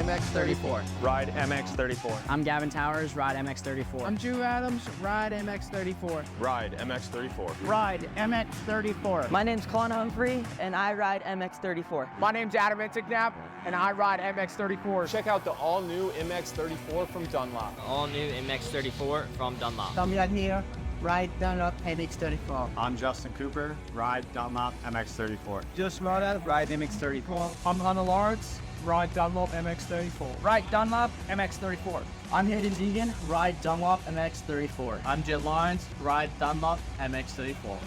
MX34. Ride MX34. I'm Gavin Towers, ride MX34. I'm Drew Adams, ride MX34. Ride MX34. Ride MX34. My name's Colin Humphrey, and I ride MX34. My name's Adam Intignap, and I ride MX34. Check out the all-new MX34 from Dunlop. All new MX34 from Dunlop. Damian here, ride Dunlop MX34. I'm Justin Cooper, ride Dunlop MX34. Just ride MX34. I'm Hunter Lawrence, ride Dunlop MX34. Ride Dunlop MX34. I'm Hayden Deegan, ride Dunlop MX34. I'm Jet Lawrence, ride Dunlop MX34.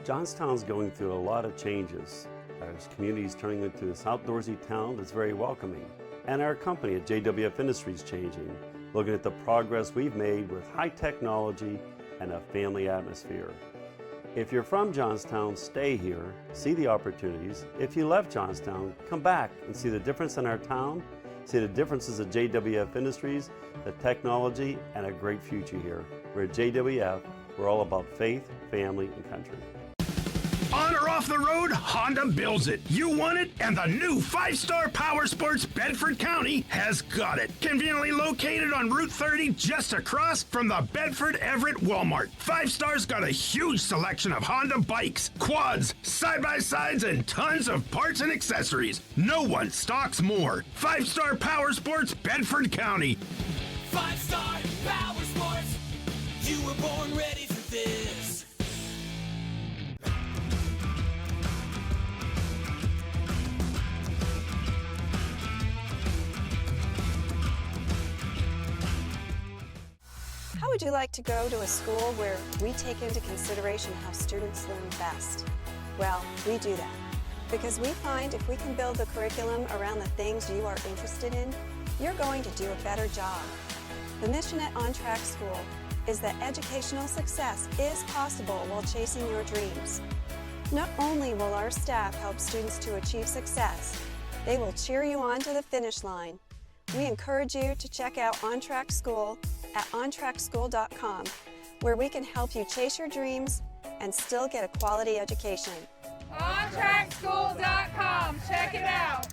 Johnstown's going through a lot of changes. Our community is turning into this outdoorsy town that's very welcoming. And our company at JWF Industries changing, looking at the progress we've made with high technology and a family atmosphere. If you're from Johnstown, stay here, see the opportunities. If you left Johnstown, come back and see the difference in our town, see the differences at JWF Industries, the technology, and a great future here. We're at JWF, we're all about faith, family, and country. On or off the road, Honda builds it. You want it, and the new 5-Star Power Sports Bedford County has got it. Conveniently located on Route 30, just across from the Bedford Everett Walmart. 5-Star's got a huge selection of Honda bikes, quads, side-by-sides, and tons of parts and accessories. No one stocks more. 5-Star Power Sports Bedford County. 5-Star Power Sports. You were born ready for this. How would you like to go to a school where we take into consideration how students learn best? Well, we do that because we find if we can build the curriculum around the things you are interested in, you're going to do a better job. The mission at On Track School is that educational success is possible while chasing your dreams. Not only will our staff help students to achieve success, they will cheer you on to the finish line. We encourage you to check out On Track School at ontrackschool.com, where we can help you chase your dreams and still get a quality education. ontrackschool.com, check it out.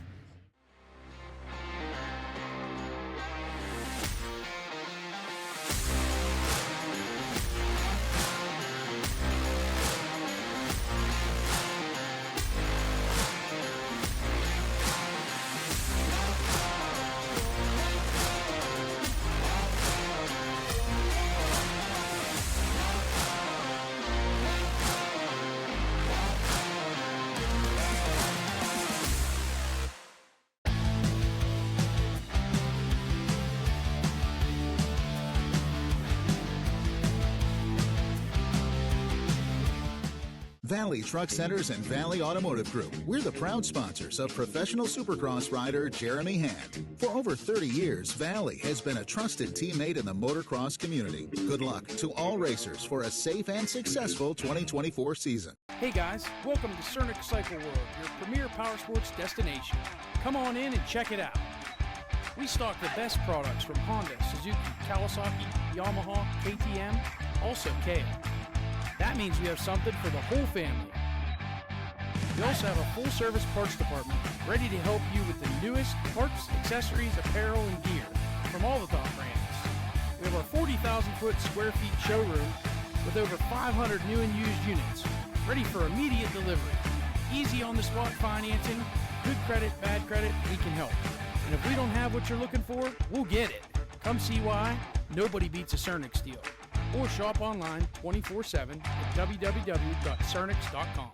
Valley Truck Centers and Valley Automotive Group. We're the proud sponsors of professional supercross rider Jeremy Hand. For over 30 years, Valley has been a trusted teammate in the motocross community. Good luck to all racers for a safe and successful 2024 season. Hey guys, welcome to Cernic Cycle World, your premier power sports destination. Come on in and check it out. We stock the best products from Honda, Suzuki, Kawasaki, Yamaha, KTM, also KA. That means we have something for the whole family. We also have a full-service parts department ready to help you with the newest parts, accessories, apparel, and gear from all the top brands. We have our 40,000 square feet showroom with over 500 new and used units, ready for immediate delivery. Easy on-the-spot financing, good credit, bad credit, we can help. And if we don't have what you're looking for, we'll get it. Come see why nobody beats a Cernic deal. Or shop online 24/7 at www.cernics.com.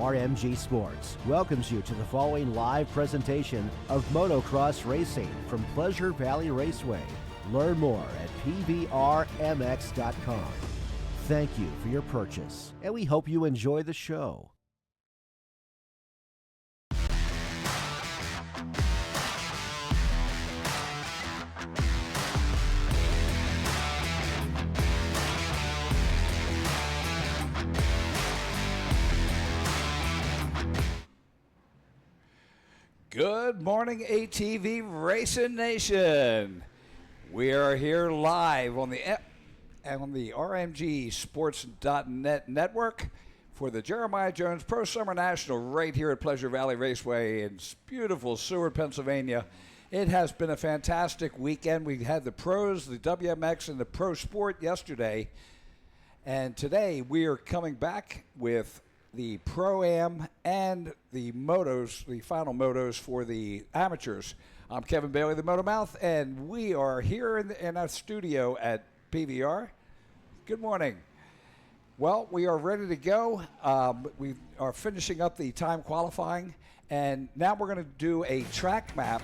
RMG Sports welcomes you to the following live presentation of motocross racing from Pleasure Valley Raceway. Learn more at pvrmx.com. Thank you for your purchase, and we hope you enjoy the show. Good morning, ATV Racing Nation. We are here live on the RMG Sports.net network for the Jeremiah Jones Pro Summer National right here at Pleasure Valley Raceway in beautiful Seward, Pennsylvania. It has been a fantastic weekend. We had the pros, the WMX, and the Pro Sport yesterday. And today we are coming back with the Pro-Am and the motos, the final motos for the amateurs. I'm Kevin Bailey, the Moto Mouth, and we are here in our studio at PVR. Good morning. Well, we are ready to go. We are finishing up the time qualifying, and now we're going to do a track map,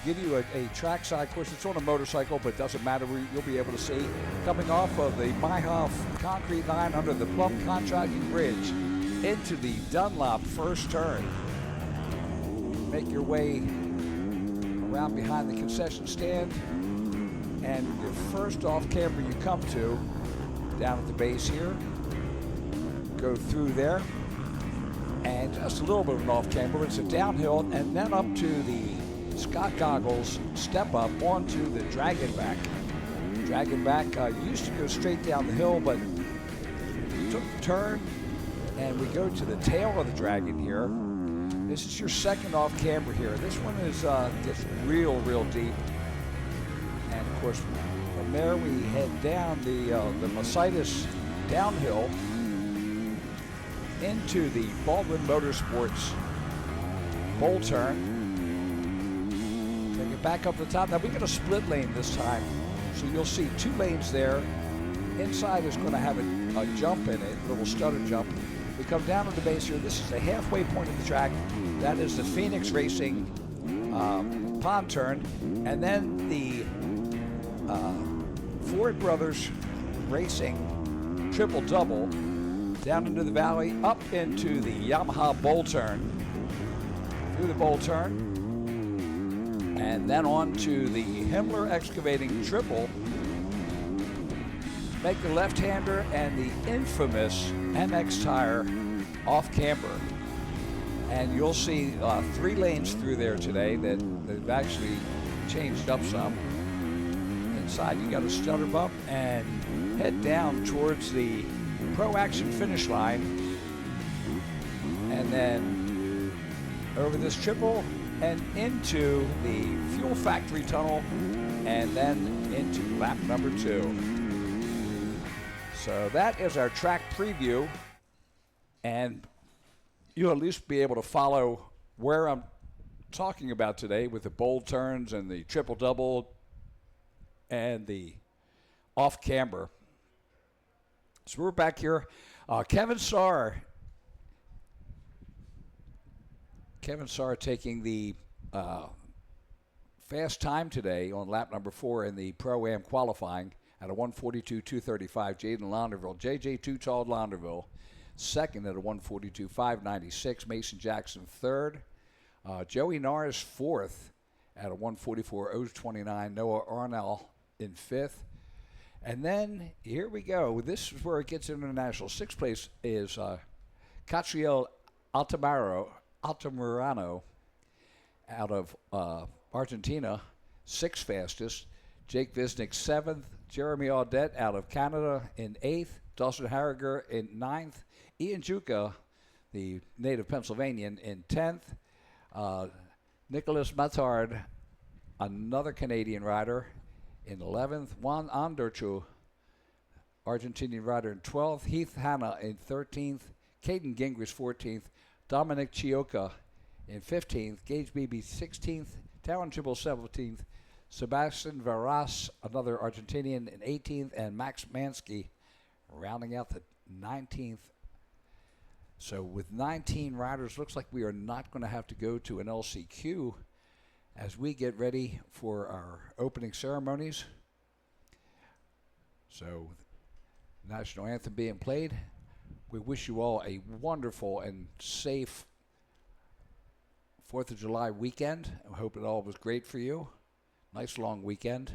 give you a track side course. It's on a motorcycle, but it doesn't matter. You'll be able to see coming off of the Myhoff concrete line under the Plum Contracting Bridge into the Dunlop first turn. Make your way around behind the concession stand, and your first off camber you come to down at the base here, go through there, and just a little bit of an off camber. It's a downhill, and then up to the Scott Goggles step up onto the Dragon Back. Dragon Back used to go straight down the hill, but we took the turn, and we go to the tail of the Dragon here. This is your second off camber here. This one is gets real deep, and of course from there we head down the Mercedes downhill into the Baldwin Motorsports bowl turn. Take it back up the top. Now we got a split lane this time, so you'll see two lanes there. Inside is going to have a jump in it, a little stutter jump. We come down to the base here. This is the halfway point of the track. That is the Phoenix Racing pond turn. And then the Ford Brothers Racing triple-double down into the valley, up into the Yamaha bowl turn, through the bowl turn, and then on to the Himmler Excavating triple. Make the left-hander and the infamous MX tire off camber. And you'll see 3 lanes through there today that they've actually changed up some. Inside you got a stutter bump and head down towards the Pro Action finish line. And then over this triple and into the Fuel Factory tunnel, and then into lap number 2. So that is our track preview, and you'll at least be able to follow where I'm talking about today with the bold turns and the triple-double and the off-camber. So we're back here Kevin Sarr taking the fast time today on lap number 4 in the Pro-Am qualifying at a 1:42.235. Jaden Launderville, J.J. Too Tall Launderville, second at a 1:42.596. Mason Jackson third. Joey Norris fourth at a 1:44.029. Noah Arnell in fifth. And then here we go. This is where it gets international. Sixth place is Catriel Altamirano out of Argentina, sixth fastest. Jake Visnick seventh. Jeremy Audette out of Canada in eighth. Dawson Harriger in ninth. Ian Juka, the native Pennsylvanian, in 10th. Nicholas Matard, another Canadian rider, in 11th. Juan Anderchu, Argentinian rider, in 12th. Heath Hanna in 13th. Caden Gingrich 14th. Dominic Chioka in 15th. Gage Beebe 16th. Taryn Tribble 17th. Sebastian Varas, another Argentinian, in 18th. And Max Mansky rounding out the 19th. So with 19 riders, looks like we are not going to have to go to an LCQ as we get ready for our opening ceremonies. So, national anthem being played. We wish you all a wonderful and safe 4th of July weekend. I hope it all was great for you. Nice long weekend.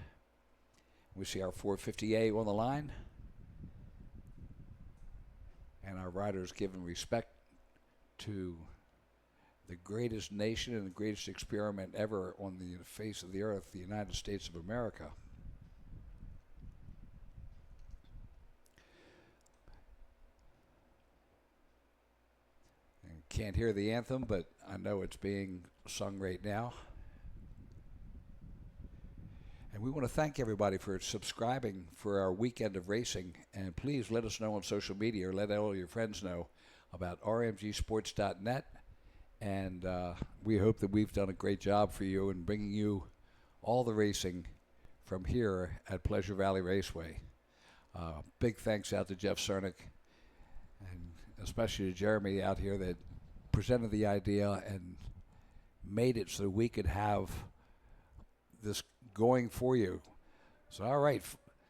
We see our 450A on the line. And our riders giving respect to the greatest nation and the greatest experiment ever on the face of the earth, the United States of America. And can't hear the anthem, but I know it's being sung right now. And we want to thank everybody for subscribing for our weekend of racing. And please let us know on social media or let all your friends know about rmgsports.net. And we hope that we've done a great job for you in bringing you all the racing from here at Pleasure Valley Raceway. Big thanks out to Jeff Cernick and especially to Jeremy out here that presented the idea and made it so we could have this going for you. So, all right,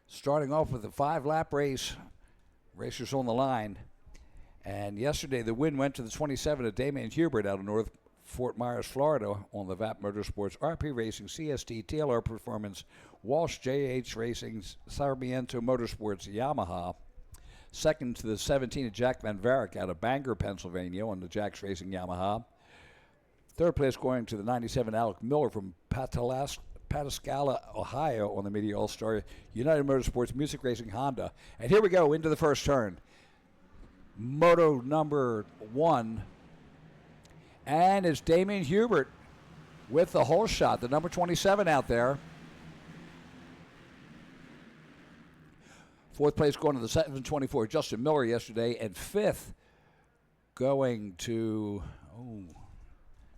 starting off with the 5-lap race, racers on the line. And yesterday, the win went to the 27 of Damian Hubert out of North Fort Myers, Florida, on the VAP Motorsports, RP Racing, CST, TLR Performance, Walsh JH Racing, Sarmiento Motorsports, Yamaha. Second to the 17 of Jack Van Varick out of Bangor, Pennsylvania, on the Jack's Racing Yamaha. Third place going to the 97 Alec Miller from Pataskala, Ohio, on the Media All-Star United Motorsports Music Racing Honda. And here we go into the first turn. Moto number 1. And it's Damian Hubert with the whole shot, the number 27 out there. Fourth place going to the 724, Justin Miller yesterday. And fifth going to,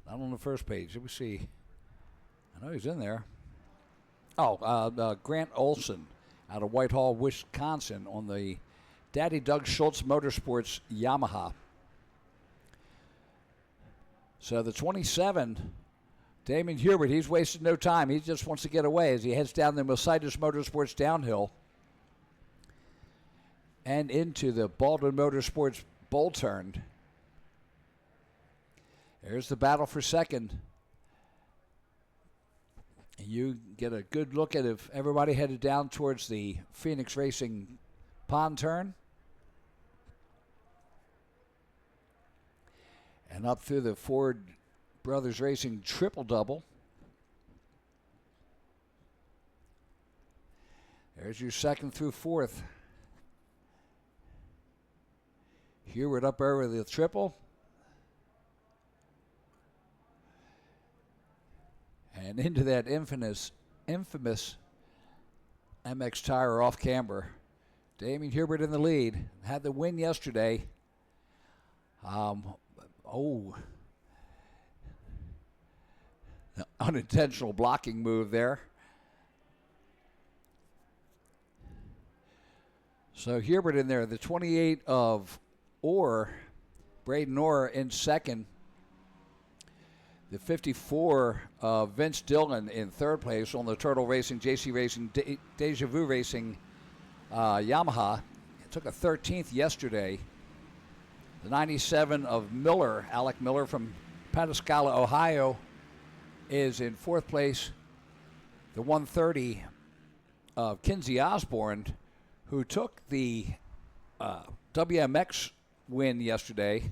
not on the first page. Let me see. I know he's in there. Grant Olson out of Whitehall, Wisconsin, on the Daddy Doug Schultz Motorsports Yamaha. So the 27, Damian Hubert, he's wasted no time. He just wants to get away as he heads down the Mercedes Motorsports downhill and into the Baldwin Motorsports bowl turn. There's the battle for second. You get a good look at if everybody headed down towards the Phoenix Racing pond turn. And up through the Ford Brothers Racing triple-double. There's your second through fourth. Hubert up over the triple. And into that infamous MX tire off camber. Damian Hubert in the lead. Had the win yesterday. Unintentional blocking move there. So Hubert in there, the 28 of Orr, Braden Orr in second. The 54 of Vince Dillon in third place on the Turtle Racing, JC Racing, Deja Vu Racing Yamaha. It took a 13th yesterday. The 97 of Miller, Alec Miller from Pataskala, Ohio, is in fourth place. The 130 of Kinsey Osborne, who took the WMX win yesterday,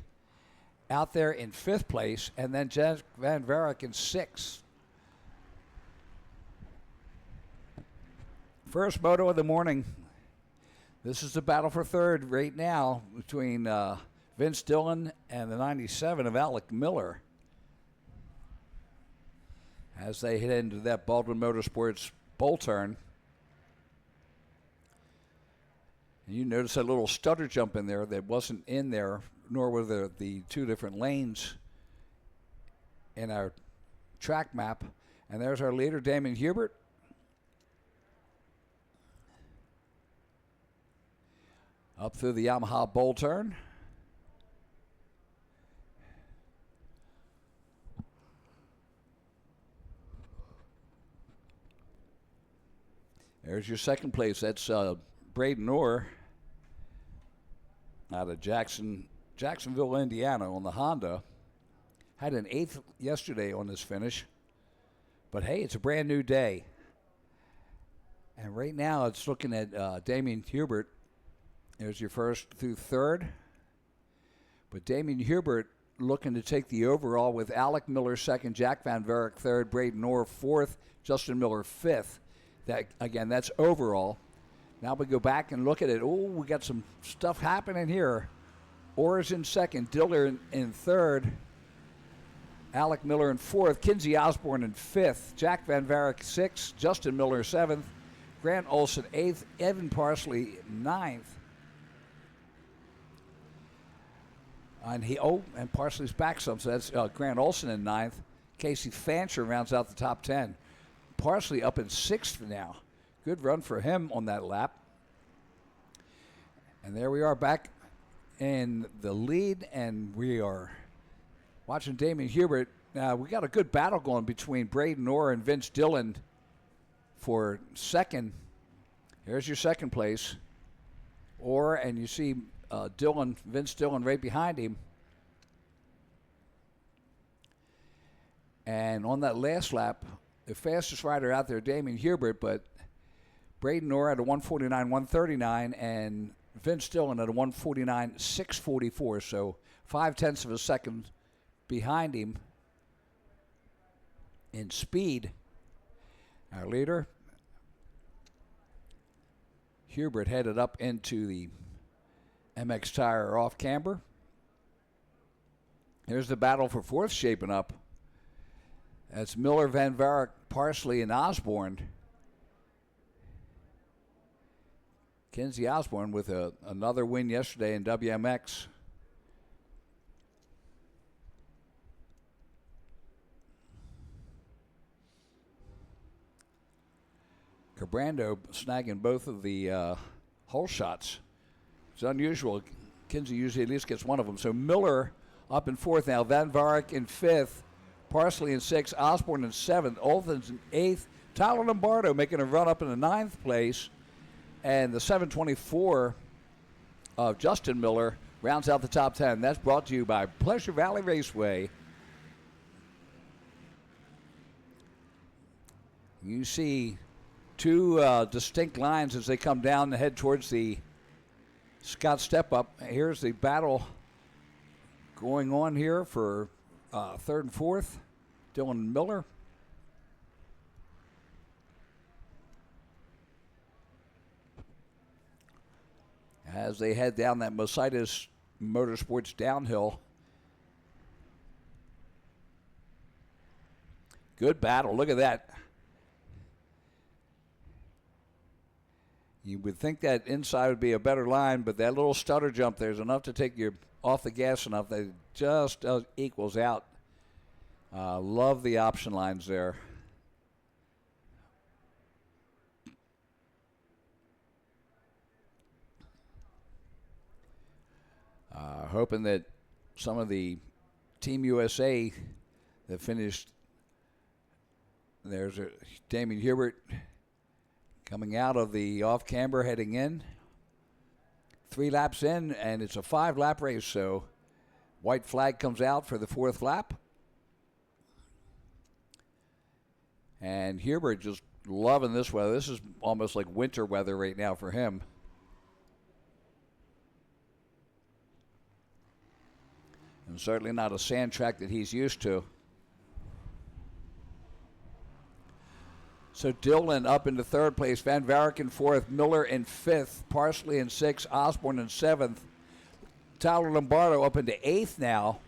out there in fifth place, and then Jack Van Varek in sixth. First moto of the morning. This is the battle for third right now between Vince Dillon and the 97 of Alec Miller as they head into that Baldwin Motorsports bowl turn. And you notice a little stutter jump in there that wasn't in there, nor were there the two different lanes in our track map. And there's our leader, Damon Hubert. Up through the Yamaha bowl turn. There's your second place. That's Braden Orr out of Jacksonville, Indiana on the Honda. Had an 8th yesterday on this finish. But hey, it's a brand new day. And right now it's looking at Damien Hubert. There's your first through third. But Damien Hubert looking to take the overall with Alec Miller second, Jack Van Varek third, Braden Orr fourth, Justin Miller fifth. That again, that's overall. Now we go back and look at it. Oh, we got some stuff happening here. Orr's in second, Diller in third, Alec Miller in fourth, Kinsey Osborne in fifth, Jack Van Varek sixth, Justin Miller seventh, Grant Olson eighth, Evan Parsley ninth. And Parsley's back some, so that's Grant Olson in ninth. Casey Fancher rounds out the top 10. Parsley up in sixth now. Good run for him on that lap. And there we are back in the lead, and we are watching Damien Hubert. Now, we got a good battle going between Braden Orr and Vince Dillon for second. Here's your second place. Orr, and you see Vince Dillon right behind him. And on that last lap, the fastest rider out there, Damien Hubert, but Braden Orr at a 149.139 and Vince Dillon at a 149.644, so 0.5 of a second behind him in speed. Our leader, Hubert, headed up into the MX Tire off camber. Here's the battle for fourth shaping up. That's Miller, Van Varek, Parsley, and Osborne. Kinsey Osborne with another win yesterday in WMX. Cabrando snagging both of the hole shots. It's unusual. Kinsey usually at least gets one of them. So Miller up in fourth now. Van Varek in fifth. Parsley in sixth. Osborne in seventh. Olthen's in eighth. Tyler Lombardo making a run up in the ninth place. And the 724 of Justin Miller rounds out the top 10. That's brought to you by Pleasure Valley Raceway. You see two distinct lines as they come down and head towards the Scott Step Up. Here's the battle going on here for third and fourth. Dylan Miller. As they head down that Mercedes Motorsports downhill. Good battle. Look at that. You would think that inside would be a better line, but that little stutter jump there's enough to take you off the gas enough that it just equals out. Love the option lines there. hoping that some of the Team USA that finished, there's Damien Hubert coming out of the off-camber, heading in. 3 laps in, and it's a 5-lap race, so white flag comes out for the 4th lap. And Hubert just loving this weather. This is almost like winter weather right now for him. And certainly not a sand track that he's used to. So Dillon up into 3rd place, Van Varek in 4th, Miller in 5th, Parsley in 6th, Osborne in 7th. Tyler Lombardo up into 8th now.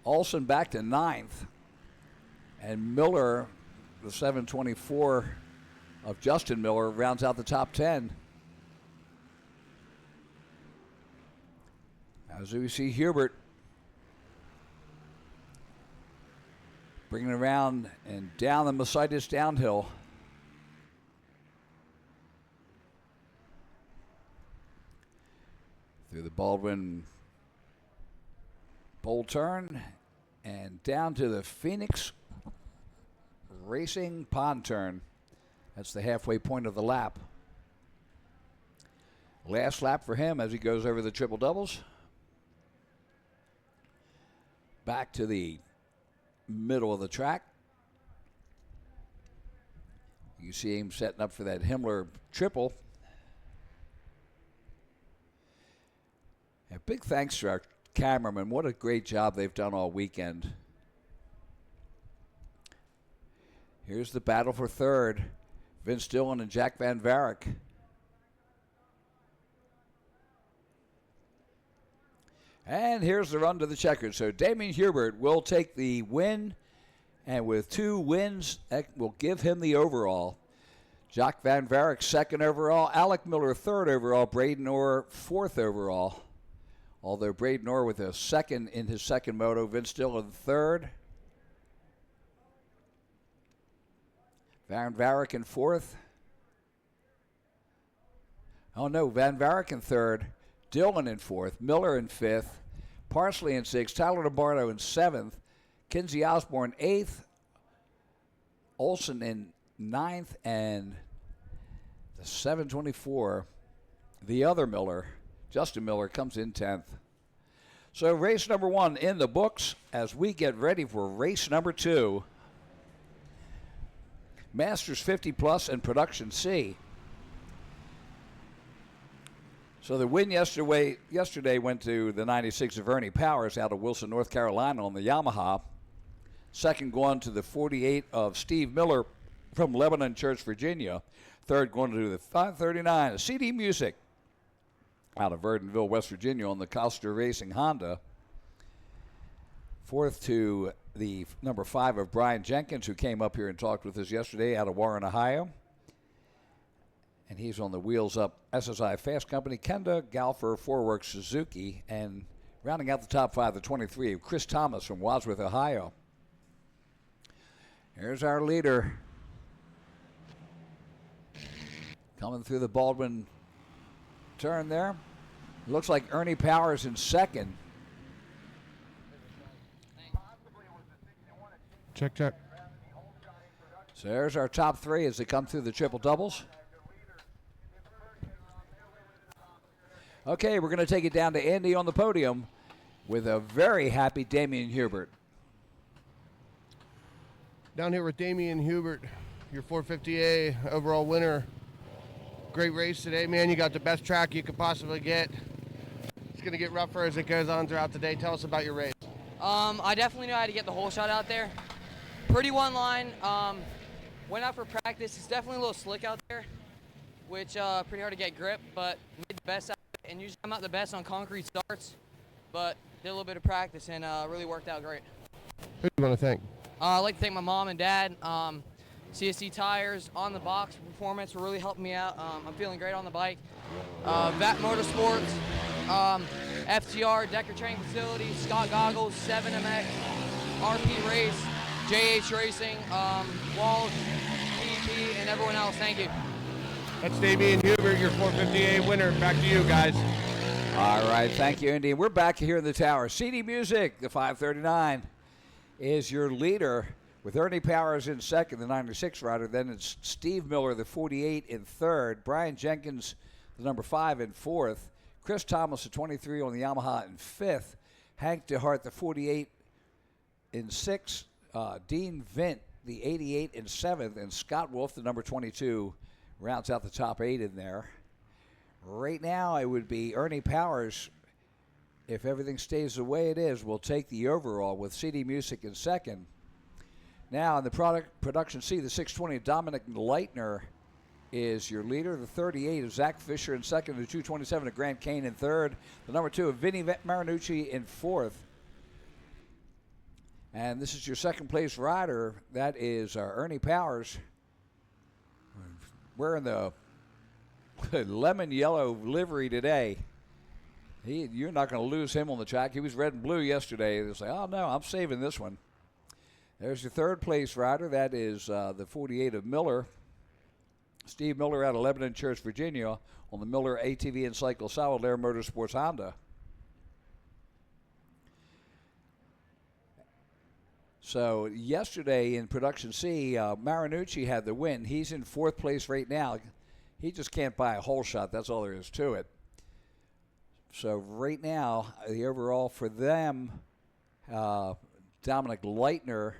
Olsen back to 9th. And Miller, the 724 of Justin Miller, rounds out the top 10. As we see Hubert bringing it around and down the Mercedes downhill. Through the Baldwin bowl turn and down to the Phoenix Racing pond turn. That's the halfway point of the lap. Last lap for him as he goes over the triple doubles. Back to the middle of the track. You see him setting up for that Himmler triple. And big thanks to our cameraman. What a great job they've done all weekend. Here's the battle for 3rd. Vince Dillon and Jack Van Varek. And here's the run to the checkers. So Damien Hubert will take the win, and with 2 wins, that will give him the overall. Jack Van Varek 2nd overall, Alec Miller 3rd overall, Braden Orr 4th overall. Although Braden Orr with a 2nd in his 2nd moto, Vince Dillon 3rd. Van Varek in 4th. Oh no, Van Varek in 3rd. Dillon in 4th, Miller in 5th, Parsley in 6th, Tyler Lombardo in 7th, Kinsey Osborne 8th, Olsen in 9th, and the 724, the other Miller, Justin Miller, comes in 10th. So race number 1 in the books as we get ready for race number 2. Masters 50 Plus and Production C. So the win yesterday went to the 96 of Ernie Powers out of Wilson, North Carolina on the Yamaha. 2nd going to the 48 of Steve Miller from Lebanon Church, Virginia. 3rd going to the 539 of CD Music out of Verdonville, West Virginia on the Coster Racing Honda. 4th to the number 5 of Brian Jenkins, who came up here and talked with us yesterday out of Warren, Ohio. And he's on the Wheels Up SSI Fast Company, Kenda Galfer, Fourworks Suzuki, and rounding out the top 5, the 23 of Chris Thomas from Wadsworth, Ohio. Here's our leader. Coming through the Baldwin turn there. Looks like Ernie Powers in 2nd. Check, check. So there's our top 3 as they come through the triple doubles. Okay, we're going to take it down to Andy on the podium with a very happy Damien Hubert. Down here with Damien Hubert, your 450A overall winner. Great race today, man. You got the best track you could possibly get. It's going to get rougher as it goes on throughout the day. Tell us about your race. I definitely knew I had to get the whole shot out there. Pretty one line. Went out for practice. It's definitely a little slick out there, which pretty hard to get grip, but made the best out of it. And usually I'm not the best on concrete starts, but did a little bit of practice and really worked out great. Who do you want to thank? I'd like to thank my mom and dad. CSC Tires on the box performance were really helping me out. I'm feeling great on the bike. VAT Motorsports, FTR, Decker Training Facility, Scott Goggles, 7MX, RP Race, JH Racing, Walt, PP, and everyone else. Thank you. That's Damien Hubert, your 450A winner. Back to you guys. All right, thank you, Indy. We're back here in the tower. CD Music, the 539, is your leader with Ernie Powers in second, the 96 rider. Then it's Steve Miller, the 48, in third. Brian Jenkins, the number 5, in fourth. Chris Thomas, the 23, on the Yamaha, in fifth. Hank DeHart, the 48, in sixth. Dean Vint, the 88, in seventh. And Scott Wolf, the number 22, rounds out the top 8 in there. Right now, it would be Ernie Powers, if everything stays the way it is, will take the overall with CD Music in second. Now, in the production C, the 620, Dominic Leitner is your leader. The 38 is Zach Fisher in second. The 227 of Grant Kane in third. The number 2 of Vinny Marinucci in fourth. And this is your second place rider. That is Ernie Powers. Wearing the lemon yellow livery today. You're not going to lose him on the track. He was red and blue yesterday. They say, oh no, I'm saving this one. There's your third place rider. That is the 48 of Miller. Steve Miller out of Lebanon Church, Virginia, on the Miller ATV and Cycle Solitaire Motorsports Honda. So yesterday in production C, Marinucci had the win. He's in fourth place right now. He just can't buy a hole shot. That's all there is to it. So right now, the overall for them, Dominic Leitner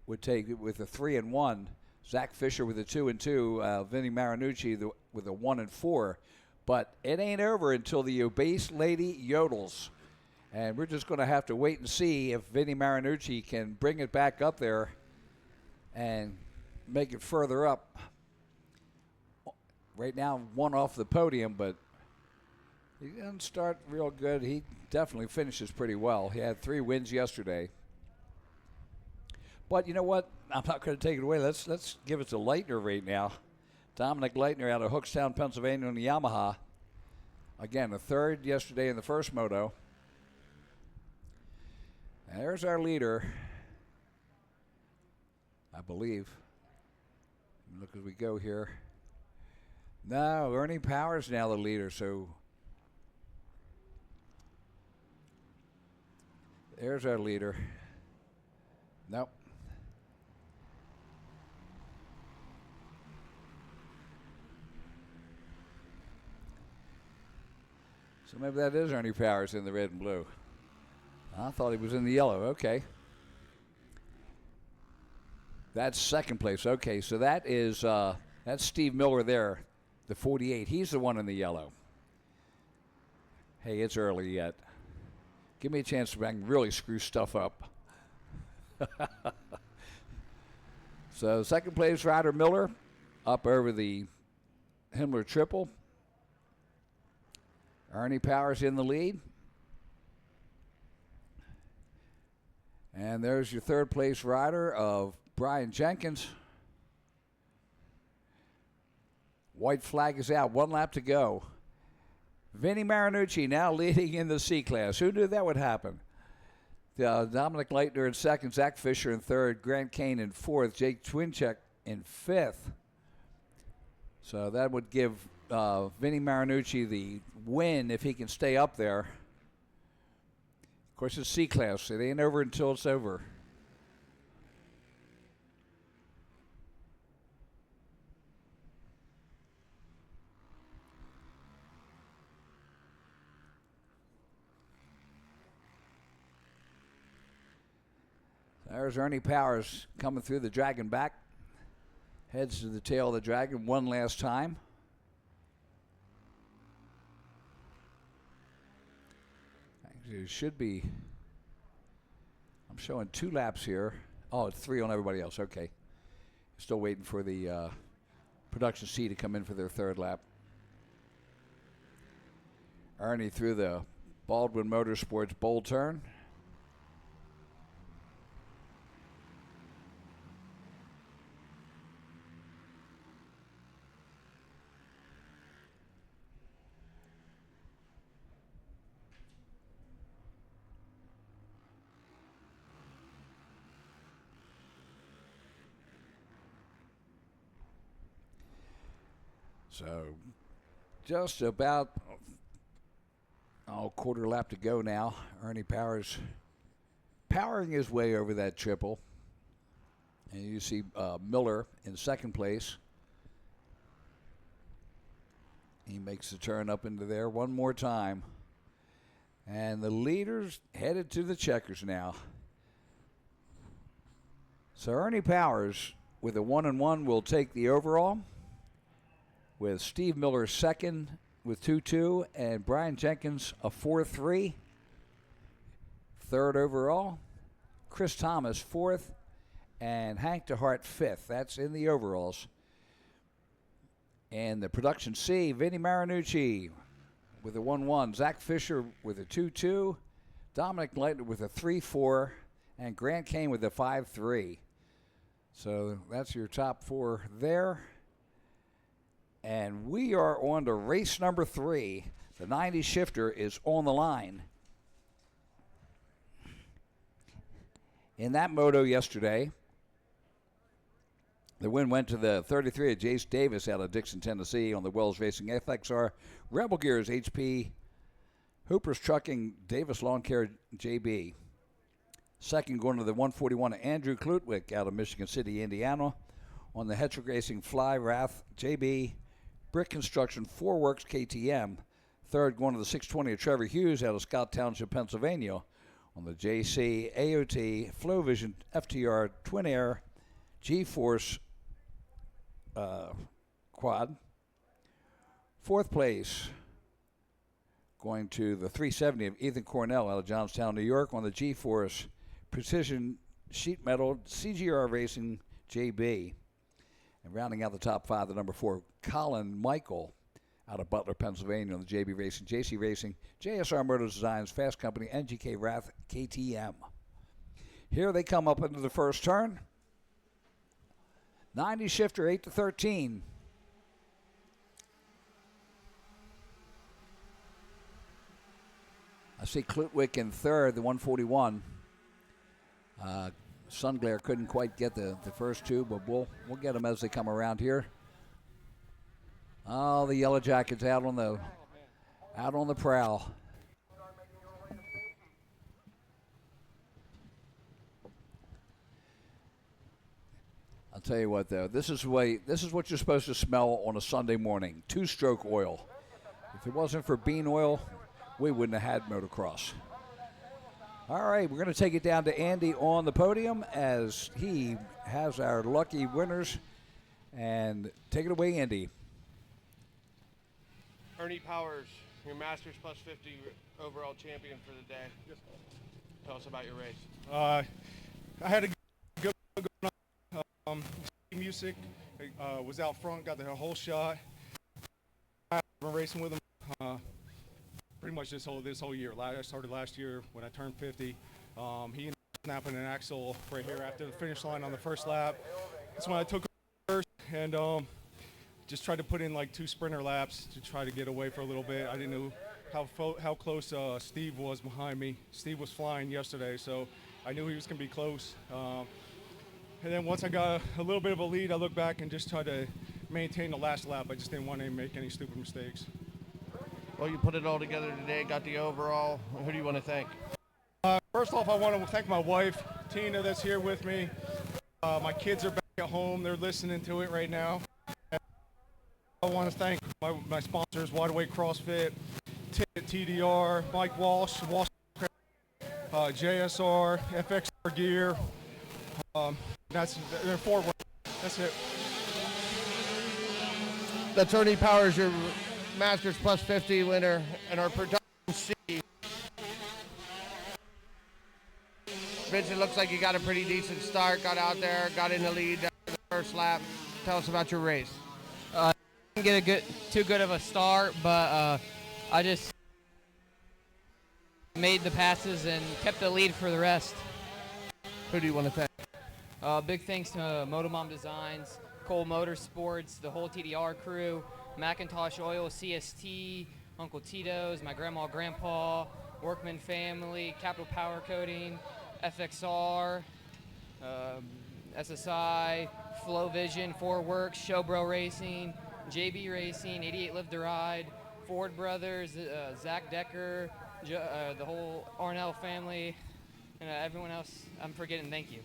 would take it with a 3 and 1. Zach Fisher with a 2 and 2. Vinny Marinucci with a 1 and 4. But it ain't over until the obese lady yodels. And we're just going to have to wait and see if Vinny Marinucci can bring it back up there and make it further up. Right now, one off the podium, but he didn't start real good. He definitely finishes pretty well. He had 3 wins yesterday. But you know what? I'm not going to take it away. Let's give it to Leitner right now. Dominic Leitner out of Hookstown, Pennsylvania on the Yamaha. Again, a third yesterday in the first moto. And there's our leader, I believe. Look as we go here. No, Ernie Powers now the leader, so there's our leader. Nope. So maybe that is Ernie Powers in the red and blue. I thought he was in the yellow. Okay. That's second place. Okay, so that is that's Steve Miller there, the 48. He's the one in the yellow. Hey, it's early yet. Give me a chance to really screw stuff up. So second place rider Miller up over the Himmler triple. Ernie Powers in the lead. And there's your third place rider of Brian Jenkins. White flag is out. 1 lap to go. Vinny Marinucci now leading in the C class. Who knew that would happen? Dominic Leitner in second. Zach Fisher in third. Grant Kane in fourth. Jake Twinchek in fifth. So that would give Vinny Marinucci the win if he can stay up there. Of course, it's C class. It ain't over until it's over. There's Ernie Powers coming through the dragon back. Heads to the tail of the dragon one last time. Actually, it should be. I'm showing 2 laps here. Oh, it's 3 on everybody else. Okay. Still waiting for the production C to come in for their third lap. Ernie through the Baldwin Motorsports bowl turn. So just about Quarter lap to go now. Ernie Powers powering his way over that triple. And you see Miller in second place. He makes the turn up into there one more time. And the leaders headed to the checkers now. So Ernie Powers with a 1-1 will take the overall, with Steve Miller second with 2-2, and Brian Jenkins a 4-3. Third overall. Chris Thomas fourth, and Hank DeHart fifth. That's in the overalls. And the production C, Vinnie Marinucci with a 1-1. Zach Fisher with a 2-2. Dominic Leitner with a 3-4. And Grant Kane with a 5-3. So that's your top four there. And we are on to race number 3. The 90 shifter is on the line. In that moto yesterday, the win went to the 33 of Jace Davis out of Dixon, Tennessee on the Wells Racing FXR, Rebel Gears HP, Hooper's Trucking, Davis Lawn Care JB. Second going to the 141 of Andrew Klutwick out of Michigan City, Indiana. On the Hetrick Racing Fly Wrath JB, Brick Construction 4 Works KTM. Third going to the 620 of Trevor Hughes out of Scott Township, Pennsylvania. On the JC AOT Flow Vision FTR Twin Air G-Force quad. Fourth place going to the 370 of Ethan Cornell out of Johnstown, New York on the G-Force Precision Sheet Metal CGR Racing JB. And rounding out the top 5, the number 4, Colin Michael out of Butler, Pennsylvania on the JB Racing, JC Racing, JSR Motor Designs, Fast Company, NGK Wrath, KTM. Here they come up into the first turn. 90 shifter, 8-13. I see Klutwick in third, the 141. Sunglare couldn't quite get the first two, but we'll get them as they come around here. Oh, the Yellow Jackets out on the prowl. I'll tell you what, though, this is what you're supposed to smell on a Sunday morning: 2-stroke oil. If it wasn't for bean oil, we wouldn't have had motocross. All right, we're going to take it down to Andy on the podium as he has our lucky winners. And take it away, Andy. Ernie Powers, your Masters Plus 50 overall champion for the day. Tell us about your race. I had a good music. Was out front, got the whole shot. I've been racing with him pretty much this whole year. I started last year when I turned 50. He ended up snapping an axle right here after the finish line on the first lap. That's when I took him first and just tried to put in like 2 sprinter laps to try to get away for a little bit. I didn't know how close Steve was behind me. Steve was flying yesterday, so I knew he was going to be close. And then once I got a little bit of a lead, I looked back and just tried to maintain the last lap. I just didn't want to make any stupid mistakes. Well, you put it all together today, got the overall. Who do you want to thank? First off, I want to thank my wife, Tina, that's here with me. My kids are back at home. They're listening to it right now. And I want to thank my sponsors, Wide Awake CrossFit, TDR, Mike Walsh, JSR, FXR Gear. That's it. That's Ernie Powers, your Masters Plus 50 winner, and our production C. Vince, it looks like you got a pretty decent start, got out there, got in the lead after the first lap. Tell us about your race. Didn't get too good of a start, but I just made the passes and kept the lead for the rest. Who do you want to thank? Big thanks to Motomom Designs, Cole Motorsports, the whole TDR crew, Macintosh Oil, CST, Uncle Tito's, my grandma, grandpa, Workman Family, Capital Power Coating, FXR, SSI, Flow Vision, 4 Works, Showbro Racing, JB Racing, 88 Live to Ride, Ford brothers, Zach Decker, the whole Arnell family, and everyone else I'm forgetting. Thank you.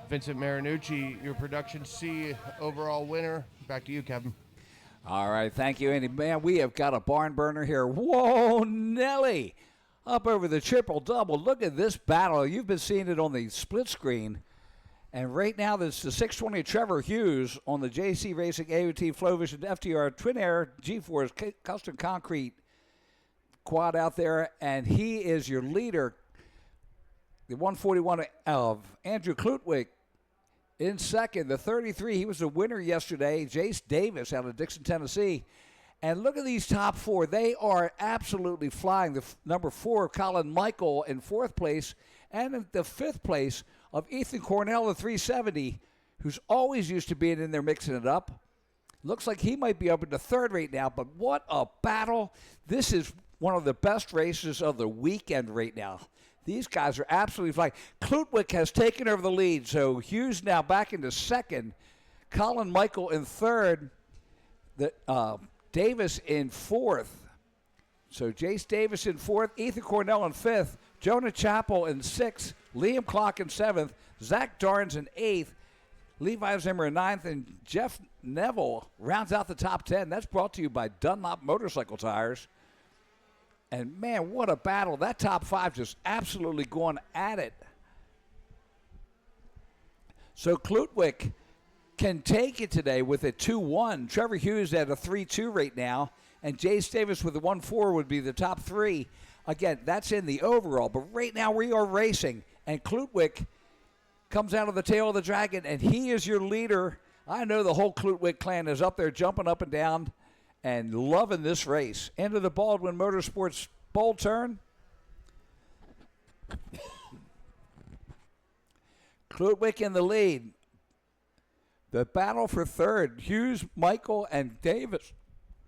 Vincent Marinucci, your Production C overall winner. Back to you, Kevin. All right, thank you, Andy. Man, we have got a barn burner here. Whoa, Nelly! Up over the triple-double. Look at this battle. You've been seeing it on the split screen. And right now, this is the 620 Trevor Hughes on the JC Racing AOT FlowVision FTR Twin Air G-Force Custom Concrete quad out there. And he is your leader. The 141 of Andrew Klutwick in second. The 33, he was the winner yesterday. Jace Davis out of Dixon, Tennessee. And look at these top four. They are absolutely flying. The number 4, Colin Michael, in 4th place. And in the 5th place of Ethan Cornell, the 370, who's always used to being in there mixing it up. Looks like he might be up in the 3rd right now. But what a battle. This is one of the best races of the weekend right now. These guys are absolutely flying. Klutwick has taken over the lead, so Hughes now back into 2nd. Colin Michael in 3rd. Davis in 4th. So Jace Davis in 4th. Ethan Cornell in 5th. Jonah Chappell in 6th. Liam Clark in 7th. Zach Darns in 8th. Levi Zimmer in 9th. And Jeff Neville rounds out the top 10. That's brought to you by Dunlop Motorcycle Tires. And, man, what a battle. That top 5 just absolutely going at it. So Klutwick can take it today with a 2-1. Trevor Hughes at a 3-2 right now. And Jace Davis with a 1-4 would be the top 3. Again, that's in the overall. But right now we are racing. And Klutwick comes out of the tail of the dragon. And he is your leader. I know the whole Klutwick clan is up there jumping up and down and loving this race. Into the Baldwin Motorsports bowl turn. Klutwick in the lead. The battle for 3rd. Hughes, Michael, and Davis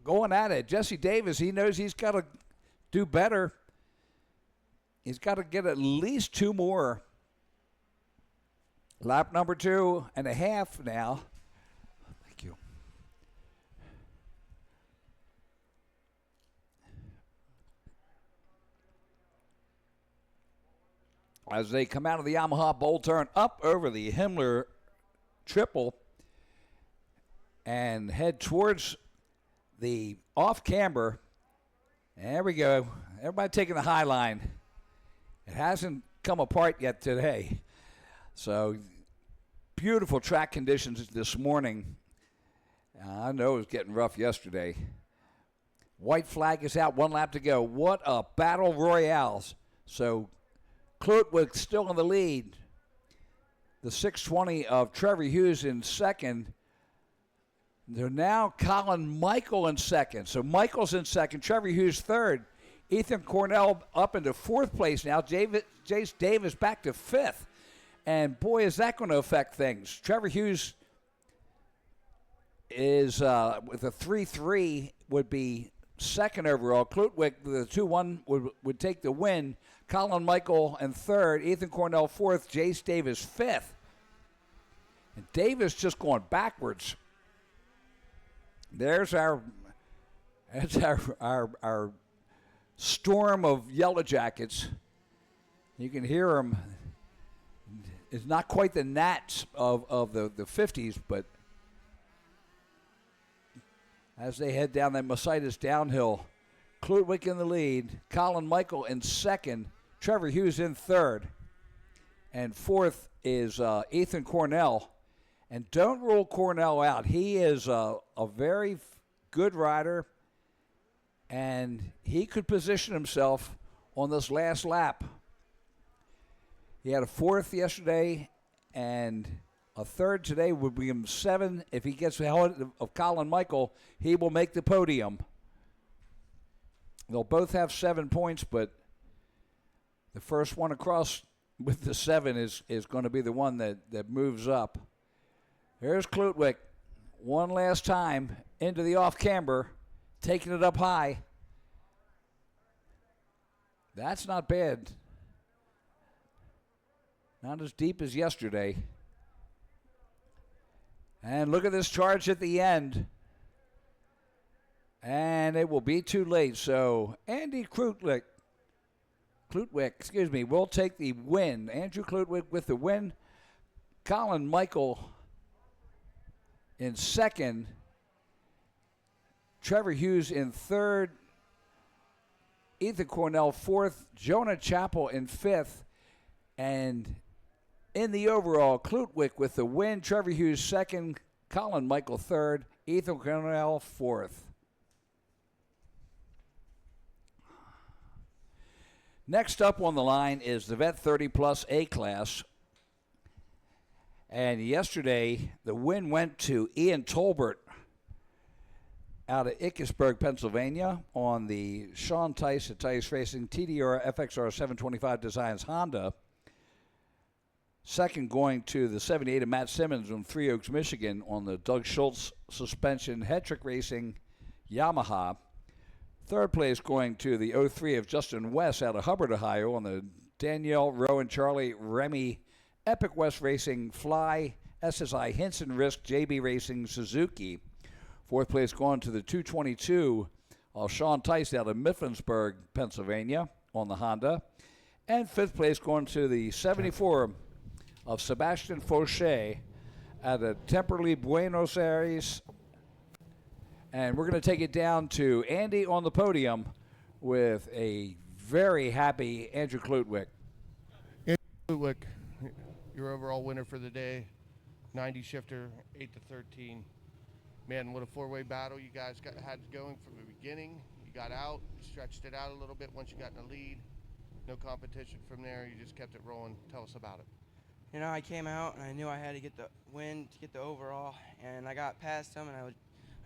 going at it. Jesse Davis, he knows he's got to do better. He's got to get at least 2 more. Lap number 2.5 now. Thank you. As they come out of the Yamaha bowl turn up over the Himmler triple and head towards the off-camber. There we go. Everybody taking the high line. It hasn't come apart yet today. So beautiful track conditions this morning. I know it was getting rough yesterday. White flag is out, 1 lap to go. What a battle royale. So Klutwick still in the lead. The 620 of Trevor Hughes in 2nd. They're now Colin Michael in 2nd. So Michael's in 2nd. Trevor Hughes 3rd. Ethan Cornell up into 4th place now. Jace Davis back to 5th. And boy, is that going to affect things. Trevor Hughes is with a 3-3 would be 2nd overall. Klutwick, the 2-1, would take the win. Colin Michael in 3rd. Ethan Cornell 4th. Jace Davis 5th. And Davis just going backwards. That's our storm of Yellow Jackets. You can hear them. It's not quite the Nats of the 50s, but as they head down that Mercedes downhill, Klutwick in the lead, Colin Michael in 2nd, Trevor Hughes in 3rd, and 4th is Ethan Cornell. And don't rule Cornell out. He is a very good rider, and he could position himself on this last lap. He had a 4th yesterday, and a 3rd today would be him 7. If he gets the help of Colin Michael, he will make the podium. They'll both have 7 points, but the first one across with the 7 is going to be the one that moves up. Here's Klutwick, one last time into the off-camber, taking it up high. That's not bad. Not as deep as yesterday. And look at this charge at the end. And it will be too late. So Andy Klutwick, will take the win. Andrew Klutwick with the win. Colin Michael in second. Trevor Hughes in third. Ethan Cornell fourth. Jonah Chappell in fifth. And in the overall, Klutwick with the win. Trevor Hughes second. Colin Michael third. Ethan Cornell fourth. Next up on the line is the Vet 30 Plus A class. And yesterday, the win went to Ian Tolbert out of Ickersburg, Pennsylvania, on the Sean Tice at Tice Racing TDR FXR 725 Designs Honda. Second going to the 78 of Matt Simmons from Three Oaks, Michigan, on the Doug Schultz suspension Hetrick Racing Yamaha. Third place going to the 03 of Justin West out of Hubbard, Ohio, on the Danielle, Rowan, Charlie, Remy, Epic West Racing, Fly, SSI, Hinson Risk, JB Racing, Suzuki. Fourth place going to the 222 of Sean Tice out of Mifflinsburg, Pennsylvania, on the Honda. And fifth place going to the 74 of Sebastian Fauché out of Temperley, Buenos Aires. And we're going to take it down to Andy on the podium with a very happy Andrew Klutwick. Andrew Klutwick, your overall winner for the day, 90 shifter, 8-13. Man, what a four-way battle you guys had going from the beginning. You got out, stretched it out a little bit once you got in the lead. No competition from there. You just kept it rolling. Tell us about it. You know, I came out and I knew I had to get the win to get the overall, and I got past them, and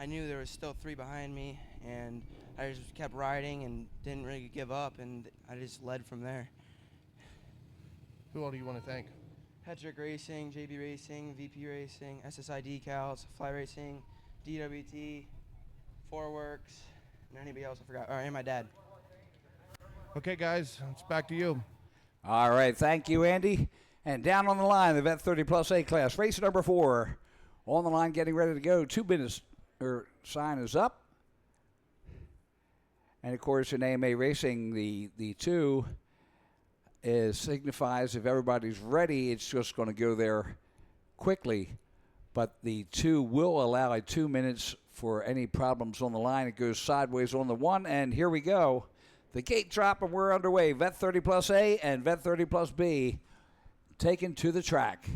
I knew there was still three behind me, and I just kept riding and didn't really give up, and I just led from there. Who all do you want to thank? Hetrick Racing, JB Racing, VP Racing, SSI Decals, Fly Racing, DWT, Four Works, and anybody else I forgot. Oh, and my dad. Okay, guys, it's back to you. All right, thank you, Andy. And down on the line, the Vet 30 Plus A class, race number 4. On the line, getting ready to go. 2 minutes. Sign is up. And of course in AMA Racing, the 2 signifies if everybody's ready, it's just going to go there quickly. But the 2 will allow 2 minutes for any problems on the line. It goes sideways on the 1, and here we go. The gate drop, and we're underway. Vet 30 Plus A and Vet 30 Plus B taken to the track.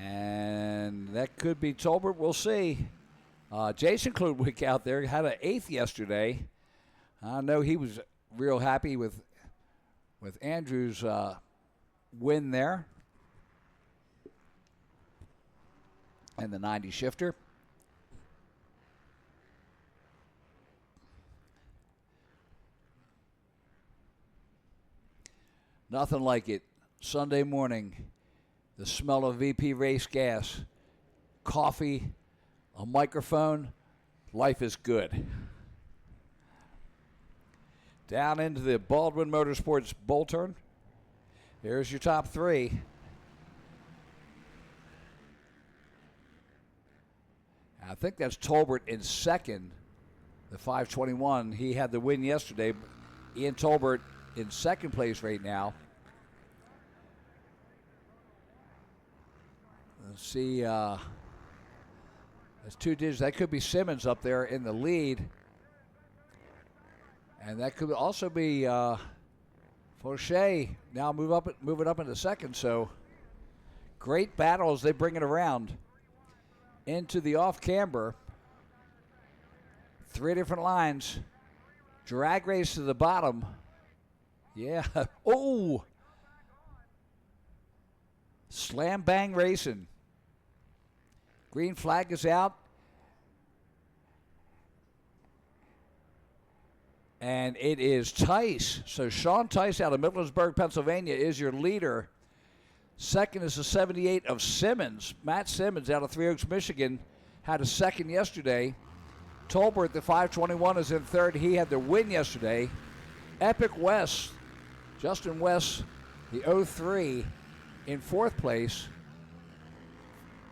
And that could be Tolbert. We'll see. Jason Klutwick out there had an 8th yesterday. I know he was real happy with Andrew's win there. And the 90 shifter. Nothing like it. Sunday morning. The smell of VP race gas, coffee, a microphone, life is good. Down into the Baldwin Motorsports bowl turn. Here's your top 3. I think that's Tolbert in second, the 521. He had the win yesterday. Ian Tolbert in second place right now. Let's see, there's 2 digits. That could be Simmons up there in the lead. And that could also be Fauché now moving up into second. So great battles. They bring it around into the off-camber. 3 different lines. Drag race to the bottom. Yeah. Oh! Slam bang racing. Green flag is out. And it is Tice. So Sean Tice out of Mifflinsburg, Pennsylvania is your leader. Second is the 78 of Simmons. Matt Simmons out of Three Oaks, Michigan, had a second yesterday. Tolbert, the 521, is in third. He had the win yesterday. Epic West, Justin West, the 03, In fourth place,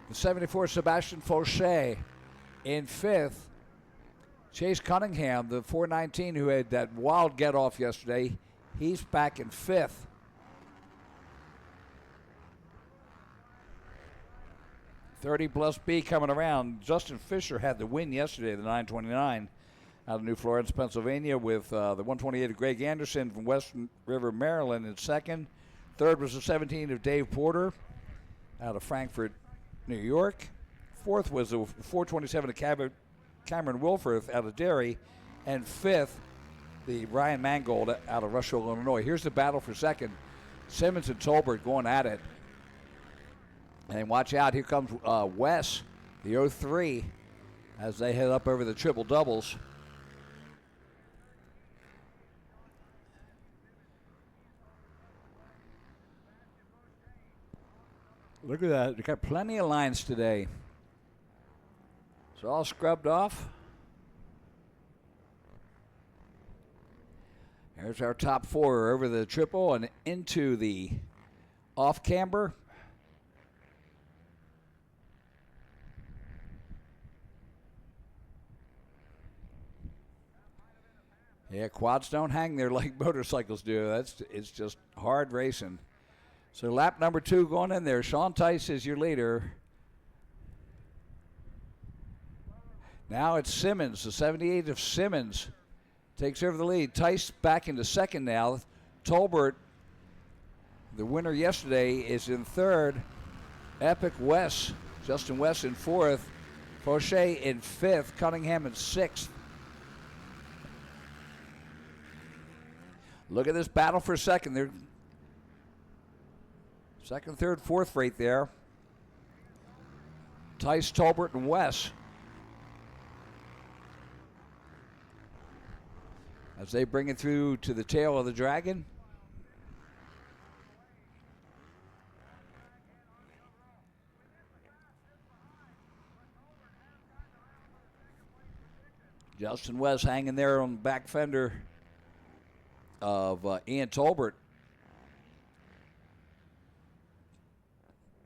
the 74 Sebastian Fauché. In fifth, Chase Cunningham, the 419 who had that wild get-off yesterday. He's back in fifth. .30 plus B coming around. Justin Fisher had the win yesterday, the 929 out of New Florence, Pennsylvania, with the 128 of Greg Anderson from West River, Maryland in second. Third was the 17 of Dave Porter out of Frankfort, New York. Fourth was the 427 of Cameron Wilforth out of Derry. And fifth, the Ryan Mangold out of Rushville, Illinois. Here's the battle for second. Simmons and Tolbert going at it. And watch out, here comes Wes, the 03, as they head up over the triple doubles. Look at that, they got plenty of lines today. It's all scrubbed off. There's our top four over the triple and into the off camber. Yeah, quads don't hang there like motorcycles do. It's just hard racing. So lap number 2 going in there. Sean Tice is your leader. Now it's Simmons. The 78 of Simmons takes over the lead. Tice back into second now. Tolbert, the winner yesterday, is in third. Epic West, Justin West in fourth. Fauché in fifth. Cunningham in sixth. Look at this battle for second. They're second, third, fourth right there. Tice, Tolbert, and West. As they bring it through to the tail of the Dragon. Justin West hanging there on the back fender of Ian Tolbert.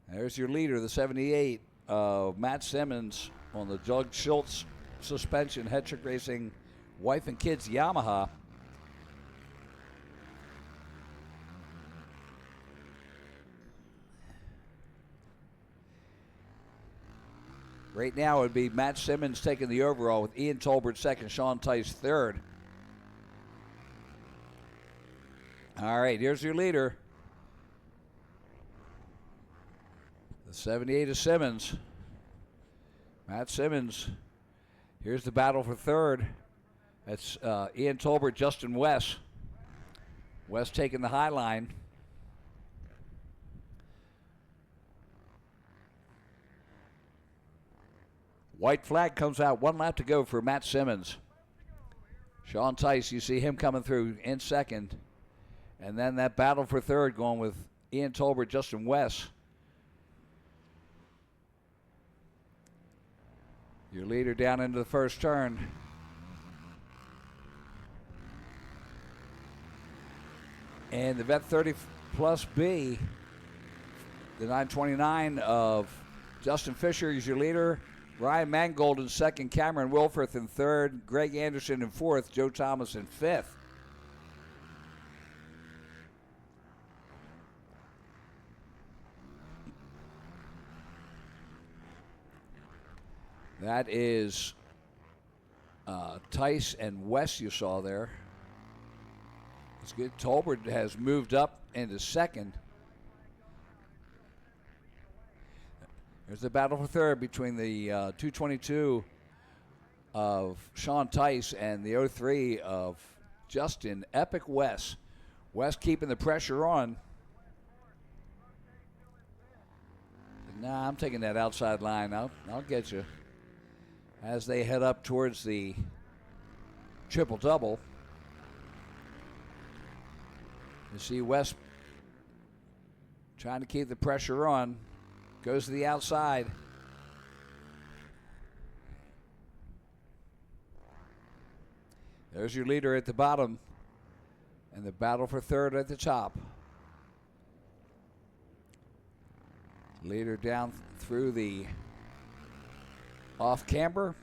There's your leader, the 78 of Matt Simmons on the Doug Schultz suspension, Head Trick Racing wife and kids Yamaha. Right now it would be Matt Simmons taking the overall with Ian Tolbert second, Sean Tice third. All right, here's your leader. The 78 of Simmons. Matt Simmons. Here's the battle for third. That's Ian Tolbert, Justin West. West taking the high line. White flag comes out. 1 lap to go for Matt Simmons. Sean Tice, you see him coming through in second. And then that battle for third going with Ian Tolbert, Justin West. Your leader down into the first turn. And the Vet 30 plus B, the 929 of Justin Fisher is your leader. Ryan Mangold in second, Cameron Wilforth in third, Greg Anderson in fourth, Joe Thomas in fifth. That is Tice and West you saw there. It's good. Tolbert has moved up into second. There's the battle for third between the 222 of Sean Tice and the 03 of Justin Epic West. West keeping the pressure on. Nah, I'm taking that outside line. I'll get you. As they head up towards the triple-double. You see West trying to keep the pressure on. Goes to the outside. There's your leader at the bottom. And the battle for third at the top. Leader down through the off camber.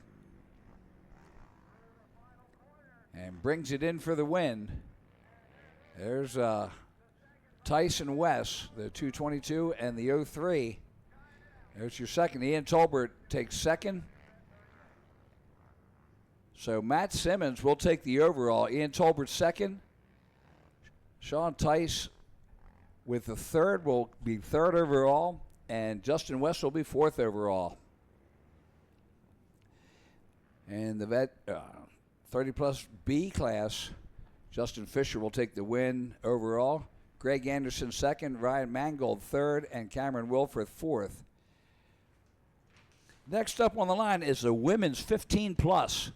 And brings it in for the win. There's Tyson West, the 222 and the 03. There's your second. Ian Tolbert takes second. So Matt Simmons will take the overall. Ian Tolbert second. Sean Tice with the third will be third overall. And Justin West will be fourth overall. And the vet 30-plus B class, Justin Fisher will take the win overall. Greg Anderson second, Ryan Mangold third, and Cameron Wilford fourth. Next up on the line is the women's 15-plus.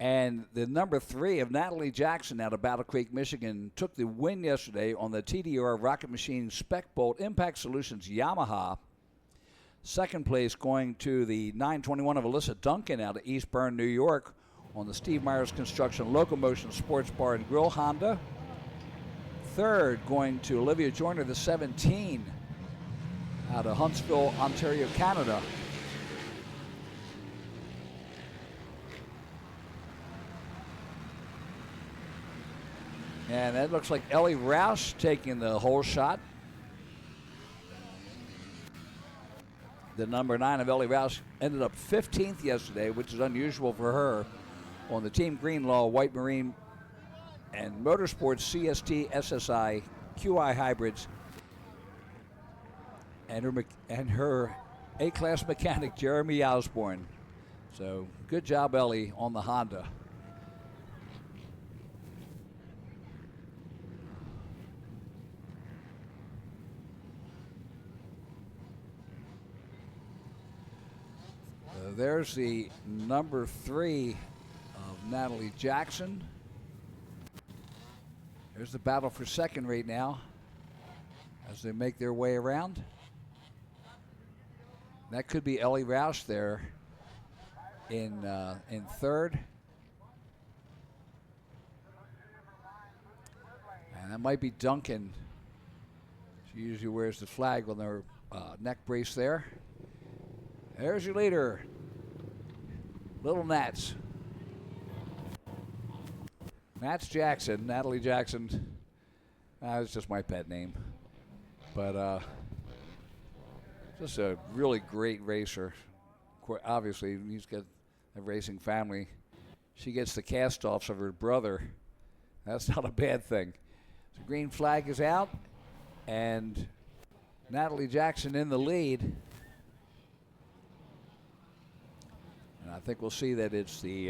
And the number 3 of Natalie Jackson out of Battle Creek, Michigan, took the win yesterday on the TDR Rocket Machine Spec Bolt Impact Solutions Yamaha. Second place going to the 921 of Alyssa Duncan out of East Bern, New York, on the Steve Myers Construction Locomotion Sports Bar and Grill Honda. Third going to Olivia Joyner, the 17, out of Huntsville, Ontario, Canada. And that looks like Ellie Roush taking the whole shot. The number 9 of Ellie Roush ended up 15th yesterday, which is unusual for her, on the Team Greenlaw White Marine and Motorsports CST SSI QI hybrids, and her A-class mechanic Jeremy Osborne. So good job, Ellie, on the Honda. There's the number 3 of Natalie Jackson. There's the battle for second right now as they make their way around. That could be Ellie Roush there in third. And that might be Duncan. She usually wears the flag on her neck brace there. There's your leader, Little Nats. Nats Jackson, Natalie Jackson. It's just my pet name. But just a really great racer. Obviously, he's got a racing family. She gets the cast-offs of her brother. That's not a bad thing. The green flag is out, and Natalie Jackson in the lead. And I think we'll see that it's the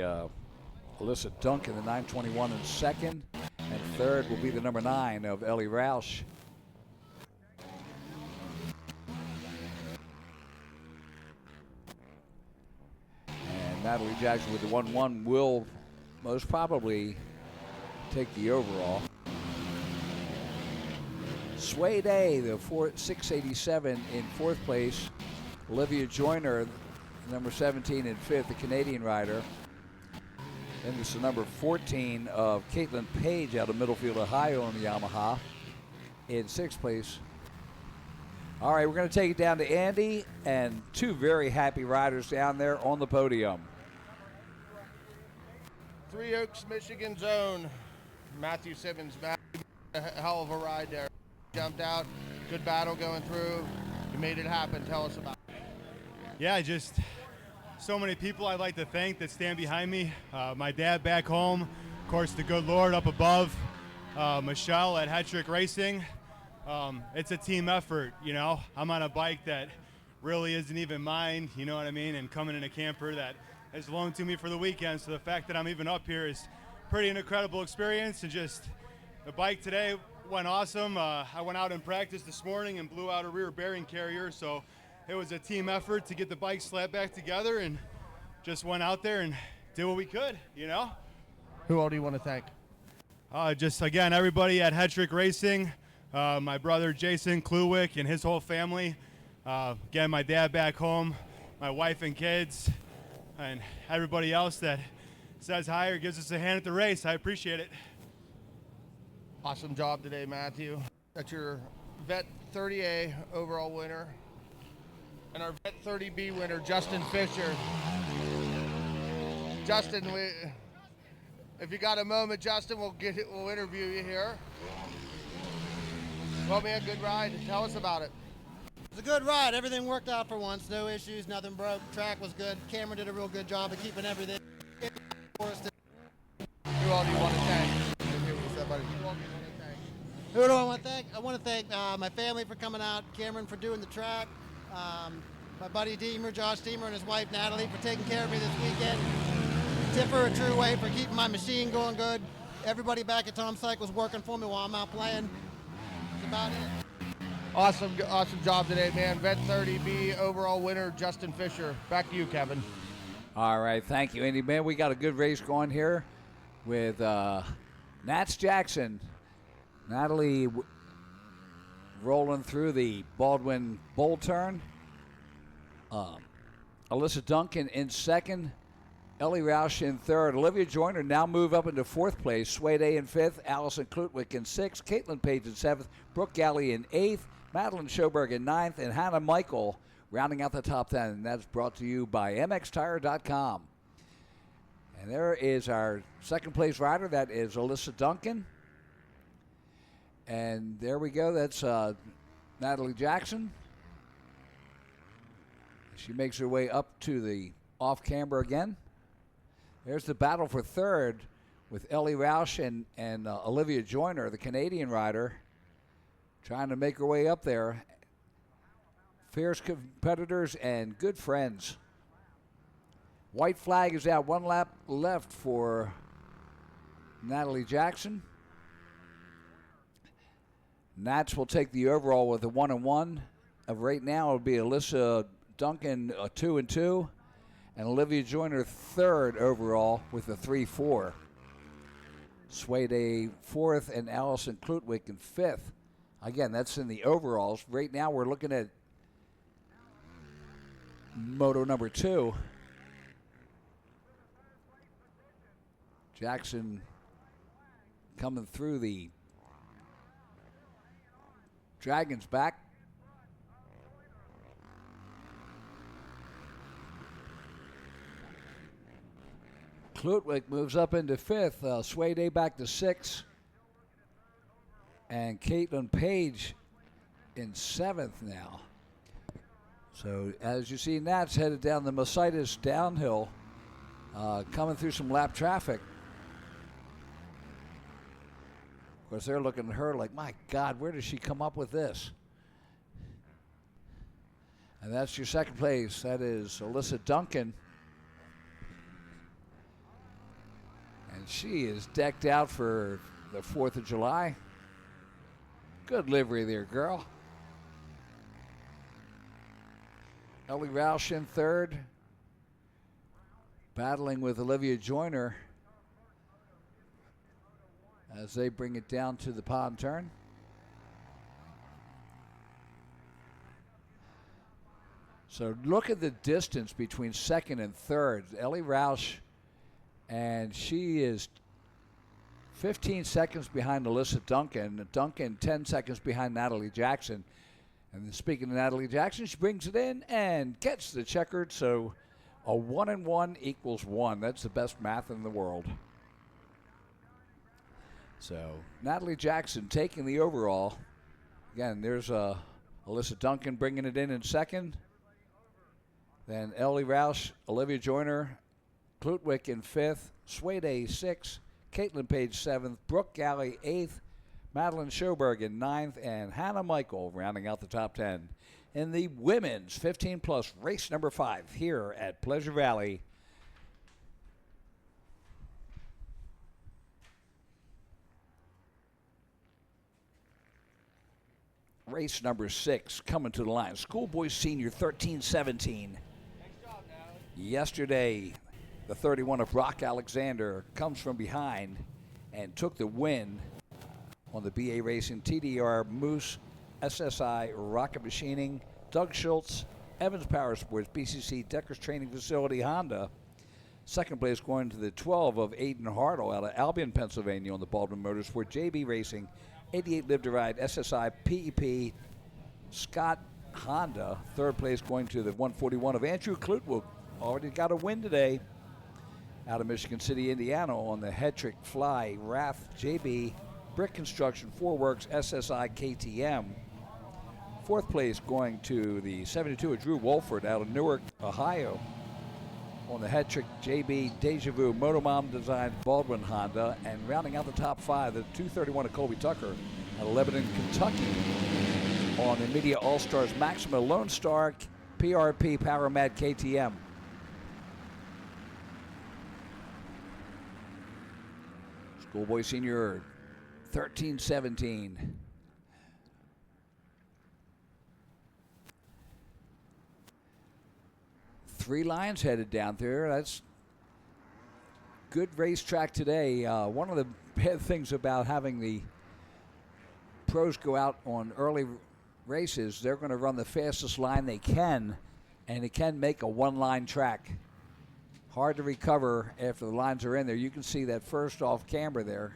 Alyssa Duncan, the 921 in second, and third will be the number 9 of Ellie Roush. And Natalie Jackson with the 1-1 will most probably take the overall. Sway Day, the 687 in fourth place. Olivia Joyner, number 17 in fifth, the Canadian rider. And this is number 14 of Caitlin Page out of Middlefield, Ohio on the Yamaha in sixth place. All right, we're going to take it down to Andy and two very happy riders down there on the podium. Three Oaks, Michigan's own Matthew Simmons. A hell of a ride there. Jumped out, good battle going through. You made it happen. Tell us about it. Yeah, just so many people I'd like to thank that stand behind me. My dad back home, of course, the good Lord up above, Michelle at Hetrick Racing. It's a team effort, you know. I'm on a bike that really isn't even mine, you know what I mean, and coming in a camper that is loaned to me for the weekend. So the fact that I'm even up here is pretty an incredible experience. And just the bike today went awesome. I went out and practiced this morning and blew out a rear bearing carrier. So it was a team effort to get the bike slapped back together, and just went out there and did what we could, you know. Who all do you want to thank? Just, again, everybody at Hetrick Racing, my brother Jason Kluwick and his whole family. Again, my dad back home, my wife and kids, and everybody else that says hi or gives us a hand at the race. I appreciate it. Awesome job today, Matthew. That's your Vet 30A overall winner, and our Vet 30B winner, Justin Fisher. Justin, if you got a moment, Justin, we'll interview you here. Well, man, good ride. Tell us about it. It was a good ride. Everything worked out for once. No issues, nothing broke. Track was good. Cameron did a real good job of keeping everything for us. Who all do you want to thank? Who do I want to thank? I want to thank my family for coming out, Cameron for doing the track, my buddy Deemer, Josh Deemer, and his wife Natalie for taking care of me this weekend, Tipper at True Way for keeping my machine going good. Everybody back at Tom Cycle's working for me while I'm out playing. That's about it. Awesome job today, man. Vet 30B overall winner, Justin Fisher. Back to you, Kevin. All right, thank you, Andy. Man, we got a good race going here with Nats Jackson. Natalie rolling through the Baldwin Bowl turn. Alyssa Duncan in second. Ellie Roush in third. Olivia Joyner now move up into fourth place. Sway Day in fifth. Allison Klutwick in sixth. Caitlin Page in seventh. Brooke Galley in eighth. Madeline Schoberg in ninth. And Hannah Michael rounding out the top 10. And that's brought to you by MXTire.com. And there is our second place rider. That is Alyssa Duncan. And there we go. That's Natalie Jackson. She makes her way up to the off-camber again. There's the battle for third with Ellie Roush and Olivia Joyner, the Canadian rider, trying to make her way up there. Fierce competitors and good friends. White flag is out. One lap left for Natalie Jackson. Nats will take the overall with a 1-1. Right now, it will be Alyssa Duncan 2-2, and Olivia Joyner third overall with a 3-4. Sway Day fourth, and Allison Klutwick in fifth. Again, that's in the overalls. Right now, we're looking at moto number 2. Jackson coming through the Dragon's back. Klutwick moves up into fifth. Sway Day back to sixth. And Caitlin Page in seventh now. So as you see, Nats headed down the Masitas downhill, coming through some lap traffic. Of course, they're looking at her like, my God, where does she come up with this? And that's your second place. That is Alyssa Duncan. And she is decked out for the 4th of July. Good livery there, girl. Ellie Roush in third. Battling with Olivia Joyner as they bring it down to the pond turn. So look at the distance between second and third. Ellie Roush, and she is 15 seconds behind Alyssa Duncan. Duncan 10 seconds behind Natalie Jackson. And then speaking of Natalie Jackson, she brings it in and gets the checkered. So a 1-1 equals 1. That's the best math in the world. So Natalie Jackson taking the overall. Again, there's Alyssa Duncan bringing it in second. Then Ellie Roush, Olivia Joyner, Klutwick in fifth, Sway Day sixth, Caitlin Page seventh, Brooke Galley eighth, Madeline Schoberg in ninth, and Hannah Michael rounding out the top 10 in the women's 15-plus race number 5 here at Pleasure Valley. Race number 6 coming to the line. Schoolboys Senior 13-17. Yesterday, the 31 of Brock Alexander comes from behind and took the win on the BA Racing, TDR, Moose, SSI, Rocket Machining, Doug Schultz, Evans Power Sports, BCC, Deckers Training Facility, Honda. Second place going to the 12 of Aiden Hartle out of Albion, Pennsylvania on the Baldwin Motorsport, JB Racing, 88 Live to Ride SSI PEP Scott Honda. Third place going to the 141 of Andrew Klutwick. Already got a win today out of Michigan City, Indiana on the Hetrick Fly Raft JB Brick Construction 4Works SSI KTM. Fourth place going to the 72 of Drew Wolford out of Newark, Ohio on the Hetrick JB Deja Vu Motomom Design Baldwin Honda. And rounding out the top five, the 231 of Colby Tucker out of Lebanon, Kentucky on the Media All-Stars Maxima Lone Star PRP Power Mad KTM. Schoolboy Senior 13-17. Three lines headed down there. That's good racetrack today. One of the bad things about having the pros go out on early races, they're going to run the fastest line they can, and it can make a one-line track. Hard to recover after the lines are in there. You can see that first off camera there.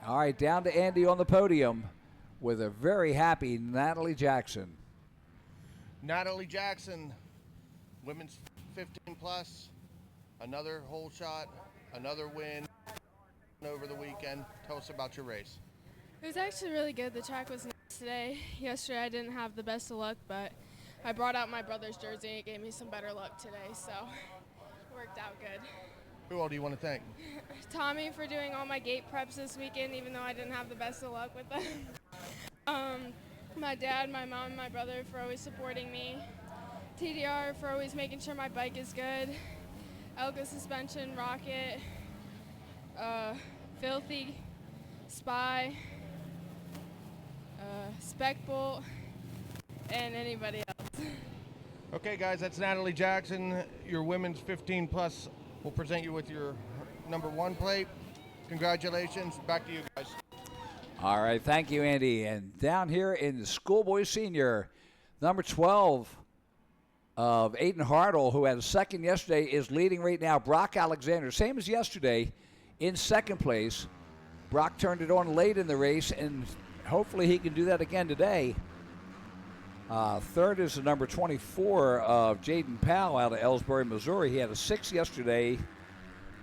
All right, down to Andy on the podium with a very happy Natalie Jackson. Natalie Jackson, women's 15 plus, another whole shot, another win over the weekend. Tell us about your race. It was actually really good. The track was nice today. Yesterday I didn't have the best of luck, but I brought out my brother's jersey and it gave me some better luck today, so it worked out good. Who all do you want to thank? Tommy for doing all my gate preps this weekend, even though I didn't have the best of luck with them. My dad, my mom, and my brother for always supporting me. TDR for always making sure my bike is good. Elka Suspension, Rocket, Filthy, Spy, Spec Bolt, and anybody else. Okay, guys, that's Natalie Jackson. Your women's 15 plus will present you with your number 1 plate. Congratulations. Back to you guys. All right, thank you, Andy. And down here in the Schoolboy Senior, number 12 of Aiden Hartle, who had a second yesterday, is leading right now. Brock Alexander, same as yesterday, in second place. Brock turned it on late in the race, and hopefully he can do that again today. Third is the number 24 of Jaden Powell out of Ellsbury, Missouri. He had a 6 yesterday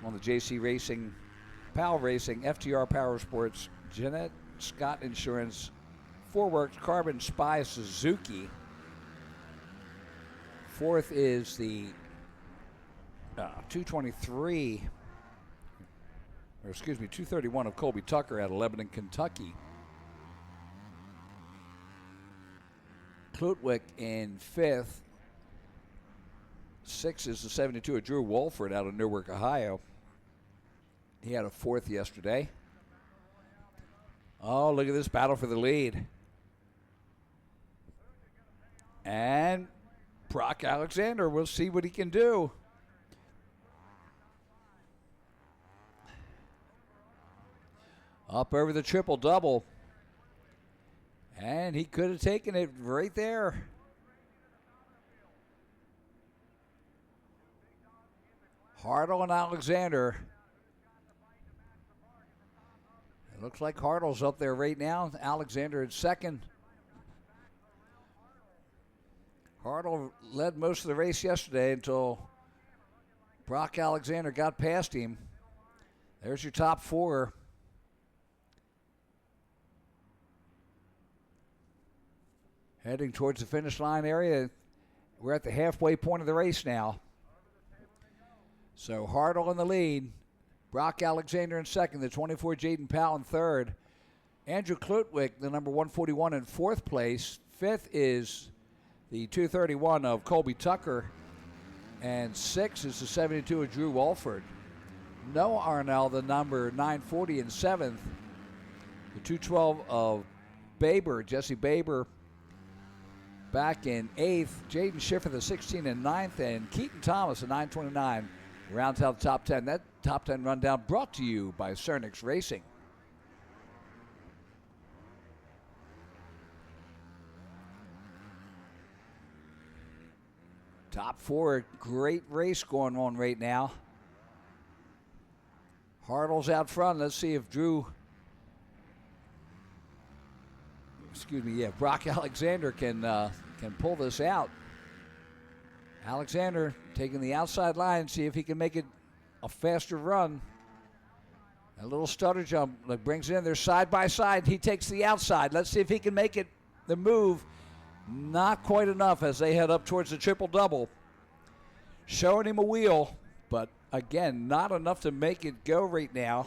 on the JC Racing, Powell Racing, FTR Power Sports, Jeanette Scott Insurance, 4Works, Carbon Spy Suzuki. Fourth is the 231 of Colby Tucker out of Lebanon, Kentucky. Klutwick in fifth. Sixth is the 72 of Drew Wolford out of Newark, Ohio. He had a 4th yesterday. Oh, look at this battle for the lead. And Brock Alexander, we'll see what he can do. Up over the triple-double. And he could have taken it right there. Hartle and Alexander. It looks like Hartle's up there right now. Alexander in second. Hartle led most of the race yesterday until Brock Alexander got past him. There's your top 4. Heading towards the finish line area. We're at the halfway point of the race now. So Hartle in the lead. Brock Alexander in second. The 24 Jaden Powell in third. Andrew Klutwick, the number 141 in 4th place. 5th is the 231 of Colby Tucker. And 6th is the 72 of Drew Wolford. Noah Arnell, the number 940 in 7th. The 212 of Baber, Jesse Baber, back in 8th. Jaden Schiffer, the 16 and 9th. And Keaton Thomas, the 929, rounds out the top 10. That top 10 rundown brought to you by Cernix Racing. Top 4, great race going on right now. Hartle's out front. Let's see if Drew Brock Alexander can pull this out. Alexander taking the outside line, see if he can make it a faster run. A little stutter jump that brings in. They're side by side. He takes the outside. Let's see if he can make it the move. Not quite enough as they head up towards the triple-double. Showing him a wheel, but again, not enough to make it go right now.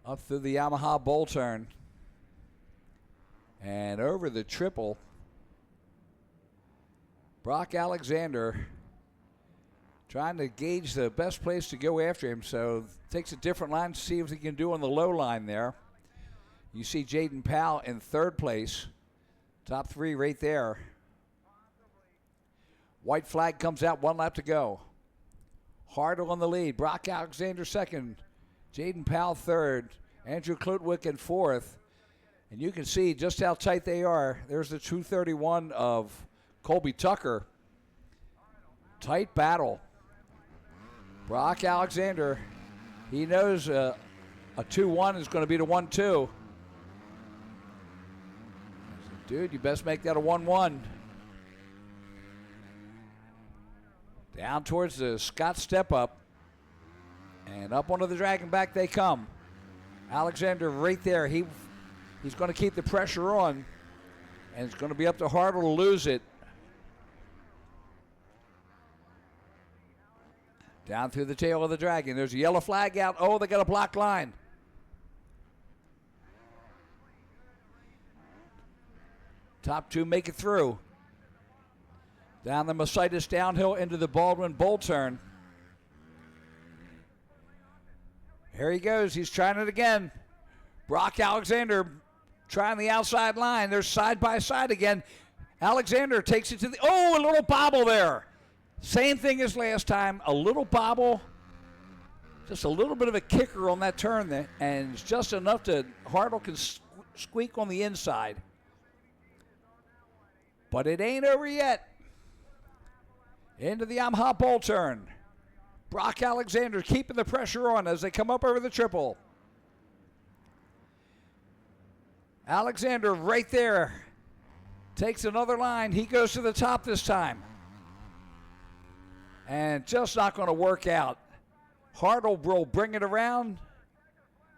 Up through the Yamaha bowl turn. And over the triple. Brock Alexander trying to gauge the best place to go after him, so takes a different line to see what he can do on the low line there. You see Jaden Powell in third place. Top three right there. White flag comes out, 1 lap to go. Hartle on the lead. Brock Alexander second. Jaden Powell third. Andrew Klutwick in fourth. And you can see just how tight they are. There's the 231 of Colby Tucker. Tight battle. Brock Alexander, he knows a 2-1 is going to be the 1-2. Dude, you best make that a 1-1. Down towards the Scott step up. And up onto the Dragon back they come. Alexander right there. He's going to keep the pressure on. And it's going to be up to Hartle to lose it. Down through the tail of the Dragon. There's a yellow flag out. Oh, they got a block line. Top two make it through. Down the Mercedes downhill into the Baldwin bowl turn. Here he goes. He's trying it again. Brock Alexander trying the outside line. They're side by side again. Alexander takes it to the... Oh, a little bobble there. Same thing as last time. A little bobble. Just a little bit of a kicker on that turn there. And it's just enough to... Hartle can squeak on the inside. But it ain't over yet. Into the Yamaha bowl turn. Brock Alexander keeping the pressure on as they come up over the triple. Alexander right there. Takes another line. He goes to the top this time. And just not going to work out. Hartle will bring it around.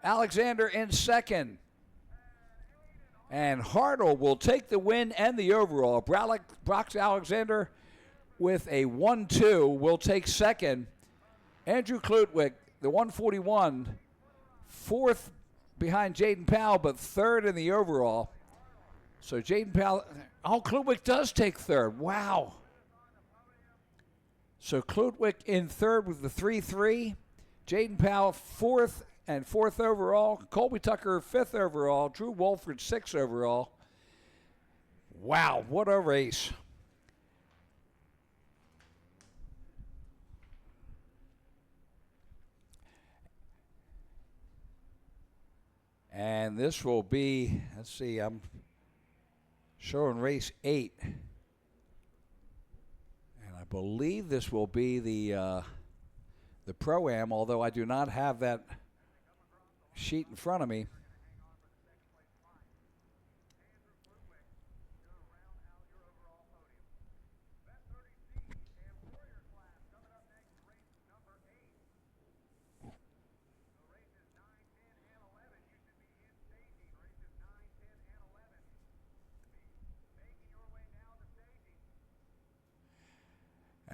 Alexander in second. And Hartle will take the win and the overall. Brock Alexander with a 1-2 will take second. Andrew Klutwick, the 141, fourth behind Jaden Powell, but third in the overall. So Jaden Powell, Klutwick does take third. Wow. So Klutwick in third with the 3-3. Jaden Powell fourth and fourth overall. Colby Tucker fifth overall. Drew Wolford sixth overall. Wow, what a race. And this will be, let's see, I'm showing race 8. And I believe this will be the Pro-Am, although I do not have that sheet in front of me.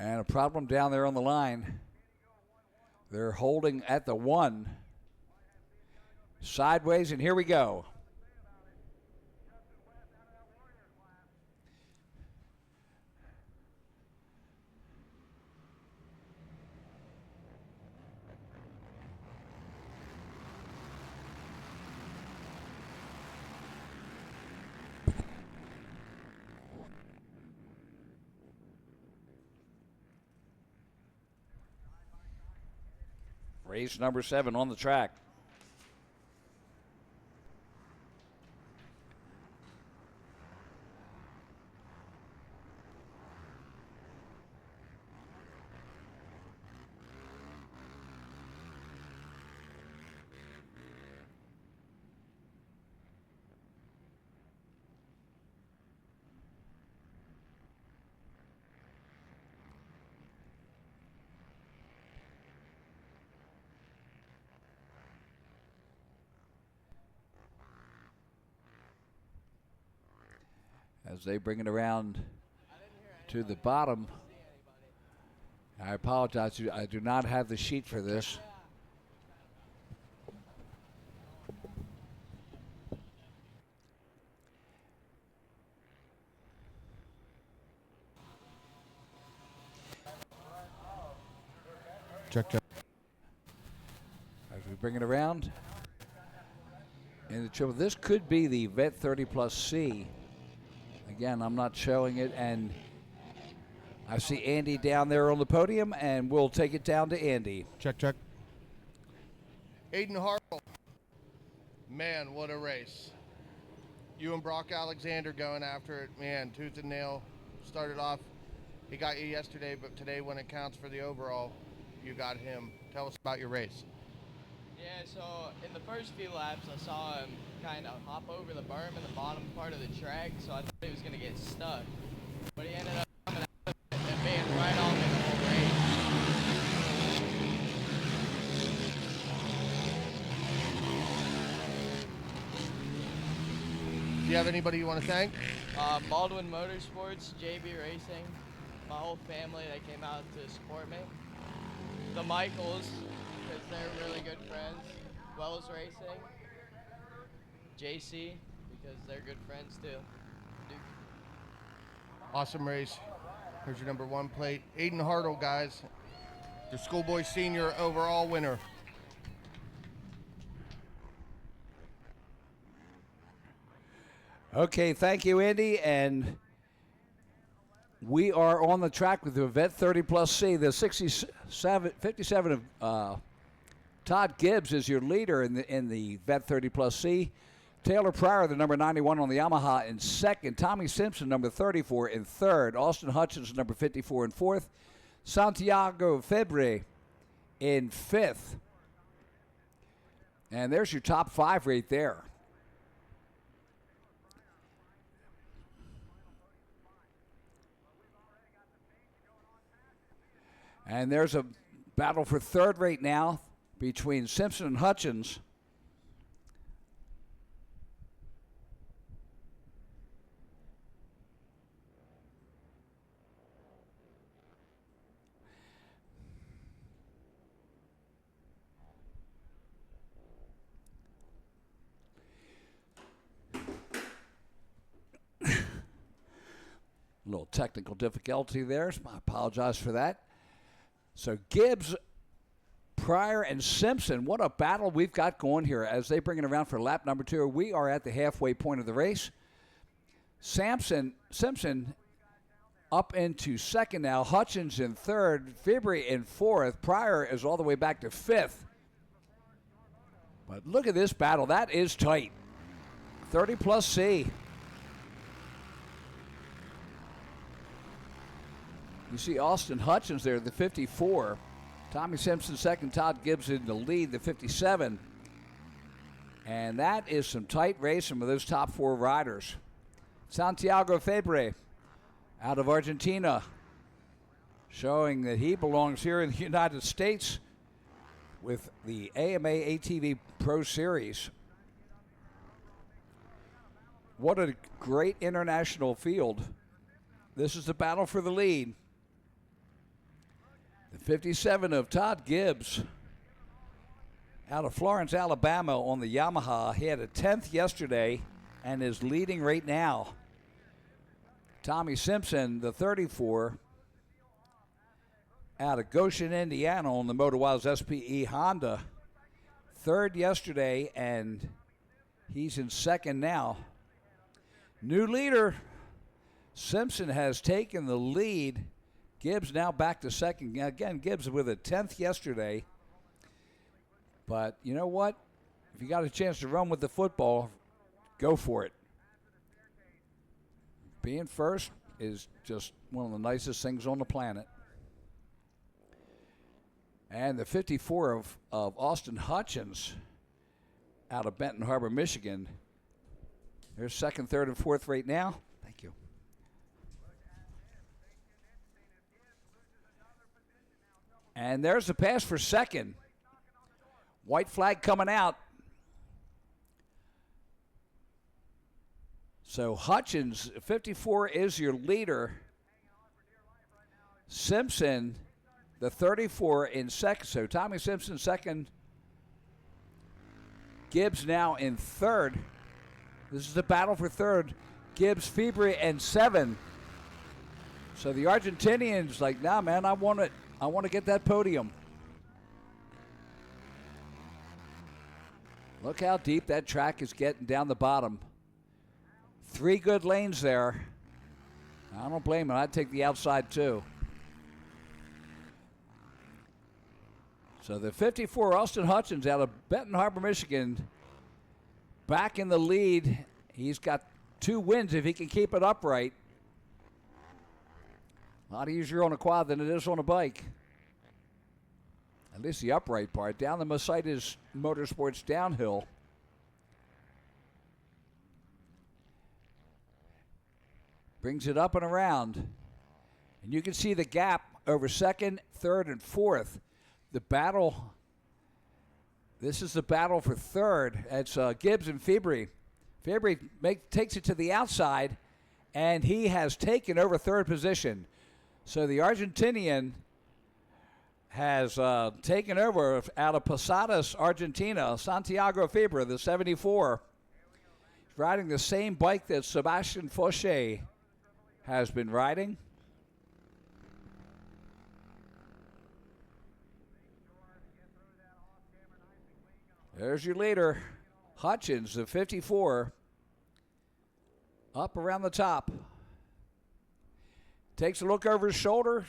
And a problem down there on the line. They're holding at the 1. Sideways, and here we go. Race number 7 on the track. as they bring it around to the bottom. I apologize, I do not have the sheet for this. Check. As we bring it around. And the trouble, this could be the Vet 30 Plus C. Again, I'm not showing it, and I see Andy down there on the podium, and we'll take it down to Andy. Check. Aiden Hartle. Man, what a race. You and Brock Alexander going after it. Man, tooth and nail. Started off, he got you yesterday, but today when it counts for the overall, you got him. Tell us about your race. Yeah, so in the first few laps, I saw him kind of hop over the berm in the bottom part of the track, so I thought he was going to get stuck. But he ended up coming out of it and being right on me the whole race. Do you have anybody you want to thank? Baldwin Motorsports, JB Racing, my whole family that came out to support me. The Michaels, because they're really good friends. Wells Racing, JC, because they're good friends too. Duke. Awesome race. Here's your number 1 plate. Aiden Hartle, guys. Your schoolboy senior overall winner. Okay, thank you, Andy. And we are on the track with the Vet 30 Plus C. The 57 of Todd Gibbs is your leader in the Vet 30 Plus C. Taylor Pryor, the number 91 on the Yamaha, in second. Tommy Simpson, number 34, in third. Austin Hutchins, number 54, in fourth. Santiago Febre in fifth. And there's your top 5 right there. And there's a battle for third right now between Simpson and Hutchins. A little technical difficulty there, so I apologize for that. So Gibbs, Pryor, and Simpson, what a battle we've got going here as they bring it around for lap number 2. We are at the halfway point of the race. Simpson up into second now. Hutchins in third. Fibry in fourth. Pryor is all the way back to fifth. But look at this battle. That is tight. 30 plus C. You see Austin Hutchins there, the 54. Tommy Simpson second, Todd Gibbs in the lead, the 57. And that is some tight racing with those top 4 riders. Santiago Febre out of Argentina, showing that he belongs here in the United States with the AMA ATV Pro Series. What a great international field. This is the battle for the lead. The 57 of Todd Gibbs out of Florence, Alabama on the Yamaha. He had a 10th yesterday and is leading right now. Tommy Simpson, the 34, out of Goshen, Indiana on the MotoWiles SPE Honda. 3rd yesterday, and he's in 2nd now. New leader, Simpson has taken the lead. Gibbs now back to 2nd. Again, Gibbs with a 10th yesterday. But you know what? If you got a chance to run with the football, go for it. Being first is just one of the nicest things on the planet. And the 54 of Austin Hutchins out of Benton Harbor, Michigan. There's 2nd, 3rd, and 4th right now. Thank you. And there's the pass for 2nd. White flag coming out. So Hutchins, 54, is your leader. Simpson, the 34, in second. So Tommy Simpson second. Gibbs now in third. This is the battle for third. Gibbs, February, and 7. So the Argentinian's like, nah, man, I want it. I want to get that podium. Look how deep that track is getting down the bottom. 3 good lanes there. I don't blame him. I'd take the outside too. So the 54, Austin Hutchins out of Benton Harbor, Michigan, back in the lead. He's got 2 wins if he can keep it upright. A lot easier on a quad than it is on a bike. At least the upright part. Down the Mercedes Motorsports downhill. Brings it up and around. And you can see the gap over second, third, and fourth. The battle, this is the battle for third. It's Gibbs and February. February takes it to the outside, and he has taken over third position. So the Argentinian has taken over out of Posadas, Argentina, Santiago February, the 74. He's riding the same bike that Sebastian Fauché has been riding. There's your leader, Hutchins, the 54, up around the top. Takes a look over his shoulder.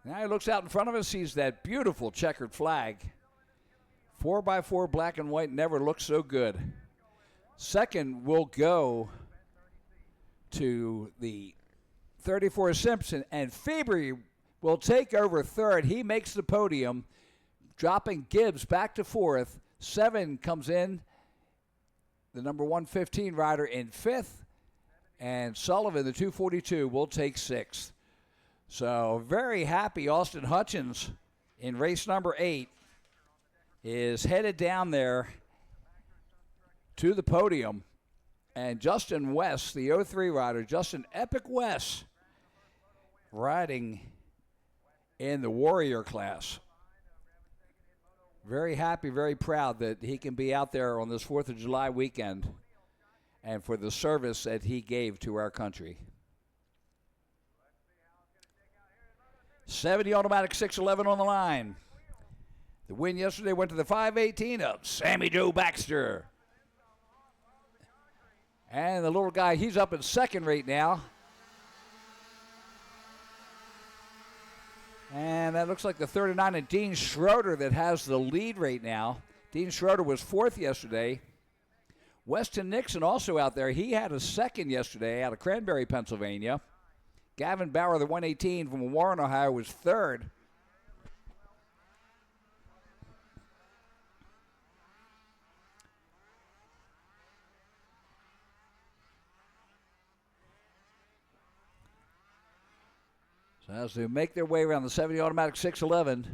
Now he looks out in front of us, sees that beautiful checkered flag. 4x4 black and white never looks so good. Second will go to the 34 Simpson, and February will take over third. He makes the podium, dropping Gibbs back to fourth. 7 comes in, the number 115 rider in fifth, and Sullivan, the 242, will take sixth. So very happy Austin Hutchins in race number 8 is headed down there to the podium. And Justin West, the 03 rider, Justin Epic West, riding in the Warrior class. Very happy, very proud that he can be out there on this 4th of July weekend and for the service that he gave to our country. 70 automatic 611 on the line. The win yesterday went to the 518 of Sammy Joe Baxter. And the little guy, he's up in second right now. And that looks like the 39 of Dean Schroeder that has the lead right now. Dean Schroeder was 4th yesterday. Weston Nixon also out there. He had a 2nd yesterday out of Cranberry, Pennsylvania. Gavin Bauer, the 118 from Warren, Ohio, was 3rd. So as they make their way around the 70 automatic 611,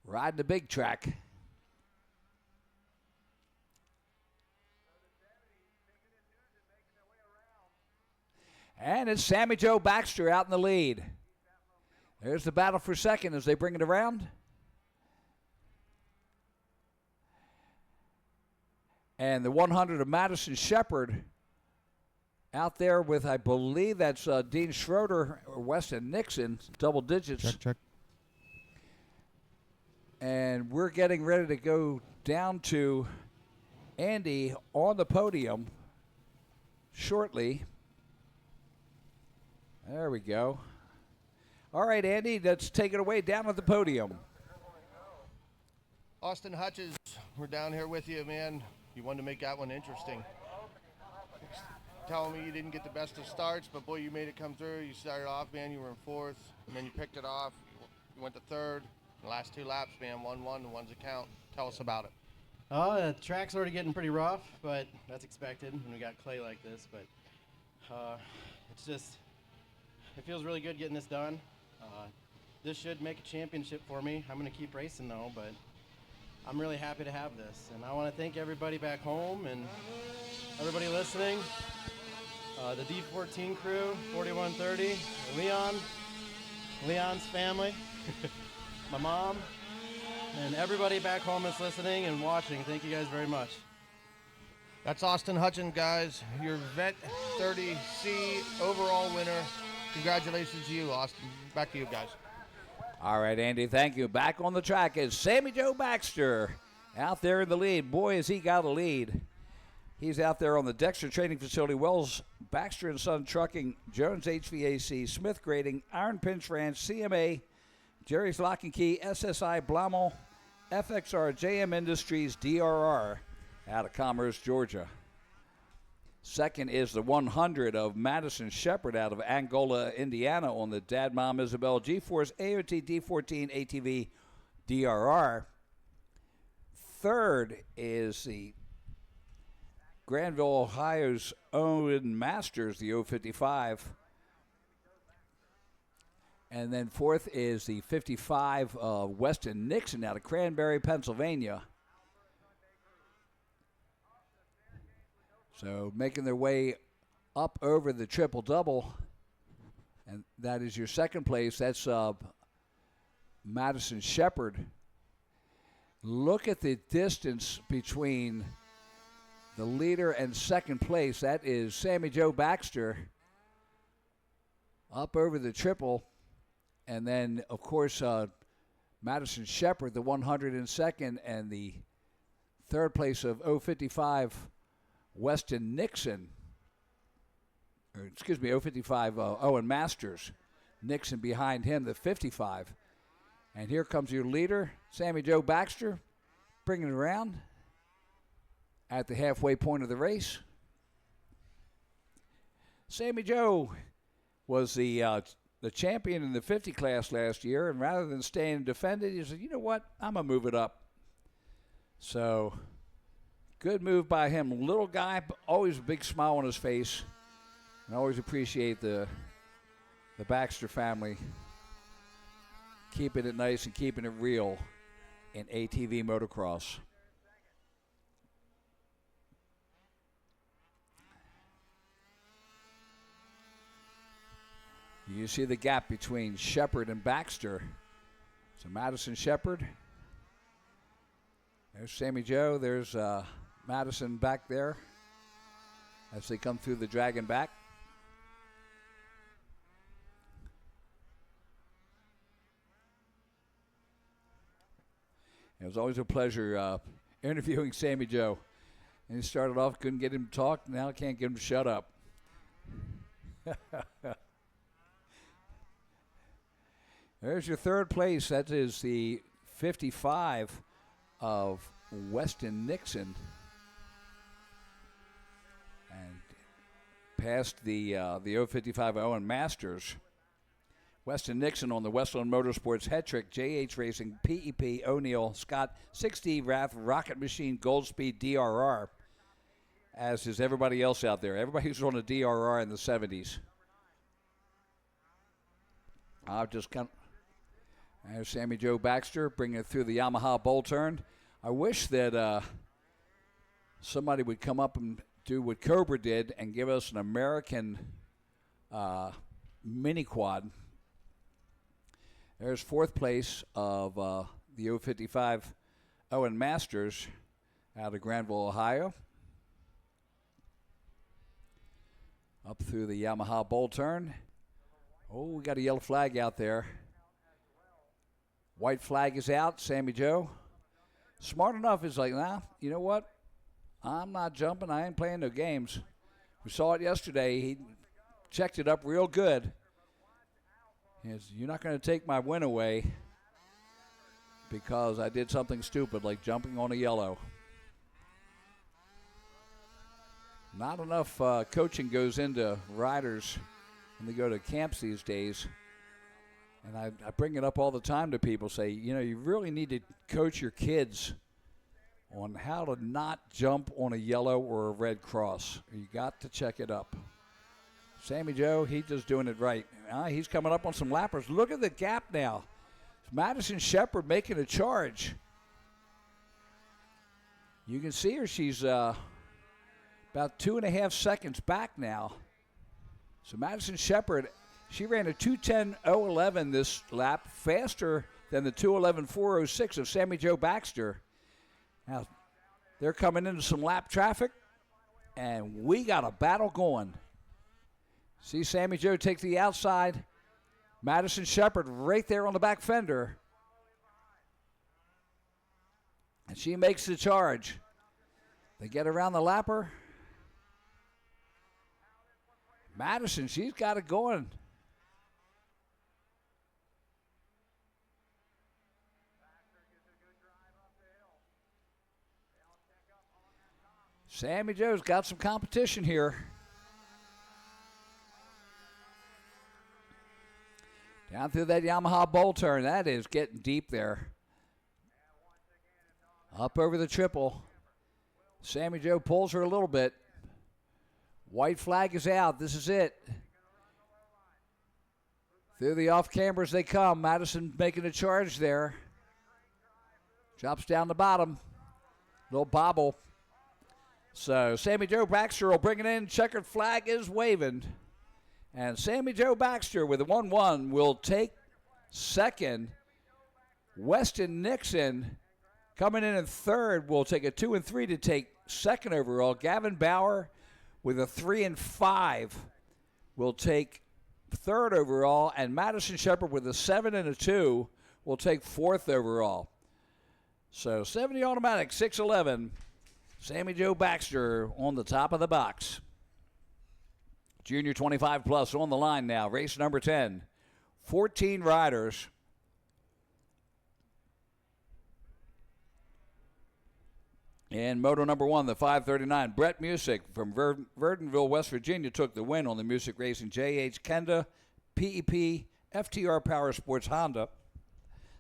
riding the big track. And it's Sammy Joe Baxter out in the lead. There's the battle for second as they bring it around. And the 100 of Madison Shepard out there with, I believe that's Dean Schroeder or Weston Nixon, double digits. Check. And we're getting ready to go down to Andy on the podium shortly. There we go. All right, Andy, let's take it away down at the podium. Austin Hutchins, we're down here with you, man. You wanted to make that one interesting. Telling me you didn't get the best of starts, but boy, you made it come through. You started off, man, you were in 4th, and then you picked it off. You went to 3rd. The last 2 laps, man, 1-1, and one's a count. Tell us about it. The track's already getting pretty rough, but that's expected when we got clay like this. But it's just, it feels really good getting this done. This should make a championship for me. I'm going to keep racing, though, but I'm really happy to have this. And I want to thank everybody back home and everybody listening. The D14 crew, 4130, Leon's family, my mom, and everybody back home that's listening and watching. Thank you guys very much. That's Austin Hutchins, guys, your Vet 30C overall winner. Congratulations to you, Austin. Back to you, guys. All right, Andy, thank you. Back on the track is Sammy Joe Baxter out there in the lead. Boy, has he got a lead. He's out there on the Dexter Training Facility, Wells, Baxter & Son Trucking, Jones HVAC, Smith Grading, Iron Pinch Ranch, CMA, Jerry's Lock and Key, SSI Blamo, FXR, JM Industries, DRR out of Commerce, Georgia. Second is the 100 of Madison Shepherd out of Angola, Indiana on the Dad Mom Isabel G-Force AOT D14 ATV DRR. Third is the Granville, Ohio's Owen Masters, the 055. And then fourth is the 55 of Weston Nixon out of Cranberry, Pennsylvania. So making their way up over the triple-double, and that is your second place. That's Madison Shepherd. Look at the distance between the leader and second place. That is Sammy Joe Baxter up over the triple. And then, of course, Madison Shepherd, the 102nd, and the third place of 055, Weston Nixon. Or, excuse me, 055, Owen Masters. Nixon behind him, the 55. And here comes your leader, Sammy Joe Baxter, bringing it around at the halfway point of the race. Sammy Joe was the champion in the 50 class last year, and rather than staying defended, he said, you know what, I'm going to move it up. So, good move by him. Little guy, but always a big smile on his face. And I always appreciate the Baxter family keeping it nice and keeping it real in ATV motocross. You see the gap between Shepherd and Baxter. So Madison Shepherd. There's Sammy Joe. There's Madison back there as they come through the dragon back. It was always a pleasure interviewing Sammy Joe. And he started off, couldn't get him to talk. Now I can't get him to shut up. There's your third place. That is the 55 of Weston Nixon. And past the 055 Owen Masters. Weston Nixon on the Westland Motorsports Hetrick, JH Racing, PEP, O'Neill, Scott, 6D, Rath, Rocket Machine, Goldspeed, DRR. As is everybody else out there. Everybody who's on a DRR in the 70s. I've just kind of... There's Sammy Joe Baxter bringing it through the Yamaha bull turn. I wish that somebody would come up and do what Cobra did and give us an American mini quad. There's fourth place of the 055 Owen Masters out of Granville, Ohio. Up through the Yamaha bull turn. Oh, we got a yellow flag out there. White flag is out, Sammy Joe. Smart enough is like, nah, you know what? I'm not jumping. I ain't playing no games. We saw it yesterday. He checked it up real good. You're not going to take my win away because I did something stupid like jumping on a yellow. Not enough coaching goes into riders when they go to camps these days. And I bring it up all the time to people, say, you know, you really need to coach your kids on how to not jump on a yellow or a red cross. You got to check it up. Sammy Joe, he's just doing it right. He's coming up on some lappers. Look at the gap now. Madison Shepherd making a charge. You can see her. She's about 2.5 seconds back now. So Madison Shepard, she ran a 2:10.011 this lap, faster than the 2:11.406 of Sammy Jo Baxter. Now, they're coming into some lap traffic, and we got a battle going. See Sammy Jo take the outside. Madison Shepard right there on the back fender. And she makes the charge. They get around the lapper. Madison, she's got it going. Sammy Jo's got some competition here. Down through that Yamaha bowl turn. That is getting deep there. Up over the triple. Sammy Jo pulls her a little bit. White flag is out. This is it. Through the off cameras they come. Madison making a charge there. Drops down the bottom. Little bobble. So Sammy Jo Baxter will bring it in. Checkered flag is waving. And Sammy Jo Baxter with a 1-1 will take second. Weston Nixon coming in third will take a 2 and 3 to take second overall. Gavin Bauer with a 3 and 5 will take third overall. And Madison Shepard with a 7 and a 2 will take fourth overall. So 70 automatic, 6:11. Sammy Jo Baxter on the top of the box. Junior 25 plus on the line now. Race number 10. 14 riders. And moto number 1, the 539, Brett Music from Verdonville, West Virginia, took the win on the Music Racing JH Kenda PEP FTR Power Sports Honda.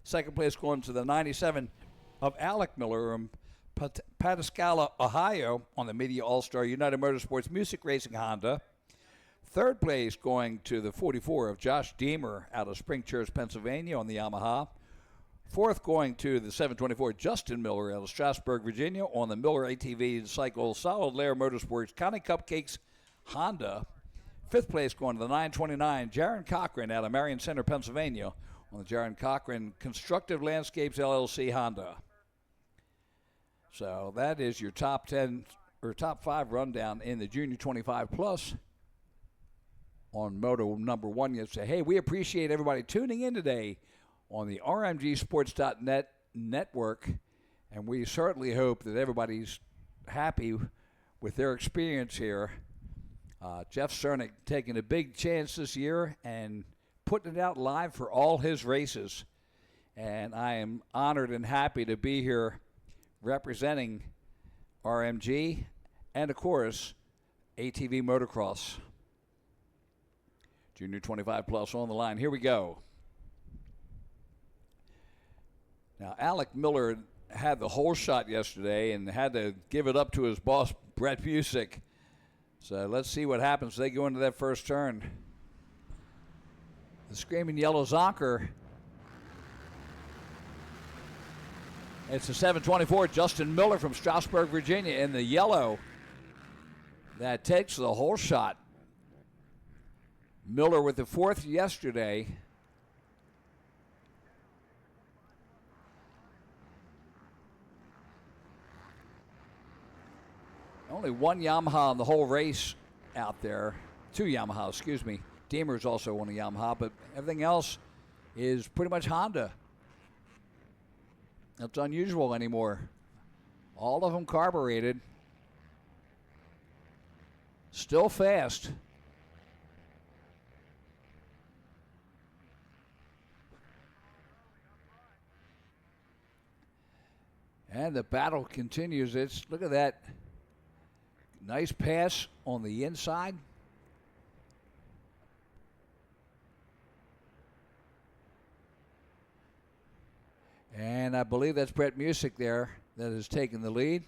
Second place going to the 97 of Alec Miller from Pataskala, Ohio, on the Media All-Star United Motorsports Music Racing Honda. Third place going to the 44 of Josh Deemer out of Spring Church, Pennsylvania, on the Yamaha. Fourth going to the 724 Justin Miller out of Strasburg, Virginia, on the Miller ATV Cycle Solid Layer Motorsports Connie Cupcakes Honda. Fifth place going to the 929 Jaron Cochran out of Marion Center, Pennsylvania, on the Jaron Cochran Constructive Landscapes LLC Honda. So that is your top 10 or top 5 rundown in the Junior 25 plus. On moto number 1, you say, hey, we appreciate everybody tuning in today on the RMGsports.net network, and we certainly hope that everybody's happy with their experience here. Jeff Cernick taking a big chance this year and putting it out live for all his races. And I am honored and happy to be here representing RMG and, of course, ATV Motocross. Junior 25 plus on the line. Here we go. Now, Alec Miller had the whole shot yesterday and had to give it up to his boss, Brett Busick. So let's see what happens. They go into that first turn. The Screaming Yellow Zonker. It's the 724 Justin Miller from Strasburg, Virginia, in the yellow that takes the whole shot. Miller with the fourth yesterday. Only one Yamaha in the whole race out there. 2 Yamaha, excuse me. Deemer's also on a Yamaha, but everything else is pretty much Honda. That's unusual anymore. All of them carbureted. Still fast. And the battle continues. Look at that. Nice pass on the inside. And I believe that's Brett Musick there that is taking the lead.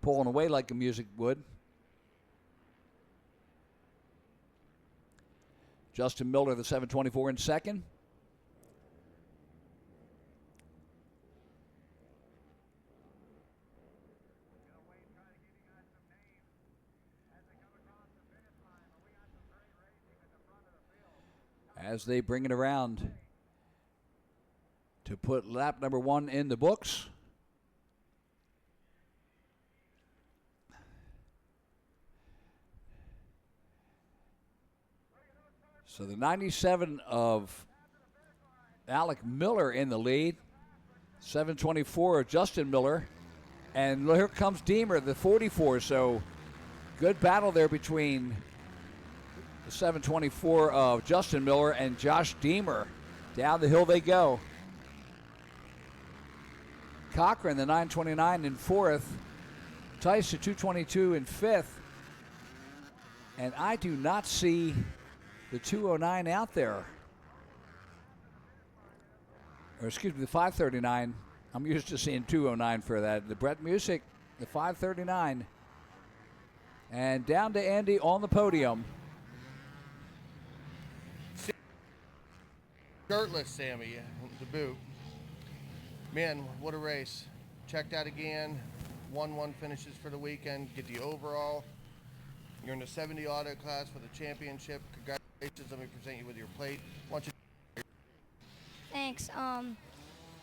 Pulling away like a Musick would. Justin Miller, the 724 in second. as they bring it around to put lap number 1 in the books. So the 97 of Alec Miller in the lead, 724 of Justin Miller, and here comes Deemer, the 44. So good battle there between the 724 of Justin Miller and Josh Deemer. Down the hill they go. Cochran, the 929 in 4th. Tice, the 222 in 5th. And I do not see the 209 out there. Or excuse me, the 539. I'm used to seeing 209 for that. The Brett Music, the 539. And down to Andy on the podium. Shirtless Sammy, to boot. Man, what a race. Check that again. 1-1 finishes for the weekend. Get the overall. You're in the 70 auto class for the championship. Congratulations. Let me present you with your plate. Thanks.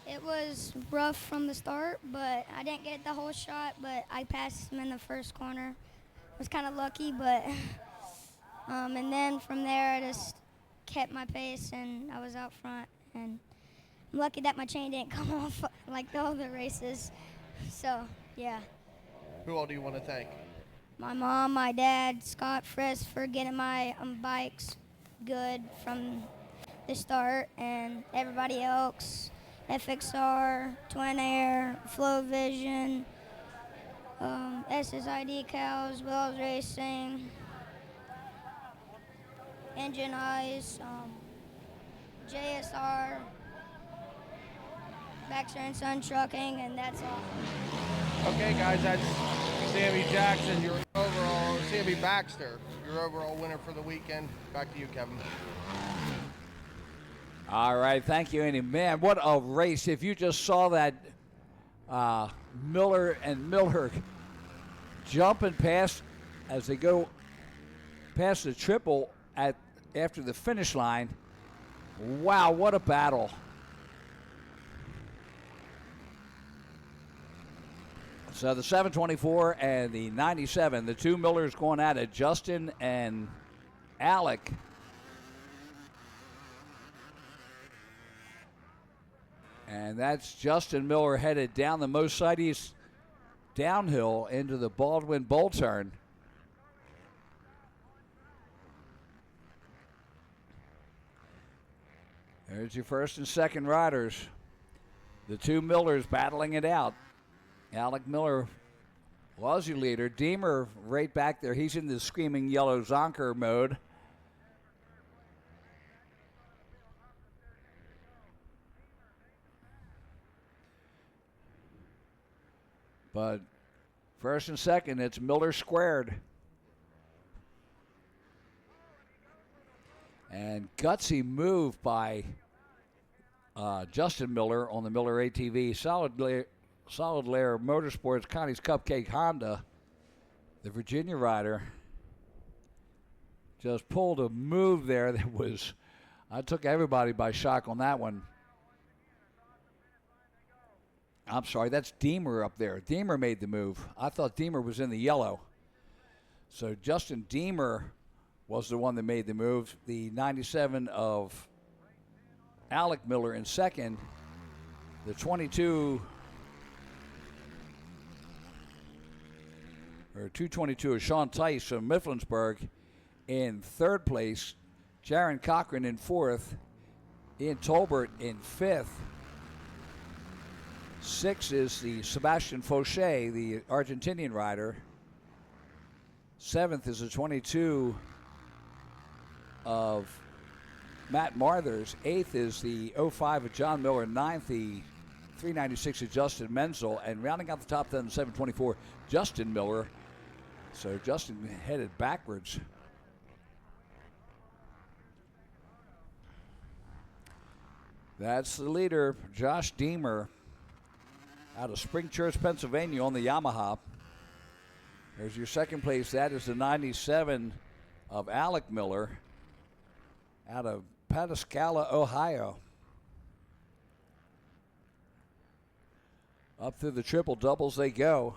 It was rough from the start, but I didn't get the whole shot, but I passed him in the first corner. I was kind of lucky, but and then from there I just kept my pace and I was out front, and I'm lucky that my chain didn't come off like the other races. So yeah. Who all do you want to thank? My mom, my dad, Scott Frisk for getting my bikes good from the start, and everybody else, FXR, Twin Air, Flow Vision, SSI Decals, Wells Racing, Engine Eyes, JSR, Baxter and Son Trucking, and that's all. Okay, guys, that's Sammy Jackson, your overall, Sammy Baxter, your overall winner for the weekend. Back to you, Kevin. All right, thank you, Andy. Man, what a race. If you just saw that Miller and Miller jumping past as they go past the triple after the finish line. Wow, what a battle. So the 724 and the 97, the two Millers going at it, Justin and Alec. And that's Justin Miller headed down the Mercedes downhill into the Baldwin Bowl turn. There's your first and second riders. The two Millers battling it out. Alec Miller was your leader. Deemer right back there. He's in the screaming yellow Zonker mode. But first and second, it's Miller squared. And gutsy move by Justin Miller on the Miller ATV. Solid Layer Motorsports, Connie's Cupcake Honda. The Virginia rider just pulled a move there that was, I took everybody by shock on that one. I'm sorry, that's Deemer up there. Deemer made the move. I thought Deemer was in the yellow. So Justin Deemer was the one that made the move. The 97 of Alec Miller in second. The 22 or 222 of Sean Tice from Mifflinsburg in third place. Jaron Cochran in fourth. Ian Tolbert in fifth. Six is the Sebastian Fauché, the Argentinian rider. Seventh is the 22 of Matt Marthers. Eighth is the 05 of John Miller. Ninth, the 396 of Justin Menzel. And rounding out the top 10, 724, Justin Miller. So Justin headed backwards. That's the leader, Josh Deemer, out of Spring Church, Pennsylvania on the Yamaha. There's your second place. That is the 97 of Alec Miller out of Pataskala, Ohio. Up through the triple doubles they go.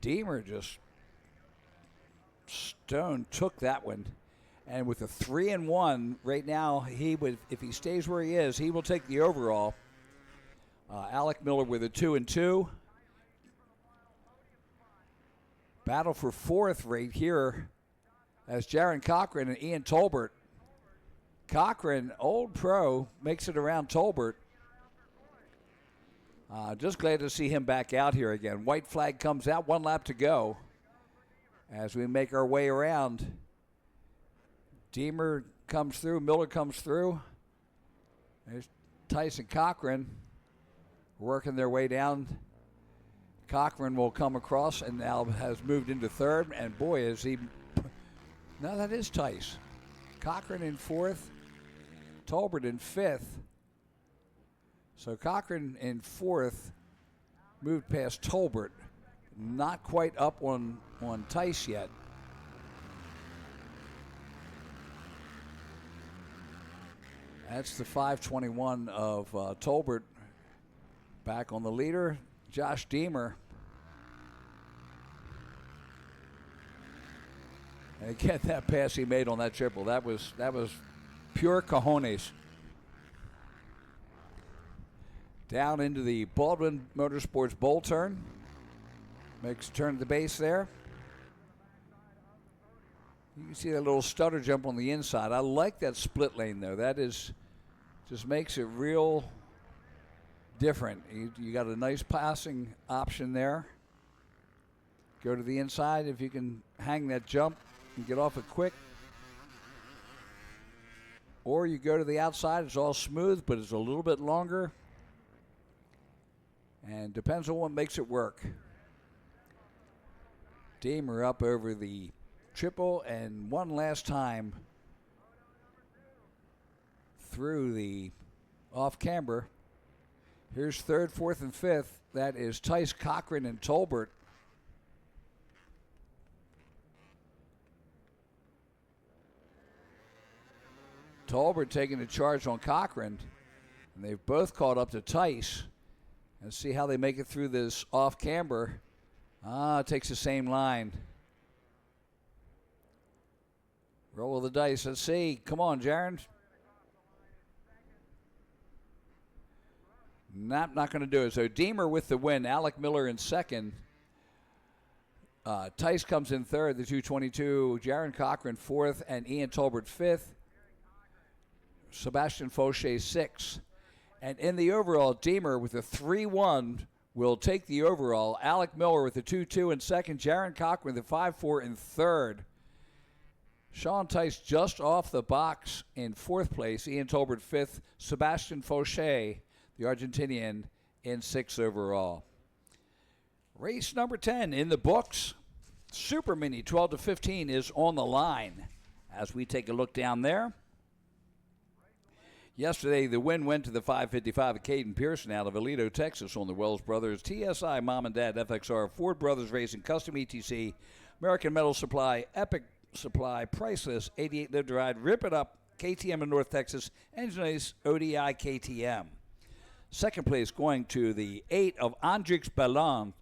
Deemer just stone took that one. And with a 3-1 right now, he would, if he stays where he is, he will take the overall. Alec Miller with a 2-2. Battle for fourth right here as Jaron Cochran and Ian Tolbert. Cochran, old pro, makes it around Tolbert. Just glad to see him back out here again. White flag comes out, 1 lap to go. As we make our way around, Deemer comes through, Miller comes through. There's Tyson Cochran working their way down. Cochran will come across and now has moved into third. And boy, is he. No, that is Tice. Cochran in fourth, Tolbert in fifth. So Cochran in fourth moved past Tolbert. Not quite up on Tice yet. That's the 5:21 of Tolbert. Back on the leader, Josh Deemer. And again, that pass he made on that triple, that was pure cojones. Down into the Baldwin Motorsports bowl turn. Makes a turn to the base there. You can see that little stutter jump on the inside. I like that split lane though. That is just makes it real different. You got a nice passing option there. Go to the inside if you can hang that jump and get off it quick. Or you go to the outside, it's all smooth, but it's a little bit longer. And depends on what makes it work. Deemer up over the triple and one last time through the off camber. Here's third, fourth, and fifth. That is Tice, Cochran, and Tolbert. Tolbert taking the charge on Cochran, and they've both caught up to Tice. And see how they make it through this off camber. It takes the same line. Roll of the dice. Let's see. Come on, Jaron. Not going to do it. So Deemer with the win. Alec Miller in second. Tice comes in third, the 222. Jaron Cochran fourth, and Ian Tolbert fifth. Sebastian Fauché sixth. And in the overall, Deemer with a 3-1 will take the overall. Alec Miller with a 2-2 in second. Jaron Cochran with a 5-4 in third. Sean Tice just off the box in fourth place. Ian Tolbert fifth. Sebastian Fauché, the Argentinian, in sixth overall. Race number 10 in the books. Super Mini 12 to 15 is on the line. As we take a look down there. Yesterday, the win went to the 555 of Caden Pearson out of Aledo, Texas on the Wells Brothers, TSI Mom and Dad FXR, Ford Brothers Racing, Custom ETC, American Metal Supply, Epic Supply, Priceless, 88 Live to Ride, Rip It Up, KTM in North Texas, Engine Ace, ODI KTM. Second place going to the 8 of Andrix Ballon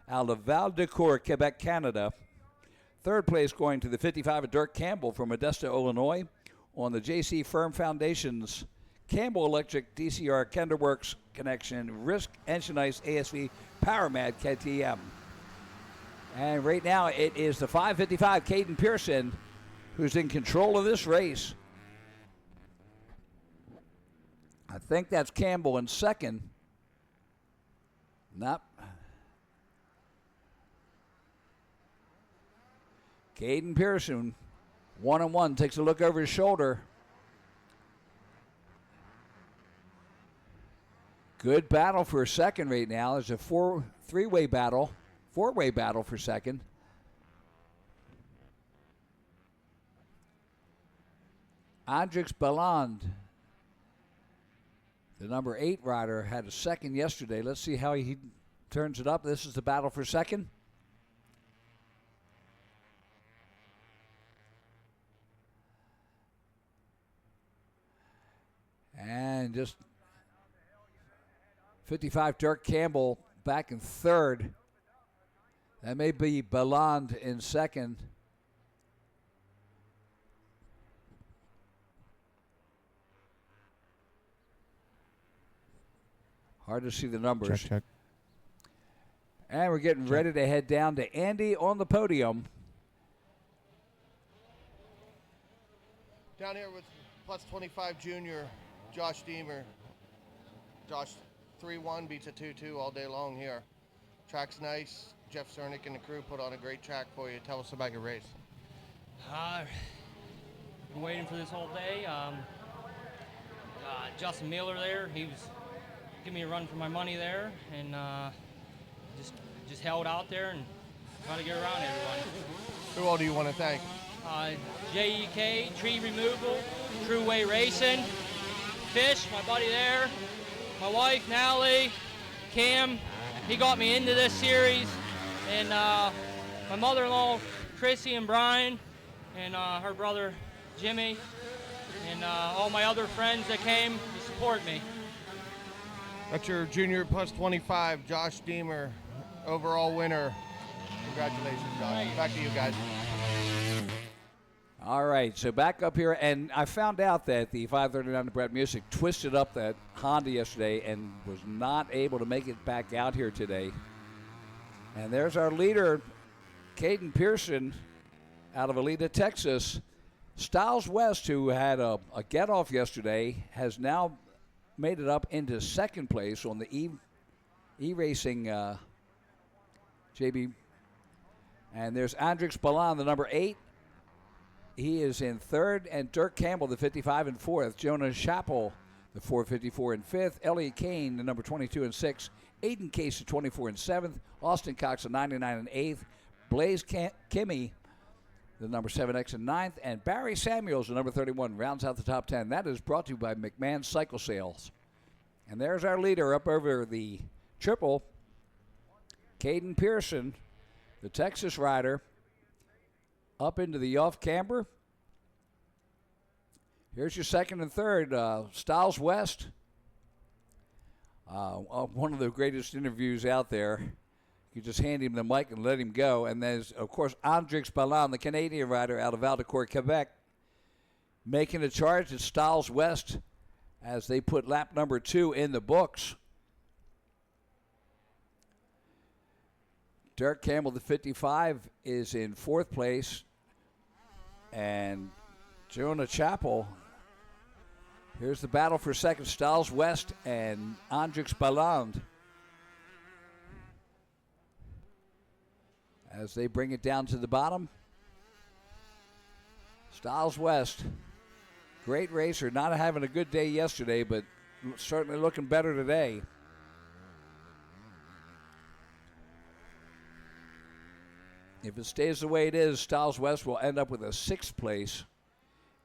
out of Val-de-Cour, Quebec, Canada. Third place going to the 55 of Dirk Campbell from Modesto, Illinois on the JC Firm Foundation's Campbell Electric DCR Kenderworks connection, Risk Engine Ice ASV PowerMad KTM. And right now it is the 555 Caden Pearson who's in control of this race. I think that's Campbell in second. Nope. Caden Pearson, 1-1, takes a look over his shoulder. Good battle for a second right now. There's a four-way battle for second. Andrix Balland, the number 8 rider, had a second yesterday. Let's see how he turns it up. This is the battle for second. just 55 Dirk Campbell back in third. That may be Belland in second. Hard to see the numbers. Check. And we're getting ready to head down to Andy on the podium. Down here with plus 25 junior Josh Deemer. Josh 3-1 beats a 2-2 all day long here. Track's nice. Jeff Cernick and the crew put on a great track for you. Tell us about your race. Been waiting for this whole day. Justin Miller there, he was giving me a run for my money there, and just held out there and tried to get around everyone. Who all do you want to thank? JEK, Tree Removal, Raceway Racing, Fish, my buddy there, my wife, Natalie, Cam, he got me into this series, and my mother-in-law, Chrissy and Brian, and her brother, Jimmy, and all my other friends that came to support me. That's your junior plus 25, Josh Deemer, overall winner. Congratulations, Josh. Back to you guys. All right, so back up here, and I found out that the 539 Brett Music twisted up that Honda yesterday and was not able to make it back out here today. And there's our leader, Caden Pearson, out of Alita, Texas. Styles West, who had a get-off yesterday, has now made it up into second place on the E-Racing JB. And there's Andrix Balan, the number 8. He is in third, and Dirk Campbell, the 55, in fourth. Jonah Chappell, the 454, in fifth. Elliot Kane, the number 22, in sixth. Aiden Case, the 24, in seventh. Austin Cox, the 99, in eighth. Blaze Kimmy, the number 7X, in ninth. And Barry Samuels, the number 31, rounds out the top 10. That is brought to you by McMahon Cycle Sales. And there's our leader up over the triple, Caden Pearson, the Texas rider, up into the off-camber. Here's your second and third, Styles West. One of the greatest interviews out there. You just hand him the mic and let him go. And there's, of course, Andrix Balan, the Canadian rider out of Valdecourt, Quebec, making a charge at Styles West as they put lap number 2 in the books. Dirk Campbell, the 55, is in fourth place. And Jonah Chappell, here's the battle for second. Styles West and Andrix Baland as they bring it down to the bottom. Styles West, great racer, not having a good day yesterday, but certainly looking better today. If it stays the way it is, Styles West will end up with a 6th place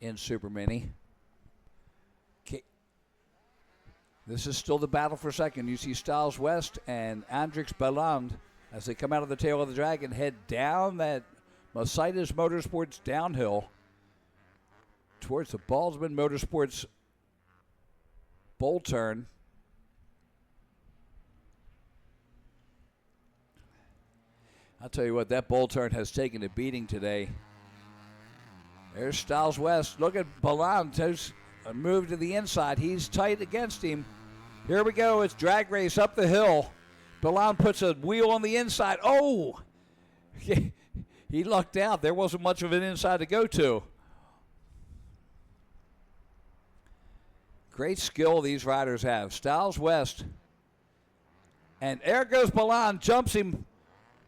in Super Mini. This is still the battle for second. You see Styles West and Andrix Baland as they come out of the tail of the drag and head down that Mercedes Motorsports downhill towards the Baldwin Motorsports bowl turn. I'll tell you what, that bowl turn has taken a beating today. There's Styles West. Look at Balan. There's a move to the inside. He's tight against him. Here we go. It's drag race up the hill. Balan puts a wheel on the inside. Oh! He lucked out. There wasn't much of an inside to go to. Great skill these riders have. Styles West. And there goes Balan.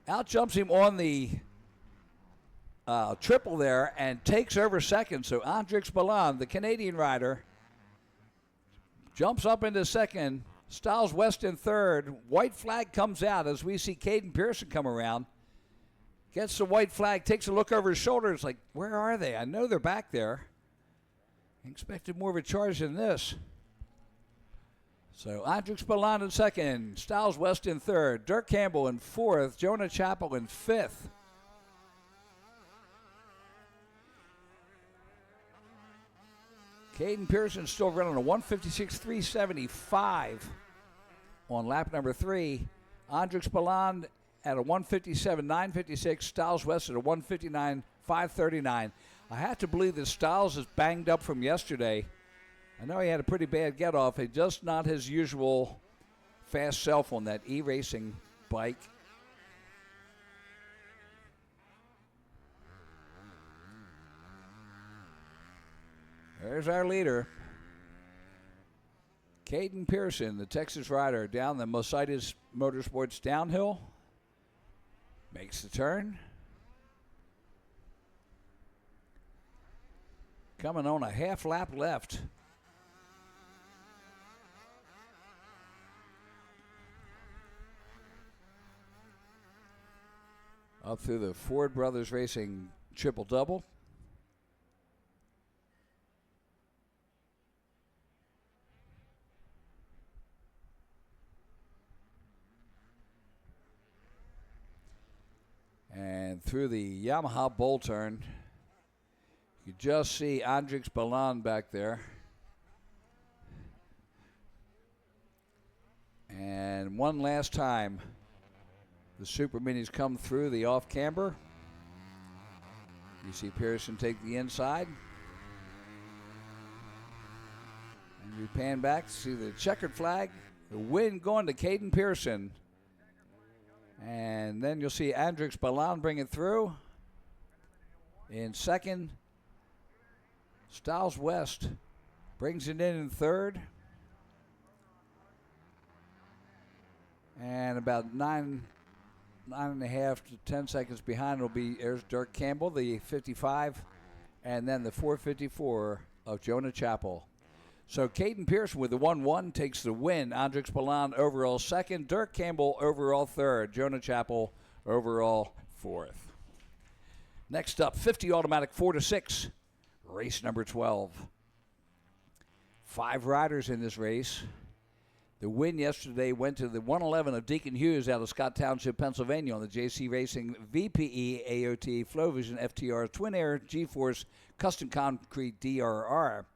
Out-jumps him on the triple there and takes over second. So Andrix Balan, the Canadian rider, jumps up into second. Styles West in third. White flag comes out as we see Caden Pearson come around. Gets the white flag, takes a look over his shoulder. It's like, where are they? I know they're back there. Expected more of a charge than this. So Andrix Balan in second, Styles West in third, Dirk Campbell in fourth, Jonah Chappell in fifth. Caden Pearson still running a 156.375 on lap number 3. Andrix Balan at a 157.956. Styles West at a 159.539. I have to believe that Styles is banged up from yesterday. I know he had a pretty bad get-off. It's just not his usual fast self on that e-racing bike. There's our leader. Caden Pearson, the Texas rider, down the Mositis Motorsports downhill. Makes the turn. Coming on a half lap left. Up through the Ford Brothers Racing triple-double. And through the Yamaha bull turn, you just see Andrix Balan back there. And one last time, the Super Minis come through the off camber. You see Pearson take the inside. And we pan back to see the checkered flag. The win going to Caden Pearson. And then you'll see Andrix Balan bring it through. In second, Styles West brings it in third. And about 9.5 to 10 seconds behind will be, there's Dirk Campbell, the 55, and then the 454 of Jonah Chappell. So Caden Pearson with the 1-1 takes the win. Andrix Balan overall second. Dirk Campbell overall third. Jonah Chappell overall fourth. Next up, 50 automatic 4-6. Race number 12. 5 riders in this race. The win yesterday went to the 111 of Deacon Hughes out of Scott Township, Pennsylvania on the JC Racing VPE AOT Flowvision FTR Twin Air G-Force Custom Concrete DRR.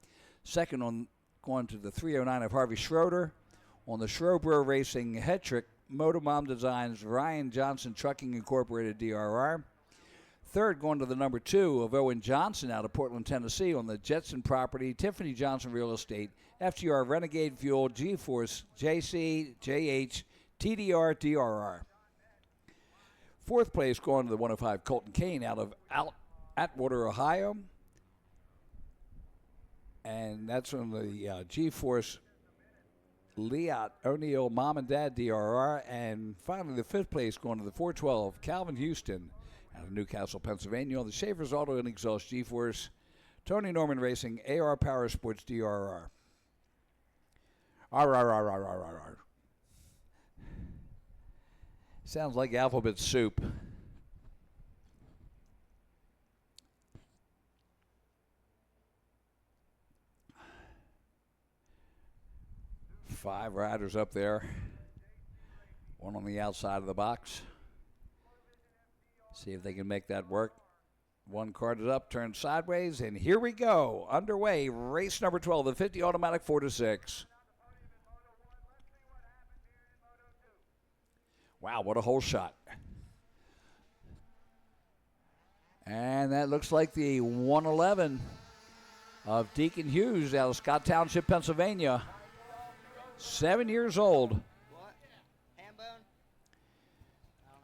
Second on going to the 309 of Harvey Schroeder. On the Schroeder Racing Hetrick Motomom Designs Ryan Johnson Trucking Incorporated DRR. Third going to the number 2 of Owen Johnson out of Portland, Tennessee on the Jetson Property Tiffany Johnson Real Estate FTR Renegade Fuel G-Force JC JH TDR DRR. Fourth place going to the 105 Colton Kane out of Atwater, Ohio. And that's on the G-Force Leot O'Neill Mom and Dad DRR. And finally, the fifth place going to the 412 Calvin Houston out of Newcastle, Pennsylvania on the Schaefer's Auto and Exhaust G-Force Tony Norman Racing AR Power Sports DRR. RRRRRR. Sounds like alphabet soup. Five riders up there. One on the outside of the box. See if they can make that work. One carded up, turned sideways, and here we go. Underway, race number 12, the 50 automatic 4-6. Wow, what a hole shot. And that looks like the 111 of Deacon Hughes out of Scott Township, Pennsylvania. 7 years old.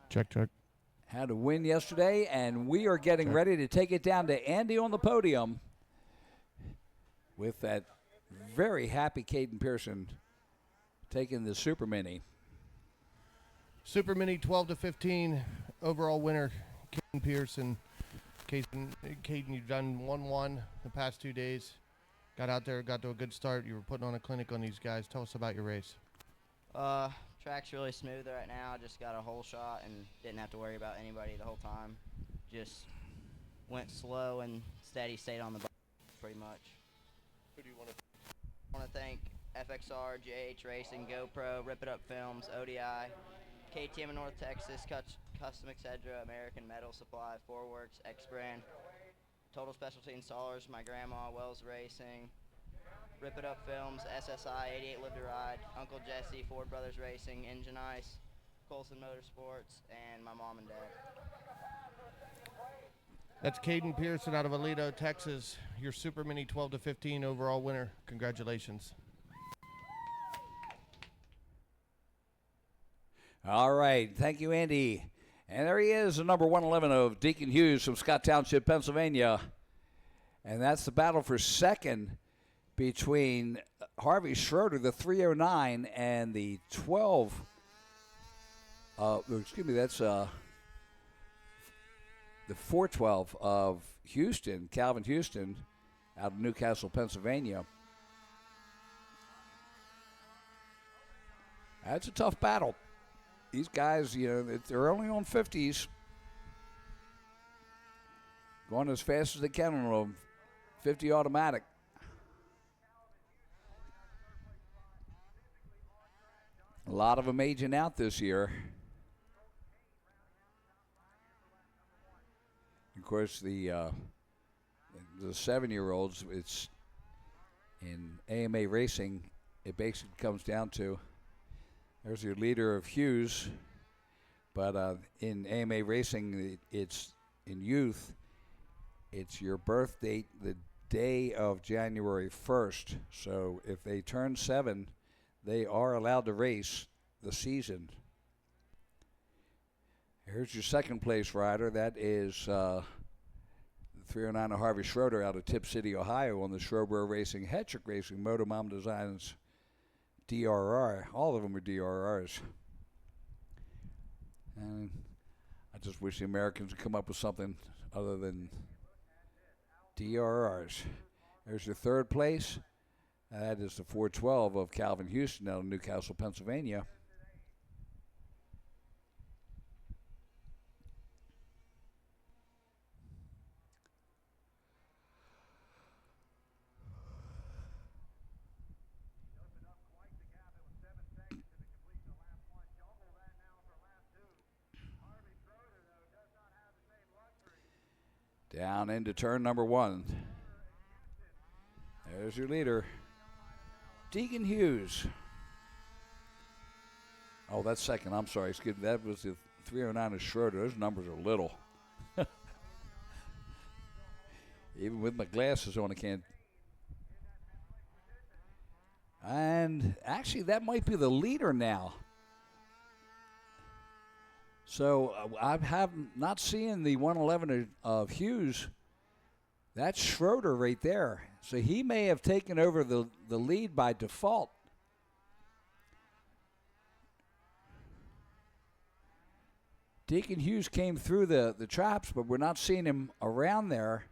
Check. Had a win yesterday, and we are getting ready to take it down to Andy on the podium with that very happy Caden Pearson taking the Super Mini. Super Mini 12-15 overall winner, Caden Pearson. Caden, you've done 1-1 the past 2 days. Got out there, got to a good start. You were putting on a clinic on these guys. Tell us about your race. Track's really smooth right now. Just got a hole shot and didn't have to worry about anybody the whole time. Just went slow and steady, stayed on the bike pretty much. Who do you want to thank? I want to thank FXR, JH Racing, GoPro, Rip It Up Films, ODI, KTM in North Texas, Custom Etc., American Metal Supply, Forworks, X Brand, Total Specialty Installers, my grandma, Wells Racing, Rip It Up Films, SSI, 88 Live to Ride, Uncle Jesse, Ford Brothers Racing, Engine Ice, Colson Motorsports, and my mom and dad. That's Caden Pearson out of Aledo, Texas, your Super Mini 12 to 15 overall winner. Congratulations. All right. Thank you, Andy. And there he is, the number 111 of Deacon Hughes from Scott Township, Pennsylvania. And that's the battle for second between Harvey Schroeder, the 309, and the 12. That's the 412 of Houston, Calvin Houston, out of Newcastle, Pennsylvania. That's a tough battle. These guys, they're only on 50s. Going as fast as they can on a 50 automatic. A lot of them aging out this year. Of course, the 7-year-olds, it's in AMA racing, it basically comes down to, there's your leader of Hughes, but in AMA racing, it's in youth, it's your birth date the day of January 1st. So if they turn 7, they are allowed to race the season. Here's your second place rider. That is the 309 of Harvey Schroeder out of Tip City, Ohio, on the Schroeder Racing, Hetrick Racing, Motomom Designs, DRR. All of them are DRRs. And I just wish the Americans would come up with something other than DRRs. There's your third place. That is the 412 of Calvin Houston out of Newcastle, Pennsylvania. Down into turn number 1. There's your leader, Deacon Hughes. Oh, that's second. I'm sorry. Excuse me. That was the 309 of Schroeder. Those numbers are little. Even with my glasses on, I can't. And actually, that might be the leader now. So I have not seen the 111 of Hughes. That's Schroeder right there. So he may have taken over the lead by default. Deacon Hughes came through the traps, but we're not seeing him around there.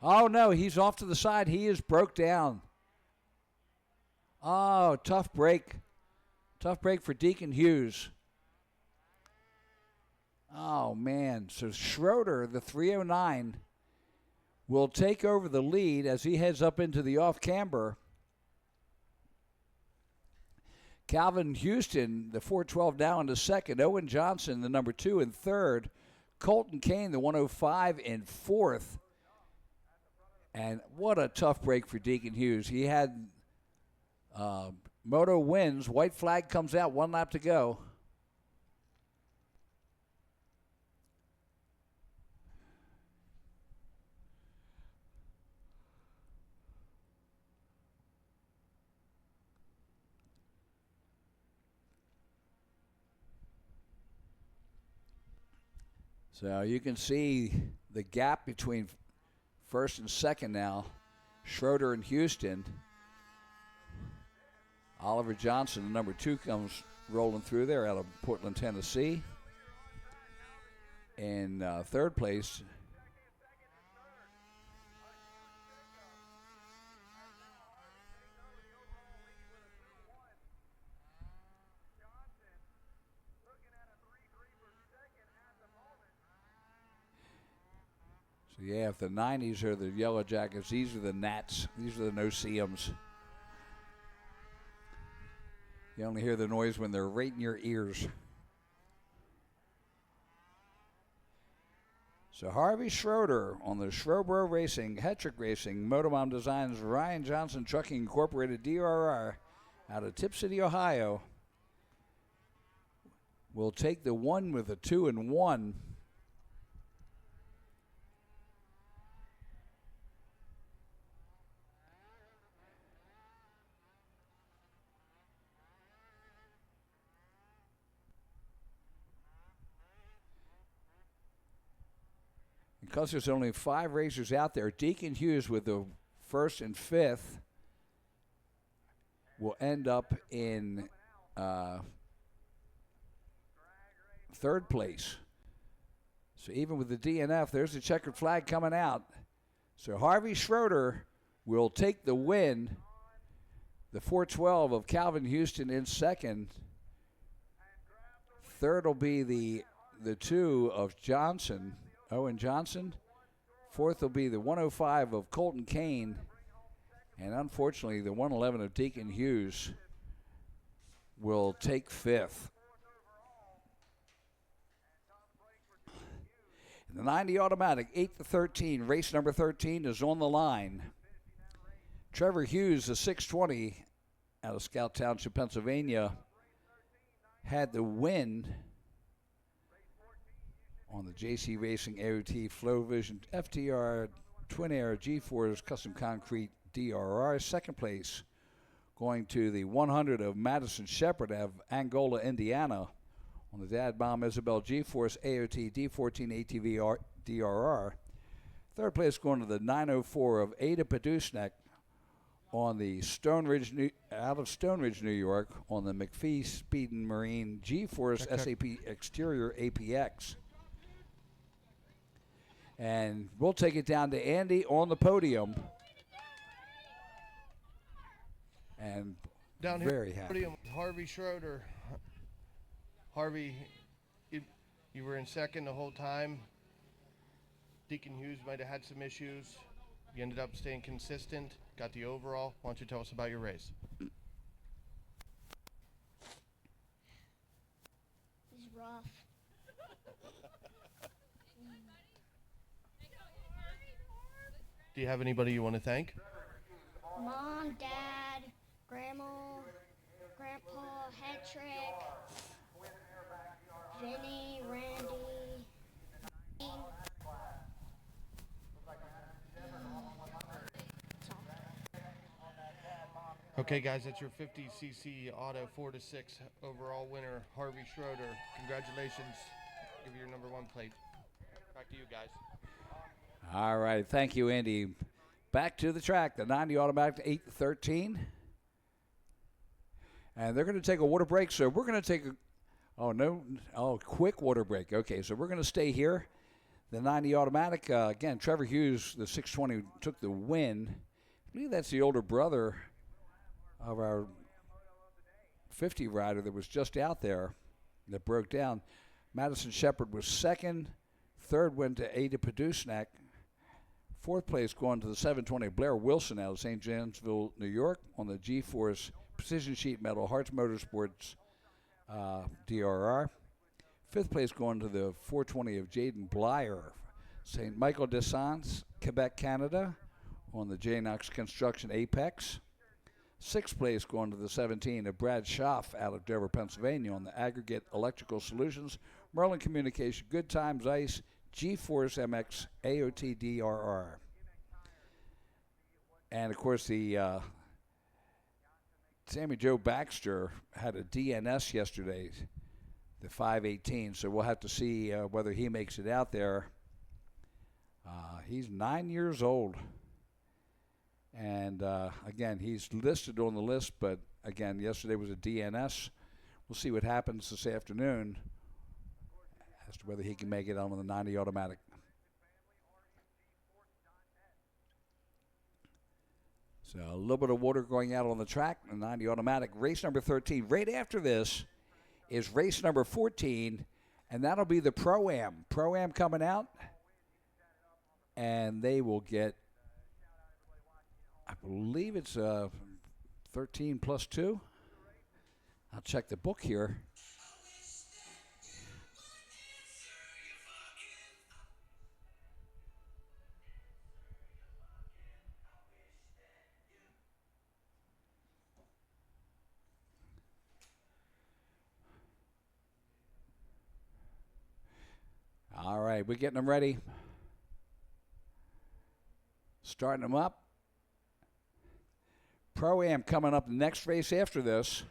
Oh, no, he's off to the side. He is broke down. Oh, tough break. Tough break for Deacon Hughes. Oh, man. So Schroeder, the 309, will take over the lead as he heads up into the off-camber. Calvin Houston, the 412, now into second. Owen Johnson, the number 2, in third. Colton Kane, the 105, in fourth. And what a tough break for Deacon Hughes. He had moto wins. White flag comes out, 1 lap to go. So you can see the gap between first and second now. Schroeder and Houston. Oliver Johnson, the number 2, comes rolling through there out of Portland, Tennessee. In third place, so yeah, if the 90s are the Yellow Jackets, these are the Nats. These are the no-see-ums. You only hear the noise when they're right in your ears. So Harvey Schroeder on the Schroeder Racing, Hetrick Racing, Motormom Designs, Ryan Johnson Trucking Incorporated, DRR, out of Tip City, Ohio, will take the one with a 2 and 1. Because there's only 5 racers out there, Deacon Hughes with the 1st and 5th will end up in 3rd place. So even with the DNF, there's the checkered flag coming out. So Harvey Schroeder will take the win. The 412 of Calvin Houston in 2nd. 3rd will be the 2 of Johnson. Owen Johnson. 4th will be the 105 of Colton Kane. And unfortunately, the 111 of Deacon Hughes will take 5th. In the 90 automatic, 8-13, race number 13 is on the line. Trevor Hughes, the 620 out of Scout Township, Pennsylvania, had the win on the JC Racing AOT Flow Vision FTR Twin Air G-Force Custom Concrete DRR. 2nd place going to the 100 of Madison Shepherd of Angola, Indiana, on the Dad Bomb Isabel G-Force AOT D14 ATV DRR. 3rd place going to the 904 of Ada Padusnek on the out of Stone Ridge, New York, on the McPhee Speed and Marine G-Force SAP Exterior APX. And we'll take it down to Andy on the podium. And down very here, happy. Podium with Harvey Schroeder. Harvey, you were in 2nd the whole time. Deacon Hughes might have had some issues. You ended up staying consistent, got the overall. Why don't you tell us about your race? It was rough. Do you have anybody you want to thank? Mom, Dad, Grandma, Grandpa, Hetrick, Vinny, Randy. Okay, guys, that's your 50cc Auto 4-6 overall winner, Harvey Schroeder. Congratulations. Give you your number 1 plate. Back to you guys. All right, thank you, Andy. Back to the track, the 90 automatic 8-13. And they're going to take a water break, so we're going to take a quick water break. Okay, so we're going to stay here. The 90 automatic, again, Trevor Hughes, the 620, took the win. I believe that's the older brother of our 50 rider that was just out there that broke down. Madison Shepherd was 2nd. 3rd went to Ada Padusnak. 4th place going to the 720 Blair Wilson out of St. Janesville, New York, on the G-Force Precision Sheet Metal Harts Motorsports DRR. 5th place going to the 420 of Jaden Blyer, St. Michael de Sens, Quebec, Canada, on the J-Knox Construction Apex. 6th place going to the 17 of Brad Schaff out of Dover, Pennsylvania, on the Aggregate Electrical Solutions, Merlin Communication, Good Times Ice, G-Force MX AOT DRR. And, of course, the Sammy Joe Baxter had a DNS yesterday, the 518, so we'll have to see whether he makes it out there. He's 9 years old. And, again, he's listed on the list, but, again, yesterday was a DNS. We'll see what happens this afternoon as to whether he can make it on the 90 automatic. So a little bit of water going out on the track, the 90 automatic. Race number 13. Right after this is race number 14, and that'll be the Pro-Am. Pro-Am coming out, and they will get, I believe it's 13 plus 2. I'll check the book here. right, we're getting them ready. Starting them up. Pro-Am coming up the next race after this.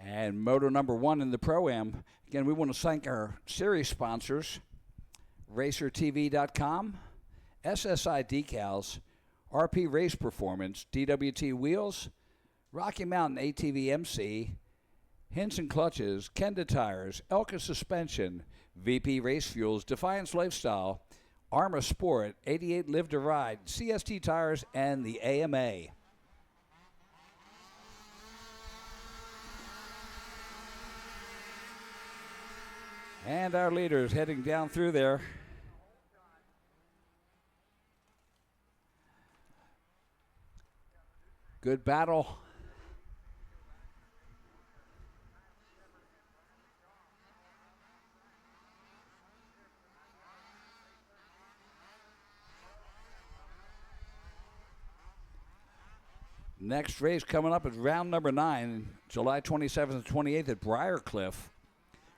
And moto number 1 in the Pro-Am. Again, we want to thank our series sponsors, RacerTV.com, SSI Decals, RP Race Performance, DWT Wheels, Rocky Mountain ATV MC, Hinson Clutches, Kenda Tires, Elka Suspension, VP Race Fuels, Defiance Lifestyle, Arma Sport, 88 Live to Ride, CST Tires, and the AMA. And our leaders heading down through there. Good battle. Next race coming up is round number 9, July 27th and 28th at Briarcliff.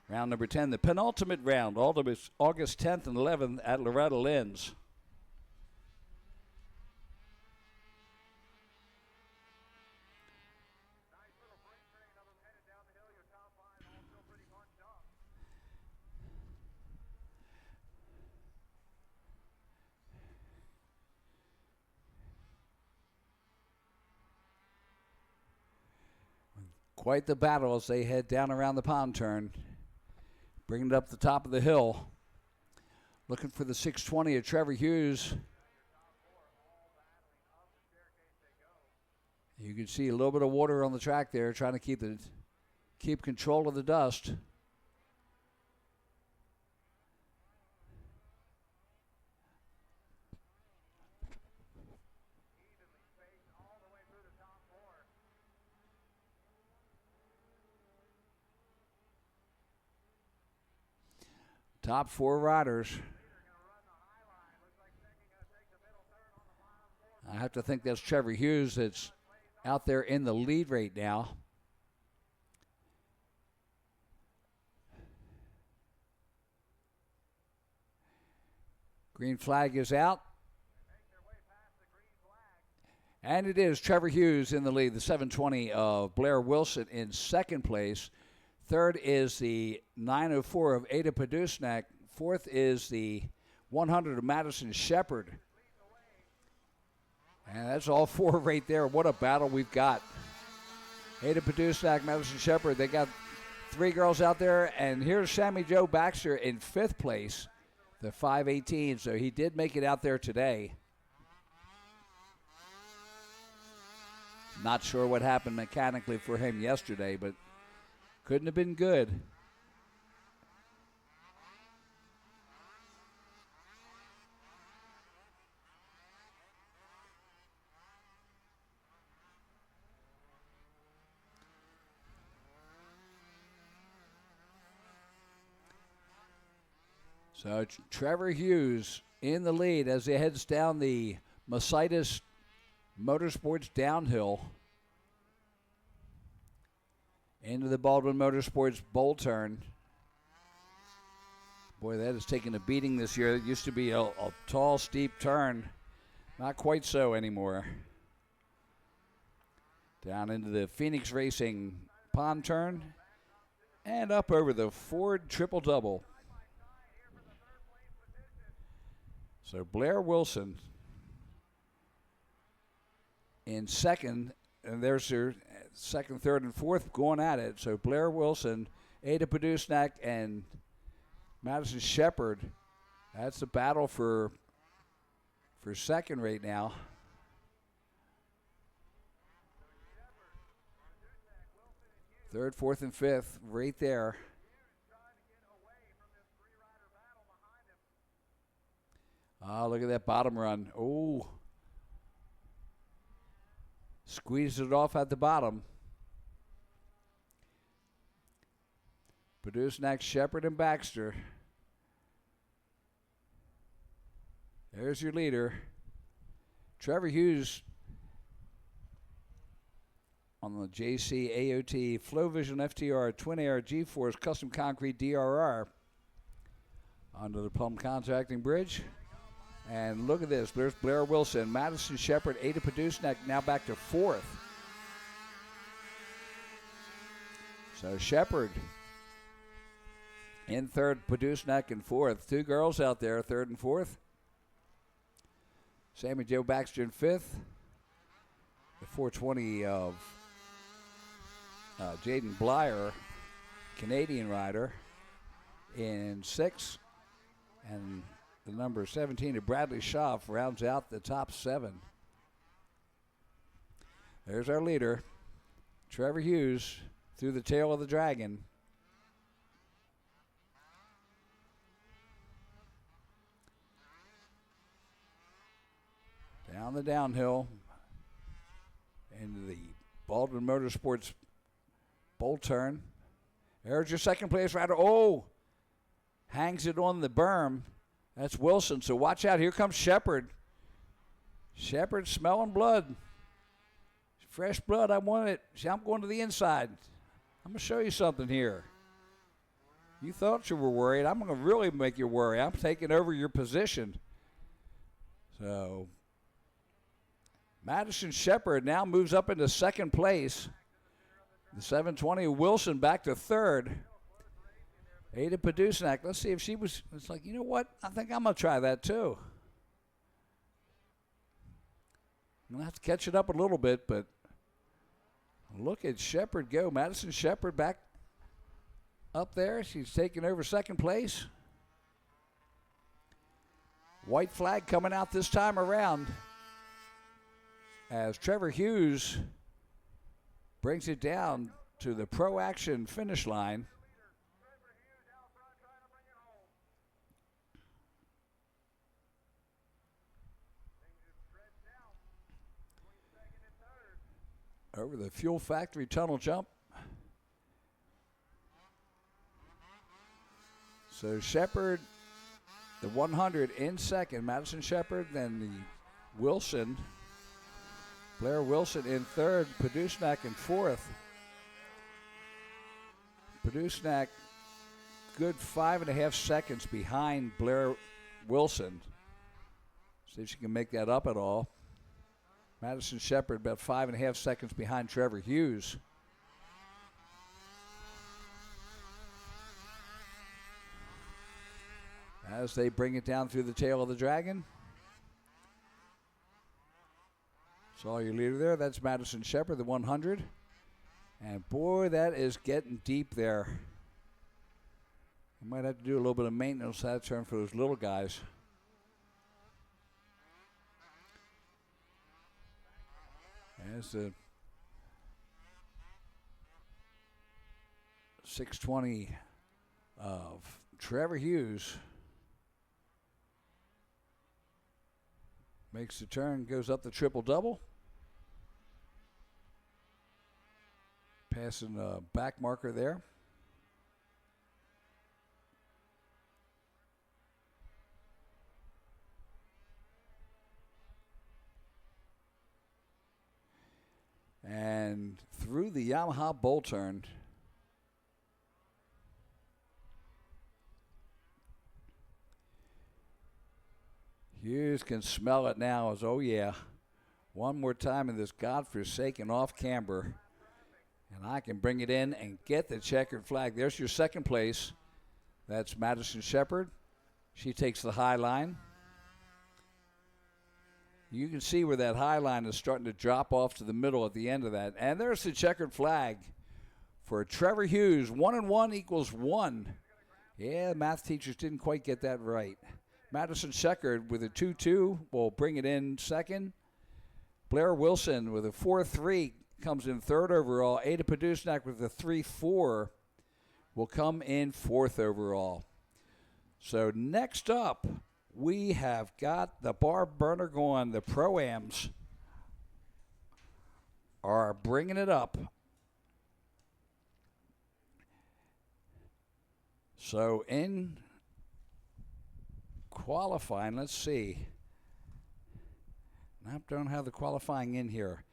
Round number 10, the penultimate round, August 10th and 11th at Loretta Lynn's. Quite the battle as they head down around the pond turn. Bringing it up the top of the hill. Looking for the 620 of Trevor Hughes. You can see a little bit of water on the track there, trying to keep control of the dust. Top 4 riders. I have to think that's Trevor Hughes that's out there in the lead right now. Green flag is out. And it is Trevor Hughes in the lead, the 720 of Blair Wilson in second place. Third is the 904 of Ada Padusnak. Fourth is the 100 of Madison Shepard. And that's all 4 right there. What a battle we've got. Ada Padusnak, Madison Shepard, they got 3 girls out there. And here's Sammy Joe Baxter in 5th place, the 518. So he did make it out there today. Not sure what happened mechanically for him yesterday, but couldn't have been good. So Trevor Hughes in the lead as he heads down the Masitas Motorsports downhill into the Baldwin Motorsports bowl turn. Boy, that has taken a beating this year. It used to be a tall, steep turn. Not quite so anymore. Down into the Phoenix Racing pond turn and up over the Ford triple-double. So Blair Wilson in second, and there's her second, third, and fourth going at it. So Blair Wilson, Ada Padusnak, and Madison Shepard. That's the battle for second right now. Third, fourth, and fifth right there. Oh, look at that bottom run. Oh. Squeezes it off at the bottom. Padusnak, Shepard, and Baxter. There's your leader. Trevor Hughes on the JC AOT Flow Vision FTR Twin Air G-Force Custom Concrete DRR onto the Plum Contracting Bridge. And look at this. There's Blair Wilson, Madison Shepard, Ada Padusznak now back to 4th. So Shepard in 3rd, Padusznak in 4th. 2 girls out there, 3rd and 4th. Sammy Jo Baxter in 5th. The 420 of Jaden Blyer, Canadian rider, in 6th. And the number 17 of Bradley Schaff rounds out the top 7. There's our leader, Trevor Hughes, through the tail of the dragon. Down the downhill into the Baldwin Motorsports bowl turn. There's your second place rider. Oh, hangs it on the berm. That's Wilson, so watch out. Here comes Shepard. Shepard smelling blood. Fresh blood, I want it. See, I'm going to the inside. I'm going to show you something here. You thought you were worried. I'm going to really make you worry. I'm taking over your position. So Madison Shepard now moves up into 2nd place. The 720 Wilson back to 3rd. Ada Padusznak, let's see if she was, it's like, you know what? I think I'm going to try that too. I'm going to have to catch it up a little bit, but look at Shepard go. Madison Shepard back up there. She's taking over 2nd place. White flag coming out this time around as Trevor Hughes brings it down to the Pro Action finish line. Over the Fuel Factory tunnel jump. So Shepard, the 100 in 2nd, Madison Shepard, then the Wilson, Blair Wilson in 3rd, Padusznak in 4th. Padusznak, good 5.5 seconds behind Blair Wilson. See if she can make that up at all. Madison Shepard about 5.5 seconds behind Trevor Hughes. As they bring it down through the tail of the dragon. Saw your leader there. That's Madison Shepard, the 100. And boy, that is getting deep there. I might have to do a little bit of maintenance that turn for those little guys. As the 620 of Trevor Hughes makes the turn, goes up the triple-double. Passing the back marker there. And through the Yamaha bowl turn. Hughes can smell it now as, oh yeah, one more time in this godforsaken off camber. And I can bring it in and get the checkered flag. There's your 2nd place. That's Madison Shepard. She takes the high line. You can see where that high line is starting to drop off to the middle at the end of that. And there's the checkered flag for Trevor Hughes. 1 and 1 equals 1. Yeah, math teachers didn't quite get that right. Madison Shepard with a 2-2 will bring it in 2nd. Blair Wilson with a 4-3 comes in 3rd overall. Ada Padusznak with a 3-4 will come in 4th overall. So next up, we have got the bar burner going. The Pro-Ams are bringing it up. So in qualifying, let's see. I don't have the qualifying in here,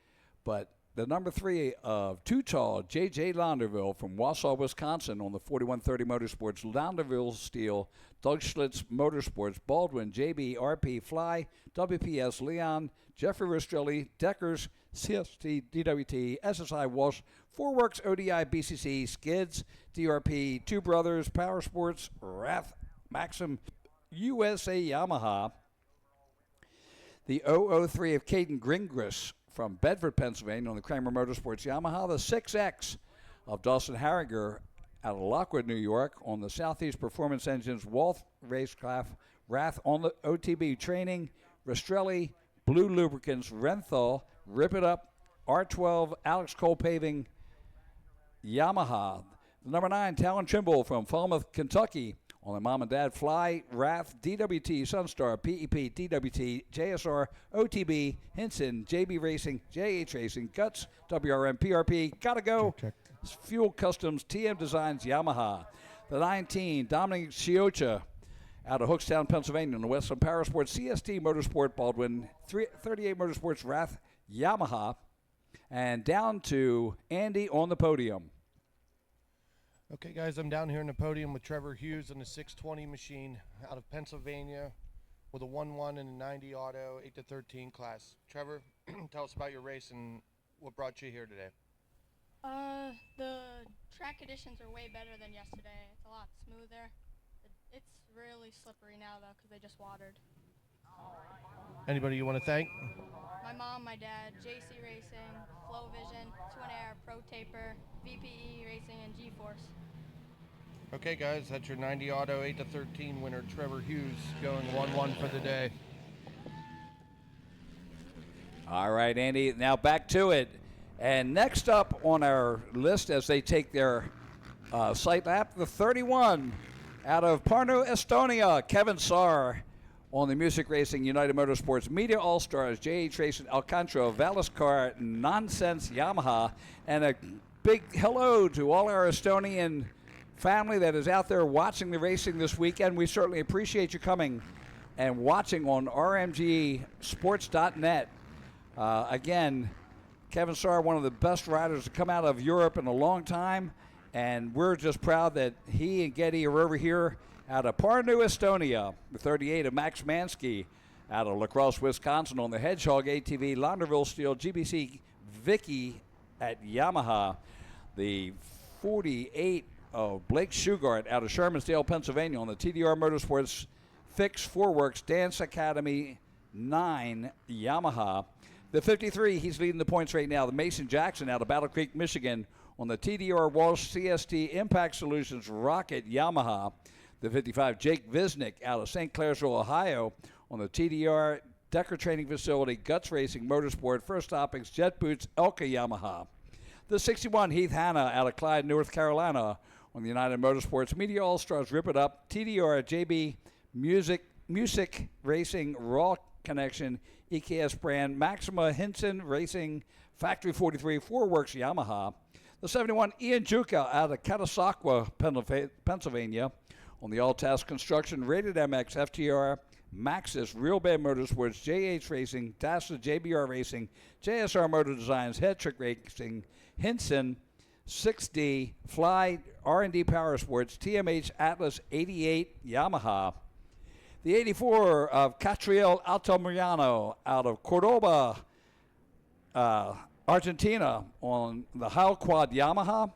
but the number 3 of Too Tall, J.J. Launderville from Wausau, Wisconsin on the 4130 Motorsports. Launderville Steel, Doug Schlitz Motorsports, Baldwin, JB, RP, Fly, WPS, Leon, Jeffrey Rastrelli, Deckers, CST, DWT, SSI, Walsh, Fourworks, ODI, BCC, Skids, DRP, Two Brothers, Power Sports, Rath, Maxim, USA, Yamaha. The 003 of Caden Gringras from Bedford, Pennsylvania on the Kramer Motorsports Yamaha. The 6X of Dawson Harriger out of Lockwood, New York on the Southeast Performance Engines Wolf Racecraft. Rath on the OTB Training. Rastrelli, Blue Lubricants, Renthal, Rip It Up, R12, Alex Cole Paving, Yamaha. The number 9, Talon Trimble from Falmouth, Kentucky on the Mom and Dad Fly, Rath, DWT, Sunstar, PEP, DWT, JSR, OTB, Hinson, JB Racing, JH Racing, Guts, WRM, PRP, Gotta Go, check. Fuel Customs, TM Designs, Yamaha. The 19, Dominic Sciocha out of Hookstown, Pennsylvania on the Westland Power Sports, CST Motorsport, Baldwin, 38 Motorsports, Rath, Yamaha, and down to Andy on the podium. Okay, guys, I'm down here on the podium with Trevor Hughes on the 620 machine out of Pennsylvania with a 1-1 and a 90 auto 8-13 class. Trevor, tell us about your race and what brought you here today. The track conditions are way better than yesterday. It's a lot smoother. It's really slippery now, though, because they just watered. Anybody you want to thank? My mom, my dad, JC Racing, Flow Vision, Twin Air, Pro Taper, VPE Racing, and G-Force. Okay, guys, that's your 90 auto 8-13 winner, Trevor Hughes, going 1-1 for the day. All right, Andy, now back to it. And next up on our list as they take their site lap, the 31 out of Parnu, Estonia, Kevin Saar on the Music Racing United Motorsports, Media All-Stars, JH Racing, Alcantara, Valiscar, Nonsense, Yamaha, and a big hello to all our Estonian family that is out there watching the racing this weekend. We certainly appreciate you coming and watching on rmgsports.net. Again, Kevin Saar, one of the best riders to come out of Europe in a long time, and we're just proud that he and Getty are over here out of Parnu, Estonia. The 38 of Max Mansky out of La Crosse, Wisconsin on the Hedgehog ATV, Launderville Steel, GBC Vicky at Yamaha. The 48 of Blake Shugart out of Shermansdale, Pennsylvania on the TDR Motorsports Fix Fourworks Dance Academy 9 Yamaha. The 53, he's leading the points right now. The Mason Jackson out of Battle Creek, Michigan on the TDR Walsh CST Impact Solutions Rocket Yamaha. The 55, Jake Visnick out of St. Clairsville, Ohio on the TDR Decker Training Facility, Guts Racing Motorsport, First Topics, Jet Boots, Elka Yamaha. The 61, Heath Hanna out of Clyde, North Carolina on the United Motorsports, Media All-Stars, Rip It Up, TDR, JB Music Racing, Raw Connection, EKS brand, Maxima Hinson Racing, Factory 43, Fourworks Yamaha. The 71, Ian Juka out of Catasauqua, Pennsylvania on the All-Task Construction, Rated MX, FTR, Maxis, Real Bad Motorsports, JH Racing, Tassa, JBR Racing, JSR Motor Designs, Head Trick Racing, Hinson, 6D, Fly, R&D Power Sports, TMH Atlas 88, Yamaha. The 84 of Catriel Altamirano out of Cordoba, Argentina on the Heil Quad Yamaha.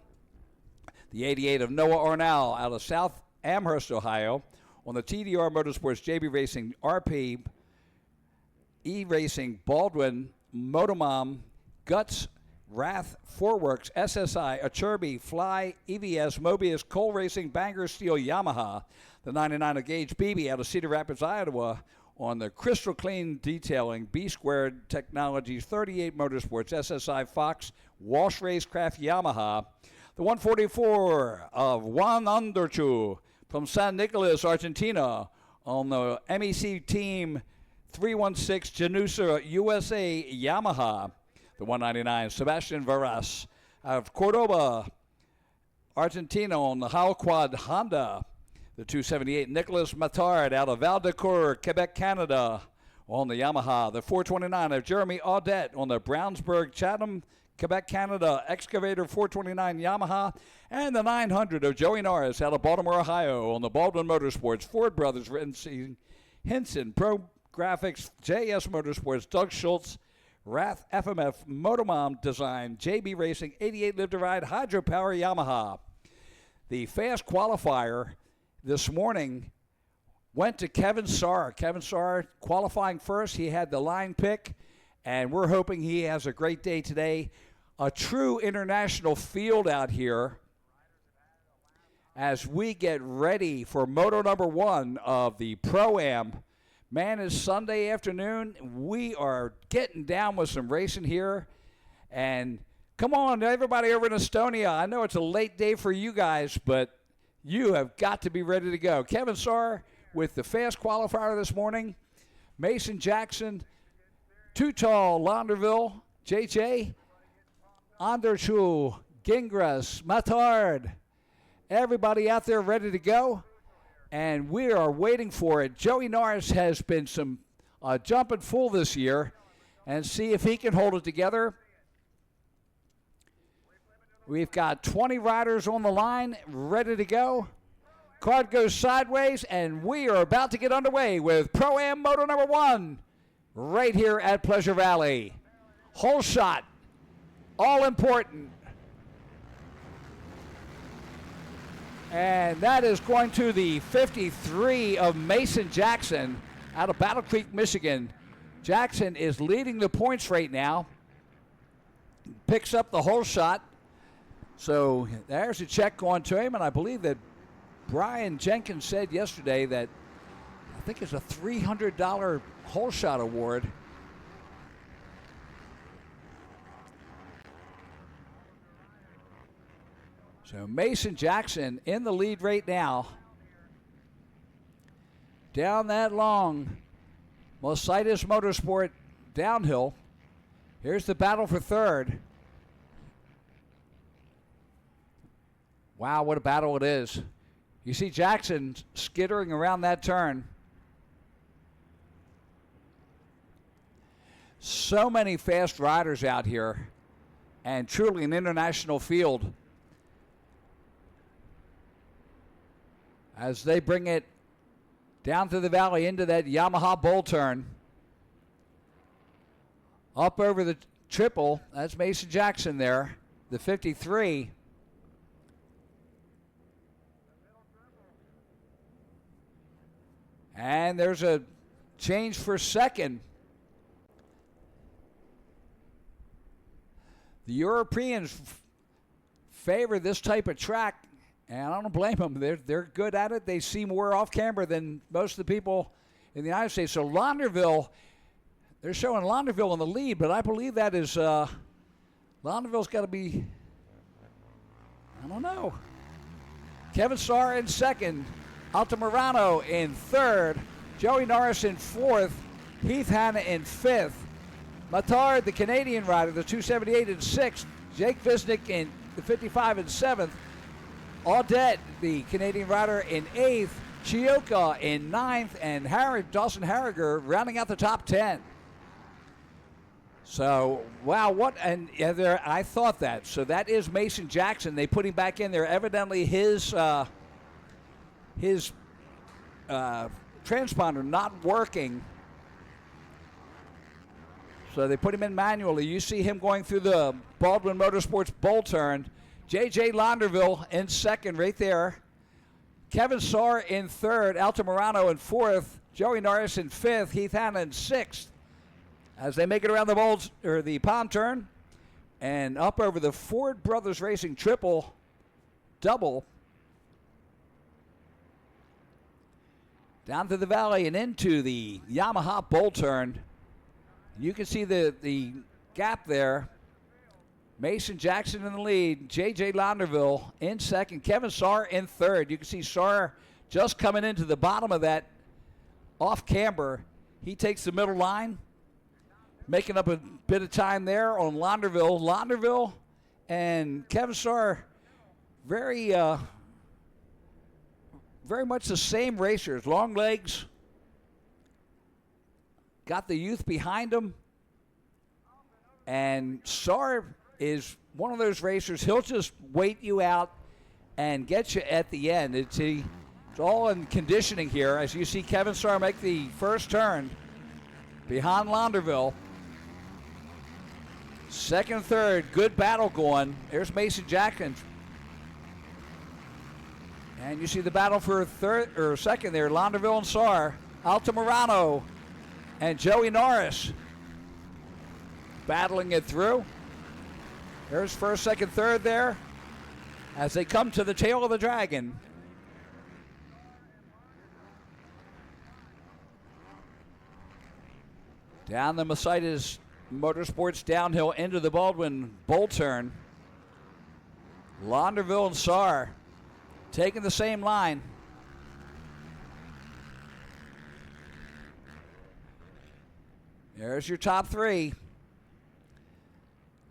The 88 of Noah Arnall out of South Amherst, Ohio on the TDR Motorsports, JB Racing, RP, E-Racing, Baldwin, Motomom, Guts, Rath, Fourworks, SSI, Achirby, Fly, EVS, Mobius, Cole Racing, Bangor Steel, Yamaha. The 99 of Gage Beebe out of Cedar Rapids, Iowa on the Crystal Clean Detailing, B Squared Technologies, 38 Motorsports, SSI, Fox, Walsh Racecraft, Yamaha. The 144 of Juan Underchu from San Nicolas, Argentina on the MEC Team 316 Janusa USA Yamaha. The 199, Sebastian Varas out of Cordoba, Argentina on the Heil Quad Honda. The 278, Nicholas Matard out of Val-de-Coeur, Quebec, Canada on the Yamaha. The 429 of Jeremy Audette on the Brownsburg Chatham Quebec, Canada, Excavator 429 Yamaha, and the 900 of Joey Norris out of Baltimore, Ohio on the Baldwin Motorsports, Ford Brothers Racing, Hinson, Pro Graphics, JS Motorsports, Doug Schultz, Rath FMF, Motomom Design, JB Racing, 88 Live to Ride, Hydropower Yamaha. The fast qualifier this morning went to Kevin Sarr. Kevin Sarr qualifying first. He had the line pick, and we're hoping he has a great day today. A true international field out here as we get ready for moto number 1 of the Pro-Am. Man, it's Sunday afternoon. We are getting down with some racing here. And come on, everybody over in Estonia. I know it's a late day for you guys, but you have got to be ready to go. Kevin Sarr with the fast qualifier this morning. Mason Jackson, Tutal, Launderville, JJ, Anderschu, Gingras, Matard. Everybody out there ready to go. And we are waiting for it. Joey Norris has been some jumping full this year, and see if he can hold it together. We've got 20 riders on the line ready to go. Card goes sideways, and we are about to get underway with Pro-Am Moto number 1 right here at Pleasure Valley. Whole shot, all important. And that is going to the 53 of Mason Jackson out of Battle Creek, Michigan. Jackson is leading the points right now. Picks up the whole shot. So there's a check going to him, and I believe that Brian Jenkins said yesterday that I think it's a $300 whole shot award. So Mason Jackson in the lead right now. Down that long Mositis Motorsport downhill. Here's the battle for third. Wow, what a battle it is. You see Jackson skittering around that turn. So many fast riders out here, and truly an international field. As they bring it down through the valley into that Yamaha bull turn. Up over the triple, that's Mason Jackson there, the 53. And there's a change for second. The Europeans favor this type of track, and I don't blame them. They're good at it. They see more off camera than most of the people in the United States. So Launderville, they're showing Launderville in the lead, but I believe that is Launderville's got to be, I don't know. Kevin Sarr in second. Altamirano in third. Joey Norris in fourth. Heath Hanna in fifth. Matard, the Canadian rider, the 278 in sixth. Jake Visnick in the 55 in seventh. Audette, the Canadian rider, in eighth. Chioka in ninth. And Dawson Harriger rounding out the top 10. So, wow, what, and yeah, I thought that. So that is Mason Jackson. They put him back in there. Evidently his transponder not working, so they put him in manually. You see him going through the Baldwin Motorsports bull turn. J.J. Launderville in second right there. Kevin Sarr in third. Altamirano in fourth. Joey Norris in fifth. Heath Hanna in sixth. As they make it around the palm turn and up over the Ford Brothers Racing triple double. Down to the valley and into the Yamaha bull turn. You can see the gap there. Mason Jackson in the lead. J.J. Launderville in second. Kevin Sarr in third. You can see Sarr just coming into the bottom of that off camber. He takes the middle line, making up a bit of time there on Launderville. Launderville and Kevin Sarr, very much the same racers. Long legs. Got the youth behind him. And Sarr is one of those racers. He'll just wait you out and get you at the end. It's all in conditioning here. As you see Kevin Starr make the first turn behind Launderville. Second, third, good battle going. There's Mason Jackson. And you see the battle for third or second there. Launderville and Starr. Altamirano and Joey Norris battling it through. There's first, second, third there as they come to the tail of the dragon. Down the Mercedes Motorsports downhill into the Baldwin bowl turn. Launderville and Starr taking the same line. There's your top three.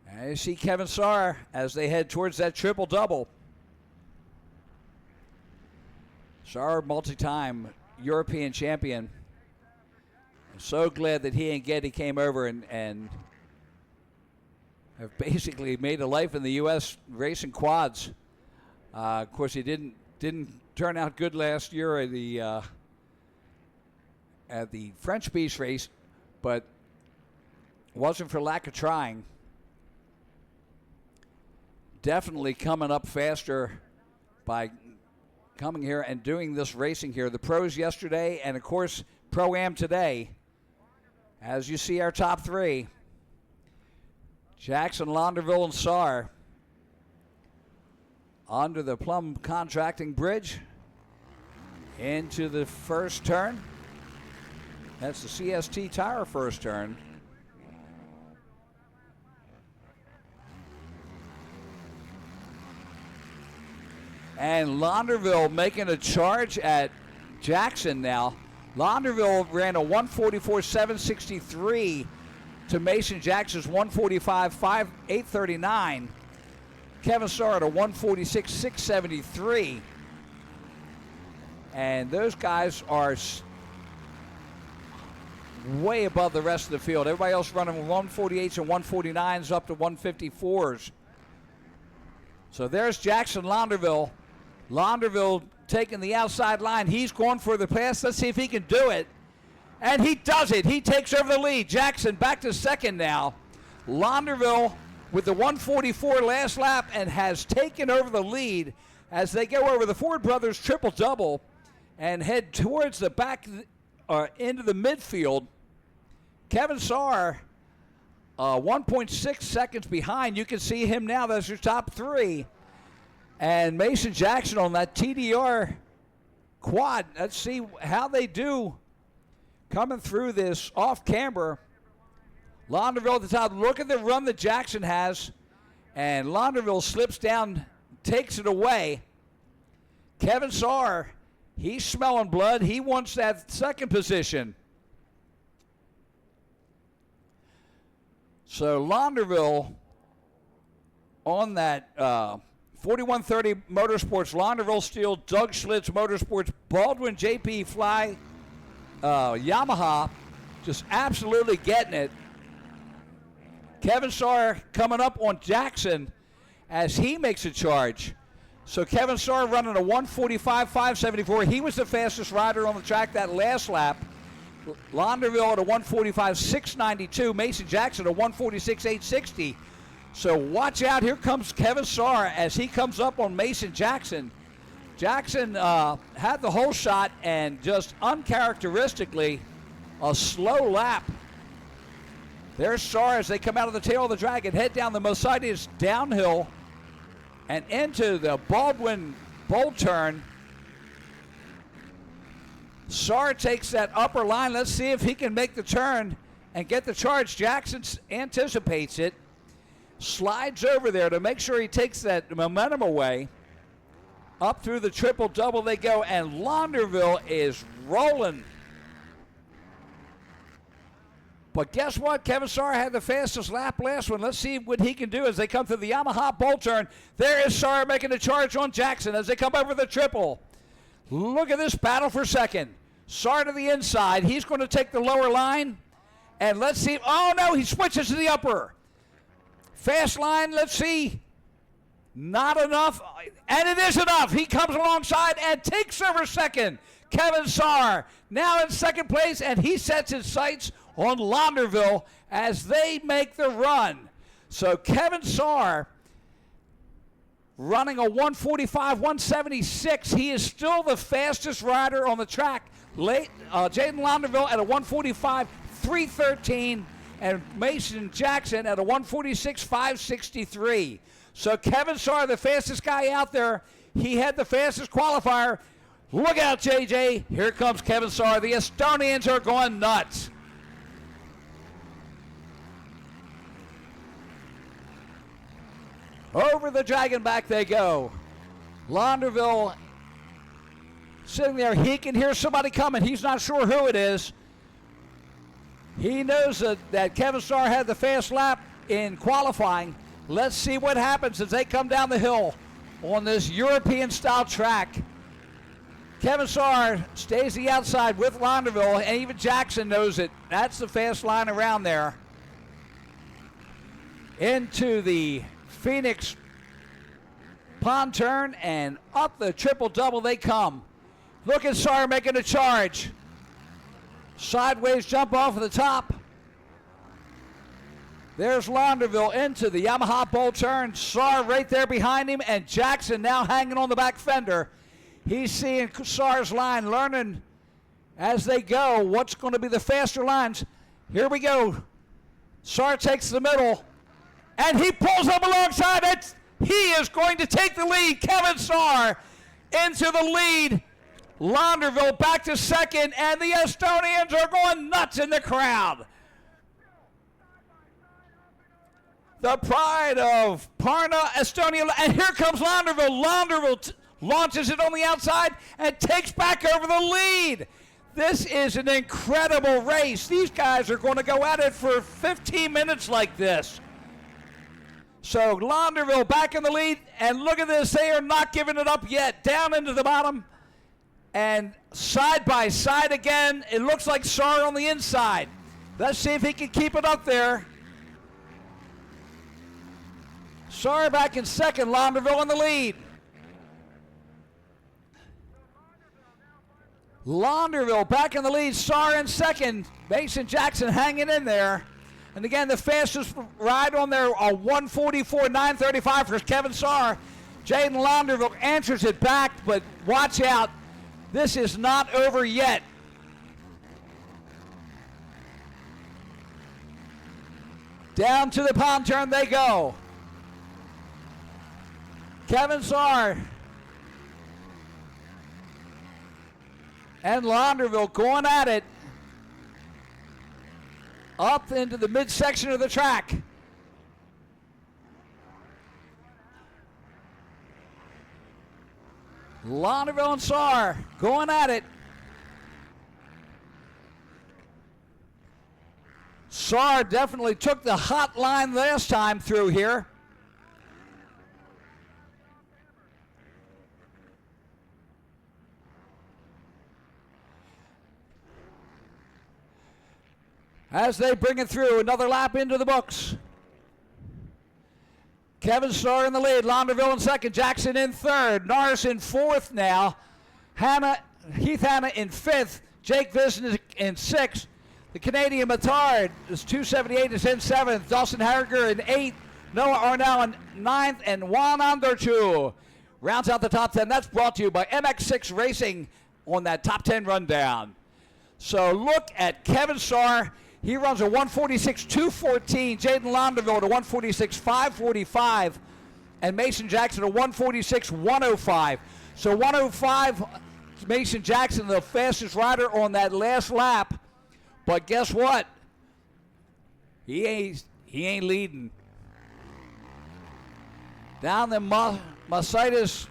And you see Kevin Starr as they head towards that triple-double. Starr, multi-time European champion. I'm so glad that he and Getty came over and have basically made a life in the U.S. racing quads. Of course, he didn't turn out good last year at the French Beast race, but wasn't for lack of trying. Definitely coming up faster by coming here and doing this racing here. The pros yesterday and, of course, Pro-Am today. As you see our top three, Jackson, Launderville, and Starr under the Plum Contracting Bridge into the first turn. That's the CST Tire first turn. And Launderville making a charge at Jackson now. Launderville ran a 144.763 to Mason Jackson's 145.839. Kevin Starr at a 146.673. And those guys are way above the rest of the field. Everybody else running 148s and 149s up to 154s. So there's Jackson Launderville. Launderville taking the outside line. He's going for the pass. Let's see if he can do it. And he does it. He takes over the lead. Jackson back to second now. Launderville with the 144 last lap and has taken over the lead as they go over the Ford Brothers triple-double and head towards the back into the midfield. Kevin Starr 1.6 seconds behind. You can see him now. That's your top three. And Mason Jackson on that TDR quad. Let's see how they do coming through this off camber. Launderville at the top. Look at the run that Jackson has. And Launderville slips down, takes it away. Kevin Starr, he's smelling blood. He wants that second position. So Launderville on that 4130 Motorsports, Launderville Steel, Doug Schlitz Motorsports, Baldwin JP Fly, Yamaha, just absolutely getting it. Kevin Starr coming up on Jackson as he makes a charge. So Kevin Starr running a 145.574. He was the fastest rider on the track that last lap. Launderville at a 145.692. Mason Jackson a 146.860. So watch out. Here comes Kevin Starr as he comes up on Mason Jackson. Jackson had the whole shot and just uncharacteristically a slow lap. There's Starr as they come out of the tail of the dragon, head down the Mercedes downhill and into the Baldwin bowl turn. Starr takes that upper line. Let's see if he can make the turn and get the charge. Jackson anticipates it. Slides over there to make sure he takes that momentum away. Up through the triple-double they go, and Launderville is rolling. But guess what? Kevin Starr had the fastest lap last one. Let's see what he can do as they come through the Yamaha bowl turn. There is Starr making a charge on Jackson as they come over the triple. Look at this battle for second. Starr to the inside. He's going to take the lower line. And let's see. Oh, no, he switches to the upper. Fast line, let's see. Not enough, and it is enough. He comes alongside and takes over second. Kevin Saar now in second place, and he sets his sights on Launderville as they make the run. So Kevin Saar running a 145, 176. He is still the fastest rider on the track. Jaden Launderville at a 145, 313, and Mason Jackson at a 146, 563. So Kevin Saar, the fastest guy out there, he had the fastest qualifier. Look out, JJ. Here comes Kevin Saar. The Estonians are going nuts. Over the dragon back they go. Launderville sitting there. He can hear somebody coming. He's not sure who it is. He knows that Kevin Saar had the fast lap in qualifying. Let's see what happens as they come down the hill on this European-style track. Kevin Saar stays the outside with Launderville, and even Jackson knows it. That's the fast line around there. Into the Phoenix pond turn, and up the triple-double they come. Look at Saar making a charge. Sideways jump off of the top. There's Launderville into the Yamaha bull turn. Saar right there behind him, and Jackson now hanging on the back fender. He's seeing Saar's line, learning as they go what's going to be the faster lines. Here we go. Saar takes the middle, and he pulls up alongside it. He is going to take the lead. Kevin Saar into the lead. Launderville back to second, and the Estonians are going nuts in the crowd. The pride of Parna, Estonia, and here comes Launderville. Launderville launches it on the outside and takes back over the lead. This is an incredible race. These guys are going to go at it for 15 minutes like this. So Launderville back in the lead, and look at this. They are not giving it up yet. Down into the bottom, and side by side again. It looks like Saar on the inside. Let's see if he can keep it up there. Saar back in second, Launderville in the lead. Launderville back in the lead, Saar in second. Mason Jackson hanging in there. And again, the fastest ride on there, a 144, 935 for Kevin Saar. Jaden Launderville answers it back, but watch out. This is not over yet. Down to the pond turn they go. Kevin Saar and Launderville going at it up into the midsection of the track. Launderville and Saar going at it. Saar definitely took the hot line last time through here. As they bring it through, another lap into the books. Kevin Saar in the lead, Launderville in second, Jackson in third, Norris in fourth now, Heath Hanna in fifth, Jake Visnick in sixth. The Canadian Matard is 278 is in seventh, Dawson Harriger in eighth, Noah Arnell in ninth, and Juan Anderchu rounds out the top 10. That's brought to you by MX6 Racing on that top 10 rundown. So look at Kevin Saar. He runs a 146, 214. Jaden Launderville at a 146, 545. And Mason Jackson a 146, 105. So 105, Mason Jackson, the fastest rider on that last lap. But guess what? He ain't leading. Down the Mercedes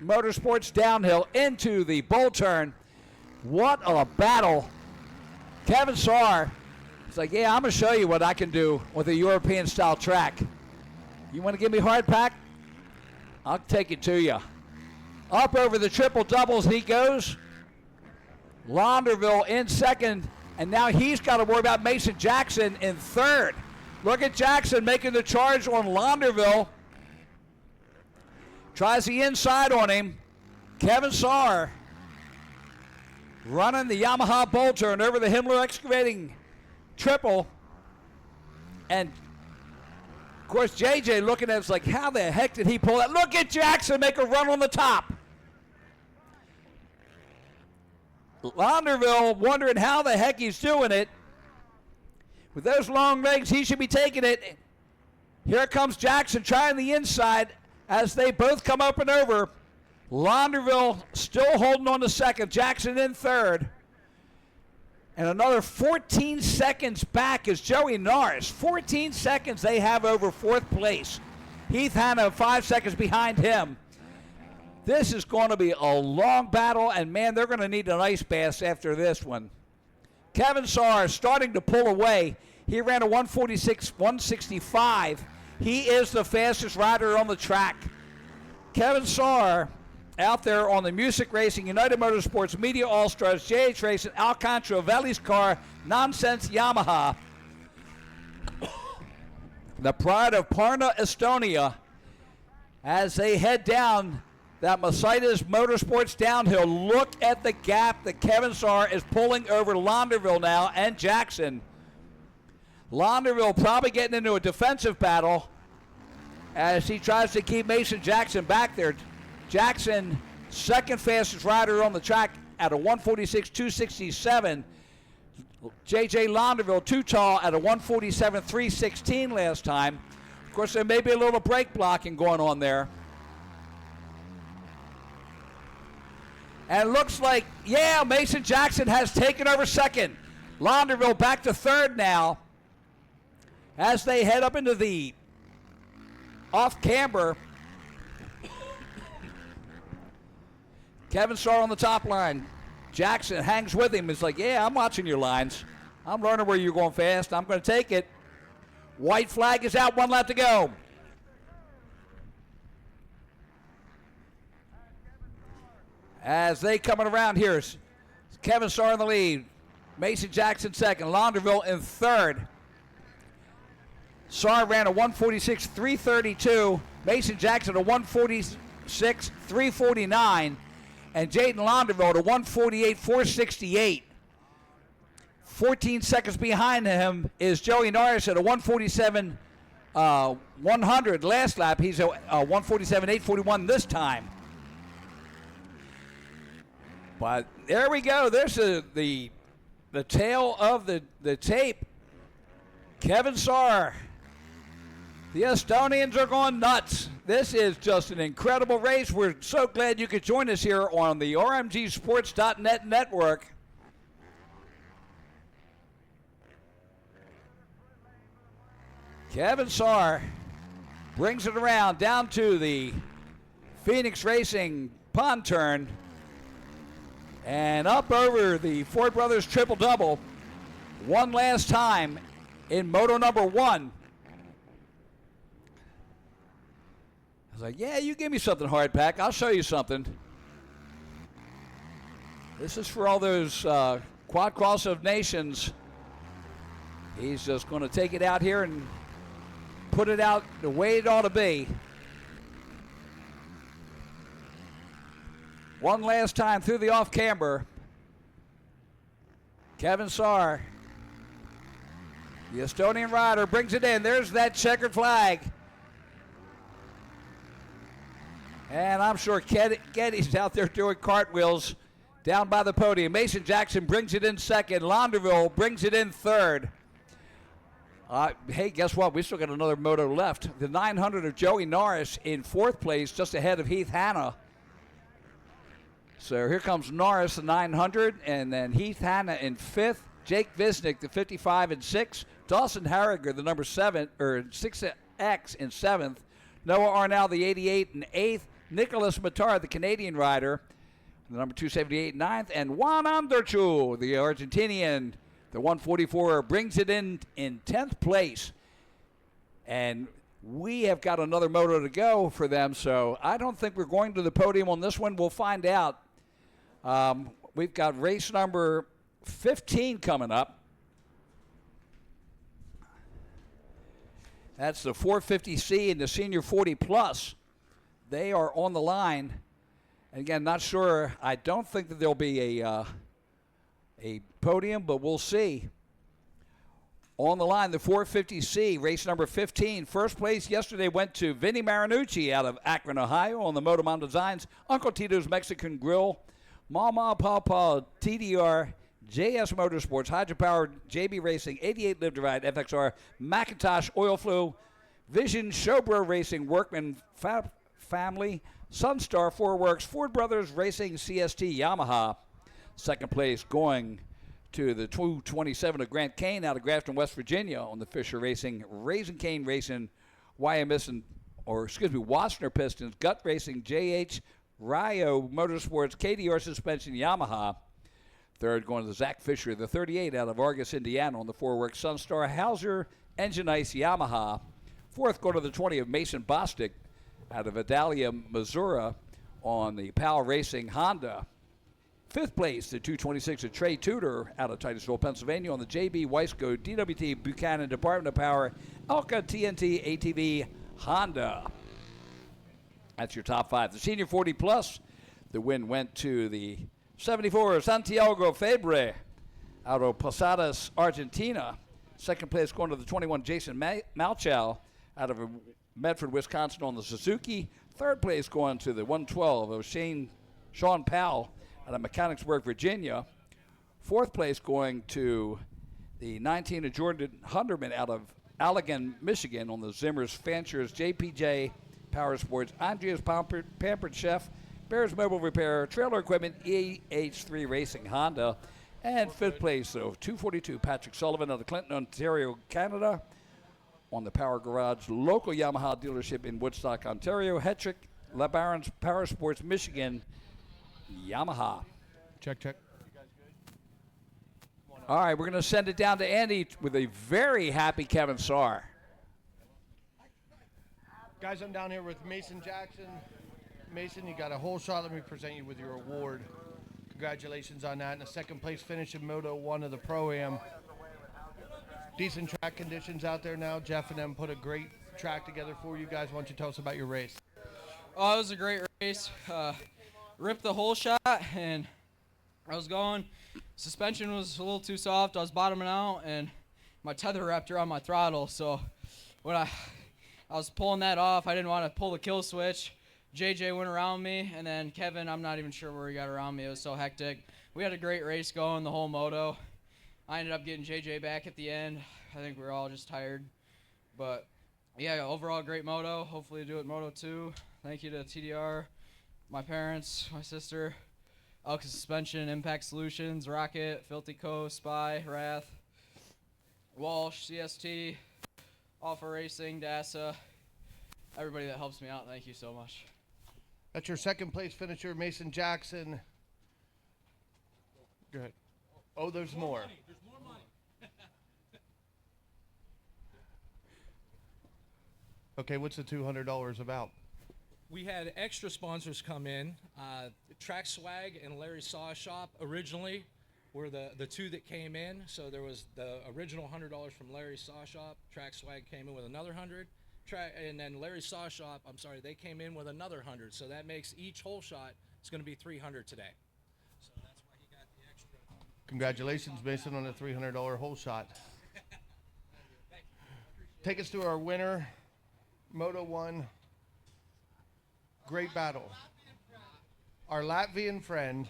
Motorsports downhill into the bull turn. What a battle. Kevin Saar. It's like, yeah, I'm going to show you what I can do with a European-style track. You want to give me hard pack? I'll take it to you. Up over the triple doubles he goes. Launderville in second, and now he's got to worry about Mason Jackson in third. Look at Jackson making the charge on Launderville. Tries the inside on him. Kevin Saar running the Yamaha bull turn over the Himmler Excavating triple. And, of course, JJ looking at it, it's like, how the heck did he pull that? Look at Jackson make a run on the top. Launderville wondering how the heck he's doing it. With those long legs, he should be taking it. Here comes Jackson trying the inside as they both come up and over. Launderville still holding on to second. Jackson in third. And another 14 seconds back is Joey Norris. 14 seconds they have over fourth place. Heath Hanna 5 seconds behind him. This is going to be a long battle, and, man, they're going to need an ice bath after this one. Kevin Saar starting to pull away. He ran a 146.165. He is the fastest rider on the track. Kevin Saar out there on the Music Racing, United Motorsports, Media All-Stars, JH Racing, Alcantara, Valley's Car, Nonsense Yamaha. The pride of Parna, Estonia, as they head down that Mercedes Motorsports downhill. Look at the gap that Kevin Saar is pulling over Launderville now and Jackson. Launderville probably getting into a defensive battle as he tries to keep Mason Jackson back there. Jackson, second fastest rider on the track at a 146.267. J.J. Launderville, too tall at a 147.316 last time. Of course, there may be a little brake blocking going on there. And it looks like, yeah, Mason Jackson has taken over second. Launderville back to third now as they head up into the off-camber. Kevin Saar on the top line. Jackson hangs with him. It's like, yeah, I'm watching your lines. I'm learning where you're going fast. I'm going to take it. White flag is out, 1 lap to go. As they coming around here, Kevin Saar in the lead. Mason Jackson second. Launderville in third. Saar ran a 146.332. Mason Jackson a 146.349. And Jaden Launderville at a 148.468. 14 seconds behind him is Joey Norris at a 147 100 last lap. He's a 147.841 this time. But there we go. There's the tail of the tape. Kevin Saar. The Estonians are going nuts. This is just an incredible race. We're so glad you could join us here on the RMGSports.net network. Kevin Saar brings it around down to the Phoenix Racing pond turn and up over the Ford Brothers triple-double one last time in moto number 1. I was like, yeah, you give me something hard, Pack. I'll show you something. This is for all those Quad Cross of Nations. He's just going to take it out here and put it out the way it ought to be. One last time through the off-camber. Kevin Saar, the Estonian rider, brings it in. There's that checkered flag. And I'm sure Getty's out there doing cartwheels down by the podium. Mason Jackson brings it in second. Launderville brings it in third. Hey, guess what? We still got another moto left. The 900 of Joey Norris in fourth place, just ahead of Heath Hanna. So here comes Norris, the 900, and then Heath Hanna in fifth. Jake Visnick, the 55 and 6. Dawson Harriger, the number 7 or 6X in seventh. Noah Arnall, the 88 and 8th. Nicholas Matar, the Canadian rider, the number 278 and 9th. And Juan Anderchu, the Argentinian, the 144, brings it in 10th place. And we have got another moto to go for them, so I don't think we're going to the podium on this one. We'll find out. We've got race number 15 coming up. That's the 450C and the Senior 40 Plus. They are on the line. And again, not sure. I don't think that there'll be a podium, but we'll see. On the line, the 450C, race number 15. First place yesterday went to Vinny Marinucci out of Akron, Ohio on the Motomom Designs, Uncle Tito's Mexican Grill, Mama Papa TDR, JS Motorsports, Hydropower, JB Racing, 88 Live to Ride, FXR, Macintosh, Oil Flu, Vision, Showbro Racing, Workman Family, Sunstar, Four Works, Ford Brothers Racing, CST, Yamaha. Second place going to the 227 of Grant Kane out of Grafton, West Virginia on the Fisher Racing, Raising Cane Racing, Wassner Pistons, Gut Racing, JH, Rio Motorsports, KDR Suspension, Yamaha. Third going to the Zach Fisher, the 38 out of Argus, Indiana on the Four Works, Sunstar, Hauser, Engine Ice, Yamaha. Fourth going to the 20 of Mason Bostic out of Vidalia, Missouri on the PAL Racing, Honda. Fifth place, the 226 of Trey Tudor out of Titusville, Pennsylvania on the JB Weisco DWT Buchanan Department of Power Elka TNT ATV Honda. That's your top five. The Senior 40 Plus, the win went to the 74 Santiago Febre out of Posadas, Argentina. Second place going to the 21 Jason Malchow out of Medford, Wisconsin on the Suzuki. Third place going to the 112 of Sean Powell out of Mechanicsburg, Virginia. Fourth place going to the 19 of Jordan Hunderman out of Allegan, Michigan on the Zimmers, Fanchers, JPJ Power Sports, Andreas Pampered Chef, Bears Mobile Repair, Trailer Equipment, EH3 Racing, Honda. And fifth place, so 242, Patrick Sullivan out of Clinton, Ontario, Canada on the Power Garage local Yamaha dealership in Woodstock, Ontario. Hetrick, LeBaron's Power Sports, Michigan, Yamaha. Check. All right, we're going to send it down to Andy with a very happy Kevin Sarr. Guys, I'm down here with Mason Jackson. Mason, you got a whole shot. Let me present you with your award. Congratulations on that. And a second place finish in Moto 1 of the Pro-Am. Decent track conditions out there now. Jeff and them put a great track together for you guys. Why don't you tell us about your race? Oh, it was a great race. Ripped the whole shot, and I was going. Suspension was a little too soft. I was bottoming out, and my tether wrapped around my throttle. So when I was pulling that off, I didn't want to pull the kill switch. JJ went around me, and then Kevin, I'm not even sure where he got around me. It was so hectic. We had a great race going the whole moto. I ended up getting JJ back at the end. I think we were all just tired. But, yeah, overall great moto. Hopefully do it Moto 2. Thank you to TDR, my parents, my sister, Elka Suspension, Impact Solutions, Rocket, Filthy Co, Spy, Wrath, Walsh, CST, Alpha Racing, DASA, everybody that helps me out. Thank you so much. That's your second place finisher, Mason Jackson. Go ahead. Oh, there's more. There's more money. Okay, what's the $200 about? We had extra sponsors come in. Track Swag and Larry Saw Shop originally were the two that came in. So there was the original $100 from Larry Saw Shop. Track Swag came in with another 100. And then Larry Saw Shop, they came in with another 100. So that makes each hole shot, it's going to be 300 today. So that's why he got the extra. Congratulations, Mason, on a $300 hole shot. Take us to our winner, Moto 1. Great battle. Our Latvian friend,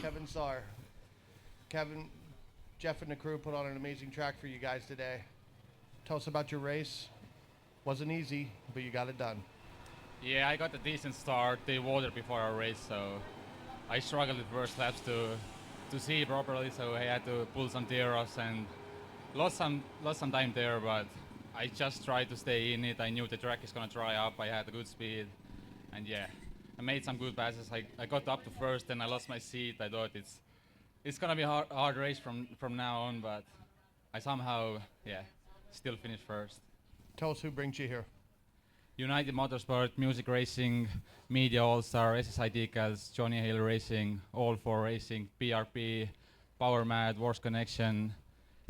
Kevin Sarr. Kevin, Jeff and the crew put on an amazing track for you guys today. Tell us about your race. Wasn't easy, but you got it done. Yeah, I got a decent start. They watered before our race, so I struggled with first laps to see properly, so I had to pull some tiros and lost some time there, but I just tried to stay in it. I knew the track is going to dry up. I had a good speed, and yeah, I made some good passes. I got up to first, then I lost my seat. I thought it's going to be a hard race from now on, but I somehow, still finished first. Tell us who brings you here. United Motorsport, Music Racing, Media All-Star, SSI Decals, Johnny Hill Racing, All 4 Racing, PRP, Power Mad, Wars Connection,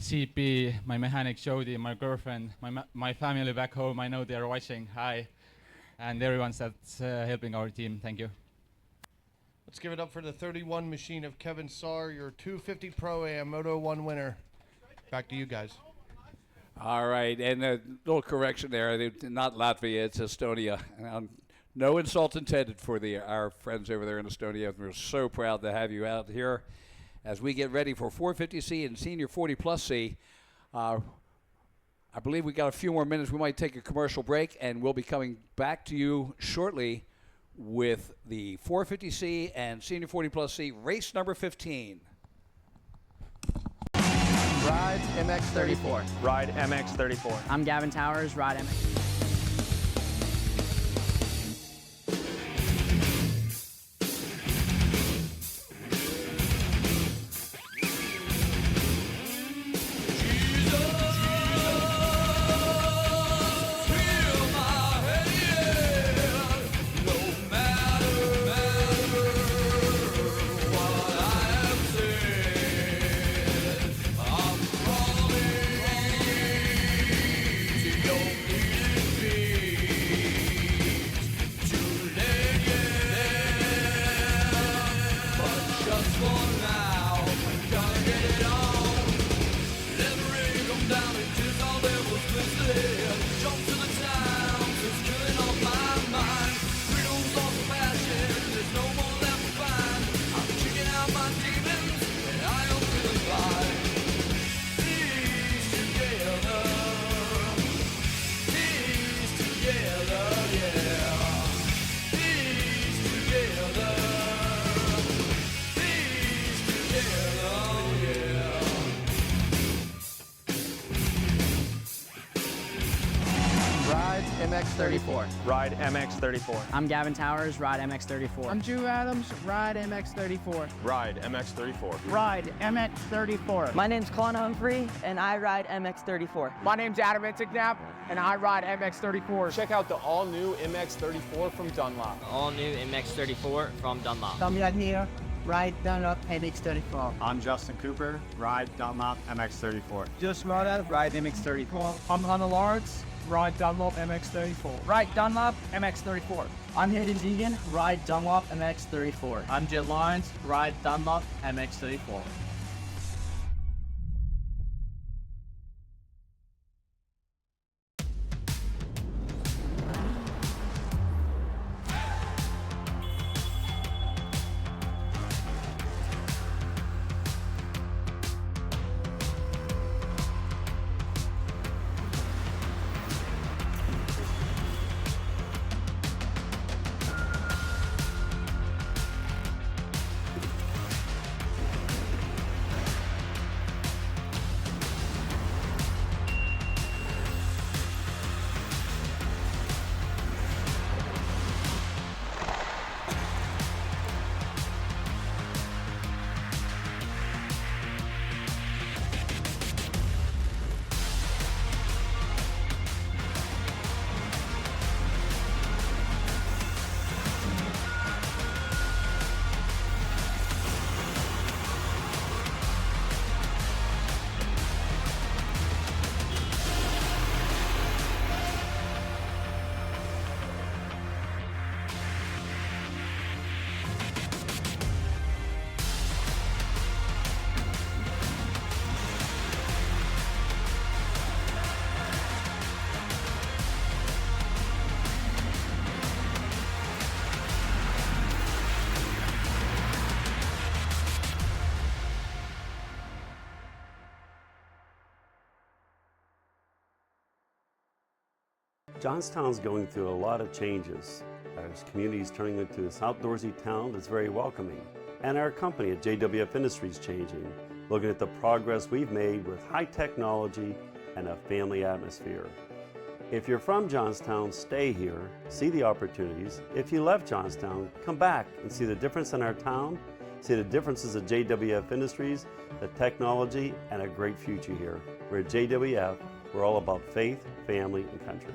CP, my mechanic Jody, my girlfriend, my family back home. I know they are watching. Hi. And everyone that's helping our team. Thank you. Let's give it up for the 31 machine of Kevin Saar, your 250 Pro-Am Moto 1 winner. Back to you guys. All right, and a little correction there. Not Latvia, it's Estonia. No insult intended for our friends over there in Estonia. We're so proud to have you out here as we get ready for 450C and Senior 40+ C. I believe we got a few more minutes. We might take a commercial break, and we'll be coming back to you shortly with the 450C and Senior 40+ C race number 15. Ride MX34. Ride MX34. I'm Gavin Towers, Ride MX. MX34. Ride MX34. I'm Gavin Towers, Ride MX34. I'm Drew Adams, Ride MX34. Ride MX34. Ride MX34. My name's Colin Humphrey, and I ride MX34. My name's Adam Intignap, and I ride MX34. Check out the all-new MX34 from Dunlop. All-new MX34 from Dunlop. Damian here, Ride Dunlop MX34. I'm Justin Cooper, Ride Dunlop MX34. Just Moda, Ride MX34. I'm Hunter Lawrence, Ride Dunlop MX34. Ride Dunlop MX34. I'm Hayden Deegan, Ride Dunlop MX34. I'm Jet Lyons, Ride Dunlop MX34. Johnstown's going through a lot of changes. Our community is turning into this outdoorsy town that's very welcoming. And our company at JWF Industries changing, looking at the progress we've made with high technology and a family atmosphere. If you're from Johnstown, stay here, see the opportunities. If you left Johnstown, come back and see the difference in our town, see the differences at JWF Industries, the technology, and a great future here. We're at JWF, we're all about faith, family, and country.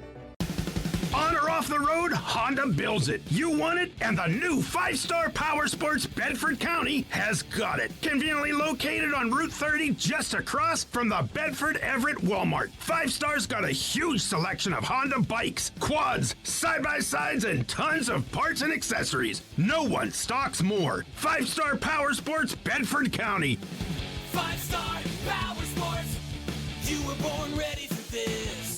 On or off the road, Honda builds it. You want it, and the new 5-Star Power Sports Bedford County has got it. Conveniently located on Route 30 just across from the Bedford Everett Walmart. 5-Star's got a huge selection of Honda bikes, quads, side-by-sides, and tons of parts and accessories. No one stocks more. 5-Star Power Sports Bedford County. 5-Star Power Sports. You were born ready for this.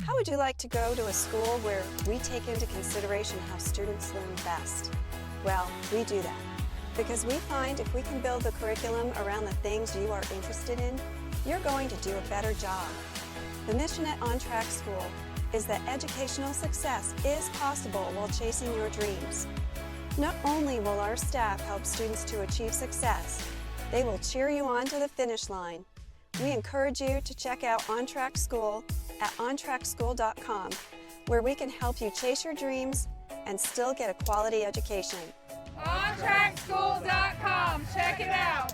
How would you like to go to a school where we take into consideration how students learn best? Well, we do that because we find if we can build the curriculum around the things you are interested in, you're going to do a better job. The mission at On Track School is that educational success is possible while chasing your dreams. Not only will our staff help students to achieve success, they will cheer you on to the finish line. We encourage you to check out On Track School at ontrackschool.com, where we can help you chase your dreams and still get a quality education. ontrackschool.com. Check it out.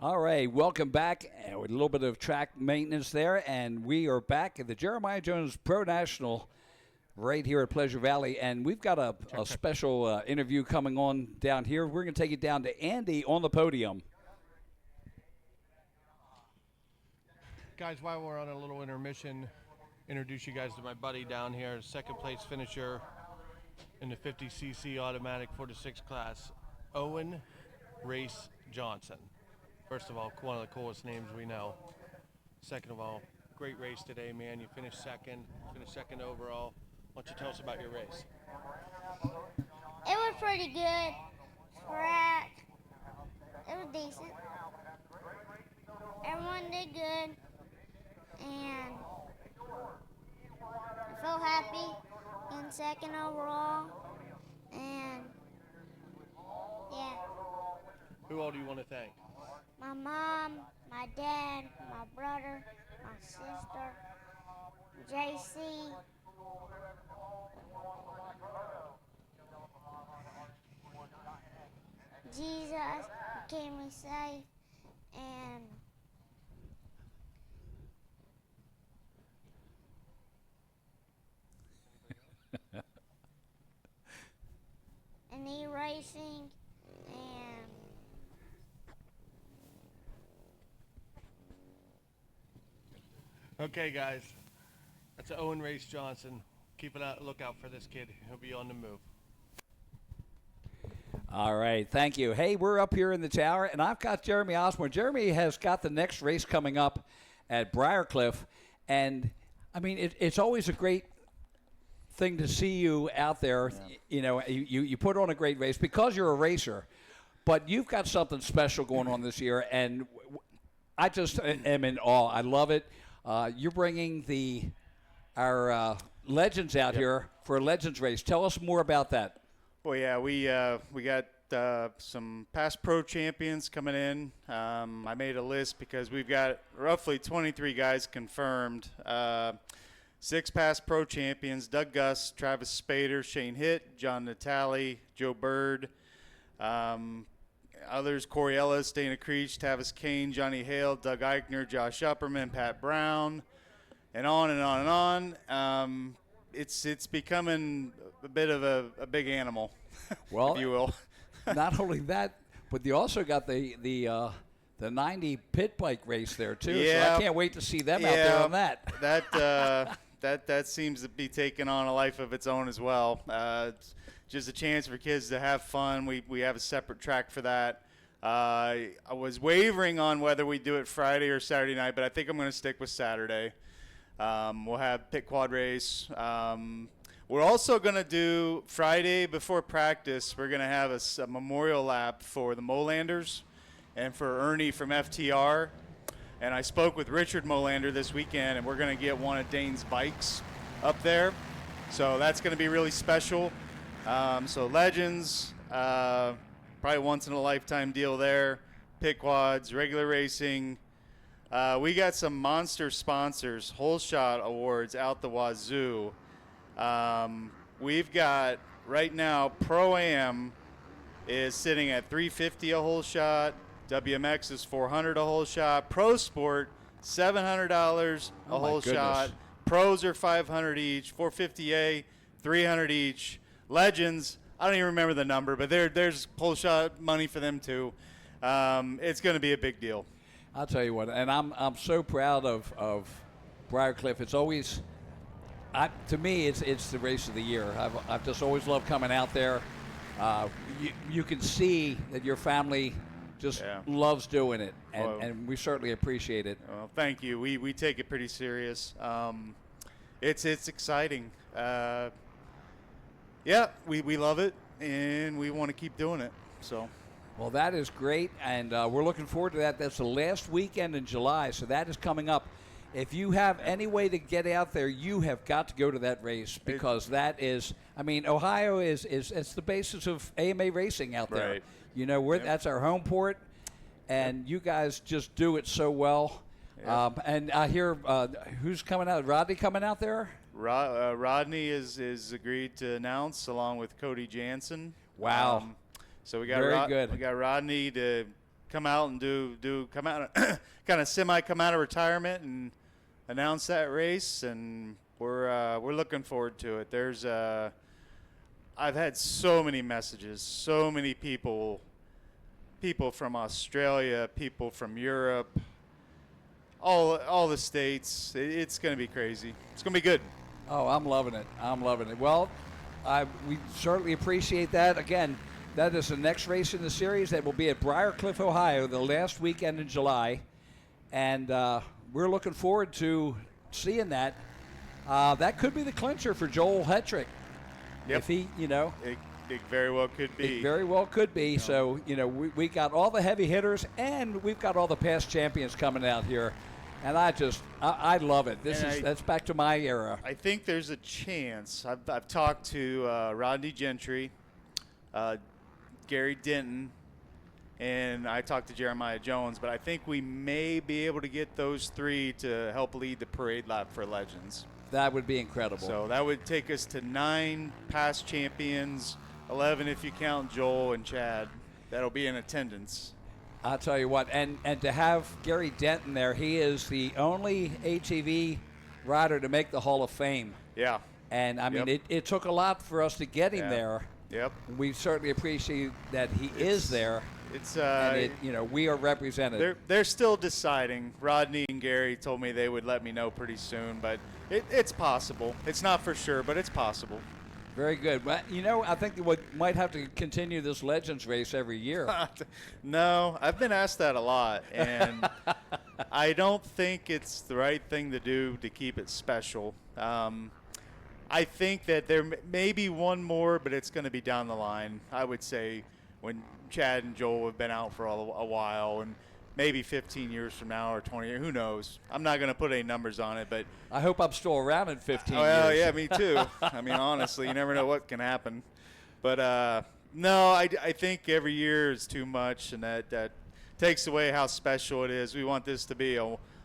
All right, welcome back. With a little bit of track maintenance there, and we are back at the Jeremiah Jones Pro National right here at Pleasure Valley, and we've got a special interview coming on down here. We're going to take it down to Andy on the podium. Guys, while we're on a little intermission, introduce you guys to my buddy down here, second place finisher in the 50cc automatic 4-6 class, Owen Race Johnson. First of all, one of the coolest names we know. Second of all, great race today, man. You finished second overall. Why don't you tell us about your race? It was pretty good. Track. It was decent. Everyone did good. And I felt happy in second overall. And yeah. Who all do you want to thank? My mom, my dad, my brother, my sister, JC. Jesus kept me safe, and e-racing, and Okay, guys, that's Owen Race Johnson. Keep a lookout for this kid. He'll be on the move. All right, thank you. Hey, we're up here in the tower, and I've got Jeremy Osborne. Jeremy has got the next race coming up at Briarcliff, and, I mean, it's always a great thing to see you out there. Yeah. You know, you put on a great race because you're a racer, but you've got something special going on this year, and I just am in awe. I love it. You're bringing our legends out here for a legends race. Tell us more about that. Well, yeah, we got some past pro champions coming in. I made a list because we've got roughly 23 guys confirmed. 6 past pro champions: Doug Gus, Travis Spader, Shane Hitt, John Natale, Joe Bird. Others: Corey Ellis, Dana Creech, Tavis Kane, Johnny Hale, Doug Eichner, Josh Upperman, Pat Brown, and on and on and on. It's becoming a bit of a big animal, well, if you will. Not only that, but you also got the 90 pit bike race there too. Yeah, so I can't wait to see them out there on that. That seems to be taking on a life of its own as well. It's just a chance for kids to have fun. We have a separate track for that. I was wavering on whether we do it Friday or Saturday night, but I think I'm going to stick with Saturday. We'll have pit quad race. We're also going to do Friday before practice. We're going to have a memorial lap for the Molanders and for Ernie from FTR. And I spoke with Richard Molander this weekend, and we're going to get one of Dane's bikes up there. So that's going to be really special. So Legends, probably once in a lifetime deal there. Pit quads, regular racing. We got some monster sponsors, Whole Shot Awards out the wazoo. We've got right now Pro-Am is sitting at $350 a whole shot. WMX is $400 a whole shot. Pro Sport $700 a whole shot. Pros are $500 each. 450A $300 each. Legends, I don't even remember the number, but there's whole shot money for them too. It's going to be a big deal. I'll tell you what, and I'm so proud of Briarcliff. It's always, to me, it's the race of the year. I've just always loved coming out there. You can see that your family just loves doing it, and we certainly appreciate it. Well, thank you. We take it pretty serious. It's exciting. We love it, and we want to keep doing it. So. Well, that is great, and we're looking forward to that. That's the last weekend in July, so that is coming up. If you have any way to get out there, you have got to go to that race because that is, I mean, Ohio is it's the basis of AMA racing out there. Right. You know, that's our home port, and you guys just do it so well. And I hear who's coming out? Rodney coming out there? Rodney is agreed to announce along with Cody Jansen. Wow. So we got very good. We got Rodney to come out and come out kind of semi come out of retirement and announce that race, and we're looking forward to it. There's I've had so many messages, so many people from Australia, people from Europe, all the states. It's going to be crazy. It's going to be good. Oh, I'm loving it. Well, we certainly appreciate that. Again, that is the next race in the series. That will be at Briarcliff, Ohio, the last weekend in July. And we're looking forward to seeing that. That could be the clincher for Joel Hetrick. Yep. If he, It very well could be. It very well could be. So, we got all the heavy hitters, and we've got all the past champions coming out here. And I love it. That's back to my era. I think there's a chance. I've talked to Rodney Gentry, Gary Denton, and I talked to Jeremiah Jones, but I think we may be able to get those three to help lead the parade lap for Legends. That would be incredible. So that would take us to 9 past champions, 11 if you count Joel and Chad. That'll be in attendance. I'll tell you what, and to have Gary Denton there, he is the only ATV rider to make the Hall of Fame. Yeah. And, I mean, it took a lot for us to get him there. Yep. We certainly appreciate that he is there. It's we are represented. They're still deciding. Rodney and Gary told me they would let me know pretty soon, but it's possible. It's not for sure, but it's possible. Very good. But, I think we might have to continue this Legends race every year. No, I've been asked that a lot, and I don't think it's the right thing to do to keep it special. I think that there may be one more, but it's going to be down the line. I would say when Chad and Joel have been out for a while, and maybe 15 years from now or 20 years, who knows? I'm not going to put any numbers on it, but I hope I'm still around in 15 years. Well, yeah, me too. I mean, honestly, you never know what can happen. But no, I think every year is too much, and that takes away how special it is. We want this to be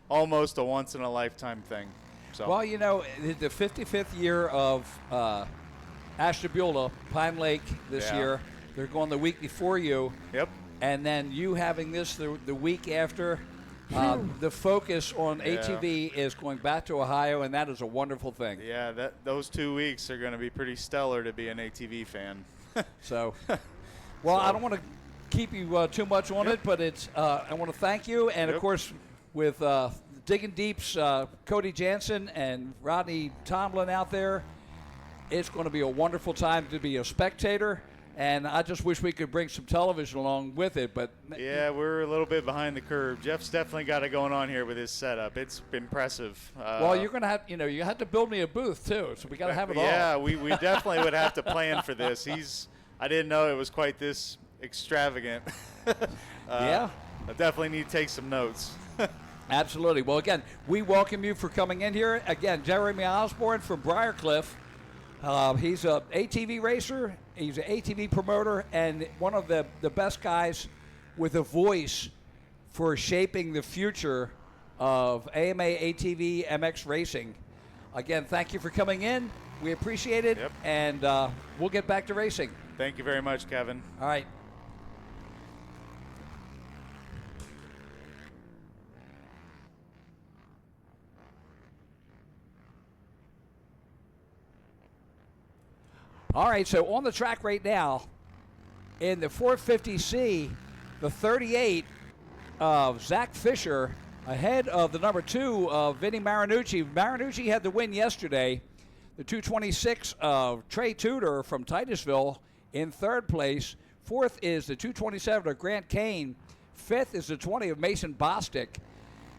almost a once-in-a-lifetime thing. So. Well, the 55th year of Ashtabula, Pine Lake this year, they're going the week before you. Yep. And then you having this the week after. The focus on ATV is going back to Ohio, and that is a wonderful thing. Yeah, those 2 weeks are going to be pretty stellar to be an ATV fan. So, I don't want to keep you too much on it, but I want to thank you. And, of course, with Digging Deep's Cody Jansen and Rodney Tomlin out there, it's going to be a wonderful time to be a spectator And I just wish we could bring some television along with it. But yeah, we're a little bit behind the curve. Jeff's definitely got it going on here with his setup. It's impressive. Well, you're going to have, you have to build me a booth too. So we got to have it all. Yeah, we definitely would have to plan for this. I didn't know it was quite this extravagant. Yeah. I definitely need to take some notes. Absolutely. Well, again, we welcome you for coming in here. Again, Jeremy Osborne from Briarcliff. He's an ATV racer. He's an ATV promoter and one of the best guys with a voice for shaping the future of AMA ATV MX racing. Again, thank you for coming in. We appreciate it, and we'll get back to racing. Thank you very much, Kevin. All right. All right, so on the track right now, in the 450C, the 38 of Zach Fisher ahead of the number 2 of Vinny Marinucci. Marinucci had the win yesterday. The 226 of Trey Tudor from Titusville in third place. Fourth is the 227 of Grant Kane. Fifth is the 20 of Mason Bostic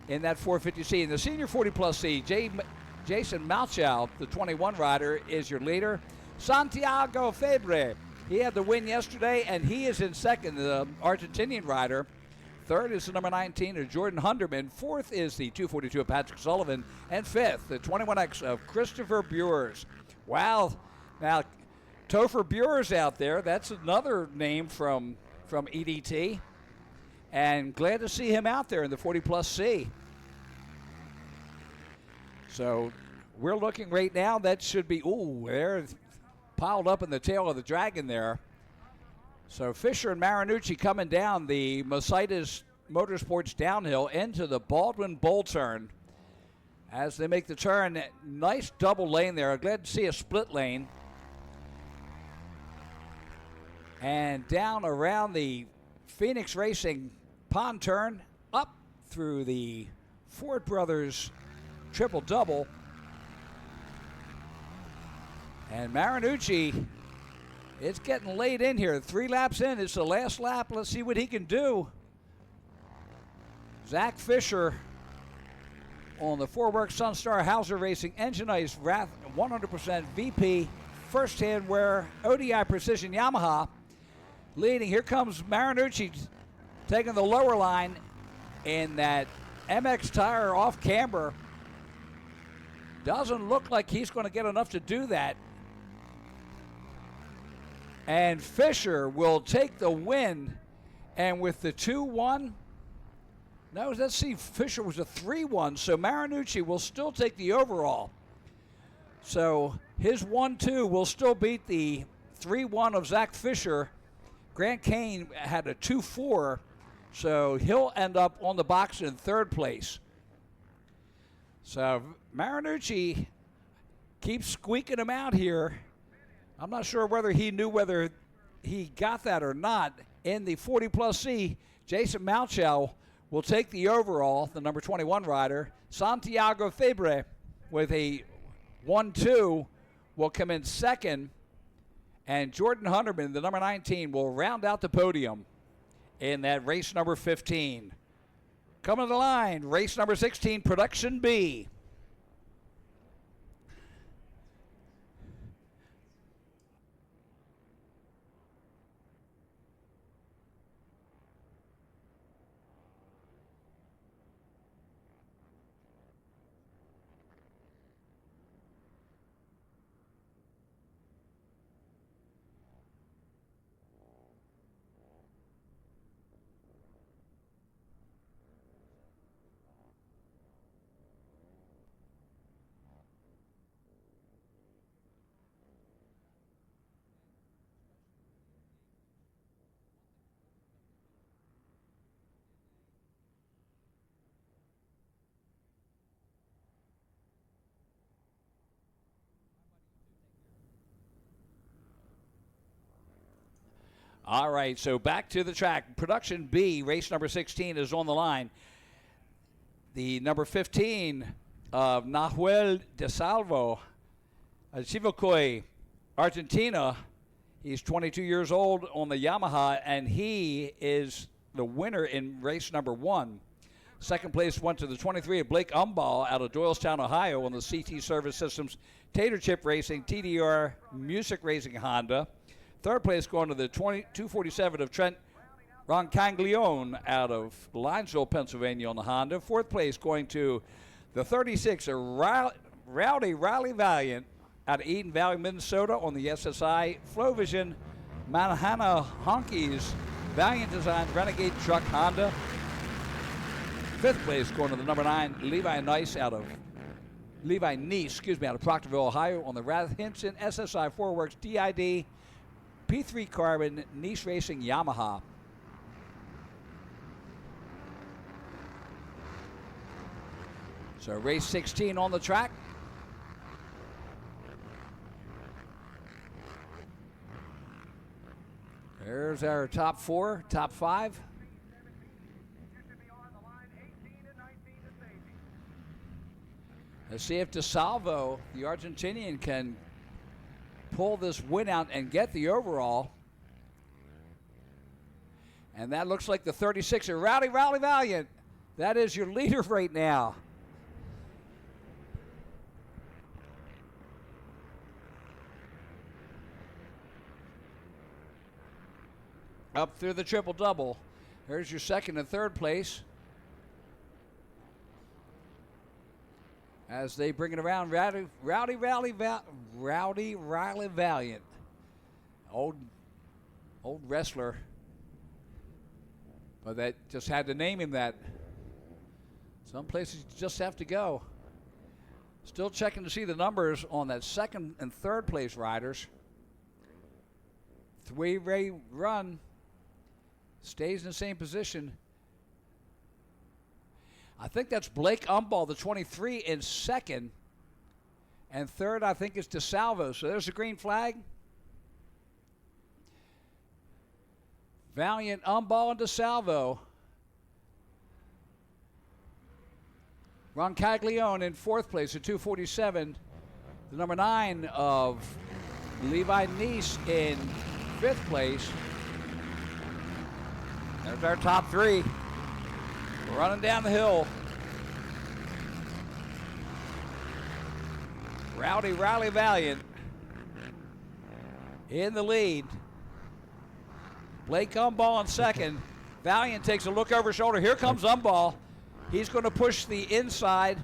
in that 450C. In the senior 40-plus C, Jason Malchow, the 21 rider, is your leader. Santiago Febre, he had the win yesterday, and he is in second, the Argentinian rider. Third is the number 19 of Jordan Hunderman. Fourth is the 242 of Patrick Sullivan. And fifth, the 21X of Christopher Bures. Wow. Now, Topher Bures out there, that's another name from EDT. And glad to see him out there in the 40-plus C. So we're looking right now, that should be, they're piled up in the tail of the dragon there. So Fisher and Marinucci coming down the Mercedes Motorsports downhill into the Baldwin Bowl turn. As they make the turn, nice double lane there. I'm glad to see a split lane. And down around the Phoenix Racing pond turn, up through the Ford Brothers triple-double. And Marinucci, it's getting late in here. 3 laps in. It's the last lap. Let's see what he can do. Zach Fisher on the Four-Work Sunstar Hauser Racing Engine Ice Wrath 100% VP first-hand wear ODI Precision Yamaha leading. Here comes Marinucci taking the lower line in that MX tire off camber. Doesn't look like he's going to get enough to do that. And Fisher will take the win. And with the 2-1, no, let's see, Fisher was a 3-1, so Marinucci will still take the overall. So his 1-2 will still beat the 3-1 of Zach Fisher. Grant Kane had a 2-4, so he'll end up on the box in third place. So Marinucci keeps squeaking him out here. I'm not sure whether he knew whether he got that or not. In the 40-plus C, Jason Malchow will take the overall, the number 21 rider. Santiago Febre with a 1-2 will come in second. And Jordan Hunterman, the number 19, will round out the podium in that race number 15. Coming to the line, race number 16, Production B. All right, so back to the track. Production B, race number 16 is on the line. The number 15 of Nahuel de Salvo, Chivilcoy, Argentina. He's 22 years old on the Yamaha, and he is the winner in race number 1. Second place went to the 23 of Blake Umball out of Doylestown, Ohio on the CT Service Systems Tater Chip Racing TDR Music Racing Honda. Third place going to the 247 of Trent Roncaglione out of Linesville, Pennsylvania on the Honda. Fourth place going to the 36 of Rowdy Riley Valiant out of Eden Valley, Minnesota on the SSI FlowVision Manhattan Honkies Valiant Designs Renegade Truck Honda. Fifth place going to the number 9 Levi Neese out of Proctorville, Ohio on the Rath Hinson SSI 4Works DID P3 Carbon Neese Racing Yamaha. So race 16 on the track. There's our top 4, top 5. Let's see if DeSalvo, the Argentinian, can pull this win out and get the overall. And that looks like the 36 of Rowdy Valiant. That is your leader right now. Up through the triple-double. There's your second and third place. As they bring it around, Rowdy Riley Valiant. Old wrestler. But that just had to name him that. Some places you just have to go. Still checking to see the numbers on that second and third place riders. 3-ray run. Stays in the same position. I think that's Blake Umball, the 23, in second. And third, I think, is DeSalvo. So there's the green flag. Valiant, Umball, and DeSalvo. Roncaglione in fourth place at 247. The number 9 of Levi Neese in fifth place. There's our top 3. Running down the hill. Rowdy Riley Valiant in the lead. Blake Umball in second. Valiant takes a look over his shoulder. Here comes Umball. He's going to push the inside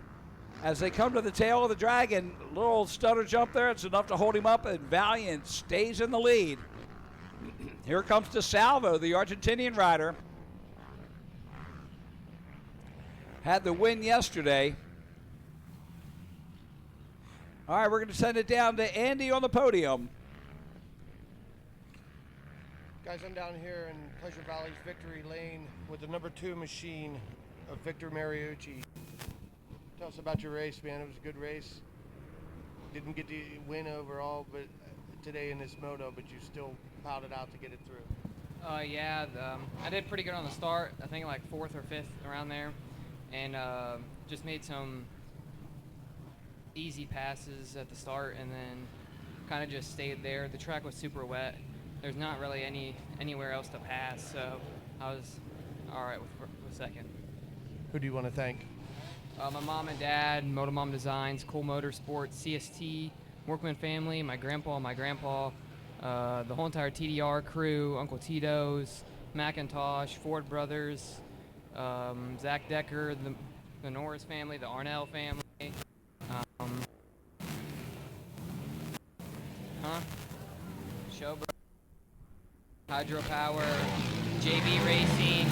as they come to the tail of the dragon. Little stutter jump there. It's enough to hold him up, and Valiant stays in the lead. Here comes DeSalvo, the Argentinian rider. Had the win yesterday. All right, we're going to send it down to Andy on the podium. Guys, I'm down here in Pleasure Valley's Victory Lane with the number 2 machine of Victor Mariucci. Tell us about your race, man. It was a good race. Didn't get to win overall, but today in this moto, but you still plowed it out to get it through. Yeah, I did pretty good on the start. I think like 4th or 5th around there. And just made some easy passes at the start and then kind of just stayed there. The track was super wet. There's not really anywhere else to pass, so I was all right with second. Who do you want to thank? My mom and dad, Motomom Designs, Cool Motorsports, CST, Workman Family, my grandpa, the whole entire TDR crew, Uncle Tito's, Macintosh, Ford Brothers, Zach Decker, the Norris family, the Arnell family, Showbro, Hydropower, JB Racing,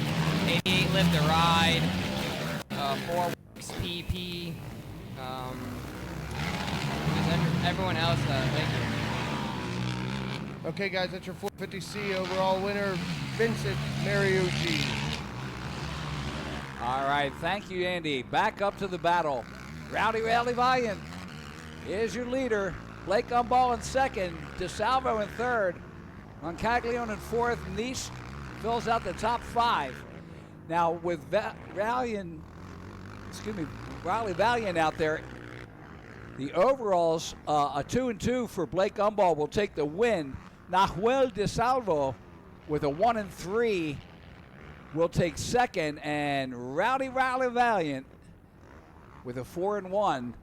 88 Live to Ride, 4Works PP, everyone else, thank you. Okay, guys, that's your 450C overall winner, Vincent Mariucci. All right, thank you, Andy. Back up to the battle. Rowdy Valiant is your leader. Blake Umball in second. DeSalvo in third. Roncaglione in fourth. Neese fills out the top 5. Now with Riley Valiant out there, the overalls, a 2-2 for Blake Umball will take the win. Nahuel DeSalvo with a 1 and 3 will take second, and Rowdy Valiant with a 4 and 1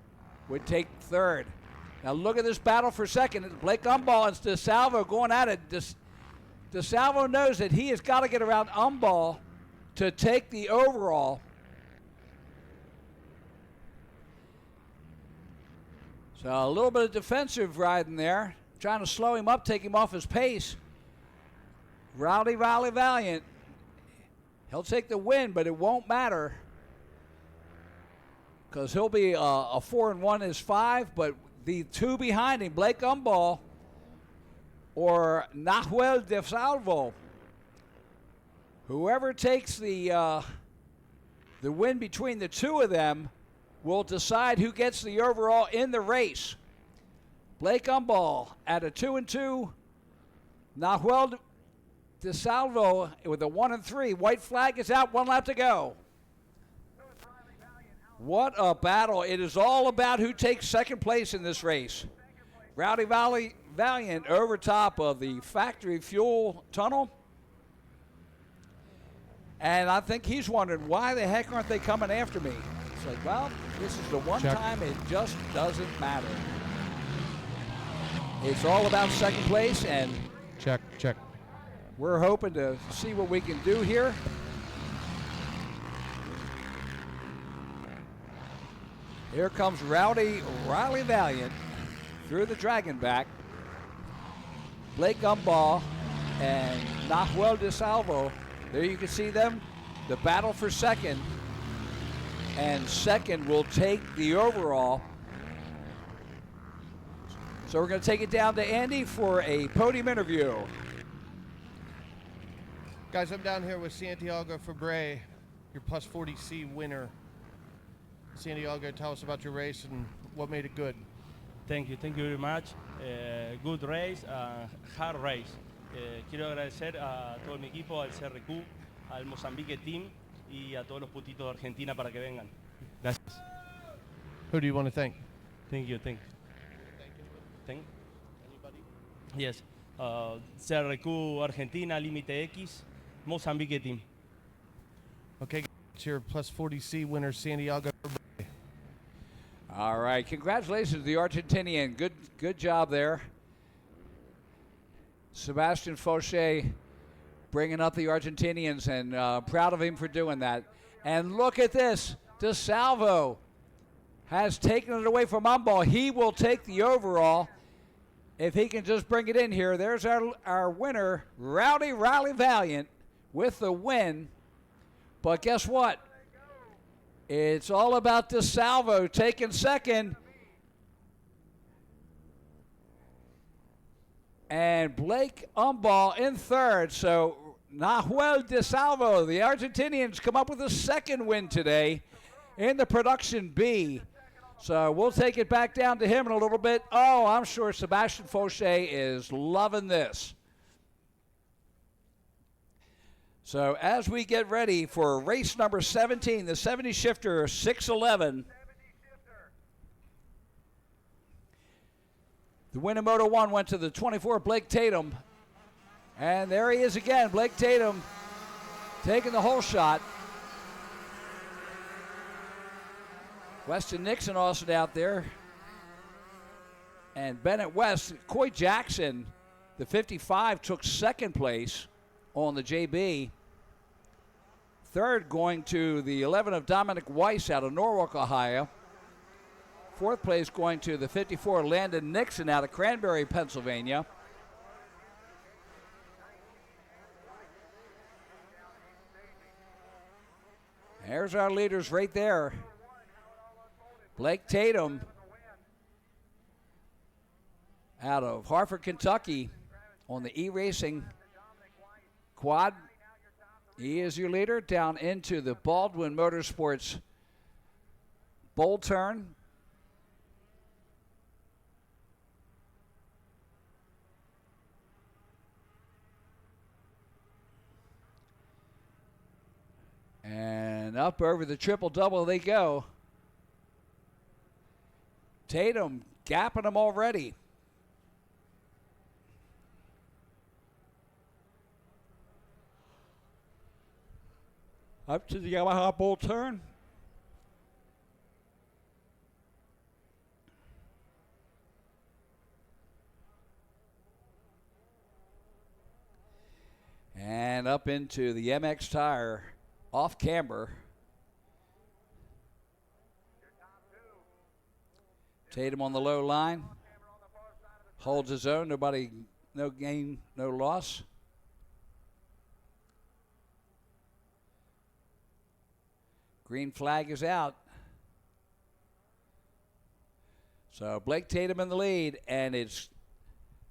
would take third. Now look at this battle for second. Blake Umball and DeSalvo going at it. DeSalvo knows that he has got to get around Umball to take the overall. So a little bit of defensive riding there, trying to slow him up, take him off his pace. Rowdy Valiant, he'll take the win, but it won't matter because he'll be a 4 and 1 is 5, but the two behind him, Blake Umball or Nahuel DeSalvo, whoever takes the win between the two of them will decide who gets the overall in the race. Blake Umball at a 2 and 2. Nahuel DeSalvo with a 1 and 3. White flag is out. 1 lap to go. What a battle. It is all about who takes second place in this race. Rowdy Valiant over top of the factory fuel tunnel. And I think he's wondering, why the heck aren't they coming after me? It's like, well, this is the one time it just doesn't matter. It's all about second place, and check. We're hoping to see what we can do here. Here comes Rowdy Valiant through the dragon back. Blake Umball and Nahuel DeSalvo. There you can see them. The battle for second. And second will take the overall. So we're going to take it down to Andy for a podium interview. Guys, I'm down here with Santiago Fabre, your plus 40C winner. Santiago, tell us about your race and what made it good. Thank you very much. Good race, hard race. Quiero agradecer a todo mi equipo, al CRQ, al Mozambique Team y a todos los putitos de Argentina para que vengan. Gracias. Who do you want to thank? Thank you. Thank anybody? Yes. CRQ Argentina, Límite X, Mozambique Team. Okay, it's your plus 40C winner, Santiago Fabre. All right, congratulations to the Argentinian. Good job there. Sebastian Fauché bringing up the Argentinians, and proud of him for doing that. And look at this. DeSalvo has taken it away from Umball. He will take the overall if he can just bring it in here. There's our winner, Rowdy Valiant, with the win. But guess what? It's all about DeSalvo taking second. And Blake Umball in third. So Nahuel DeSalvo, the Argentinians, come up with a second win today in the Production B. So we'll take it back down to him in a little bit. Oh, I'm sure Sebastian Fauché is loving this. So as we get ready for race number 17, the 70 shifter 611. The win in Moto 1 went to the 24, Blake Tatum. And there he is again, Blake Tatum taking the whole shot. Weston Nixon also out there. And Bennett West. Coy Jackson, the 55, took second place on the JB. Third going to the 11 of Dominic Weiss out of Norwalk, Ohio. Fourth place going to the 54, Landon Nixon out of Cranberry, Pennsylvania. There's our leaders right there. Blake Tatum out of Hartford, Kentucky on the E-Racing quad. He is your leader down into the Baldwin Motorsports bowl turn. And up over the triple-double they go. Tatum gapping them already. Up to the Yamaha bull turn. And up into the MX tire off camber. Tatum on the low line. Holds his own. Nobody, no gain, no loss. Green flag is out. So Blake Tatum in the lead, and it's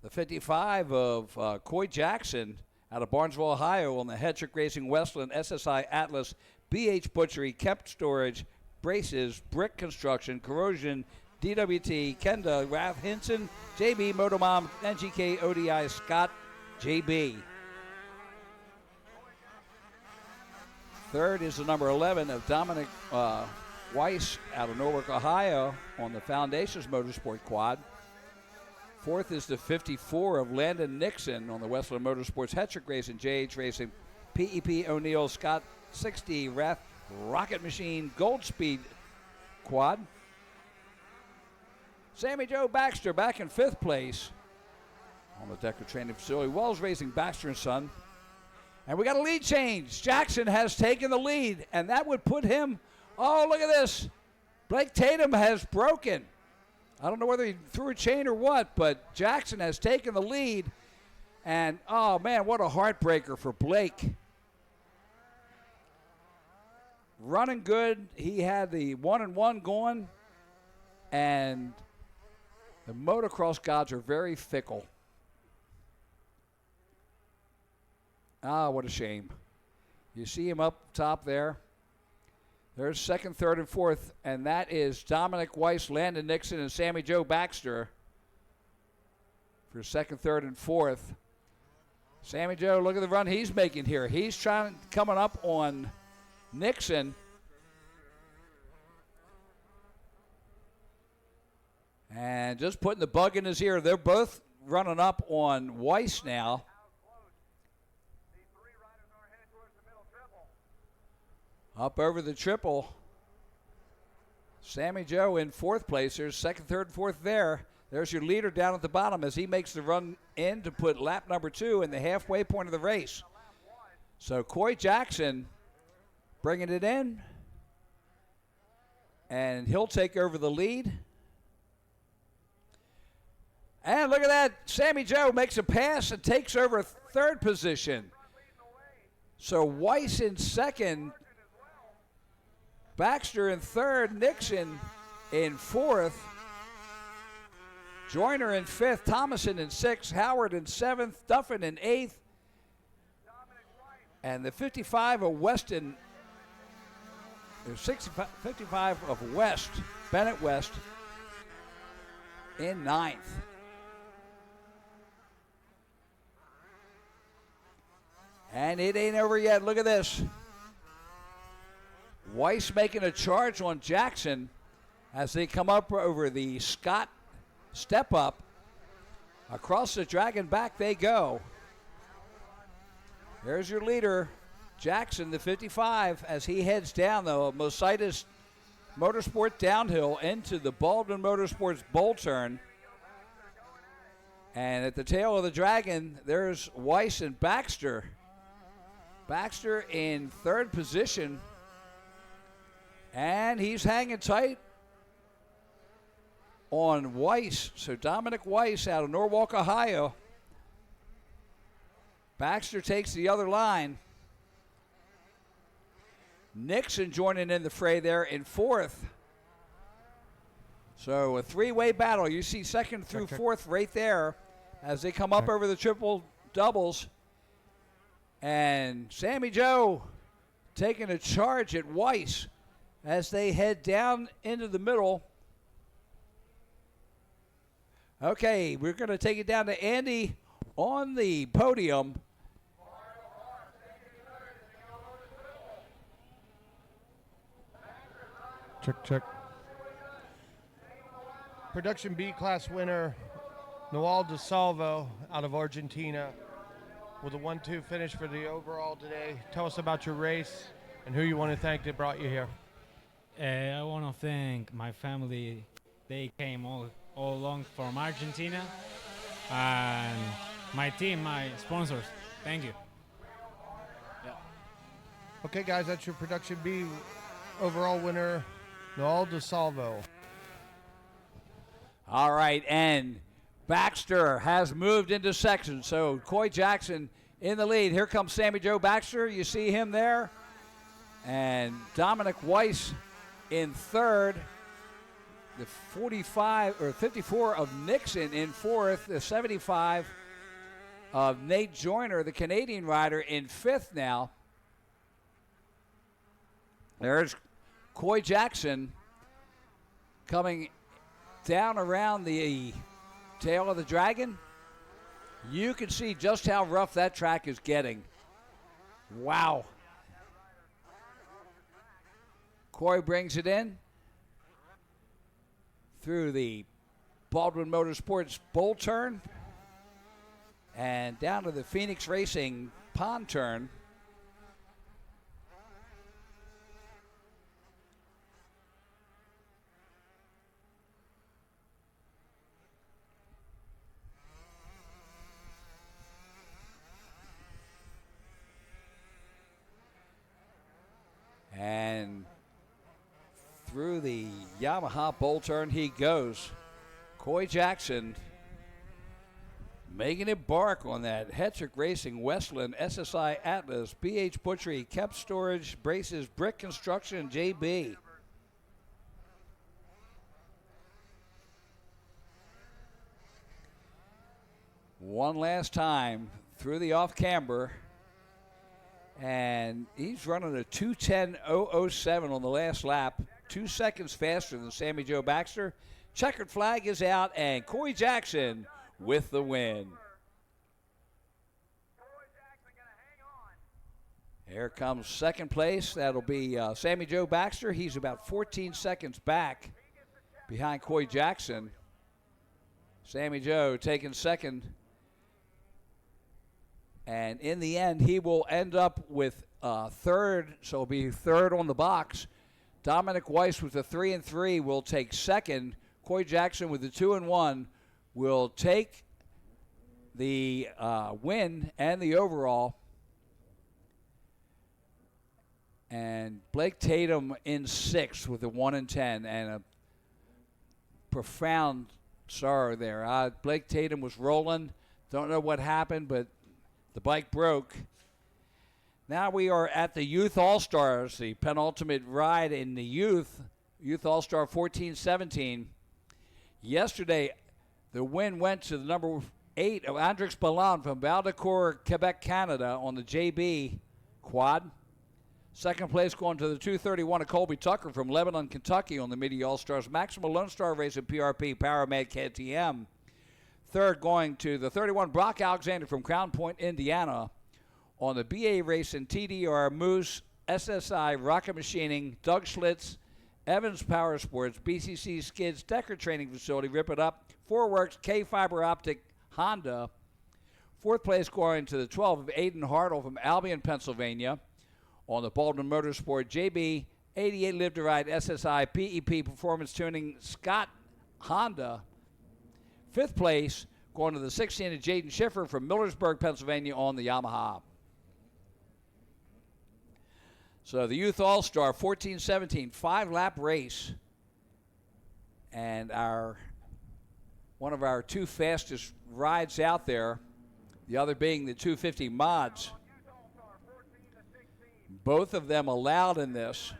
the 55 of Coy Jackson out of Barnesville, Ohio, on the Hetrick Racing Westland SSI Atlas BH Butchery Kept Storage Braces Brick Construction Corrosion DWT Kenda Rath Hinson JB Motomom NGK ODI Scott JB. Third is the number 11 of Dominic Weiss out of Norwalk, Ohio on the Foundations Motorsport Quad. Fourth is the 54 of Landon Nixon on the Westland Motorsports Hetrick Racing JH Racing PEP O'Neill Scott 60 Rath Rocket Machine Gold Speed Quad. Sammy Joe Baxter back in 5th place on the Decker Training Facility. Wells Racing Baxter and Son. And we got a lead change. Jackson has taken the lead, and that would put him, oh, look at this. Blake Tatum has broken. I don't know whether he threw a chain or what, but Jackson has taken the lead. And, oh, man, what a heartbreaker for Blake. Running good. He had the 1-1 going. And the motocross gods are very fickle. Ah, what a shame. You see him up top there. There's 2nd, 3rd, and 4th, and that is Dominic Weiss, Landon Nixon, and Sammy Joe Baxter for 2nd, 3rd, and 4th. Sammy Joe, look at the run he's making here. He's coming up on Nixon. And just putting the bug in his ear. They're both running up on Weiss now. Up over the triple. Sammy Joe in 4th place. There's 2nd, 3rd, 4th there. There's your leader down at the bottom as he makes the run in to put lap number 2 in the halfway point of the race. So Coy Jackson bringing it in. And he'll take over the lead. And look at that. Sammy Joe makes a pass and takes over 3rd position. So Weiss in 2nd. Baxter in 3rd, Nixon in 4th, Joyner in 5th, Thomason in 6th, Howard in 7th, Duffin in 8th, and the 55 of Weston, 55 of West, Bennett West in 9th. And it ain't over yet. Look at this. Weiss making a charge on Jackson as they come up over the Scott step up. Across the dragon back they go. There's your leader, Jackson, the 55, as he heads down the Mositis Motorsport downhill into the Baldwin Motorsports bowl turn. And at the tail of the dragon, there's Weiss and Baxter. Baxter in 3rd position. And he's hanging tight on Weiss. So Dominic Weiss out of Norwalk, Ohio. Baxter takes the other line. Nixon joining in the fray there in 4th. So a 3-way battle. You see 2nd through 4th right there as they come up over the triple doubles. And Sammy Joe taking a charge at Weiss as they head down into the middle. Okay, we're going to take it down to Andy on the podium. Check. Production B class winner, Noel DeSalvo out of Argentina with a 1-2 finish for the overall today. Tell us about your race and who you want to thank that brought you here. I want to thank my family. They came all along from Argentina, and my team, my sponsors. Thank you. Okay, guys, that's your Production B overall winner, Noel DeSalvo. All right, and Baxter has moved into second, so Coy Jackson in the lead. Here comes Sammy Joe Baxter. You see him there. And Dominic Weiss in third. The 54 of Nixon in fourth. The 75 of Nate Joyner, the Canadian rider, in fifth now. There's Coy Jackson coming down around the tail of the Dragon. You can see just how rough that track is getting. Wow. Coy brings it in through the Baldwin Motorsports bowl turn and down to the Phoenix Racing pond turn. And through the Yamaha bowl turn he goes. Coy Jackson making it bark on that Hetrick Racing, Westland, SSI Atlas, BH Butchery, Kemp Storage, Braces, Brick Construction, JB. One last time through the off camber. And he's running a 2:10.007 on the last lap, 2 seconds faster than Sammy Joe Baxter. Checkered flag is out, and Coy Jackson with the win. Here comes second place. That'll be Sammy Joe Baxter. He's about 14 seconds back behind Coy Jackson. Sammy Joe taking second. And in the end, he will end up with third, so he'll be third on the box. Dominic Weiss with the 3-3 will take second. Coy Jackson with the 2-1 will take the win and the overall. And Blake Tatum in sixth with a 1-10 and a profound sorrow there. Blake Tatum was rolling. Don't know what happened, but the bike broke. Now we are at the Youth All-Stars, the penultimate ride in the Youth All-Star 14-17. Yesterday, the win went to the number 8 of Andrix Ballan from Val-de-Coeur, Quebec, Canada on the JB quad. Second place going to the 231 of Colby Tucker from Lebanon, Kentucky on the Midi All-Stars. Maximum Lone Star Racing PRP Powermad KTM. Third going to the 31 Brock Alexander from Crown Point, Indiana on the BA Racing TDR Moose, SSI Rocket Machining, Doug Schlitz, Evans Power Sports, BCC Skids, Decker Training Facility, Rip It Up, Four Works, K Fiber Optic, Honda. Fourth place going to the 12 of Aiden Hartle from Albion, Pennsylvania on the Baldwin Motorsport JB 88 Live to Ride SSI PEP Performance Tuning, Scott Honda. Fifth place going to the 16 of Jaden Schiffer from Millersburg, Pennsylvania on the Yamaha. So the Youth All-Star 14-17 5-lap race. And one of our two fastest rides out there, the other being the 250 mods. Both of them allowed in this.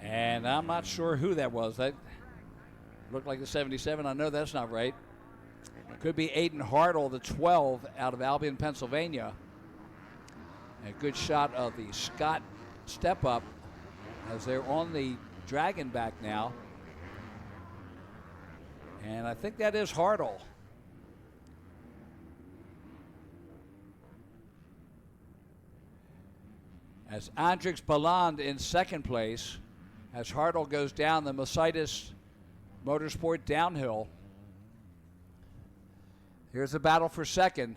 And I'm not sure who that was. That looked like the 77. I know that's not right. Could be Aiden Hartle, the 12 out of Albion, Pennsylvania. A good shot of the Scott step up as they're on the Dragon back now. And I think that is Hartle. As Andrix Balland in second place. As Hartle goes down the Mercedes Motorsport downhill. Here's the battle for second.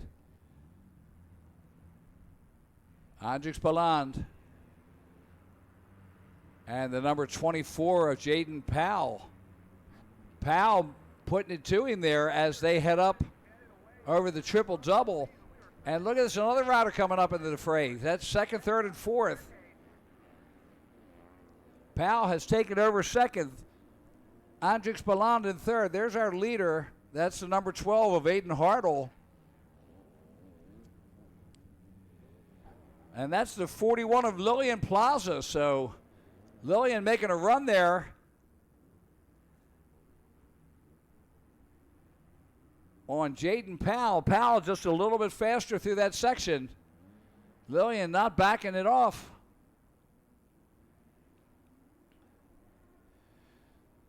Andrix Balland and the number 24 of Jaden Powell. Powell putting it to him there as they head up over the triple-double. And look at this, another rider coming up into the fray. That's second, third, and fourth. Powell has taken over second. Andrix Balland in third. There's our leader. That's the number 12 of Aiden Hartle. And that's the 41 of Lillian Plaza. So Lillian making a run there. On Jaden Powell. Powell just a little bit faster through that section. Lillian not backing it off.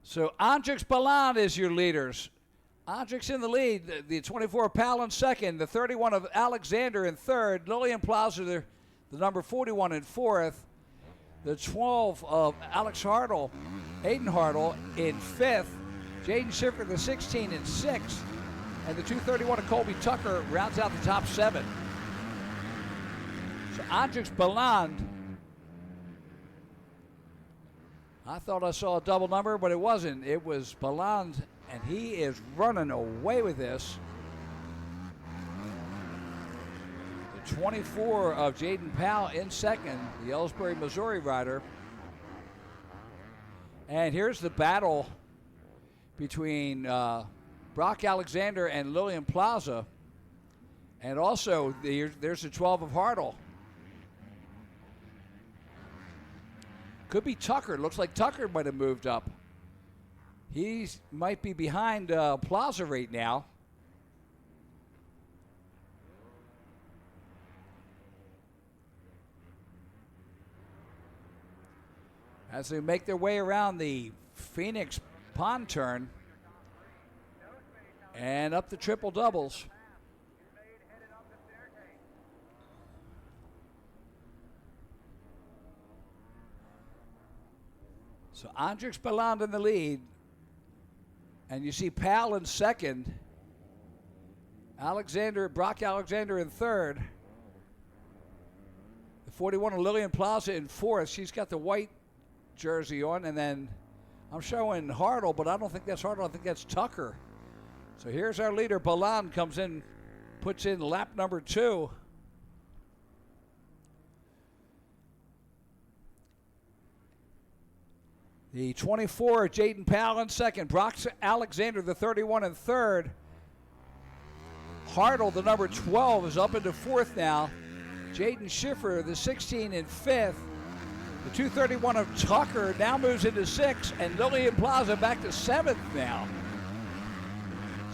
So Andrix Balland is your leaders. Andrix in the lead. The 24 Powell in second. The 31 of Alexander in third. Lillian Plaza, the number 41 in fourth. The 12 of Alex Hartle, Aiden Hartle in fifth. Jaden Schiffer, the 16 in sixth. And the 231 of Colby Tucker rounds out the top seven. So Andrix Balland, I thought I saw a double number, but it wasn't. It was Balland, and he is running away with this. The 24 of Jaden Powell in second, the Ellsbury, Missouri rider. And here's the battle between Brock Alexander and Lillian Plaza. And also, there's the 12 of Hartle. Could be Tucker. Looks like Tucker might have moved up. He might be behind Plaza right now. As they make their way around the Phoenix Pond turn and up the triple doubles. So Andrix Balland in the lead. And you see Powell in second. Brock Alexander in third. The 41 of Lillian Plaza in fourth. She's got the white jersey on. And then I'm showing Hartle, but I don't think that's Hartle. I think that's Tucker. So here's our leader. Balland comes in, puts in lap number 2. The 24, Jaden Powell in second. Brock Alexander, the 31 in third. Hartle, the number 12, is up into fourth now. Jaden Schiffer, the 16 in fifth. The 231 of Tucker now moves into sixth, and Lillian Plaza back to seventh now.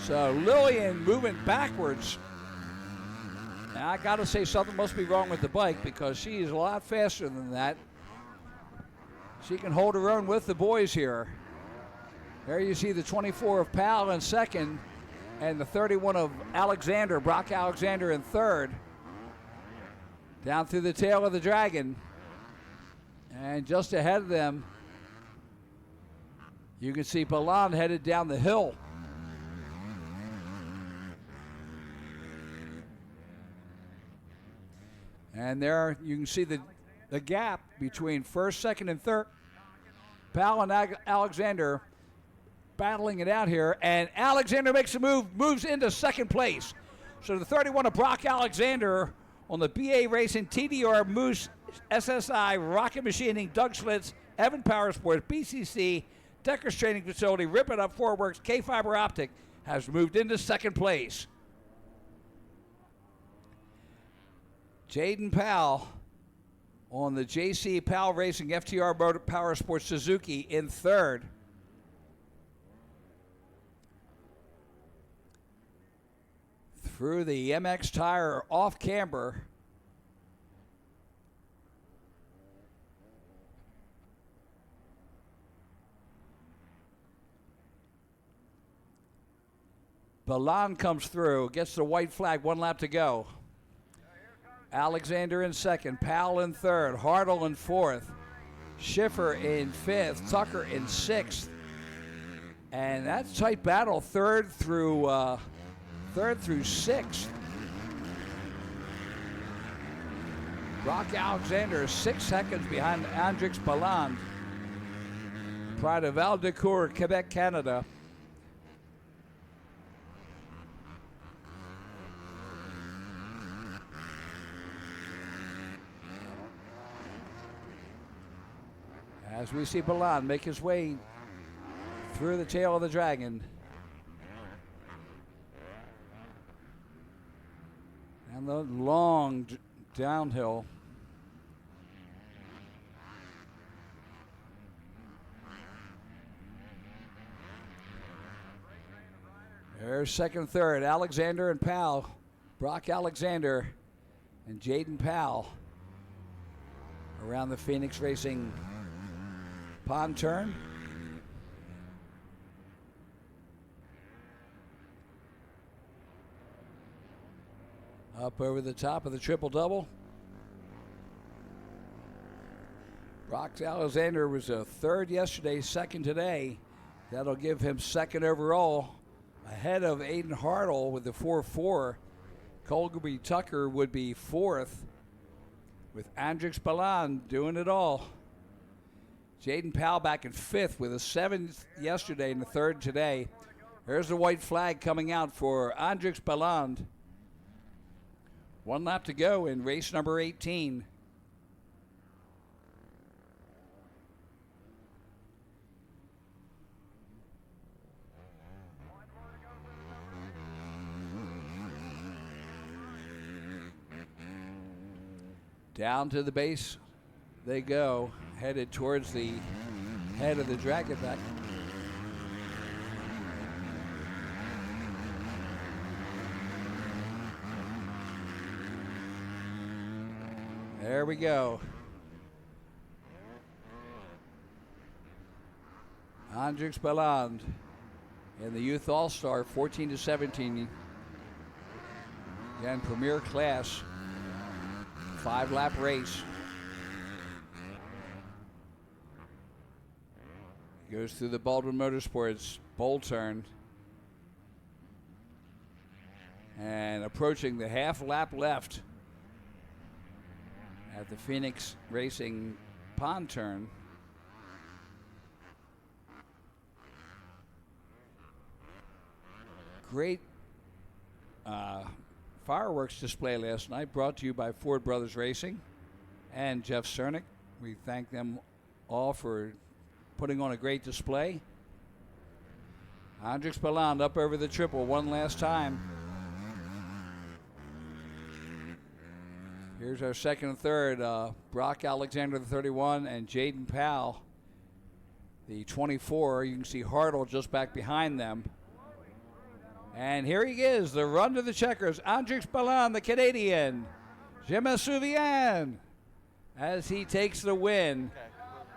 So Lillian moving backwards. Now I got to say something must be wrong with the bike because she is a lot faster than that. She can hold her own with the boys here. There you see the 24 of Powell in second and the 31 of Alexander, Brock Alexander in third. Down through the tail of the Dragon. And just ahead of them, you can see Balland headed down the hill. And there you can see the gap between first, second, and third. Powell and Alexander battling it out here. And Alexander makes a move, moves into second place. So the 31 of Brock Alexander on the BA Racing, TDR, Moose, SSI, Rocket Machining, Doug Schlitz, Evan Power Sports, BCC, Decker's Training Facility, Rip It Up, Forworks, K Fiber Optic has moved into second place. Jaden Powell on the JC Powell Racing FTR Motor Power Sports Suzuki in third. Through the MX tire off camber. Balland comes through, gets the white flag, 1 lap to go. Alexander in second, Powell in third, Hartle in fourth, Schiffer in fifth, Tucker in sixth. And that's a tight battle, third through sixth. Brock Alexander is 6 seconds behind Andrix Balland. Pride of Val-de-Cour, Quebec, Canada. As we see Balland make his way through the tail of the dragon. And the long downhill. There's second, third, Alexander and Powell. Brock Alexander and Jaden Powell around the Phoenix Racing pond turn. Up over the top of the triple-double. Brock Alexander was a third yesterday, second today. That'll give him second overall, ahead of Aiden Hartle with the 4-4. Colby Tucker would be fourth, with Andrix Balland doing it all. Jaden Powell back in fifth with a seventh yesterday and a third today. There's the white flag coming out for Andrix Balland. 1 lap to go in race number 18. Down to the base they go, headed towards the head of the dragon back. There we go. Andrix Balland in the Youth All-Star 14-17. Again, premier class. 5-lap race. Goes through the Baldwin Motorsports bowl turn. And approaching the half lap left at the Phoenix Racing pond turn. Great fireworks display last night, brought to you by Ford Brothers Racing and Jeff Cernick. We thank them all for putting on a great display. Andrix Balland up over the triple one last time. Here's our second and third, Brock Alexander, the 31, and Jaden Powell, the 24. You can see Hartle just back behind them. And here he is, the run to the checkers, Andrix Balland, the Canadian. Je me souviens, as he takes the win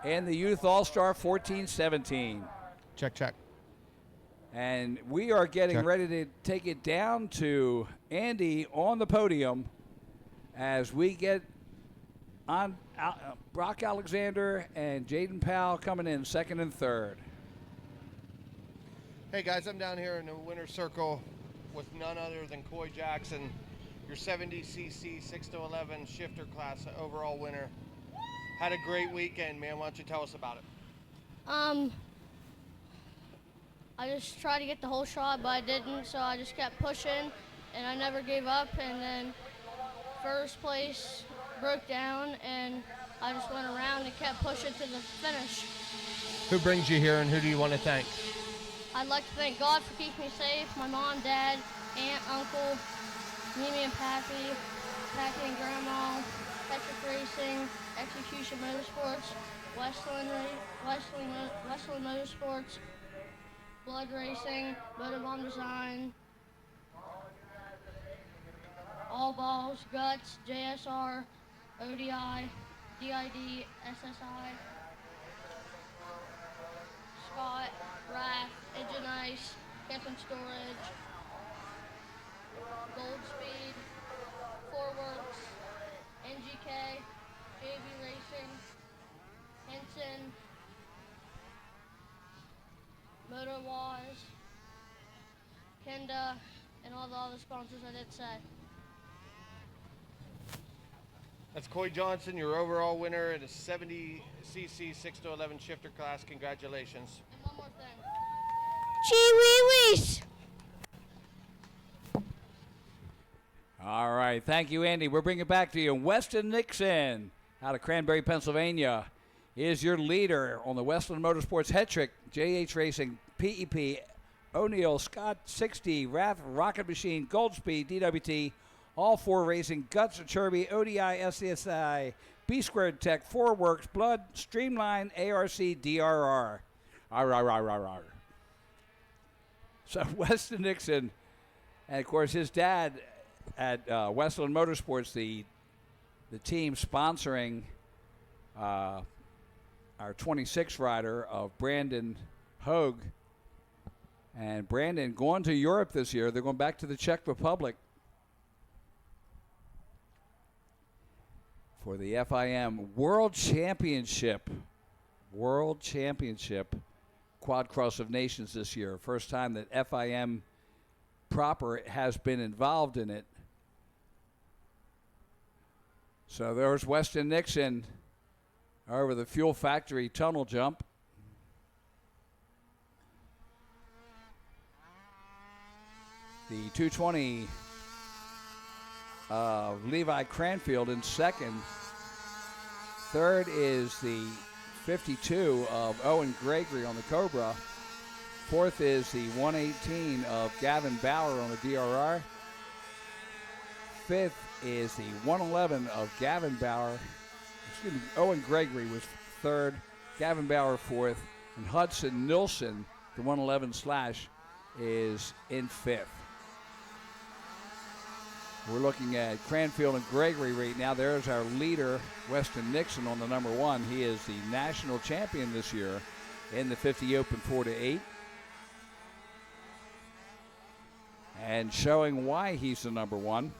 in the Youth All-Star 14-17. Check, check. And we are getting ready to take it down to Andy on the podium as we get on Brock Alexander and Jaden Powell coming in second and third. Hey guys, I'm down here in the winner's circle with none other than Coy Jackson, your 70cc 6-11 shifter class overall winner. Had a great weekend, man. Why don't you tell us about it? I just tried to get the whole shot, but I didn't, so I just kept pushing, and I never gave up, and then first place broke down, and I just went around and kept pushing to the finish. Who brings you here, and who do you want to thank? I'd like to thank God for keeping me safe, my mom, dad, aunt, uncle, Mimi and Pappy, Pappy and Grandma, Patrick Racing, Execution Motorsports, Westland Motorsports, Blood Racing, Motobomb Design, All Balls, Guts, JSR, ODI, DID, SSI, Scott, Raft, Engine Ice, Camping Storage, Gold Speed, Forworks, NGK, JV Racing, Henson, Moto Waz, Kenda, and all the other sponsors I did say. That's Coy Johnson, your overall winner in a 70cc 6 to 11 shifter class. Congratulations. And one more thing. Gee wee wees! All right, thank you, Andy. We're bringing it back to you. Weston Nixon out of Cranberry, Pennsylvania, is your leader on the Westland Motorsports head trick. JH Racing, PEP, O'Neill, Scott 60, Rath, Rocket Machine, Goldspeed, DWT, All 4 Racing, Guts, Cherby, ODI, SCSI, B Squared Tech, 4 Works, Blood, Streamline, ARC, DRR. Arr. So Weston Nixon, and of course his dad at Westland Motorsports, the team sponsoring our 26 rider of Brandon Hogue. And Brandon going to Europe this year. They're going back to the Czech Republic for the FIM World Championship Quad Cross of Nations this year. First time that FIM proper has been involved in it. So there's Weston Nixon over the Fuel Factory tunnel jump. The 220 of Levi Cranfield in second. Third is the 52 of Owen Gregory on the Cobra. Fourth is the 118 of Gavin Bauer on the DRR. Fifth is the 111 of Gavin Bauer. Excuse me, Owen Gregory was third, Gavin Bauer fourth, and Hudson Nilsson, the 111 slash, is in fifth. We're looking at Cranfield and Gregory right now. There's our leader, Weston Nixon, on the number 1. He is the national champion this year in the 50 Open 4-8. And showing why he's the number 1.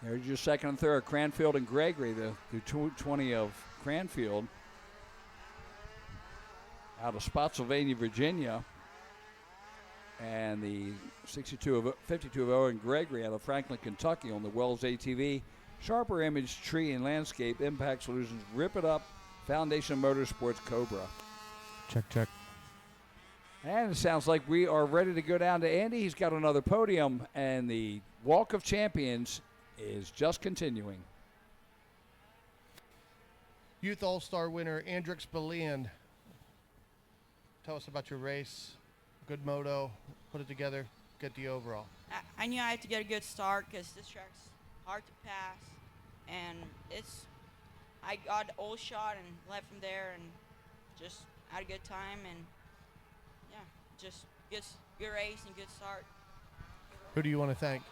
There's your second and third, Cranfield and Gregory, the 220 of Cranfield out of Spotsylvania, Virginia, and the 52 of Owen Gregory out of Franklin, Kentucky on the Wells ATV. Sharper Image Tree and Landscape Impact Solutions, Rip It Up, Foundation Motorsports Cobra. Check. And it sounds like we are ready to go down to Andy. He's got another podium, and the Walk of Champions is just continuing. Youth All-Star winner, Andrix Belian. Tell us about your race. Good moto, put it together, get the overall. I knew I had to get a good start because this track's hard to pass. And I got the old shot and left from there and just had a good time. And yeah, just good race and good start. Who do you want to thank?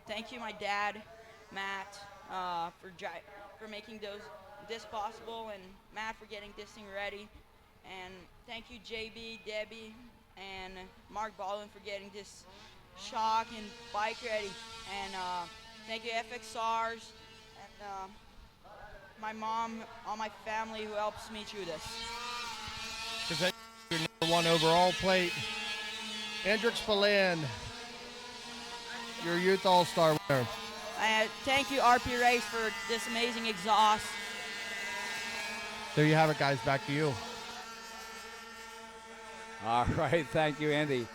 Thank you, my dad, Matt, for making this possible, and Matt for getting this thing ready. And thank you, JB, Debbie, and Mark Baldwin for getting this shock and bike ready. And thank you, FXRs, and my mom, all my family who helps me through this. Present your number 1 overall plate. Andrix Belian, your Youth All-Star winner. Thank you, RP Race, for this amazing exhaust. There you have it, guys. Back to you. All right, thank you, Andy.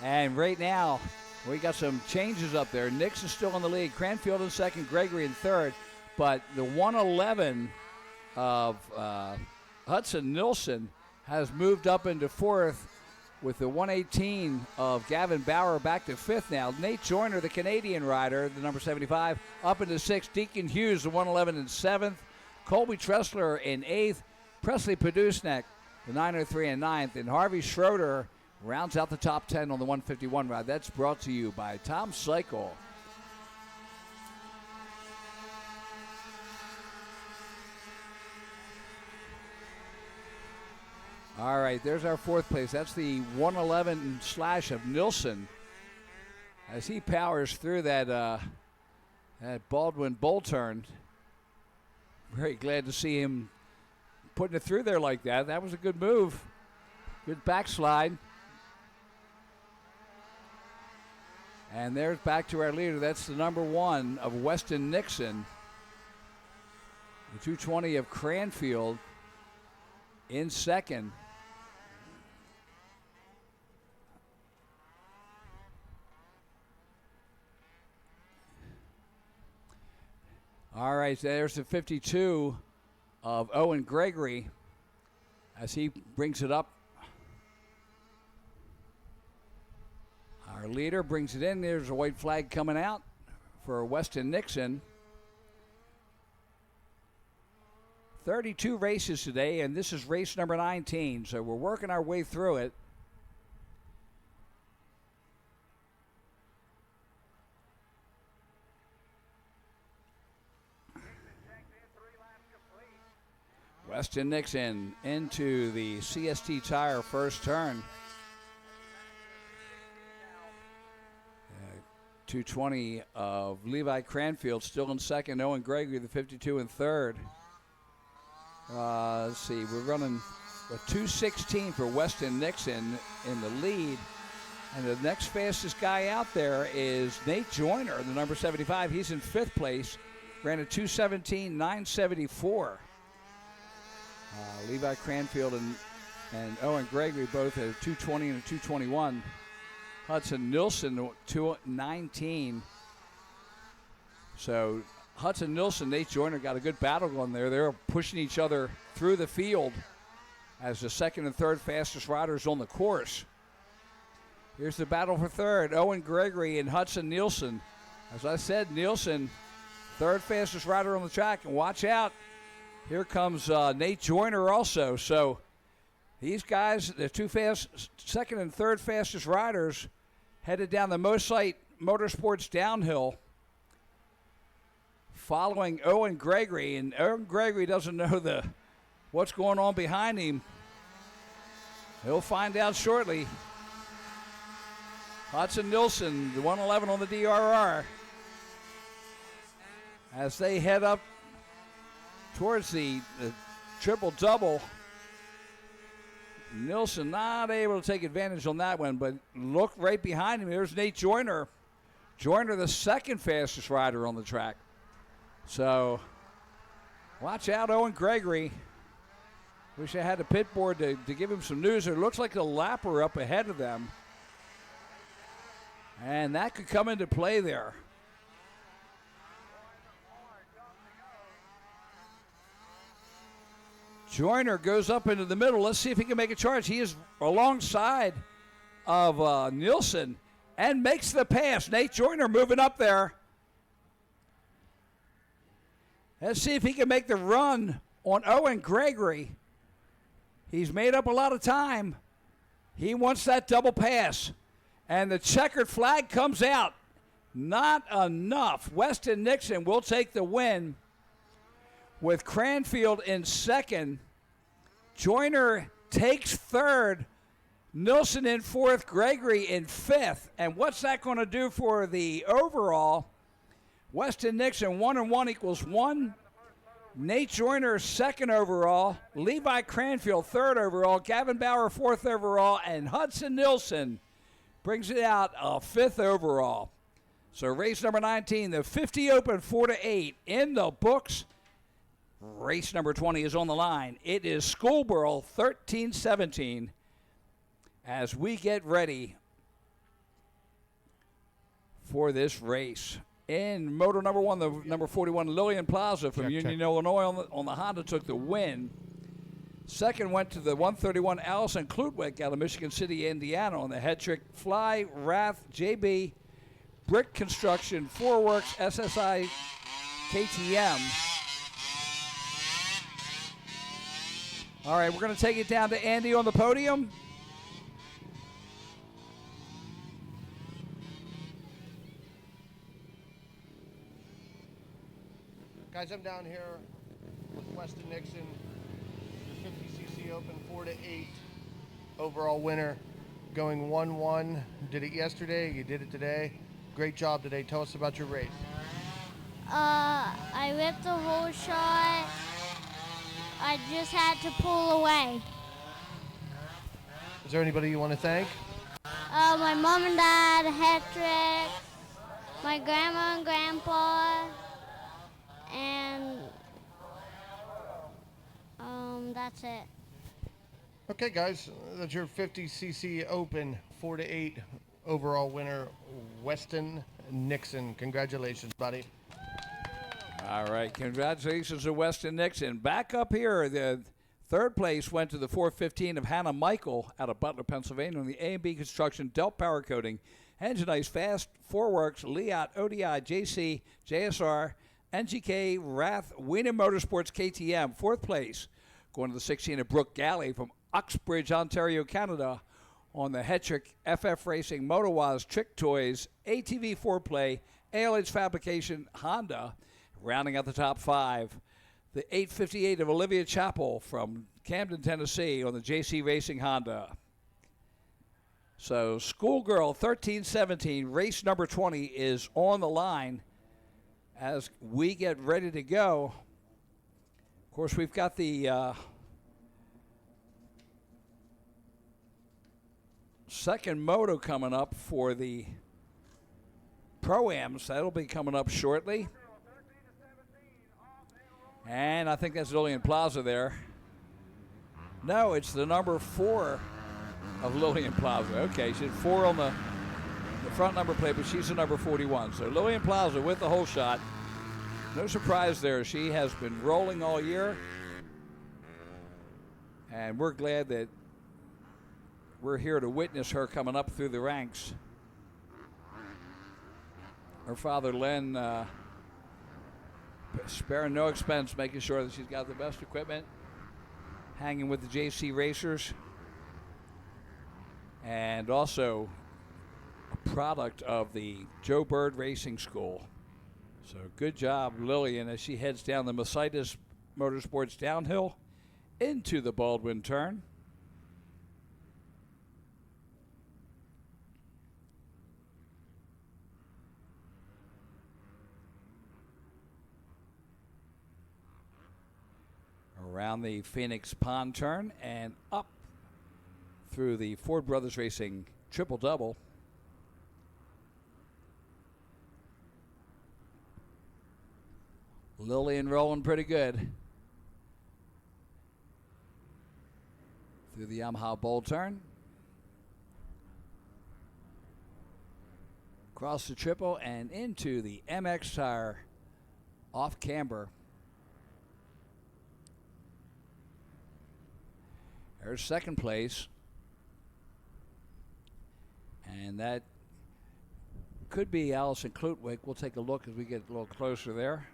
And right now, we got some changes up there. Nixon's still in the lead. Cranfield in second, Gregory in third. But the 111 of Hudson Nilsson has moved up into fourth, with the 118 of Gavin Bauer back to fifth now. Nate Joyner, the Canadian rider, the number 75, up into sixth. Deacon Hughes, the 111 in seventh. Colby Tressler in eighth. Presley Padusnek, the 903 in ninth. And Harvey Schroeder rounds out the top 10 on the 151 ride. That's brought to you by Tom Cycle. All right, there's our fourth place. That's the 111 slash of Nilsson as he powers through that That Baldwin bull turn. Very glad to see him putting it through there like that. That was a good move. Good backslide. And there's back to our leader. That's the number 1 of Weston Nixon. The 220 of Cranfield in second. All right, there's the 52 of Owen Gregory as he brings it up. Our leader brings it in. There's a white flag coming out for Weston Nixon. 32 races today, and this is race number 19, so we're working our way through it. Weston Nixon into the CST tire first turn. 220 of Levi Cranfield still in second. Owen Gregory, the 52, in third. Let's see, we're running a 2:16 for Weston Nixon in the lead. And the next fastest guy out there is Nate Joyner, the number 75. He's in fifth place. Ran a 2:17.974. Levi Cranfield and Owen Gregory both at a 2:20 and a 2:21. Hudson Nilsson, 2:19. So Hudson Nilsson, Nate Joyner got a good battle going there. They're pushing each other through the field as the second and third fastest riders on the course. Here's the battle for third. Owen Gregory and Hudson Nilsson. As I said, Nilsson, third fastest rider on the track. And watch out. Here comes Nate Joyner also. So these guys, the two second and third fastest riders, headed down the Mosite Motorsports downhill, following Owen Gregory. And Owen Gregory doesn't know what's going on behind him. He'll find out shortly. Hudson Nilsson, the 111 on the DRR, as they head up towards the triple-double. Nilsson not able to take advantage on that one, but look right behind him. There's Nate Joyner. Joyner, the second fastest rider on the track. So watch out, Owen Gregory. Wish I had a pit board to give him some news. It looks like a lapper up ahead of them. And that could come into play there. Joyner goes up into the middle. Let's see if he can make a charge. He is alongside of Nilsson and makes the pass. Nate Joyner moving up there. Let's see if he can make the run on Owen Gregory. He's made up a lot of time. He wants that double pass. And the checkered flag comes out. Not enough. Weston Nixon will take the win with Cranfield in second. Joyner takes third. Nilsson in fourth. Gregory in fifth. And what's that going to do for the overall? Weston Nixon 1-1 equals 1. Nate Joyner second overall. Levi Cranfield third overall. Gavin Bauer fourth overall. And Hudson Nilsson brings it out fifth overall. So race number 19, the 50 Open 4-8 in the books. Race number 20 is on the line. It is Schoolboro 13-17 as we get ready for this race. In moto number 1, the number 41, Lillian Plaza from Union, Illinois on the Honda took the win. Second went to the 131 Allison Klutwick out of Michigan City, Indiana on the head trick. Fly, Rath, JB, Brick Construction, Forworks, SSI, KTM. All right, we're going to take it down to Andy on the podium. Guys, I'm down here with Weston Nixon, the 50cc Open 4-8 overall winner, going 1-1. Did it yesterday, you did it today. Great job today. Tell us about your race. I whipped the whole shot. I just had to pull away. Is there anybody you want to thank? My mom and dad, Hetrick, my grandma and grandpa, and that's it. Okay, guys, that's your 50cc Open 4-8 overall winner, Weston Nixon. Congratulations, buddy. All right, congratulations to Weston Nixon. Back up here, the third place went to the 415 of Hannah Michael out of Butler, Pennsylvania, on the A&B Construction Delp Power Coating, Engine Ice, Fast, Foreworks, Liat, ODI, JC, JSR, NGK, Rath, Wiener Motorsports, KTM. Fourth place going to the 16 of Brooke Galley from Uxbridge, Ontario, Canada, on the Hetrick FF Racing, Motowaz, Trick Toys, ATV 4Play, ALH Fabrication, Honda. Rounding out the top five, the 858 of Olivia Chappell from Camden, Tennessee, on the JC Racing Honda. So Schoolgirl 1317, race number 20 is on the line as we get ready to go. Of course, we've got the second moto coming up for the Pro-Ams. That'll be coming up shortly. And I think that's Lillian Plaza there. No, it's the number 4 of Lillian Plaza. Okay, she's 4 on the front number plate, but she's the number 41. So Lillian Plaza with the whole shot. No surprise there. She has been rolling all year. And we're glad that we're here to witness her coming up through the ranks. Her father, Len, sparing no expense, making sure that she's got the best equipment, hanging with the JC Racers, and also a product of the Joe Bird Racing School. So good job, Lillian, as she heads down the Mercedes Motorsports downhill into the Baldwin turn. Around the Phoenix Pond turn and up through the Ford Brothers Racing triple-double. Lillian rolling pretty good through the Yamaha Bowl turn. Across the triple and into the MX tire off camber. There's second place. And that could be Allison Klutwick. We'll take a look as we get a little closer there.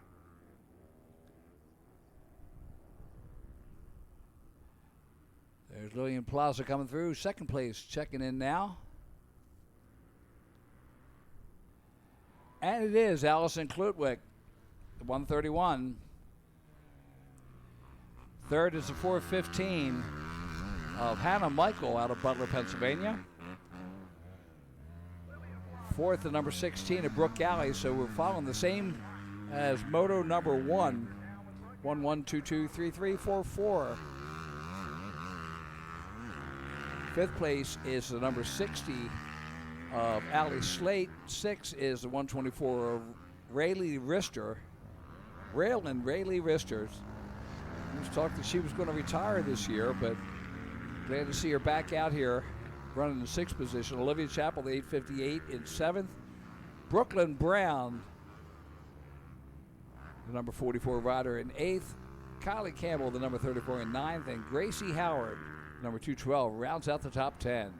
There's Lillian Plaza coming through. Second place checking in now. And it is Allison Klutwick, the 131. Third is the 415 of Hannah Michael out of Butler, Pennsylvania. Fourth, the number 16 of Brooke Galley. So we're following the same as moto number 1. 1, 1, 2, 2, 3, 3, 4, 4. Fifth place is the number 60 of Allie Slate. 6 is the 124 of Rayleigh Rister. Raylan Rayleigh Rister. We was talking that she was going to retire this year, but glad to see her back out here running in the 6th position. Olivia Chappell, the 858 in 7th. Brooklyn Brown, the number 44 rider in 8th. Kylie Campbell, the number 34 in 9th. And Gracie Howard, number 212, rounds out the top 10.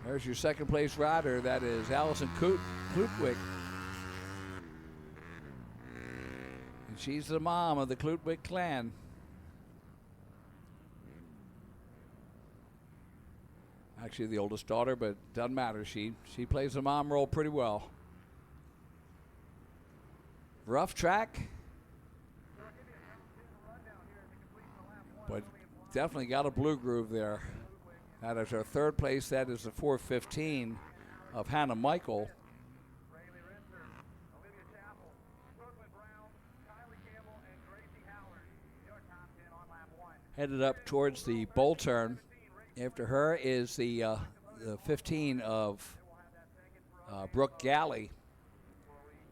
There's your second place rider. That is Allison Klutwick. And she's the mom of the Klutwick clan. Actually the oldest daughter, but doesn't matter. She plays the mom role pretty well. Rough track, but definitely got a blue groove there. That is our third place. That is the 415 of Hannah Michael. Headed up towards the bowl turn. After her is the 15 of Brooke Galley.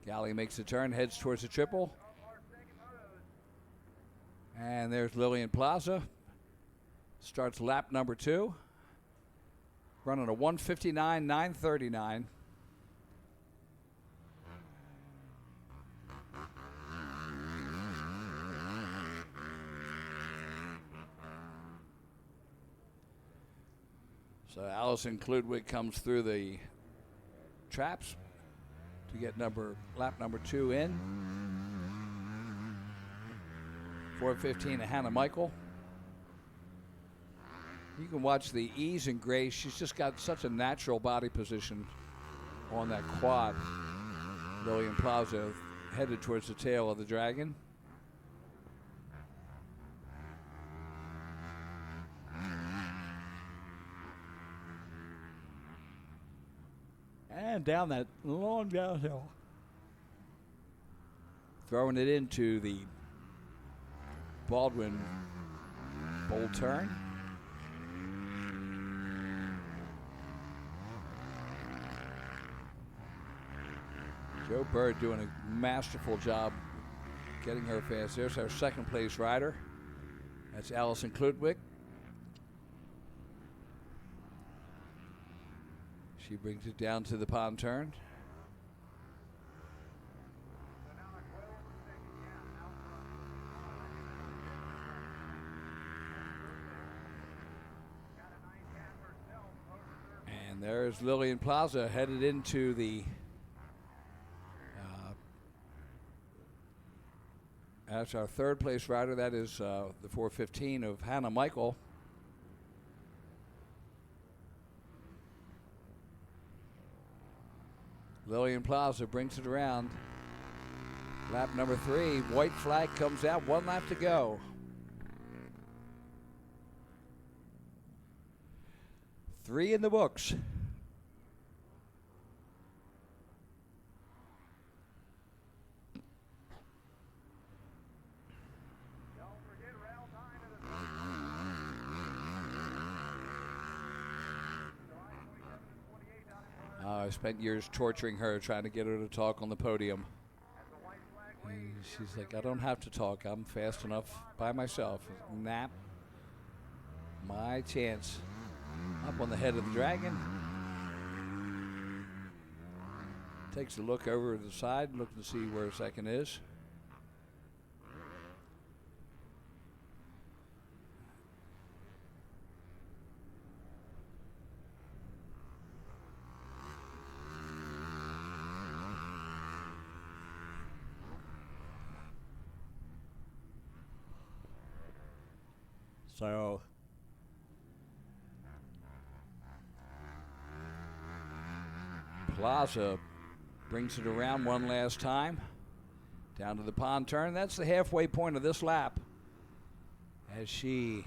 Galley makes the turn, heads towards the triple. And there's Lillian Plaza. Starts lap number 2. Running a 1:59.939. So Allison Kludwig comes through the traps to get lap number 2 in. 4:15 to Hannah Michael. You can watch the ease and grace. She's just got such a natural body position on that quad. Lillian Plaza headed towards the tail of the Dragon. And down that long downhill. Throwing it into the Baldwin bowl turn. Joe Bird doing a masterful job getting her fast. There's our second place rider. That's Allison Kludwig. She brings it down to the pond turn. And there's Lillian Plaza headed into the that's our third place rider. That is the 4:15 of Hannah Michael. Lillian Plaza brings it around. Lap number 3, white flag comes out, 1 lap to go. Three in the books. I spent years torturing her, trying to get her to talk on the podium. And she's like, I don't have to talk. I'm fast enough by myself. Nap. My chance. Up on the head of the Dragon. Takes a look over to the side, looking to see where second is. So Plaza brings it around one last time. Down to the pond turn. That's the halfway point of this lap. As she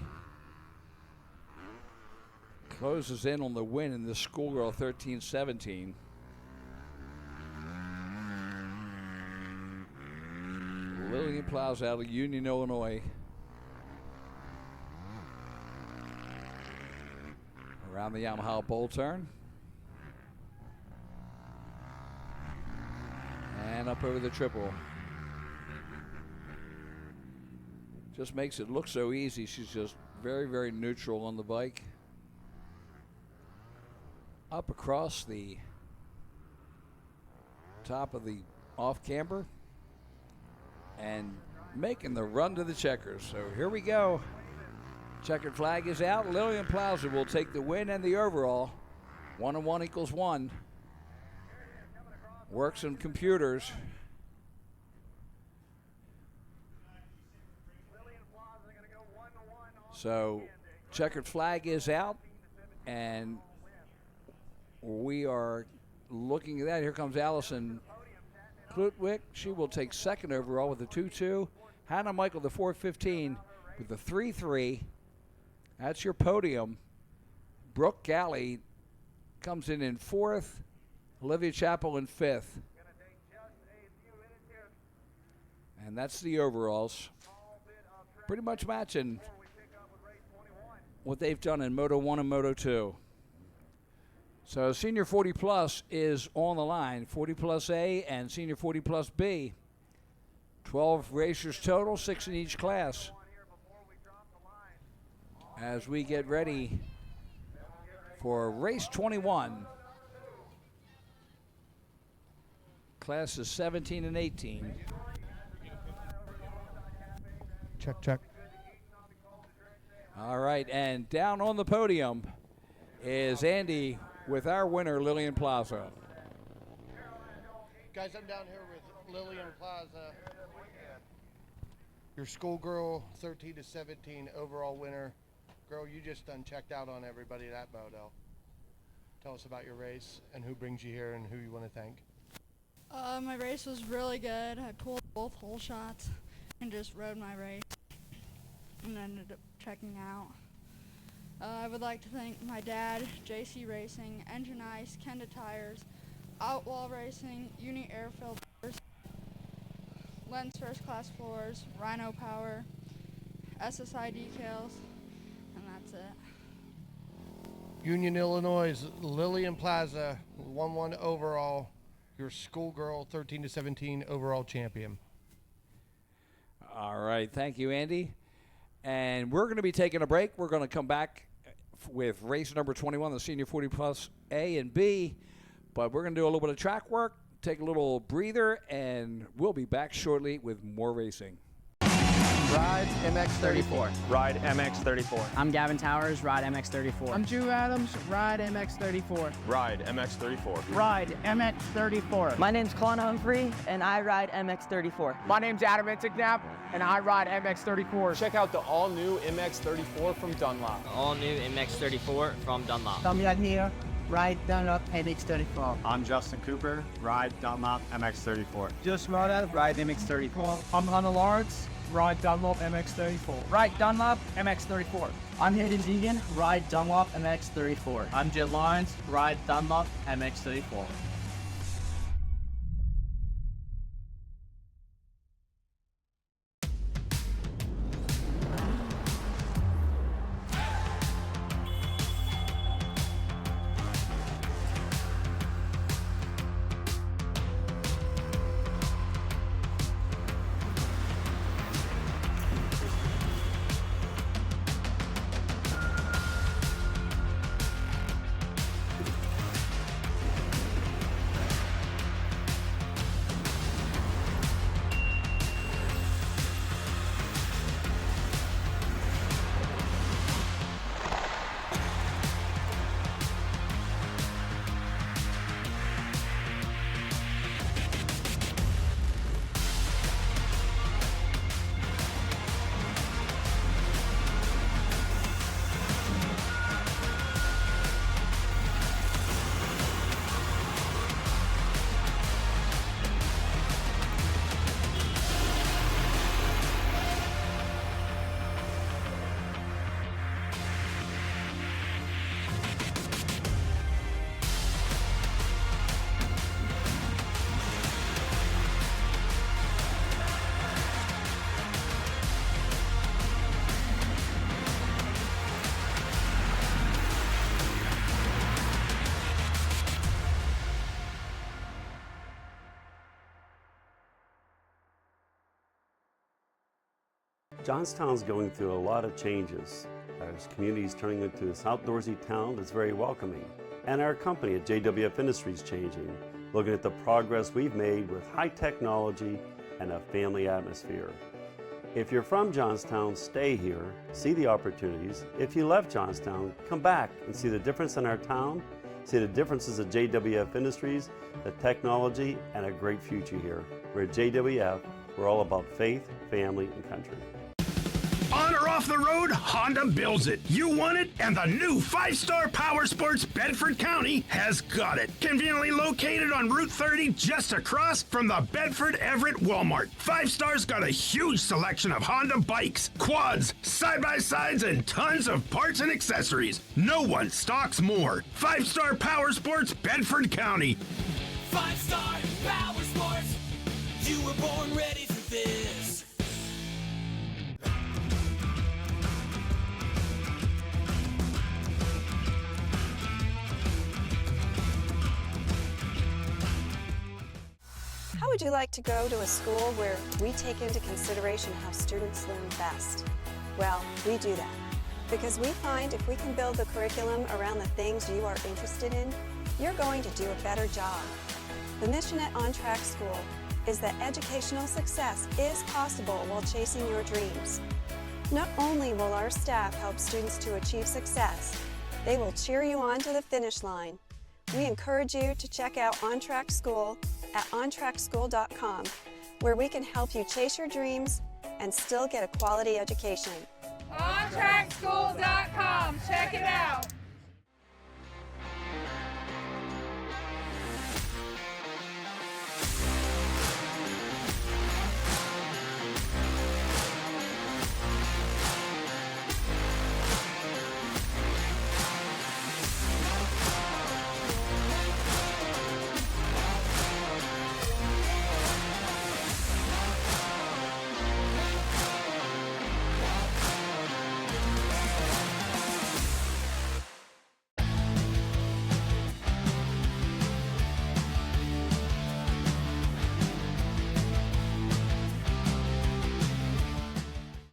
closes in on the win in this schoolgirl 13-17. Lillian Plaza out of Union, Illinois. Around the Yamaha bowl turn. And up over the triple. Just makes it look so easy. She's just very, very neutral on the bike. Up across the top of the off camber. And making the run to the checkers. So here we go. Checkered flag is out. Lillian Plaza will take the win and the overall. 1 and 1 equals 1. Works on computers. So checkered flag is out, and we are looking at that. Here comes Allison Kludwig. She will take second overall with a 2-2. Hannah Michael, the 4:15 with the 3-3. That's your podium. Brooke Galley comes in fourth. Olivia Chappell in 5th. And that's the overalls. Pretty much matching what they've done in Moto 1 and Moto 2. So Senior 40 Plus is on the line. 40 Plus A and Senior 40 Plus B. 12 racers total, 6 in each class. As we get ready for race 21. Classes 17 and 18. Check, check. All right, and down on the podium is Andy with our winner, Lillian Plaza. Guys, I'm down here with Lillian Plaza, your schoolgirl 13 to 17 overall winner. Girl, you just done checked out on everybody at that moto. Tell us about your race and who brings you here and who you want to thank. My race was really good. I pulled both hole shots and just rode my race and ended up checking out. I would like to thank my dad, JC Racing, Engine Ice, Kenda Tires, Outlaw Racing, Uni Air Filters, Lens First Class Floors, Rhino Power, SSI Decals, and that's it. Union, Illinois, Lillian Plaza, 1-1 overall, your schoolgirl 13 to 17 overall champion. All right, thank you, Andy. And we're going to be taking a break. We're going to come back with race number 21, the Senior 40 Plus A and B. But we're going to do a little bit of track work, take a little breather, and we'll be back shortly with more racing. Ride MX34. Ride MX34. I'm Gavin Towers, Ride MX34. I'm Drew Adams, Ride MX34. Ride MX34. Ride MX34. My name's Colin Humphrey, and I ride MX34. My name's Adam Intignap, and I ride MX34. Check out the all-new MX34 from Dunlop. All new MX34 from Dunlop. Tommy here, Ride Dunlop MX34. I'm Justin Cooper, Ride Dunlop MX34. Just Ride MX34. I'm Hunter Lawrence, Ride Dunlop MX34. Ride Dunlop MX34. I'm Hayden Deegan, Ride Dunlop MX34. I'm Jet Lawrence, Ride Dunlop MX34. Johnstown's going through a lot of changes. Our community is turning into this outdoorsy town that's very welcoming. And our company at JWF Industries changing, looking at the progress we've made with high technology and a family atmosphere. If you're from Johnstown, stay here, see the opportunities. If you left Johnstown, come back and see the difference in our town, see the differences at JWF Industries, the technology, and a great future here. We're at JWF, we're all about faith, family, and country. On or off the road, Honda builds it. You want it, and the new 5-Star Power Sports Bedford County has got it. Conveniently located on Route 30, just across from the Bedford Everett Walmart. 5-Star's got a huge selection of Honda bikes, quads, side-by-sides, and tons of parts and accessories. No one stocks more. 5-Star Power Sports Bedford County. 5-star power sports. You were born ready for this. How would you like to go to a school where we take into consideration how students learn best? Well, we do that because we find if we can build the curriculum around the things you are interested in, you're going to do a better job. The mission at On Track School is that educational success is possible while chasing your dreams. Not only will our staff help students to achieve success, they will cheer you on to the finish line. We encourage you to check out On Track School at ontrackschool.com, where we can help you chase your dreams and still get a quality education. OnTrackSchool.com. Check it out.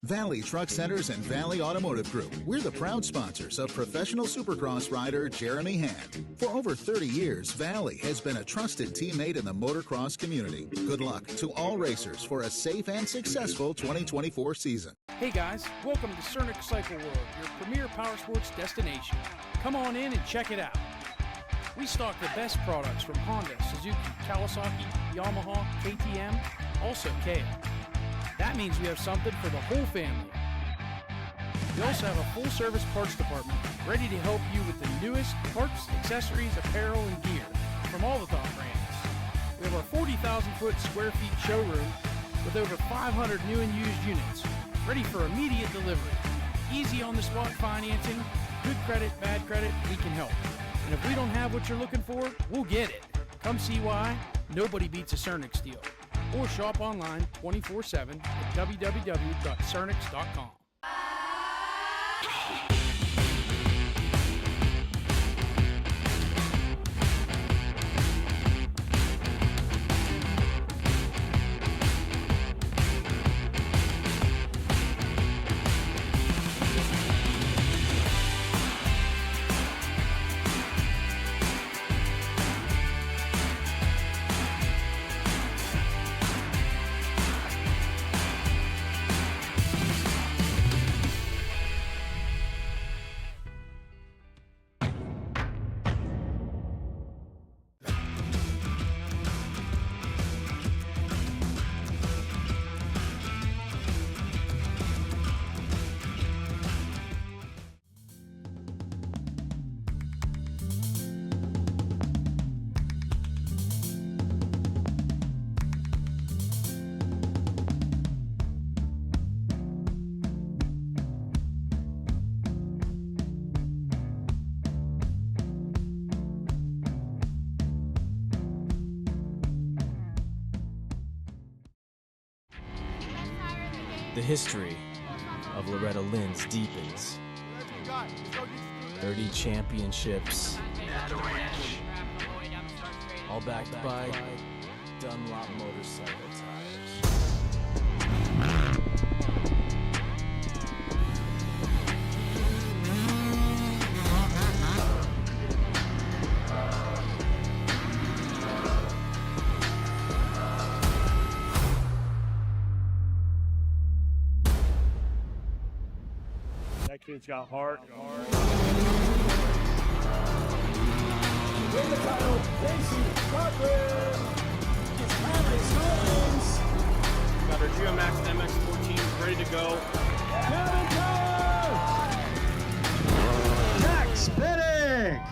Valley Truck Centers and Valley Automotive Group. We're the proud sponsors of professional Supercross rider Jeremy Hand. For over 30 years, Valley has been a trusted teammate in the motocross community. Good luck to all racers for a safe and successful 2024 season. Hey guys, welcome to Cernic Cycle World, your premier power sports destination. Come on in and check it out. We stock the best products from Honda, Suzuki, Kawasaki, Yamaha, KTM, also Kia. That means we have something for the whole family. We also have a full-service parts department ready to help you with the newest parts, accessories, apparel, and gear from all the top brands. We have our 40,000 square feet showroom with over 500 new and used units, ready for immediate delivery. Easy on-the-spot financing, good credit, bad credit, we can help. And if we don't have what you're looking for, we'll get it. Come see why nobody beats a Cernic Steel. Or shop online 24/7 at www.cernics.com. The history of Loretta Lynn's deepens. 30 championships, all backed by Dunlop motorcycle tires. That kid's got heart. Win the title, Casey Cochran. It's Alex Collins. Got our GeoMax MX-14 ready to go. Kevin Keller. Max Bennick.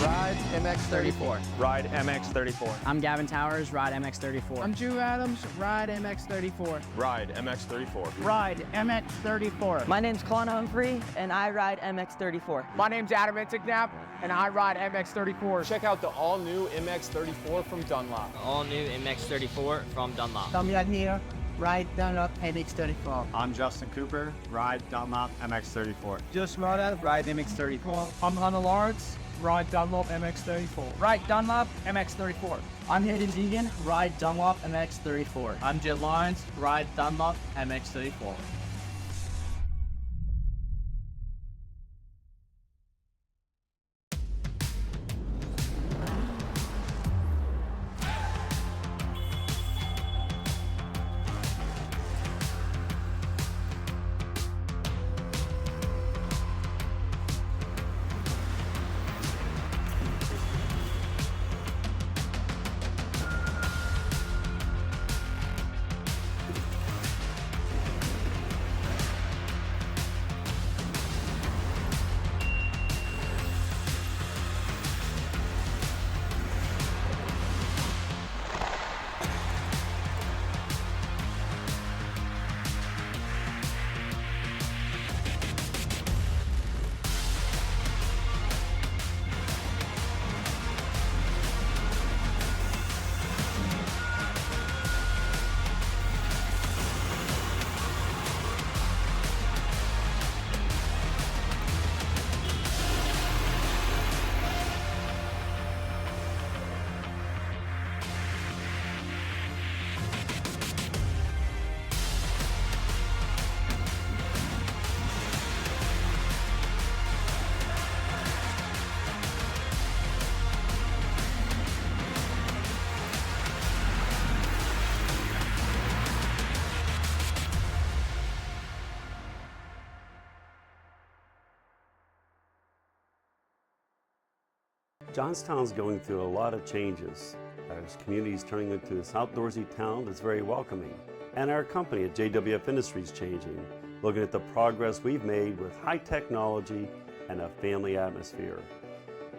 Rides MX34. Ride MX34. I'm Gavin Towers, ride MX34. I'm Drew Adams, ride MX34. Ride MX34. Ride MX34. My name's Colin Humphrey, and I ride MX34. My name's Adam Intignap, and I ride MX34. Check out the all-new MX34 from Dunlop. All new MX34 from Dunlop. Tommy here, ride Dunlop MX34. I'm Justin Cooper, ride Dunlop MX34. Just Moda, ride MX34. I'm Hunter Lawrence, ride Dunlop MX34. Ride Dunlop MX34. I'm Hayden Deegan, ride Dunlop MX34. I'm Jet Lawrence, ride Dunlop MX34. Johnstown's going through a lot of changes. Our community is turning into this outdoorsy town that's very welcoming. And our company at JWF Industries changing, looking at the progress we've made with high technology and a family atmosphere.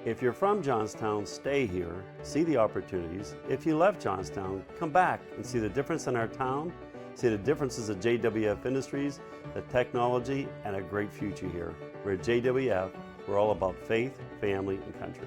If you're from Johnstown, stay here, see the opportunities. If you left Johnstown, come back and see the difference in our town, see the differences at JWF Industries, the technology, and a great future here. We're at JWF, we're all about faith, family, and country.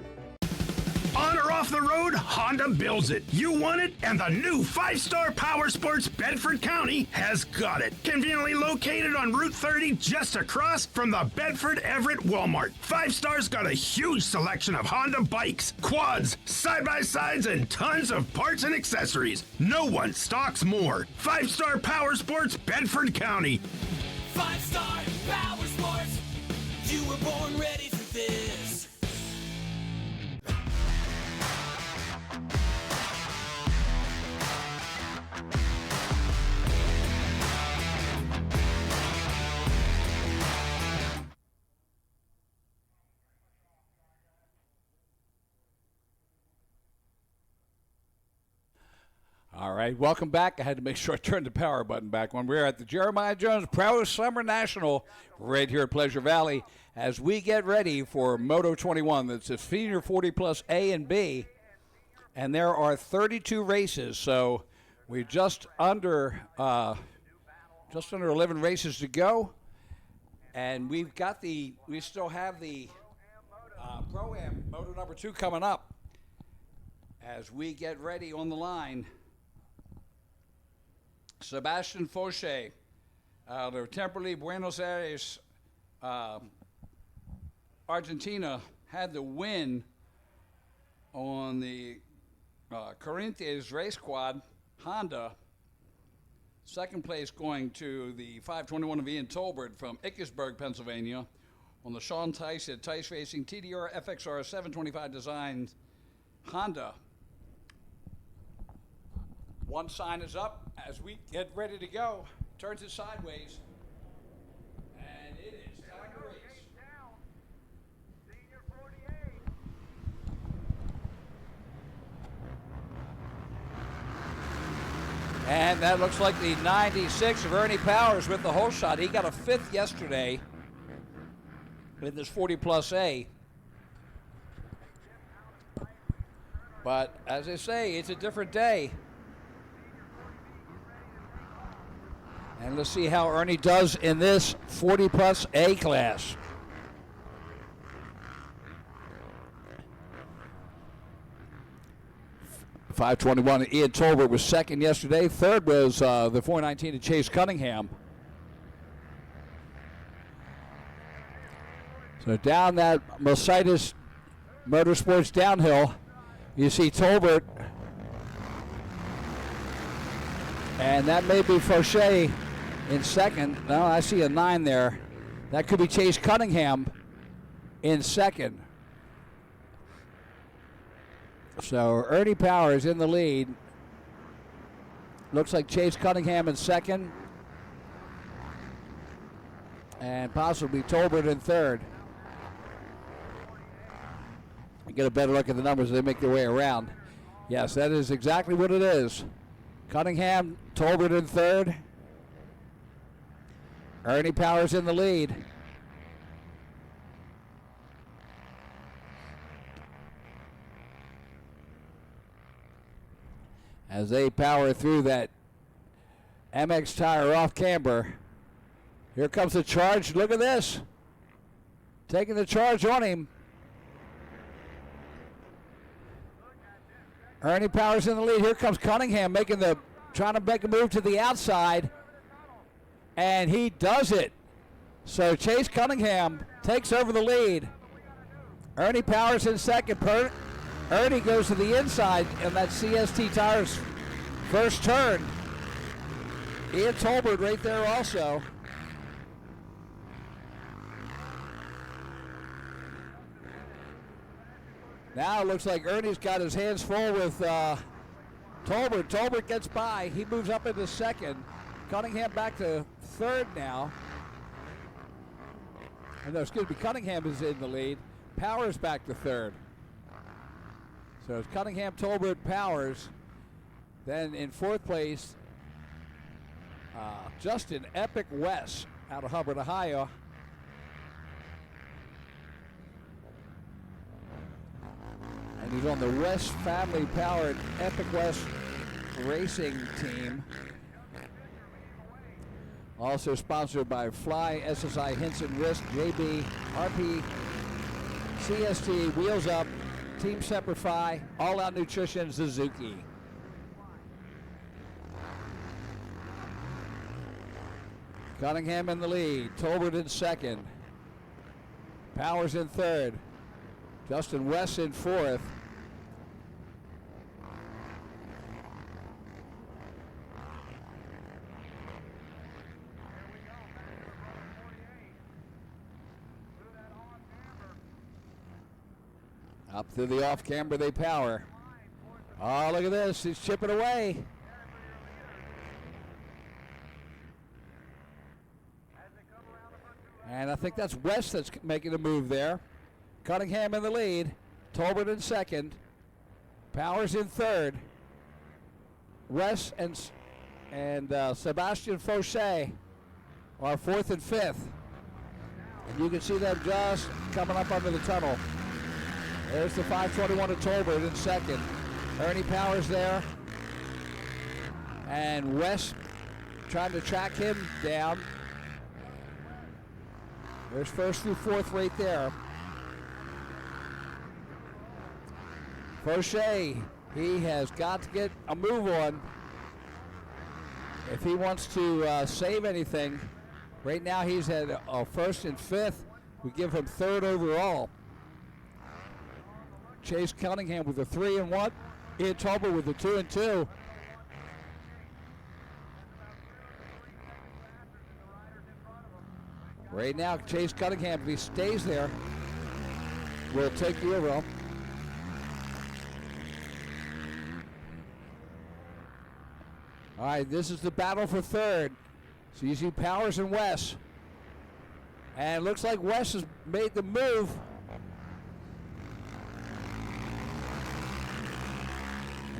On or off the road, Honda builds it. You want it, and the new 5-star Power Sports Bedford County has got it. Conveniently located on Route 30, just across from the Bedford Everett Walmart. 5-star's got a huge selection of Honda bikes, quads, side-by-sides, and tons of parts and accessories. No one stocks more. 5-star Power Sports Bedford County. 5-star Power Sports. You were born ready for this. All right, welcome back. I had to make sure I turned the power button back on. We're at the Jeremiah Jones Pro Summer National right here at Pleasure Valley as we get ready for Moto 21. That's a senior 40 plus A and B, and there are 32 races. So we're just under 11 races to go, and we still have the Pro-Am Moto number 2 coming up as we get ready on the line. Sebastian Fauché out of Temperley, Buenos Aires, Argentina, had the win on the Corinthians race quad Honda. Second place going to the 521 of Ian Tolbert from Ickersburg, Pennsylvania, on the Sean Tice at Tice Racing TDR FXR 725 designed Honda. One sign is up as we get ready to go. Turns it sideways. And it is time to race. And that looks like the 96 of Ernie Powers with the whole shot. He got a 5th yesterday in this 40 plus A. But as I say, it's a different day. And let's see how Ernie does in this 40-plus A class. .521. Ian Tolbert was second yesterday. Third was the 419 to Chase Cunningham. So down that Mercedes Motorsports downhill, you see Tolbert. And that may be Fauché in second. No, I see a 9 there. That could be Chase Cunningham in second. So Ernie Powers in the lead. Looks like Chase Cunningham in second. And possibly Tolbert in third. Get a better look at the numbers as they make their way around. Yes, that is exactly what it is. Cunningham, Tolbert in third. Ernie Powers in the lead. As they power through that MX tire off camber. Here comes the charge. Look at this. Taking the charge on him. Ernie Powers in the lead. Here comes Cunningham trying to make a move to the outside. And he does it. So Chase Cunningham takes over the lead. Ernie Powers in second. Ernie goes to the inside in that CST Tires first turn. Ian Tolbert right there also. Now it looks like Ernie's got his hands full with Tolbert. Tolbert gets by. He moves up into second. Cunningham back to third now. No, excuse me, Cunningham is in the lead. Powers back to third. So it's Cunningham, Tolbert, Powers. Then in fourth place, Justin Epic West out of Hubbard, Ohio. And he's on the West family-powered Epic West racing team. Also sponsored by Fly, SSI, Henson, Risk, JB, RP, CST, Wheels Up, Team Semperfi, All Out Nutrition, Suzuki. Cunningham in the lead. Tolbert in second. Powers in third. Justin West in fourth. Up through the off camber they power. Oh, look at this. He's chipping away. And I think that's West that's making a move there. Cunningham in the lead. Tolbert in second. Powers in third. West and Sebastian Fauché are fourth and fifth. And you can see them just coming up under the tunnel. There's the 521 to Tolbert in second. Ernie Powers there. And West trying to track him down. There's first through fourth right there. Fauché, he has got to get a move on if he wants to save anything. Right now he's at first and fifth. We give him third overall. Chase Cunningham with a 3 and 1. Ian Tolbert with a 2 and 2. Right now, Chase Cunningham, if he stays there, will take the overall. All right, this is the battle for third. So you see Powers and West. And it looks like West has made the move.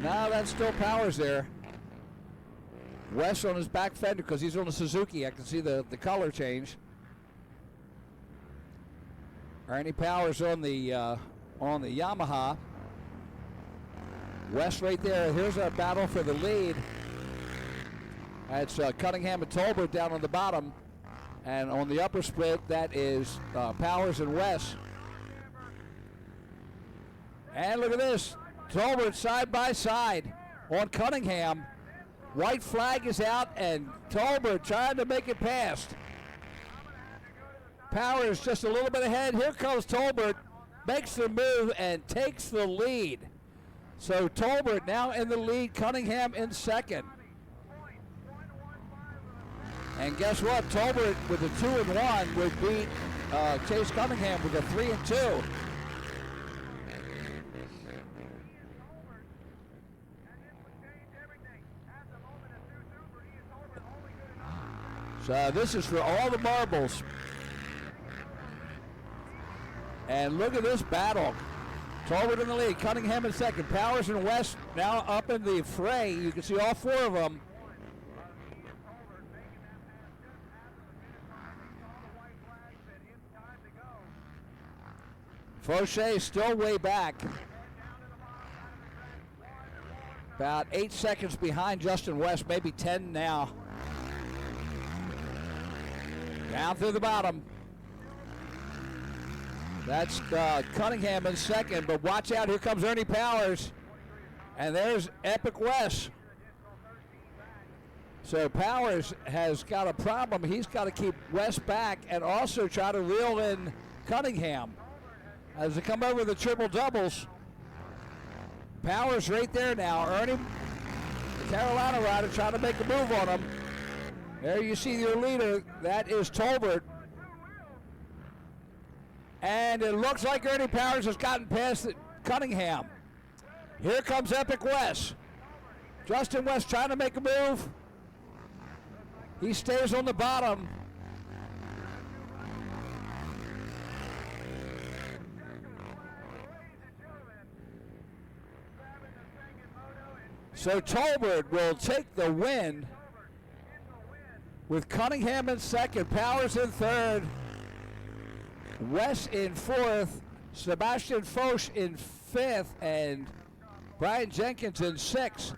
Now that's still Powers there. West on his back fender because he's on a Suzuki. I can see the color change. Ernie Powers on the Yamaha. West right there. Here's a battle for the lead. That's Cunningham and Tolbert down on the bottom. And on the upper split, that is Powers and West. And look at this. Tolbert side by side on Cunningham. White flag is out, and Tolbert trying to make it past. Powers just a little bit ahead. Here comes Tolbert, makes the move and takes the lead. So Tolbert now in the lead, Cunningham in second. And guess what? Tolbert with a 2-1 would beat Chase Cunningham with a 3-2. So this is for all the marbles. And look at this battle. Tolbert in the lead, Cunningham in second. Powers and West now up in the fray. You can see all four of them. Fauché still way back. About 8 seconds behind Justin West, maybe 10 now. Down through the bottom. That's Cunningham in second, but watch out, here comes Ernie Powers. And there's Epic West. So Powers has got a problem. He's got to keep West back and also try to reel in Cunningham. As they come over the triple doubles, Powers right there now. Ernie, the Carolina rider, trying to make a move on him. There you see your leader. That is Tolbert. And it looks like Ernie Powers has gotten past Cunningham. Here comes Epic West. Justin West trying to make a move. He stays on the bottom. So Tolbert will take the win with Cunningham in second, Powers in third, West in fourth, Sebastian Foch in fifth, and Brian Jenkins in sixth.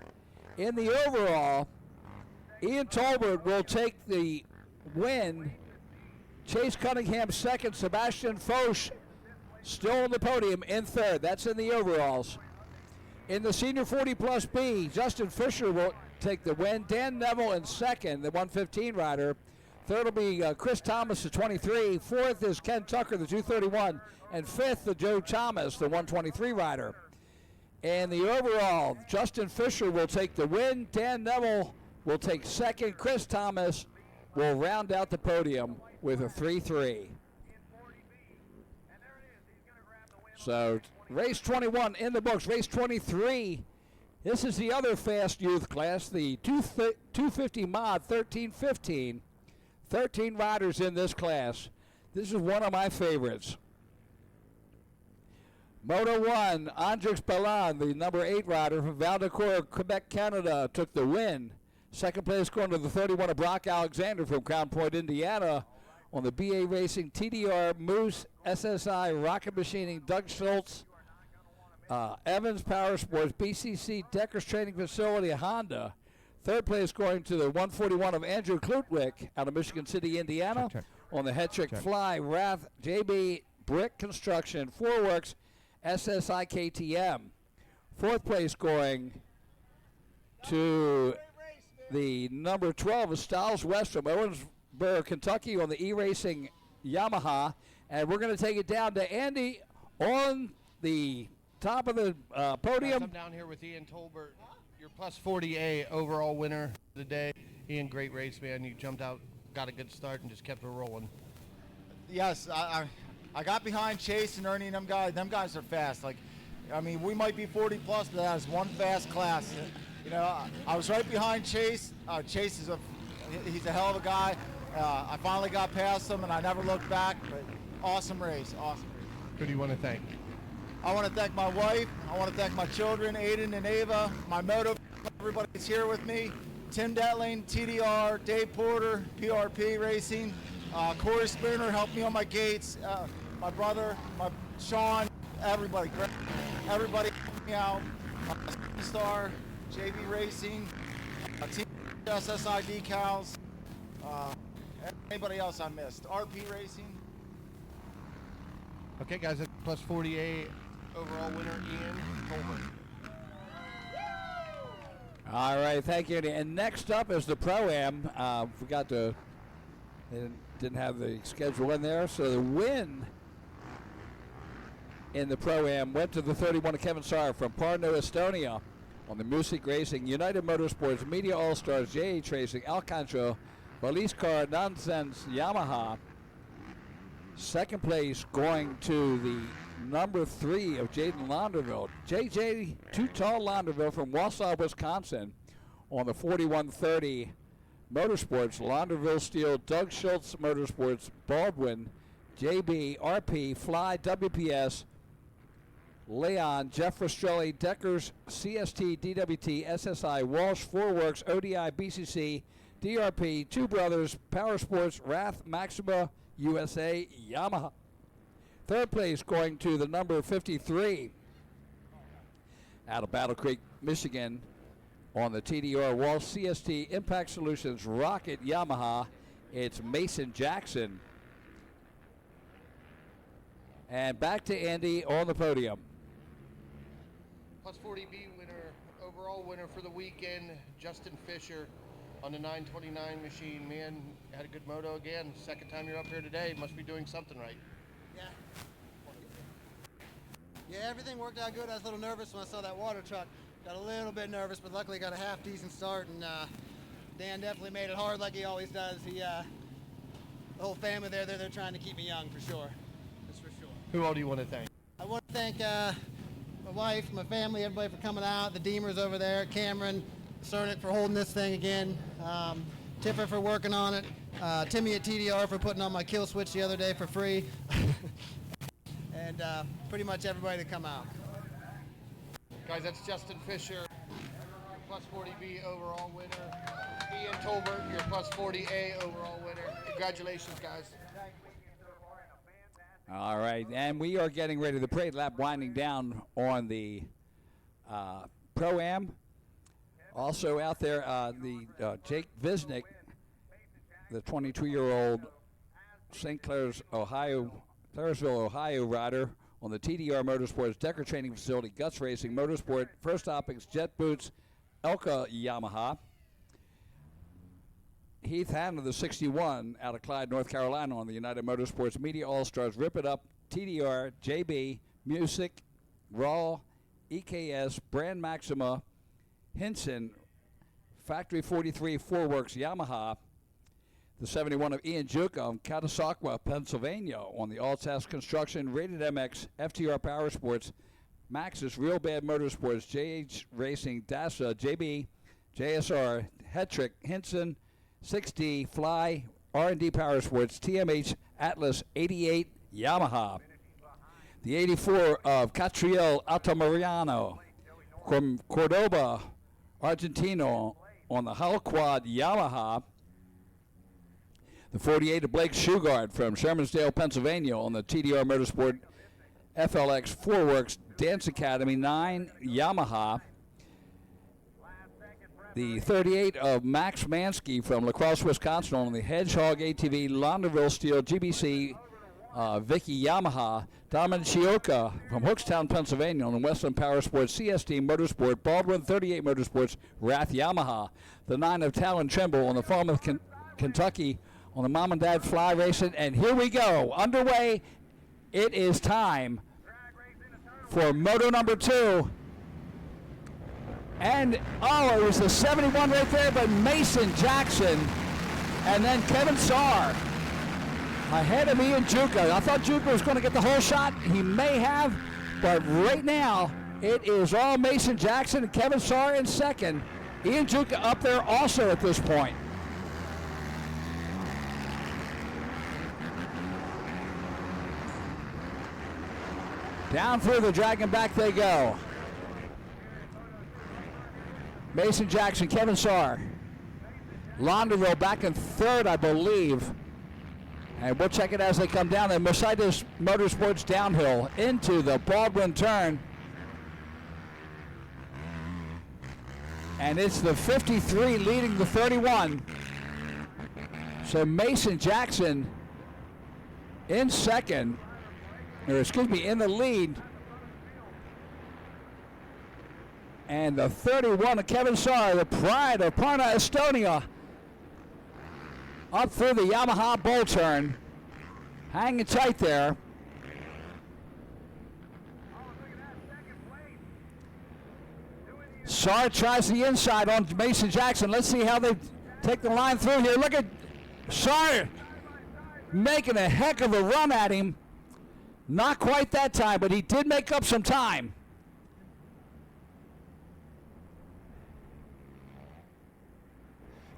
In the overall, Ian Tolbert will take the win. Chase Cunningham second, Sebastian Foch still on the podium in third. That's in the overalls. In the senior 40 plus B, Justin Fisher will take the win. Dan Neville in second, the 115 rider. Third will be Chris Thomas, the 23. Fourth is Ken Tucker, the 231. And fifth, the Joe Thomas, the 123 rider. In the overall, Justin Fisher will take the win. Dan Neville will take second. Chris Thomas will round out the podium with a 3-3. So race 21 in the books. Race 23, this is the other fast youth class, the 250 mod 13-15. 13 riders in this class. This is one of my favorites. Moto 1, Andrix Ballan, the number 8 rider from Val-de-Coeur, Quebec, Canada, took the win. Second place going to the 31 of Brock Alexander from Crown Point, Indiana, on the BA Racing TDR Moose SSI Rocket Machining Doug Schultz Evans Power Sports BCC Deckers Training Facility Honda. Third place going to the 141 of Andrew Klutwick out of Michigan City, Indiana. Check. On the Hetrick Fly Rath JB Brick Construction 4Works SSI KTM. Fourth place going to the number 12 of Stiles West from Owensboro, Kentucky on the E-Racing Yamaha. And we're going to take it down to Andy on the top of the podium. I'm down here with Ian Tolbert, your plus 40A overall winner of the day. Ian, great race, man. You jumped out, got a good start, and just kept it rolling. Yes, I got behind Chase and Ernie and them guys. Them guys are fast. Like, I mean, we might be 40 plus, but that is one fast class. You know, I was right behind Chase. Chase is he's a hell of a guy. I finally got past him, and I never looked back. But awesome race, awesome race. Who do you want to thank? I want to thank my wife. I want to thank my children, Aiden and Ava, my moto. Everybody's here with me. Tim Detling, TDR, Dave Porter, PRP Racing, Corey Spooner helped me on my gates. My brother, Sean, everybody out, Star, JB Racing, Team SSI decals, anybody else I missed, RP Racing. Okay, guys, that's plus 48 overall winner Ian Colbert. All right, thank you. And next up is the Pro-Am. Forgot to, they didn't have the schedule in there, so the win in the Pro-Am went to the 31 of Kevin Saar from Parno, Estonia, on the Music Racing, United Motorsports, Media All-Stars, JH Racing, Alcantara, Police Car, Nonsense, Yamaha. Second place going to the number 3 of Jaden Londerville. JJ Too Tall Londerville from Wausau, Wisconsin, on the 4130 Motorsports. Londerville Steel, Doug Schultz Motorsports, Baldwin, JB, RP, Fly, WPS, Leon, Jeff Rastrelli, Deckers, CST, DWT, SSI, Walsh, Fourworks, ODI, BCC, DRP, Two Brothers, Power Sports, Rath, Maxima, USA, Yamaha. Third place going to the number 53 out of Battle Creek, Michigan, on the TDR Walsh, CST, Impact Solutions, Rocket, Yamaha. It's Mason Jackson. And back to Andy on the podium. Plus 40B winner, overall winner for the weekend, Justin Fisher on the 929 machine. Man, had a good moto again. Second time you're up here today. Must be doing something right. Yeah, everything worked out good. I was a little nervous when I saw that water truck. Got a little bit nervous, but luckily got a half decent start, and Dan definitely made it hard like he always does. The whole family there, they're trying to keep me young for sure. That's for sure. Who all do you want to thank? I want to thank my wife, my family, everybody for coming out, the Deemers over there, Cameron, Cernick for holding this thing again, Tipper for working on it, Timmy at TDR for putting on my kill switch the other day for free, and pretty much everybody to come out. Guys, that's Justin Fisher, plus 40B overall winner. Ian Tolbert, your plus 40A overall winner. Congratulations, guys. All right, and we are getting ready. The parade lap winding down on the Pro-Am. Also out there, Jake Visnick, the 22-year-old St. Clairsville, Ohio rider on the TDR Motorsports Decker Training Facility, Guts Racing Motorsport, First Optics, Jet Boots, Elka Yamaha. Heath Hanna, the 61, out of Clyde, North Carolina, on the United Motorsports Media All-Stars, Rip It Up, TDR, JB, Music, Raw, EKS, Brand Maxima, Hinson, Factory 43, Fourworks, Yamaha. The 71 of Ian Juka of Catasauqua, Pennsylvania, on the All-Task Construction, Rated MX, FTR Power Sports, Maxis, Real Bad Motorsports, JH Racing, DASA, JB, JSR, Hetrick, Hinson, 6D, Fly, R&D Power Sports, TMH, Atlas, 88, Yamaha. The 84 of Catriel Altamirano from Cordoba, Argentina, on the Hull Quad, Yamaha. The 48 of Blake Shugard from Shermansdale, Pennsylvania, on the TDR Motorsport FLX Fourworks Dance Academy 9, Yamaha. The 38 of Max Mansky from La Crosse, Wisconsin, on the Hedgehog ATV Londerville Steel GBC Vicky Yamaha. Dominic Chioka from Hookstown, Pennsylvania, on the Westland Power Sports CST Motorsport Baldwin 38 Motorsports Rath Yamaha. The 9 of Talon Trimble on the Falmouth, Kentucky, on the Mom and Dad Fly Racing. And here we go, underway. It is time for moto number 2. And, oh, it was the 71 right there, but Mason Jackson and then Kevin Saar ahead of Ian Juka. I thought Juka was going to get the whole shot. He may have, but right now it is all Mason Jackson and Kevin Saar in second. Ian Juka up there also at this point. Down through the dragon, back they go. Mason Jackson, Kevin Saar. Londerville back in third, I believe. And we'll check it as they come down. Then Mercedes Motorsports downhill into the Baldwin turn. And it's the 53 leading the 31. So Mason Jackson in second, or excuse me, in the lead. And the 31 of Kevin Saar, the pride of Parna, Estonia, up through the Yamaha bull turn, hanging tight there. Saar tries the inside on Mason Jackson. Let's see how they take the line through here. Look at Saar making a heck of a run at him. Not quite that time, but he did make up some time.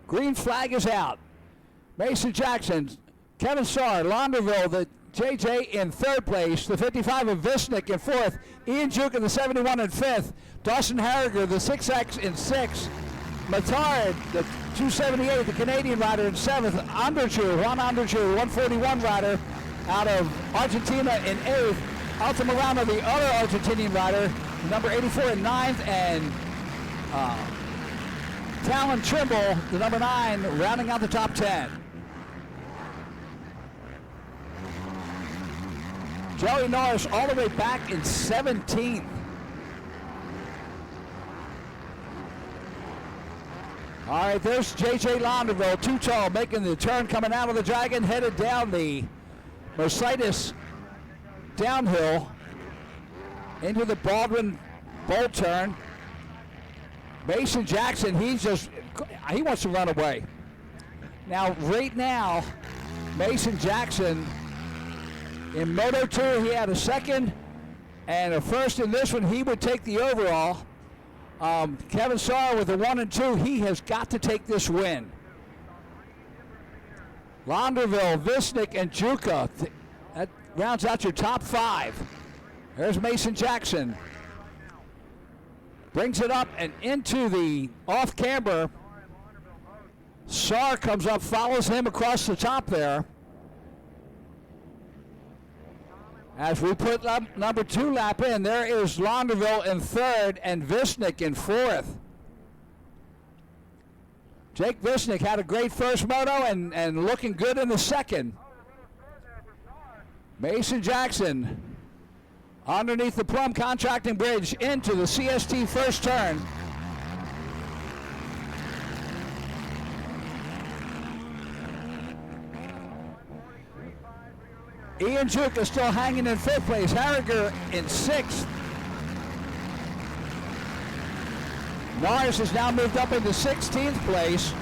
Green flag is out. Mason Jackson, Kevin Saar, Launderville, the JJ in third place, the 55 of Visnick in fourth, Ian Juke in the 71 in fifth, Dawson Harriger, the 6X in sixth, Matard, the 278, the Canadian rider in seventh, Juan Anderju, 141 rider out of Argentina in eighth, Altamirano, the other Argentinian rider, number 84 in ninth, and Talon Trimble, the number 9, rounding out the top 10. Joey Norris all the way back in 17th. All right, there's J.J. Launderville, too tall, making the turn coming out of the Dragon, headed down the Mercedes downhill into the Baldwin bowl turn. Mason Jackson, he wants to run away. Now, right now, Mason Jackson, in Moto 2, he had a second and a first in this one. He would take the overall. Kevin Saar with the 1 and 2, he has got to take this win. Launderville, Visnick, and Juka, that rounds out your top 5. There's Mason Jackson. Brings it up and into the off-camber. Saar comes up, follows him across the top there. As we put number 2 lap in, there is Launderville in third and Visnick in fourth. Jake Visnick had a great first moto and looking good in the second. Mason Jackson underneath the Plum Contracting Bridge into the CST first turn. Ian Juke is still hanging in fifth place. Harriger in sixth. Norris has now moved up into 16th place.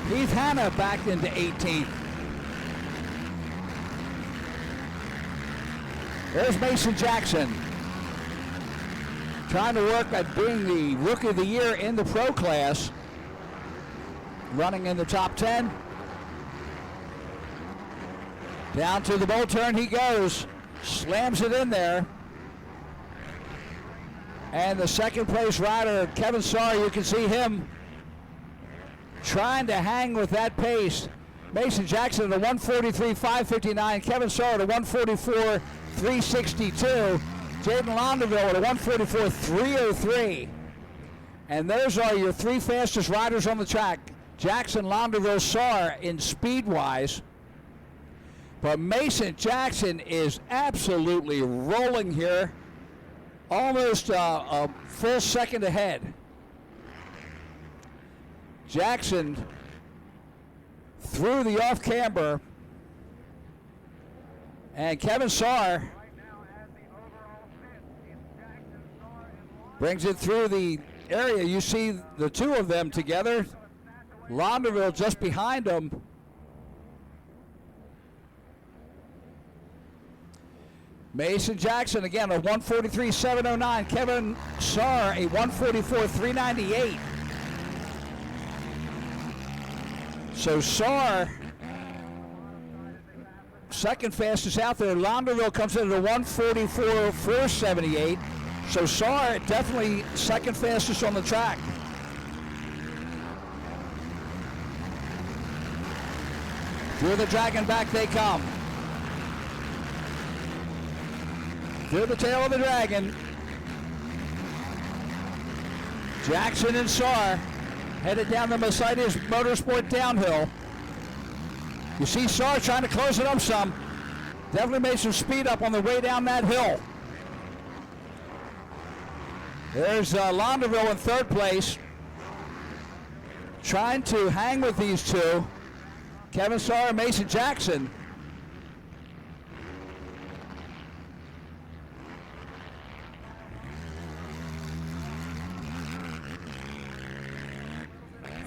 Heath Hanna back into 18th. There's Mason Jackson, trying to work at being the Rookie of the Year in the Pro class, running in the top 10. Down to the bowl turn he goes, slams it in there. And the second place rider, Kevin Saar, you can see him trying to hang with that pace. Mason Jackson at a 143.559, Kevin Saar at a 144.362, Jaden Launderville at a 144.303. And those are your 3 fastest riders on the track. Jackson, Launderville, Saar in speed-wise. But Mason Jackson is absolutely rolling here, almost a full second ahead. Jackson through the off-camber, and Kevin Saar brings it through the area. You see the two of them together. Launderville just behind them. Mason Jackson again a 143.709. Kevin Saar a 144.398. So Saar, second fastest out there. Launderville comes in at a 144.478. So Saar definitely second fastest on the track. Through the Dragon back they come. Through the tail of the Dragon. Jackson and Saar headed down the Mercedes Motorsport downhill. You see Saar trying to close it up some. Definitely made some speed up on the way down that hill. There's Londerville in third place, trying to hang with these two, Kevin Saar and Mason Jackson.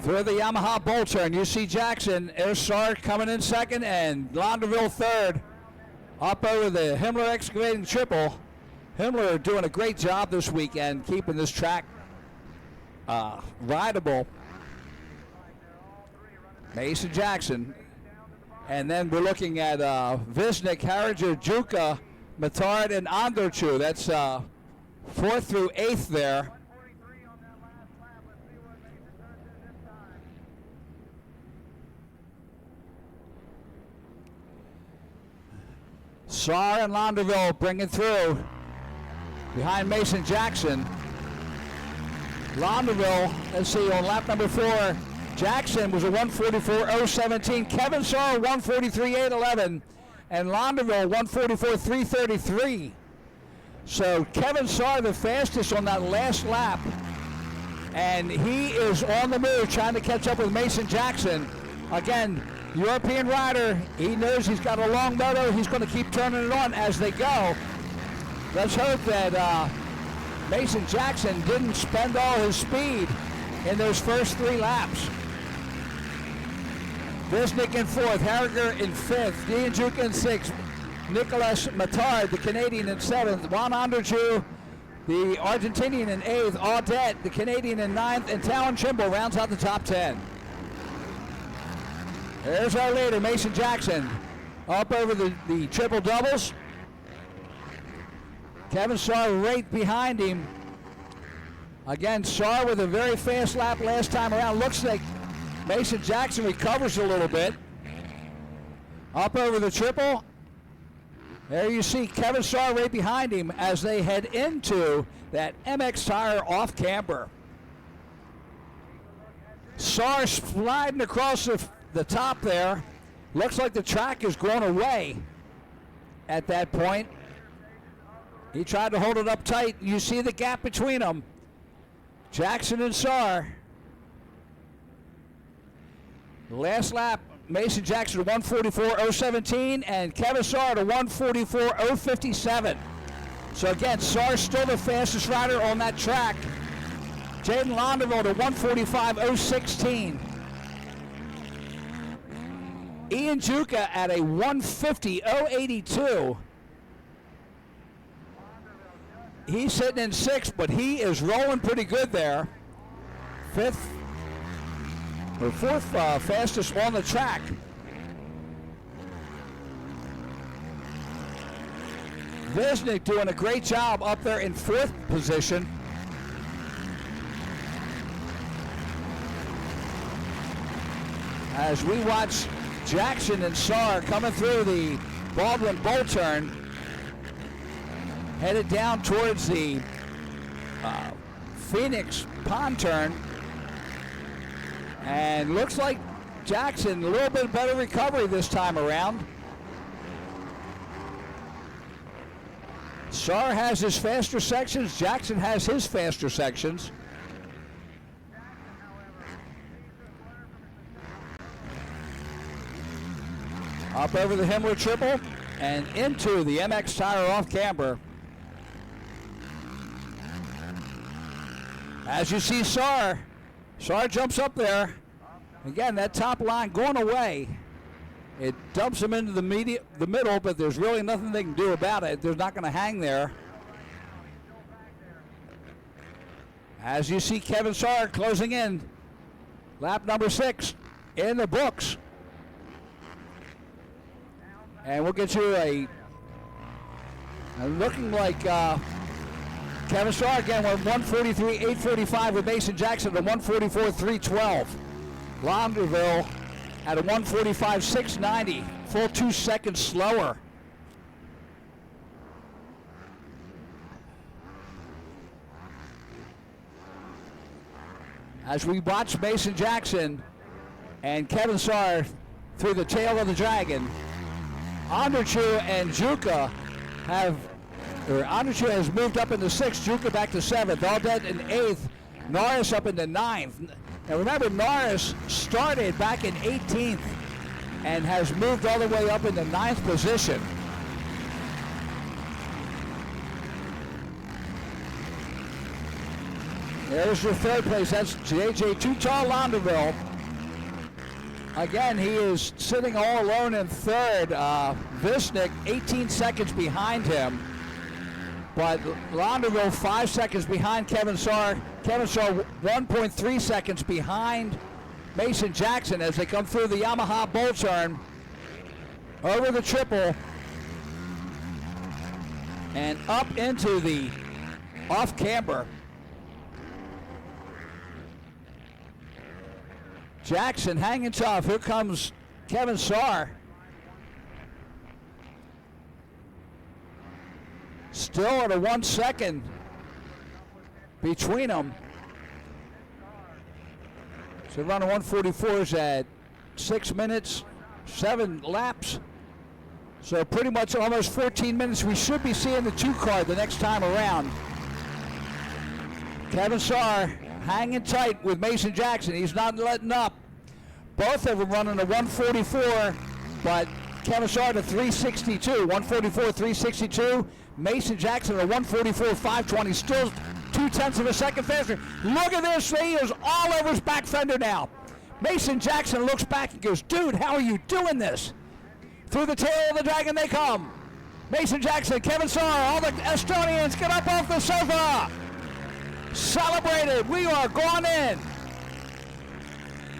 Through the Yamaha bull turn, you see Jackson, there's Saar coming in second, and Londerville third. Up over the Himmler Excavating Triple. Himmler doing a great job this weekend keeping this track rideable. Mason Jackson. And then we're looking at Visnik, Harringer, Juka, Matard, and Anderchu. That's 4th through 8th there. Saar and Londerville bringing through behind Mason Jackson. Londerville, let's see, on lap number 4, Jackson was a 144.017. Kevin Saar 143.811, and Londerville 144.333. So Kevin Saar the fastest on that last lap, and he is on the move trying to catch up with Mason Jackson. Again, European rider, he knows he's got a long motor. He's going to keep turning it on as they go. Let's hope that Mason Jackson didn't spend all his speed in those first 3 laps. Visnik in 4th, Harriger in 5th, Dianjuk in 6th, Nicolas Matard, the Canadian, in 7th, Juan Anderju, the Argentinian, in 8th, Audette, the Canadian, in 9th, and Talon Trimble rounds out the top 10. There's our leader, Mason Jackson, up over the triple doubles. Kevin Saar right behind him. Again, Saar with a very fast lap last time around. Looks like Mason Jackson recovers a little bit. Up over the triple. There you see Kevin Saar right behind him as they head into that MX Tire off camber. Saar sliding across the top there. Looks like the track is going away at that point. He tried to hold it up tight. You see the gap between them. Jackson and Saar. Last lap, Mason Jackson to 144.017 and Kevin Saar to 144.057. So again, Saar's still the fastest rider on that track. Jaden Londerville to 145.016. Ian Juka at a 150.082. He's sitting in 6th, but he is rolling pretty good there. 4th fastest on the track. Visnik doing a great job up there in 4th position. As we watch Jackson and Saar coming through the Baldwin Bull Turn, headed down towards the Phoenix Pond Turn. And looks like Jackson, a little bit better recovery this time around. Saar has his faster sections. Jackson has his faster sections. Up over the Himmler Triple and into the MX Tire off camber. As you see Saar jumps up there. Again, that top line going away. It dumps him into the middle, but there's really nothing they can do about it. They're not going to hang there. As you see Kevin Saar closing in. Lap number 6 in the books. And we'll get you looking like Kevin Saar again went 143.845 with Mason Jackson to 144.312. Londerville at a 145.690, full 2 seconds slower. as we watch Mason Jackson and Kevin Saar through the tail of the Dragon. Andrew and Juka Andrew has moved up into 6th, Juka back to 7th, Aldet in 8th, Norris up into 9th. Now remember, Norris started back in 18th and has moved all the way up into 9th position. There's your 3rd place. That's J.J. Too-Tall Londerville. Again, he is sitting all alone in 3rd. Visnick 18 seconds behind him. But Londerville 5 seconds behind Kevin Saar. Kevin Saar 1.3 seconds behind Mason Jackson as they come through the Yamaha bull turn over the triple and up into the off camber. Jackson hanging tough. Here comes Kevin Saar. Still at a 1 second between them. So running 144s at 6 minutes, 7 laps. So pretty much almost 14 minutes. We should be seeing the 2 car the next time around. Kevin Saar hanging tight with Mason Jackson. He's not letting up. Both of them running a 144, but Kevin Saar to 362. 144, 362. Mason Jackson a 144, 520. Still 0.2 of a second faster. Look at this. He is all over his back fender now. Mason Jackson looks back and goes, dude, how are you doing this? Through the tail of the Dragon they come. Mason Jackson, Kevin Saar, all the Estonians get up off the sofa. Celebrated. We are going in.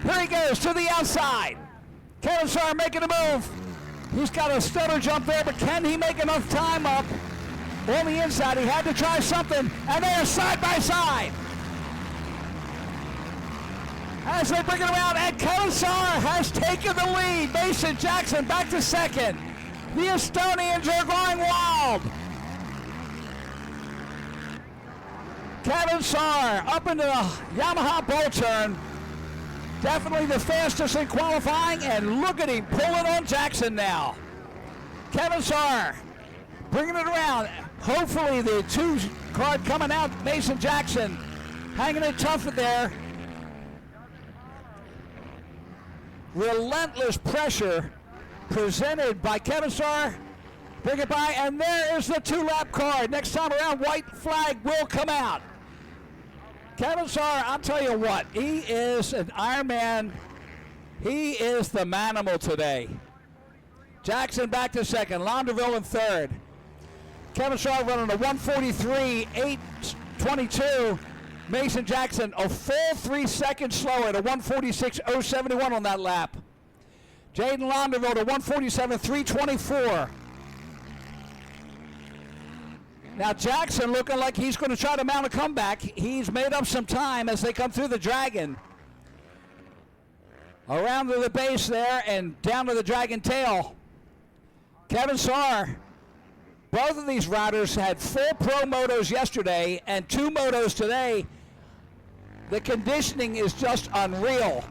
Here he goes to the outside. Kevin Saar making a move. He's got a stutter jump there, but can he make enough time up on the inside? He had to try something, and they are side by side. As they bring it around, and Kevin Saar has taken the lead. Mason Jackson back to 2nd. The Estonians are going wild. Kevin Saar up into the Yamaha bull turn. Definitely the fastest in qualifying, and look at him pulling on Jackson now. Kevin Saar bringing it around. Hopefully the 2 card coming out, Mason Jackson hanging it tough there. Relentless pressure presented by Kevin Saar. Bring it by, and there is the 2-lap card. Next time around, white flag will come out. Kevin Saar, I'll tell you what, he is an Ironman. He is the manimal today. Jackson back to 2nd, Londerville in 3rd. Kevin Saar running a 143, 822. Mason Jackson a full 3 seconds slower at a 146, 071 on that lap. Jaden Londerville to 147, 324. Now Jackson looking like he's going to try to mount a comeback. He's made up some time as they come through the Dragon. Around to the base there and down to the Dragon tail. Kevin Saar, both of these riders had full pro motos yesterday and 2 motos today. The conditioning is just unreal.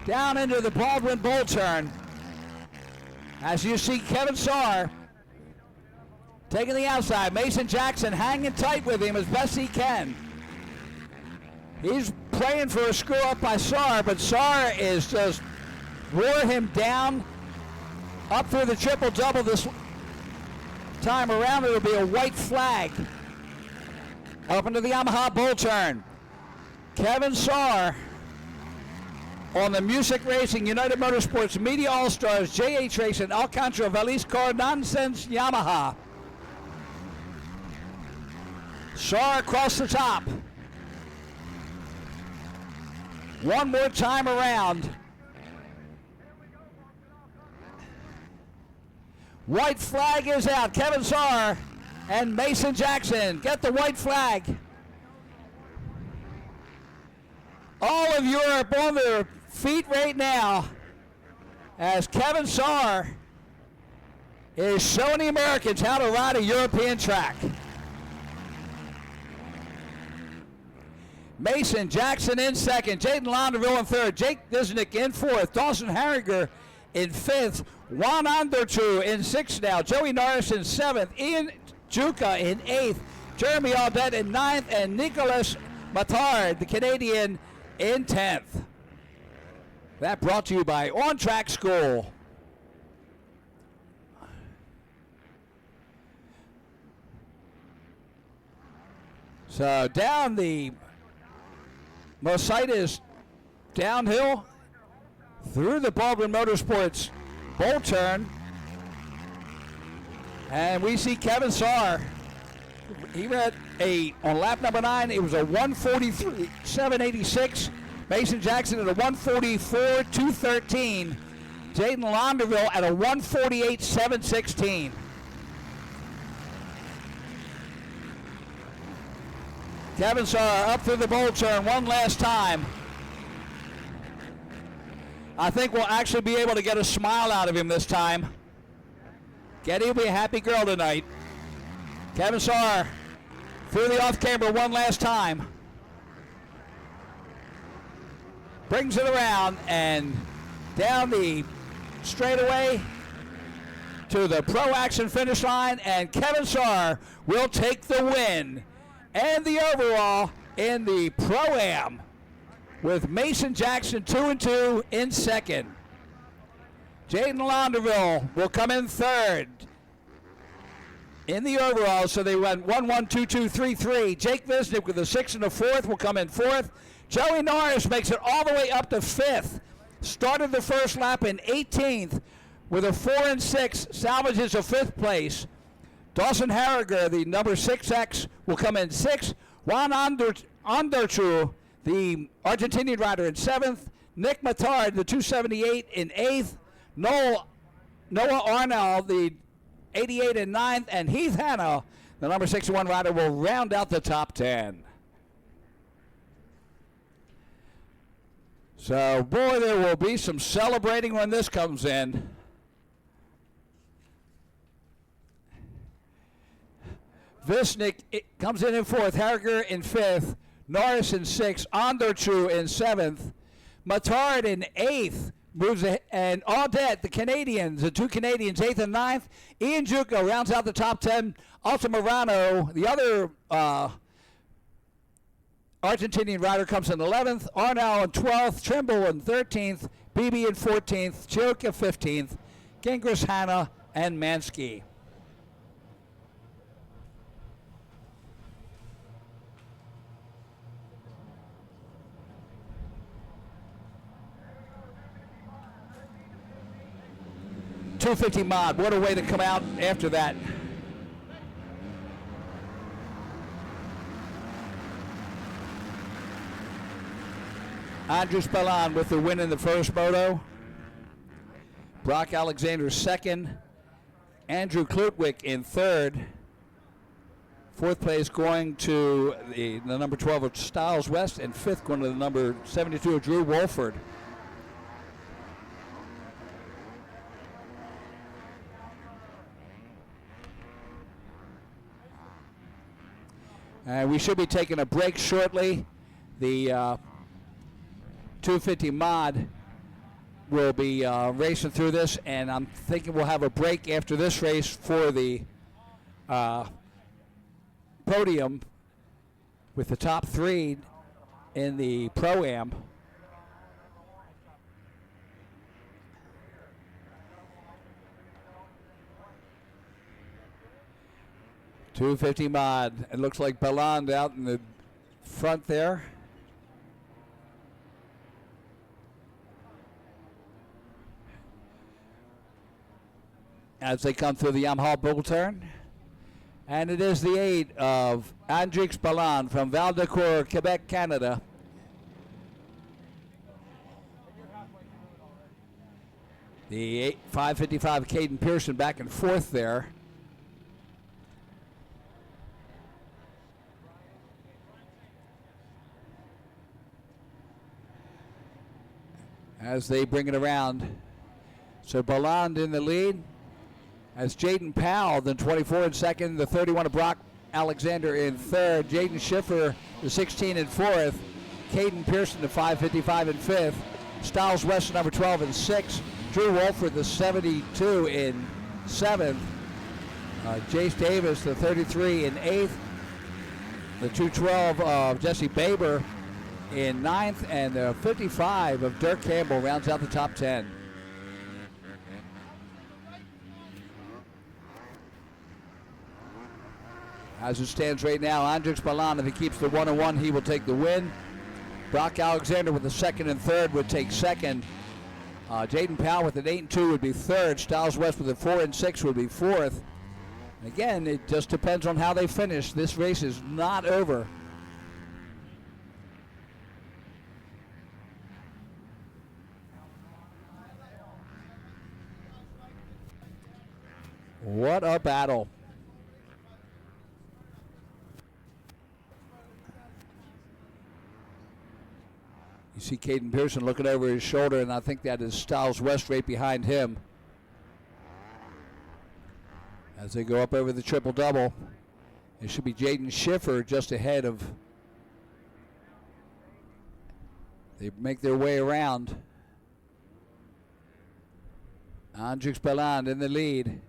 Down into the Baldwin bull turn. As you see Kevin Saar taking the outside. Mason Jackson hanging tight with him as best he can. He's playing for a screw up by Saar, but Saar is just wore him down up through the triple-double this time around. It'll be a white flag. Up into the Yamaha bull turn. Kevin Saar on the Music Racing, United Motorsports, Media All-Stars, JH Racing, Alcantara, Valise Car, Nonsense Yamaha. Saar across the top. One more time around. White flag is out. Kevin Saar and Mason Jackson get the white flag. All of Europe on their feet right now as Kevin Saar is showing the Americans how to ride a European track. Mason Jackson in second. Jaden Londerville in third. Jake Disnick in fourth. Dawson Harriger in fifth. Juan Anderchu in sixth now. Joey Norris in seventh. Ian Juka in eighth. Jeremy Audette in ninth. And Nicholas Matard, the Canadian, in 10th. That brought to you by On Track School. So down the most site is downhill through the Baldwin Motorsports bowl turn. And we see Kevin Saar. He ran on lap number 9, it was a 143.786. Mason Jackson at a 144.213. Jaden Londerville at a 148.716. Kevin Saar up through the bowl turn one last time. I think we'll actually be able to get a smile out of him this time. Getty will be a happy girl tonight. Kevin Saar through the off-camber one last time. Brings it around and down the straightaway to the Pro Action finish line, and Kevin Saar will take the win and the overall in the Pro-Am with Mason Jackson 2-2 in second. Jaden Londerville will come in third in the overall, so they went 1-1, 2-2, 3-3. Jake Visnick with a 6 and a 4th will come in fourth. Joey Norris makes it all the way up to fifth. Started the first lap in 18th with a 4 and 6, salvages a fifth place. Dawson Harriger, the number 6X, will come in sixth. Juan Anderchu, the Argentinian rider, in seventh. Nick Matard, the 278, in eighth. Noah Arnall, the 88, in ninth. And Heath Hanna, the number 61 rider, will round out the top 10. So, boy, there will be some celebrating when this comes in. Visnick comes in fourth, Harriger in fifth, Norris in sixth, Anderchu in seventh, Matard in eighth, and Audette, the Canadians, the two Canadians, eighth and ninth. Ian Juco rounds out the top 10. Altamirano, the other Argentinian rider, comes in 11th, Arnall in 12th, Trimble in 13th, Beebe in 14th, Chilka 15th, Gingras, Hanna, and Mansky. .250 mod, what a way to come out after that. Andres Ballon with the win in the first moto. Brock Alexander second. Andrew Klutwick in third. Fourth place going to the number 12 of Stiles West, and fifth going to the number 72 of Drew Wolford. We should be taking a break shortly. The 250 mod will be racing through this, and I'm thinking we'll have a break after this race for the podium with the top 3 in the Pro-Am. .250 mod. It looks like Ballon out in the front there. As they come through the Yamaha bull turn. And it is the aid of Andrix Ballon from Val-de-Coeur, Quebec, Canada. The 555 Caden Pearson back and forth there. As they bring it around. So Ballon in the lead. As Jaden Powell, then 24 in second. The 31 of Brock Alexander in third. Jaden Schiffer the 16 in 4th. Caden Pearson, the 555 in 5th. Styles West, the number 12 in 6th. Drew Wolford, the 72 in 7th. Jace Davis, the 33 in 8th. The 212 of Jesse Baber in 9th. And the 55 of Dirk Campbell rounds out the top 10. As it stands right now, Andrix Balan, if he keeps the 1-1, he will take the win. Brock Alexander with the 2nd and 3rd would take 2nd. Jaden Powell with an 8 and 2 would be 3rd. Styles West with a 4 and 6 would be 4th. Again, it just depends on how they finish. This race is not over. What a battle. You see Caden Pearson looking over his shoulder, and I think that is Styles West right behind him. As they go up over the triple-double, it should be Jaden Schiffer just ahead of. They make their way around. Andrix Belland in the lead.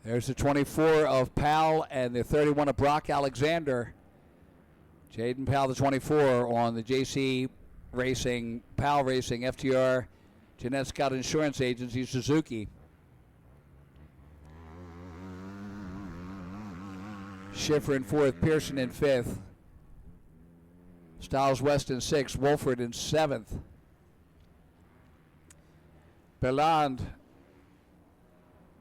There's the 24 of Powell and the 31 of Brock Alexander. Jaden Powell, the 24, on the JC Racing, Powell Racing, FTR, Jeanette Scott Insurance Agency, Suzuki. Schiffer in 4th, Pearson in 5th. Styles West in 6th, Wolford in 7th. Belland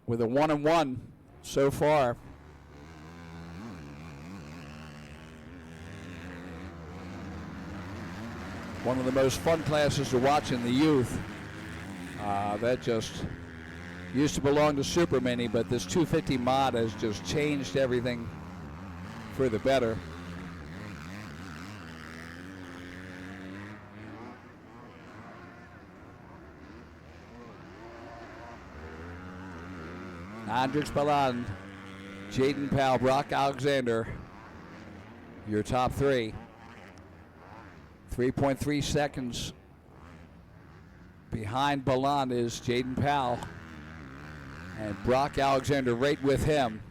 with a 1-1 so far. One of the most fun classes to watch in the youth. That just used to belong to Super Mini, but this 250 mod has just changed everything for the better. Andrix Belland, Jaden Powell, Brock Alexander, your top 3. 3.3 seconds behind Belland is Jaden Powell, and Brock Alexander right with him.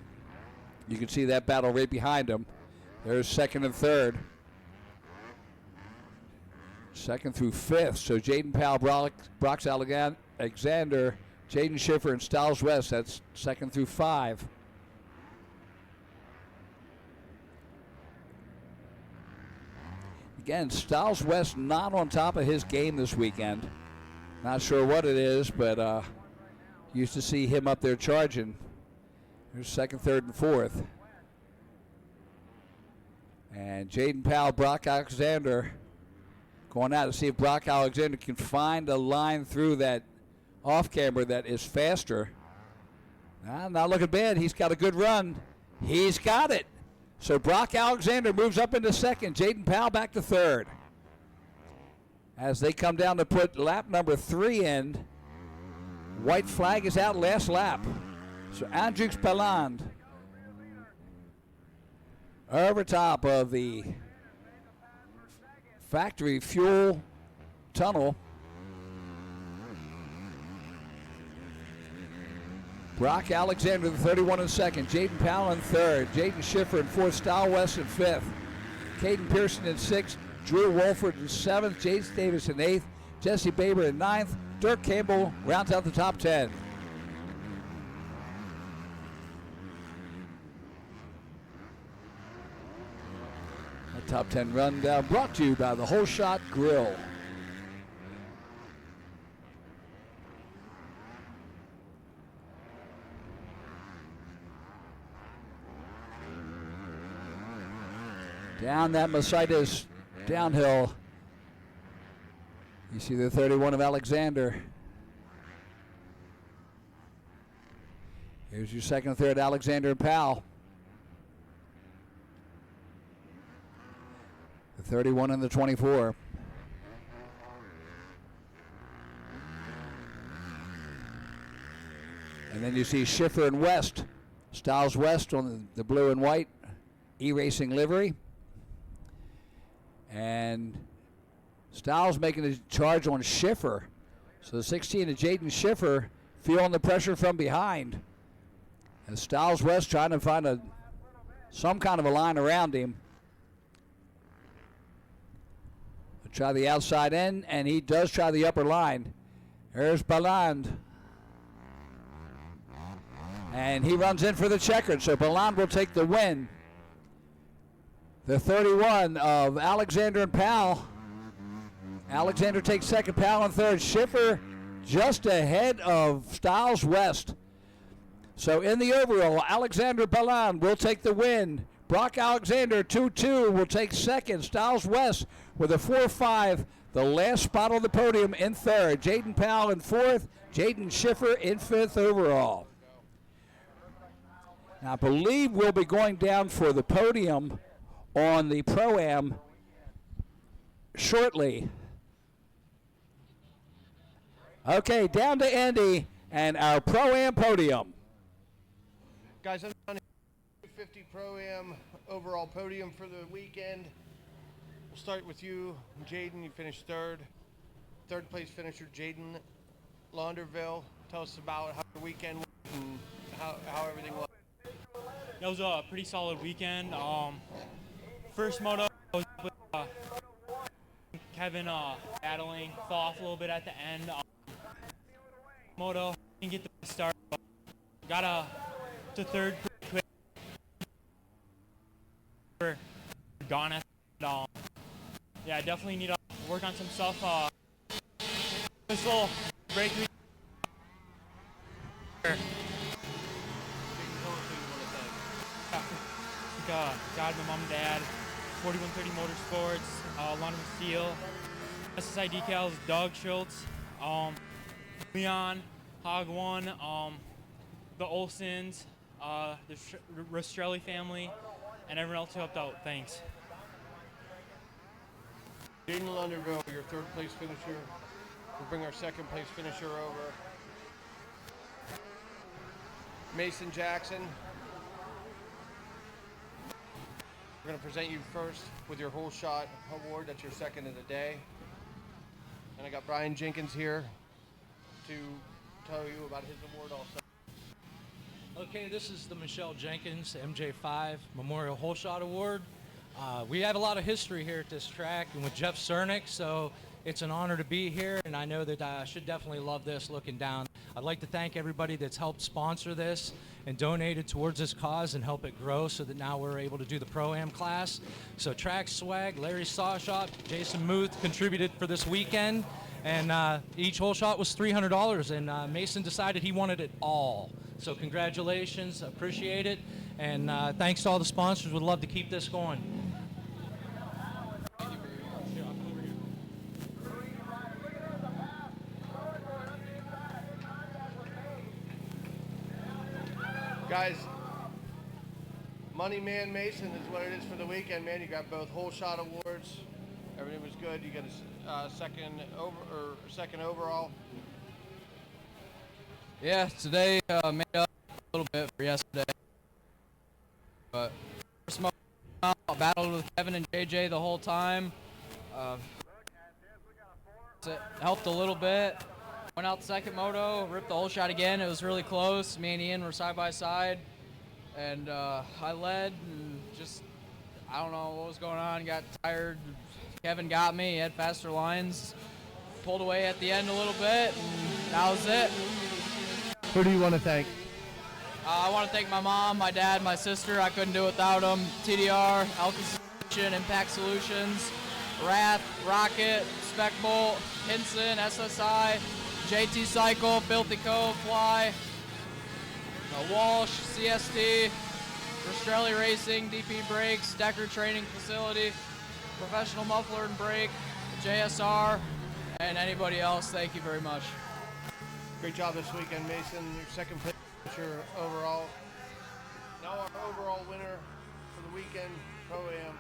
You can see that battle right behind him. There's 2nd and 3rd. 2nd through 5th. So Jaden Powell, Brock Alexander, Jaden Schiffer, and Styles West. That's 2nd through 5. Again, Styles West not on top of his game this weekend. Not sure what it is, but used to see him up there charging. There's 2nd, 3rd, and 4th. And Jaden Powell, Brock Alexander going out to see if Brock Alexander can find a line through that off camber that is faster. Not looking bad. He's got a good run. He's got it. So Brock Alexander moves up into 2nd. Jaden Powell back to 3rd. As they come down to put lap number 3 in, white flag is out last lap. So Andrix Belland over top of the factory fuel tunnel. Brock Alexander, the 31 in 2nd. Jaden Powell in 3rd. Jaden Schiffer in 4th. Styles West in 5th. Caden Pearson in 6th. Drew Wolford in 7th. Jace Davis in 8th. Jesse Baber in 9th. Dirk Campbell rounds out the top 10. A top 10 rundown brought to you by the Whole Shot Grill. Down that Mercedes downhill. You see the 31 of Alexander. Here's your 2nd and 3rd, Alexander and Powell. The 31 and the 24. And then you see Schiffer and West. Styles West on the blue and white. E-Racing livery. And Styles making a charge on Schiffer. So the 16 of Jaden Schiffer feeling the pressure from behind. And Styles West trying to find some kind of a line around him. He'll try the outside end, and he does try the upper line. There's Balland. And he runs in for the checkered, so Balland will take the win. The 31 of Alexander and Powell. Alexander takes second, Powell in third. Schiffer just ahead of Styles West. So in the overall, Alexander Balland will take the win. Brock Alexander, 2-2, will take second. Styles West with a 4-5. The last spot on the podium in third. Jaden Powell in fourth. Jaden Schiffer in fifth overall. Now, I believe we'll be going down for the podium on the Pro-Am shortly. Okay, down to Andy and our Pro-Am podium. Guys, I'm on 250 Pro-Am overall podium for the weekend. We'll start with you, Jaden. You finished third. Third place finisher, Jaden Launderville. Tell us about how your weekend went and how everything was. That was a pretty solid weekend. First moto, I was with Kevin battling, fell off a little bit at the end. Moto, didn't get the start, but got to third pretty quick. Gone at yeah, I definitely need to work on some stuff. This little break. God, my mom and dad, 4130 Motorsports, London Steel, SSI Decals, Doug Schultz, Leon, Hog One, the Olsons, the Rastrelli family, and everyone else who helped out. Thanks. Jaden Launderville, your third place finisher. We'll bring our second place finisher over. Mason Jackson. We're going to present you first with your whole shot award. That's your second of the day. And I got Brian Jenkins here to tell you about his award also. Okay, this is the Michelle Jenkins MJ5 Memorial Whole Shot Award. We have a lot of history here at this track and with Jeff Cernick, so it's an honor to be here, and I know that I should definitely love this looking down. I'd like to thank everybody that's helped sponsor this and donated towards this cause and help it grow so that now we're able to do the Pro-Am class. So Track Swag, Larry Sawshot, Jason Muth contributed for this weekend, and each whole shot was $300, and Mason decided he wanted it all. So congratulations, appreciate it, and thanks to all the sponsors. Would love to keep this going. Guys, Money Man Mason is what it is for the weekend, man. You got both whole shot awards. Everything was good. You got a second overall. Yeah, today made up a little bit for yesterday. But first moto, I battled with Kevin and JJ the whole time. It helped a little bit. Went out the second moto, ripped the whole shot again. It was really close. Me and Ian were side by side, and I led. And just, I don't know what was going on. Got tired. Kevin got me. He had faster lines. Pulled away at the end a little bit, and that was it. Who do you want to thank? I want to thank my mom, my dad, my sister. I couldn't do it without them. TDR, Alka Impact Solutions, Wrath, Rocket, Spec Bolt, Hinson, SSI, JT Cycle, Filthy Co, Fly, Walsh, CST, Rastrelli Racing, DP Brakes, Decker Training Facility, Professional Muffler and Brake, JSR, and anybody else. Thank you very much. Great job this weekend, Mason. Your second place overall. Now our overall winner for the weekend, Pro-Am,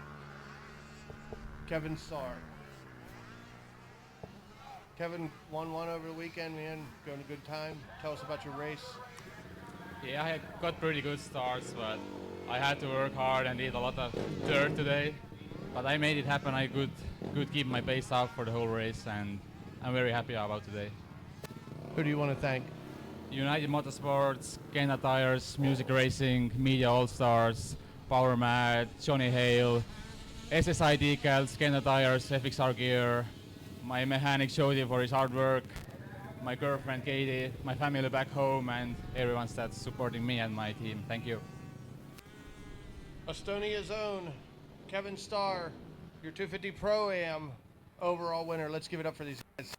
Kevin Starr. Kevin won one over the weekend, man. Going a good time. Tell us about your race. Yeah, I got pretty good starts, but I had to work hard and did a lot of dirt today, but I made it happen. I could keep my pace up for the whole race, and I'm very happy about today. Who do you want to thank? United Motorsports, Canada Tires, Music Racing, Media All-Stars, Power Mat, Johnny Hale, SSI Decals, Canada Tires, FXR Gear, my mechanic Jody for his hard work, my girlfriend Katie, my family back home, and everyone that's supporting me and my team. Thank you. Estonia's own Kevin Starr, your 250 Pro-Am overall winner. Let's give it up for these guys.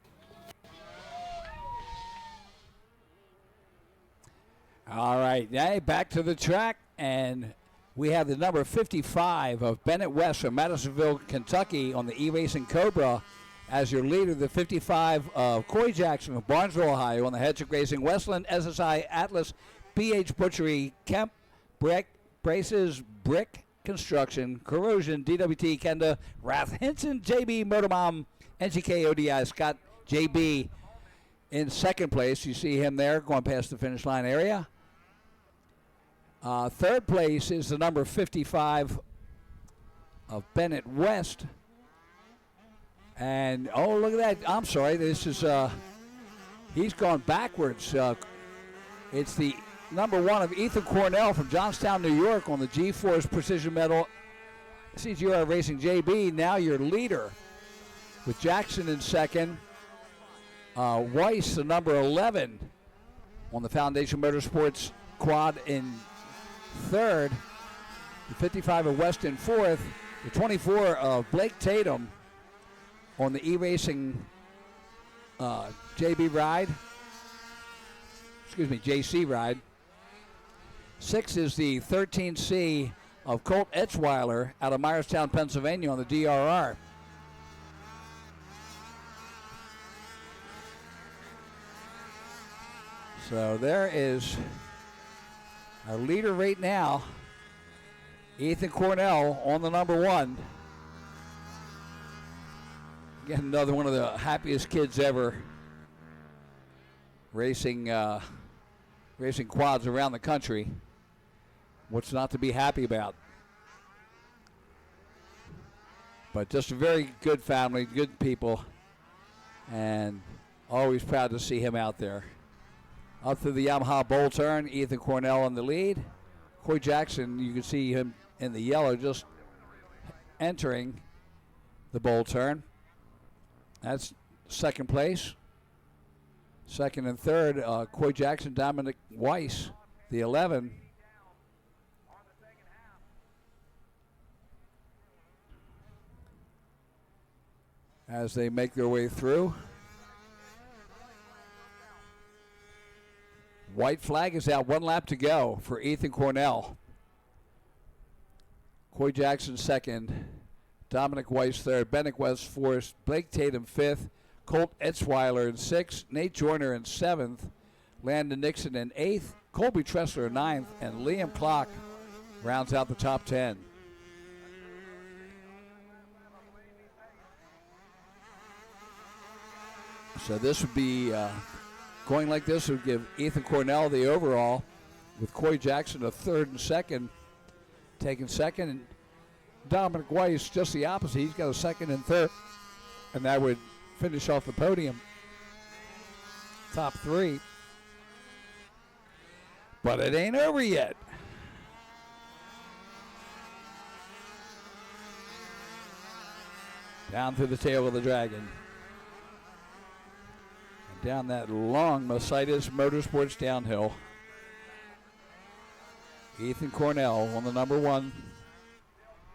All right, hey, back to the track, and we have the number 55 of Bennett West from Madisonville, Kentucky on the E-Racing Cobra as your leader. The 55 of Corey Jackson of Barnesville, Ohio on the Hedrick Racing, Westland, SSI, Atlas, BH Butchery, Kemp, Braces, Brick Construction, Corrosion, DWT, Kenda, Rath Hinson, JB, Motormom, NGK, ODI, Scott, JB in second place. You see him there going past the finish line area. Third place is the number 55 of Bennett West. And, oh, look at that. I'm sorry. This is, he's gone backwards. It's the number 1 of Ethan Cornell from Johnstown, New York on the G-Force Precision Metal CGR Racing JB. Now your leader with Jackson in second. Weiss, the number 11 on the Foundation Motorsports Quad in third. The 55 of West in fourth. The 24 of Blake Tatum on the E-Racing JC ride. 6 is the 13C of Colt Etzweiler out of Myerstown, Pennsylvania on the DRR. So there is our leader right now, Ethan Cornell on the number 1. Again, another one of the happiest kids ever racing quads around the country. What's not to be happy about? But just a very good family, good people, and always proud to see him out there. Up through the Yamaha bowl turn, Ethan Cornell in the lead. Corey Jackson, you can see him in the yellow just entering the bowl turn. That's second place. Second and third, Corey Jackson, Dominic Weiss, the 11. As they make their way through. White flag is out, 1 lap to go for Ethan Cornell. Corey Jackson second, Dominic Weiss third, Bennett West fourth, Blake Tatum fifth, Colt Etzweiler in sixth, Nate Joyner in seventh, Landon Nixon in eighth, Colby Tressler in ninth, and Liam Clark rounds out the top 10. So this would be, going like this would give Ethan Cornell the overall, with Corey Jackson a third and second, taking second, and Dominic Weiss just the opposite. He's got a second and third, and that would finish off the podium. Top 3. But it ain't over yet. Down through the tail of the dragon. And down that long Mercedes Motorsports downhill. Ethan Cornell on the number 1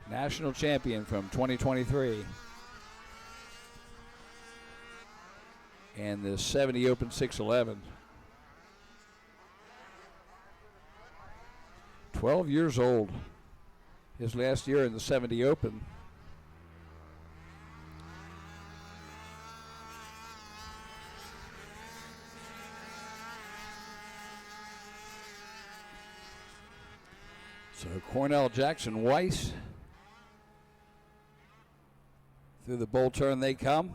national champion from 2023. And the 70 Open 611. 12 years old. His last year in the 70 Open. So Cornell, Jackson, Weiss. Through the bowl turn they come.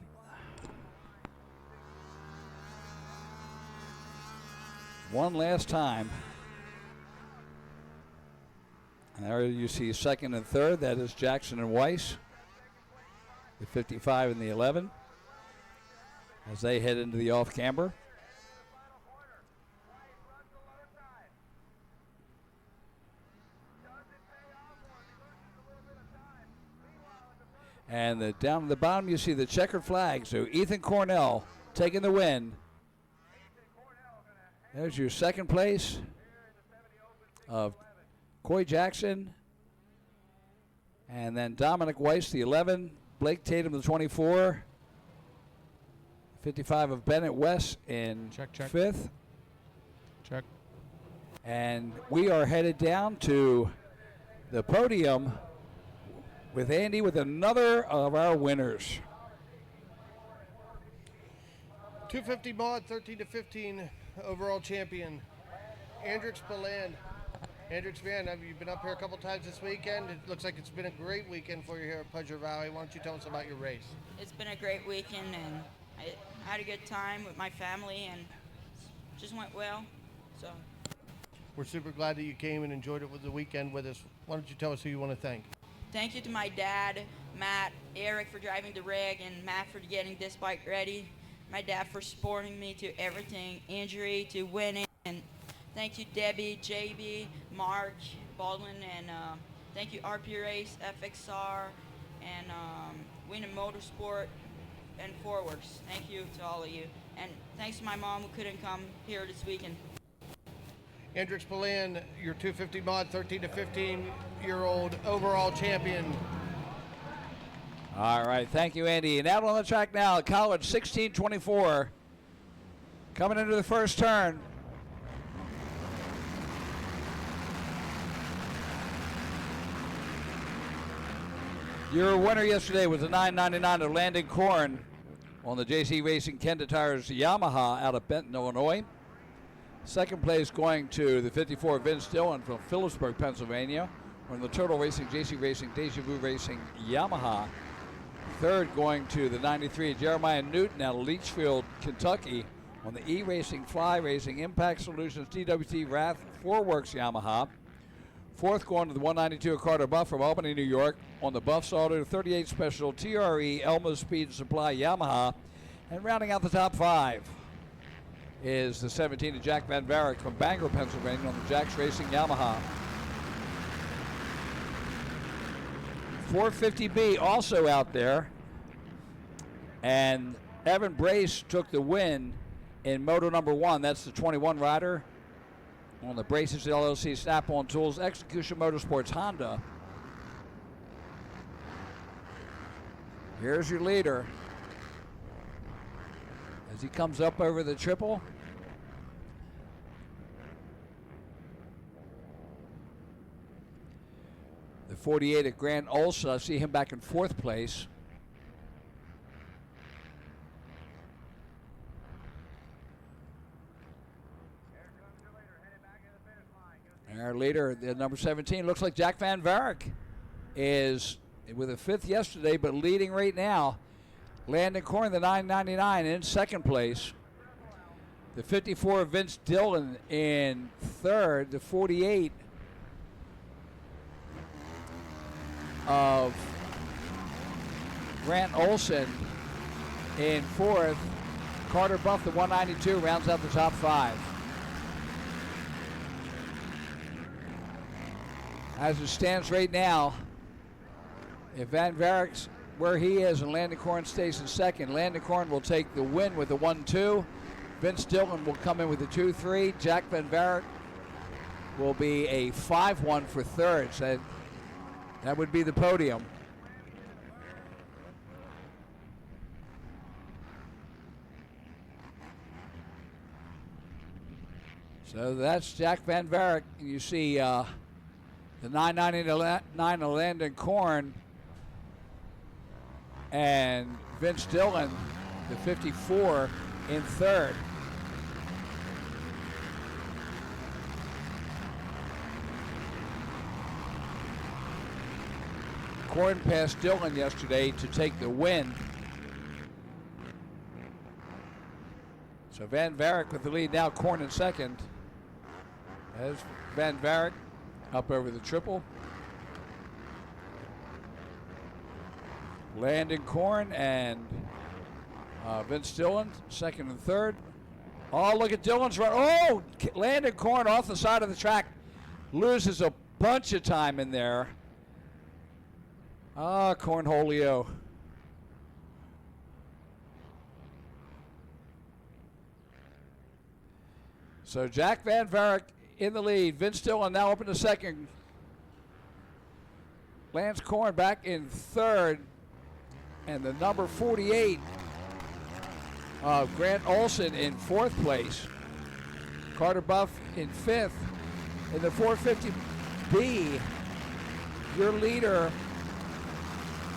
One last time. There you see second and third. That is Jackson and Weiss. The 55 and the 11. As they head into the off-camber. And down at the bottom, you see the checkered flag. So Ethan Cornell taking the win. There's your second place of Coy Jackson. And then Dominic Weiss, the 11. Blake Tatum, the 24. 55 of Bennett West in fifth. Check. And we are headed down to the podium with Andy with another of our winners. 250 mod, 13-15 overall champion, Andrix Beland. Andrix, man, have you been up here a couple times this weekend? It looks like it's been a great weekend for you here at Pleasure Valley. Why don't you tell us about your race? It's been a great weekend, and I had a good time with my family, and just went well. So We're super glad that you came and enjoyed it with the weekend with us. Why don't you tell us who you want to thank? thank you to my dad, Matt, Eric for driving the rig, and Matt for getting this bike ready. My dad for supporting me to everything, injury to winning. And thank you Debbie, JB, Mark, Baldwin, and thank you RP Race, FXR, and Winner Motorsport, and Forwards. Thank you to all of you. And thanks to my mom who couldn't come here this weekend. Andrix Beland, your 250 mod, 13 to 15-year-old overall champion. All right, thank you, Andy. And out on the track now, College 1624, coming into the first turn. Your winner yesterday was the 999 of Landon Korn on the JC Racing Kenda Tires Yamaha out of Benton, Illinois. Second place going to the 54 Vince Dillon from Phillipsburg, Pennsylvania, on the Turtle Racing, JC Racing, Deja Vu Racing Yamaha. Third going to the 93 Jeremiah Newton out of Leachfield, Kentucky, on the E-Racing, Fly Racing, Impact Solutions, DWT Wrath, Fourworks Yamaha. Fourth going to the 192 Carter Buff from Albany, New York, on the Buffs Auto 38 Special TRE Elma Speed and Supply Yamaha. And rounding out the top five is the 17 of Jack Van Varick from Bangor, Pennsylvania, on the Jack's Racing Yamaha. 450B also out there. And Evan Brace took the win in Moto number 1. That's the 21 rider on the Braces LLC Snap-on Tools Execution Motorsports Honda. Here's your leader as he comes up over the triple. The 48 at Grant Olsa, I see him back in fourth place. Our leader, the number 17, looks like Jack Van Varick is with a fifth yesterday, but leading right now. Landon Korn, the 999, in second place. The 54, Vince Dillon, in third. The 48 of Grant Olson in fourth. Carter Buff, the 192, rounds out the top five. As it stands right now, if Van Varick's where he is and Landon Korn stays in second, Landon Korn will take the win with the 1-2. Vince Dillon will come in with the 2-3. Jack Van Varick will be a 5-1 for third. So that would be the podium. So that's Jack Van Varick. You see the 999 of Landon Korn and Vince Dillon, the 54, in third. Korn passed Dillon yesterday to take the win. So Van Varick with the lead now, Korn in second. As Van Varick up over the triple. Landon Korn and Vince Dillon, second and third. Oh, look at Dillon's run. Oh, Landon Korn off the side of the track. Loses a bunch of time in there. Ah, Cornholio. So Jack Van Varick in the lead. Vince Dillon now up in the second. Lance Korn back in third. And the number 48, Grant Olson in fourth place. Carter Buff in fifth. In the 450B, your leader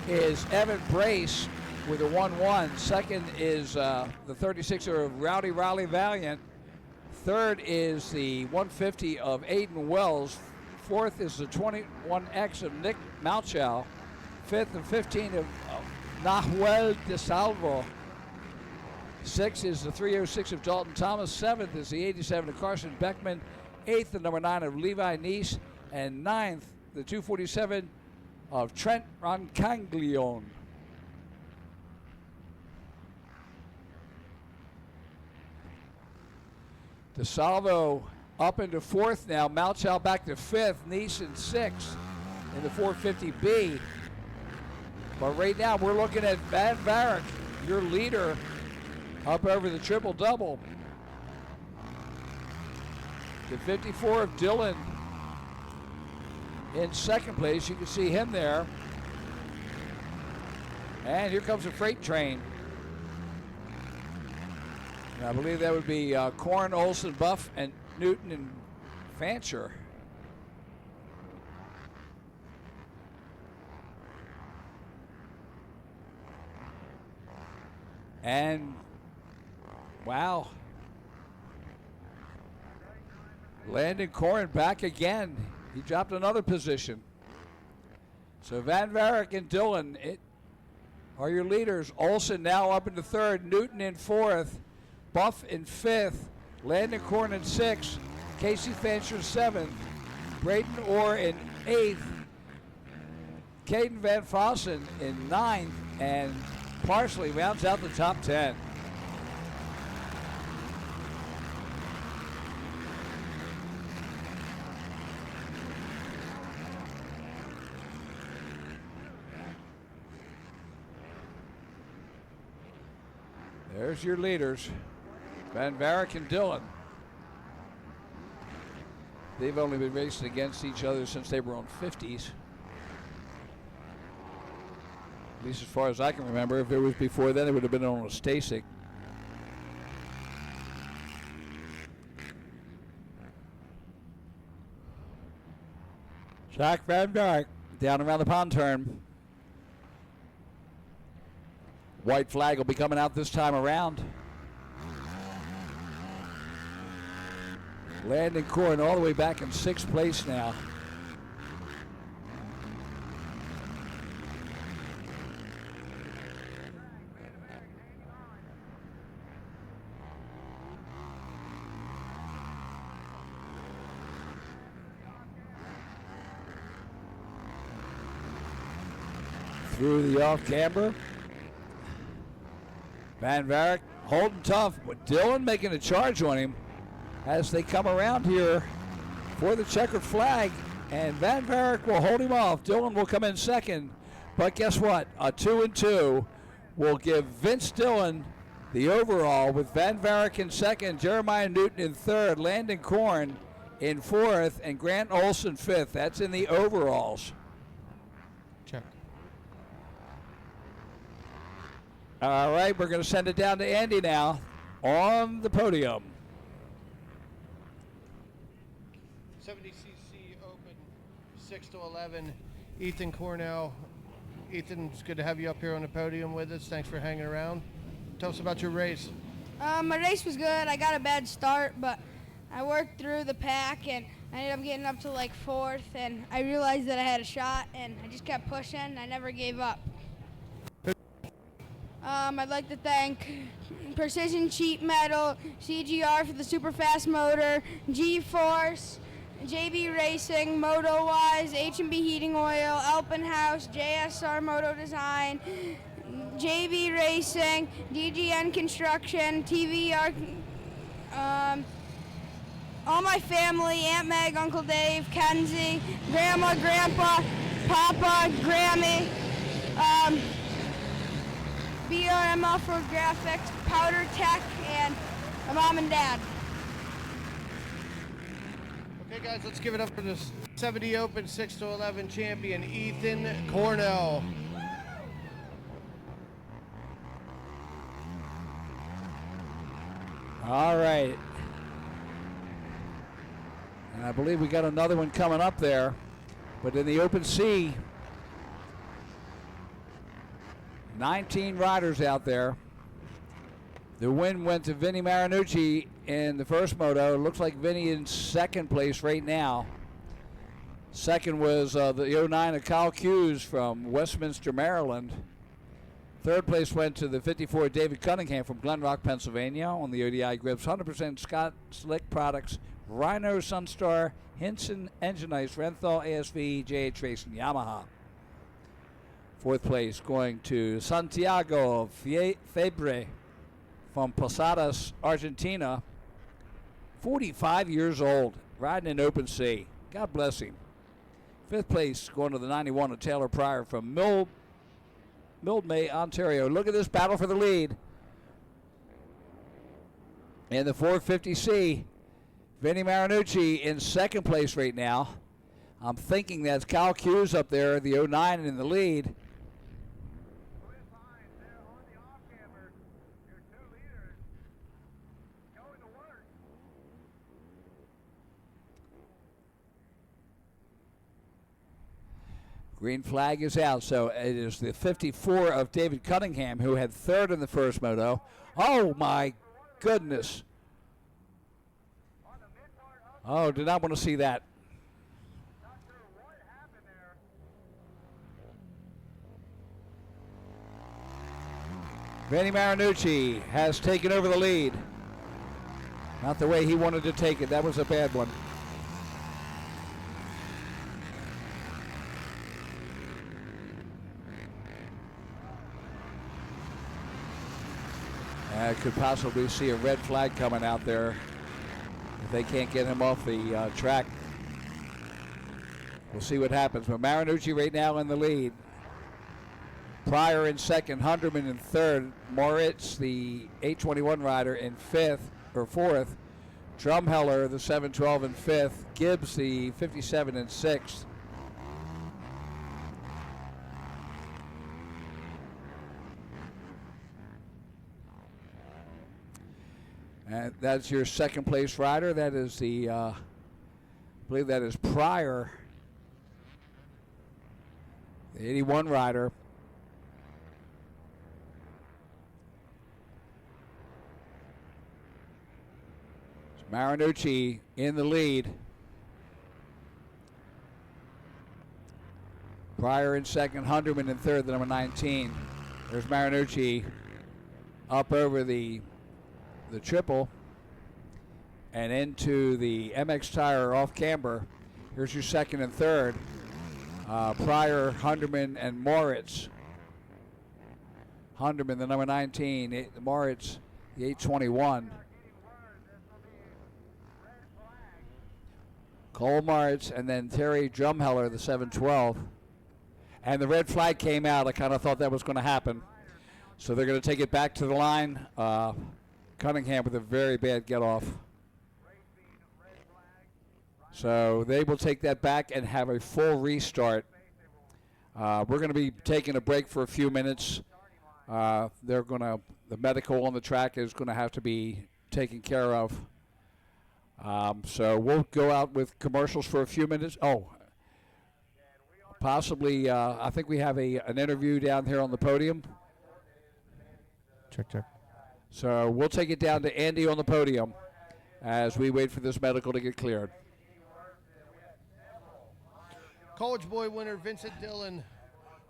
is Evan Brace with a 1-1. Second is the 36er of Rowdy Riley Valiant. Third is the 150 of Aiden Wells. Fourth is the 21X of Nick Malchow. Fifth and 15 of Nahuel De Salvo. Sixth is the 306 of Dalton Thomas. Seventh is the 87 of Carson Beckman. Eighth, the number 9 of Levi Neese. And ninth, the 247 of Trent Roncanglione. DeSalvo up into fourth now. Malchow back to fifth. Neese in sixth in the 450B. But right now we're looking at Van Varick, your leader, up over the triple-double. The 54 of Dillon in second place. You can see him there. And here comes a freight train. And I believe that would be Korn, Olson, Buff, and Newton and Fancher. And wow, Landon Korn back again. He dropped another position. So Van Varick and Dillon are your leaders. Olson now up into third. Newton in fourth. Buff in fifth. Landon Korn in sixth. Casey Fancher in seventh. Braden Orr in eighth. Caden Van Fossen in ninth. And Parsley rounds out the top 10. There's your leaders, Van Varick and Dillon. They've only been racing against each other since they were on 50s. At least as far as I can remember. If it was before then, it would have been on a Stasic. Jack Van Dyke down around the pond turn. White flag will be coming out this time around. Landon Korn all the way back in sixth place now. Through the off-camber. Van Varick holding tough, but Dillon making a charge on him as they come around here for the checkered flag, and Van Varick will hold him off. Dillon will come in second, but guess what? A 2-2 will give Vince Dillon the overall with Van Varick in second, Jeremiah Newton in third, Landon Korn in fourth, and Grant Olson fifth. That's in the overalls. Check. All right, we're going to send it down to Andy now on the podium. 70cc Open, 6-11. Ethan Cornell. Ethan, it's good to have you up here on the podium with us. Thanks for hanging around. Tell us about your race. My race was good. I got a bad start, but I worked through the pack, and I ended up getting up to like fourth, and I realized that I had a shot, and I just kept pushing. I never gave up. I'd like to thank Precision Sheet Metal, CGR for the super fast motor, G-Force, JB Racing, Moto Wise, H&B Heating Oil, Alpenhaus, JSR Moto Design, JB Racing, DGN Construction, TVR, all my family, Aunt Meg, Uncle Dave, Kenzie, Grandma, Grandpa, Papa, Grammy, BRM Off-Road Graphics, Powder Tech, and my mom and dad. Okay, guys, let's give it up for the 70 Open 6-11 champion, Ethan Cornell. All right. And I believe we got another one coming up there. But in the Open C, 19 riders out there. The win went to Vinny Marinucci in the first moto. Looks like Vinny in second place right now. Second was the 09 of Kyle Hughes from Westminster, Maryland. Third place went to the 54 David Cunningham from Glen Rock, Pennsylvania on the ODI grips. 100% Scott Slick products. Rhino, Sunstar, Hinson, Engine Ice, Renthal, ASV, JH Racing, Yamaha. Fourth place going to Santiago Febre from Posadas, Argentina. 45 years old, riding in Open C. God bless him. Fifth place going to the 91 of Taylor Pryor from Mildmay, Ontario. Look at this battle for the lead. In the 450C, Vinny Marinucci in second place right now. I'm thinking that's Kyle Hughes up there, the 09 in the lead. Green flag is out, so it is the 54 of David Cunningham who had third in the first moto. Oh my goodness. Oh, did not want to see that. Vinny Marinucci has taken over the lead. Not the way he wanted to take it. That was a bad one. I could possibly see a red flag coming out there if they can't get him off the track. We'll see what happens. But Marinucci right now in the lead. Pryor in second, Hunderman in third, Moritz, the 821 rider, in fifth or fourth, Drumheller, the 712, in fifth, Gibbs, the 57, in sixth. And that's your second place rider. That is the, I believe that is Pryor, the 81 rider. So Marinucci in the lead. Pryor in second, Hunderman in third, the number 19. There's Marinucci up over the triple and into the MX tire off camber. Here's your second and third. Pryor, Hunderman, and Moritz. Hunderman, the number 19. Moritz, the 821. Cole Moritz, and then Terry Drumheller, the 712. And the red flag came out. I kind of thought that was going to happen. So they're going to take it back to the line. Cunningham with a very bad get-off. So they will take that back and have a full restart. We're going to be taking a break for a few minutes. The medical on the track is going to have to be taken care of. So we'll go out with commercials for a few minutes. Oh, possibly, I think we have an interview down here on the podium. Check. So we'll take it down to Andy on the podium as we wait for this medical to get cleared. College boy winner Vincent Dillon,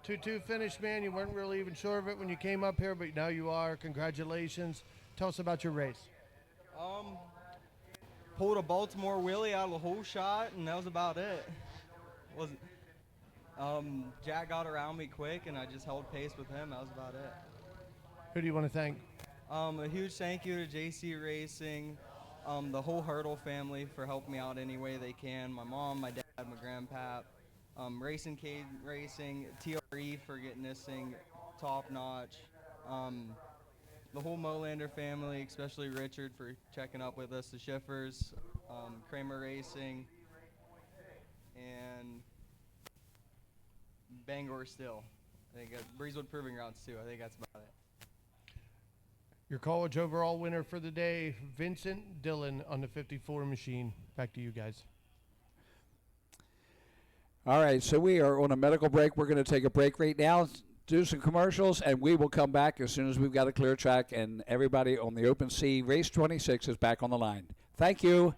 2-2 finish, man. You weren't really even sure of it when you came up here, but now you are. Congratulations. Tell us about your race. pulled a Baltimore wheelie out of the whole shot, and that was about it. Jack got around me quick, and I just held pace with him. That was about it. Who do you want to thank? A huge thank you to JC Racing, the whole Hurdle family for helping me out any way they can. My mom, my dad, my grandpap, Racing Cade Racing, TRE for getting this thing top notch. The whole Molander family, especially Richard for checking up with us, the Schiffers, Kramer Racing, and Bangor Still. I think Breezewood Proving Grounds too. I think that's about it. Your college overall winner for the day, Vincent Dillon on the 54 machine. Back to you guys. All right, so we are on a medical break. We're going to take a break right now, do some commercials, and we will come back as soon as we've got a clear track and everybody on the open sea. Race 26 is back on the line. Thank you.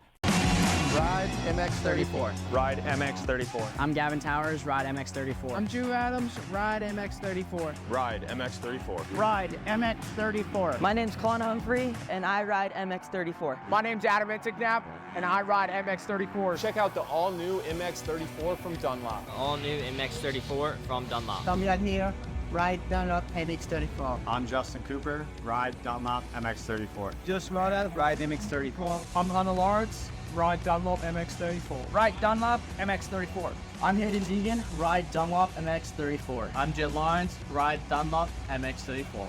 Ride MX34. Ride MX34. I'm Gavin Towers, Ride MX34. I'm Drew Adams, Ride MX34. Ride MX34. Ride MX34. My name's Colin Humphrey, and I ride MX34. My name's Adam Intignap, and I ride MX34. Check out the all-new MX34 from Dunlop. All new MX34 from Dunlop. Tommy here, Ride Dunlop MX34. I'm Justin Cooper, Ride Dunlop MX34. Just Ride MX34. I'm Hunter Lawrence, Ride Dunlop MX34. Ride Dunlop MX34. I'm Hayden Deegan, Ride Dunlop MX34. I'm Jet Lawrence, ride Dunlop MX34.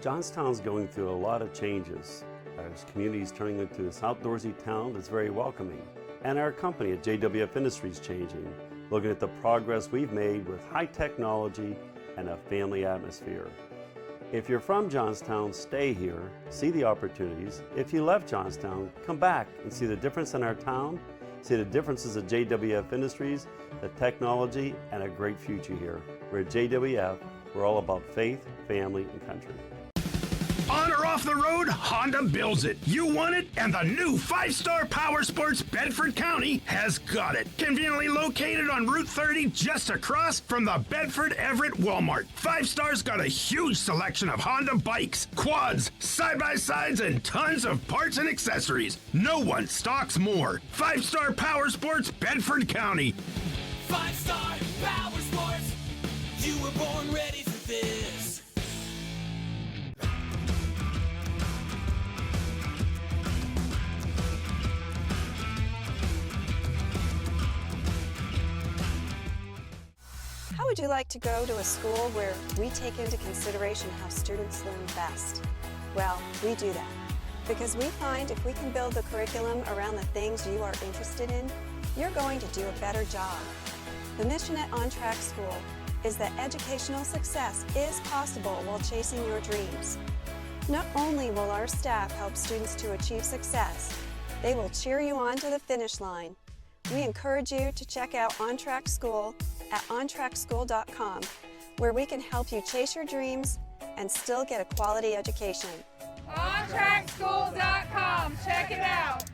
Johnstown's going through a lot of changes. Our community is turning into this outdoorsy town that's very welcoming. And our company at JWF Industries changing, looking at the progress we've made with high technology and a family atmosphere. If you're from Johnstown, stay here, see the opportunities. If you left Johnstown, come back and see the difference in our town, see the differences at JWF Industries, the technology, and a great future here. We're at JWF, we're all about faith, family, and country. On or off the road, Honda builds it. You want it, and the new 5-star Power Sports Bedford County has got it. Conveniently located on Route 30, just across from the Bedford Everett Walmart. 5-star's got a huge selection of Honda bikes, quads, side-by-sides, and tons of parts and accessories. No one stocks more. 5-star Power Sports Bedford County. 5-star Power Sports. You were born ready for this. How would you like to go to a school where we take into consideration how students learn best? Well, we do that because we find if we can build the curriculum around the things you are interested in, you're going to do a better job. The mission at On Track School is that educational success is possible while chasing your dreams. Not only will our staff help students to achieve success, they will cheer you on to the finish line. We encourage you to check out On Track School at ontrackschool.com, where we can help you chase your dreams and still get a quality education. OnTrackSchool.com. Check it out.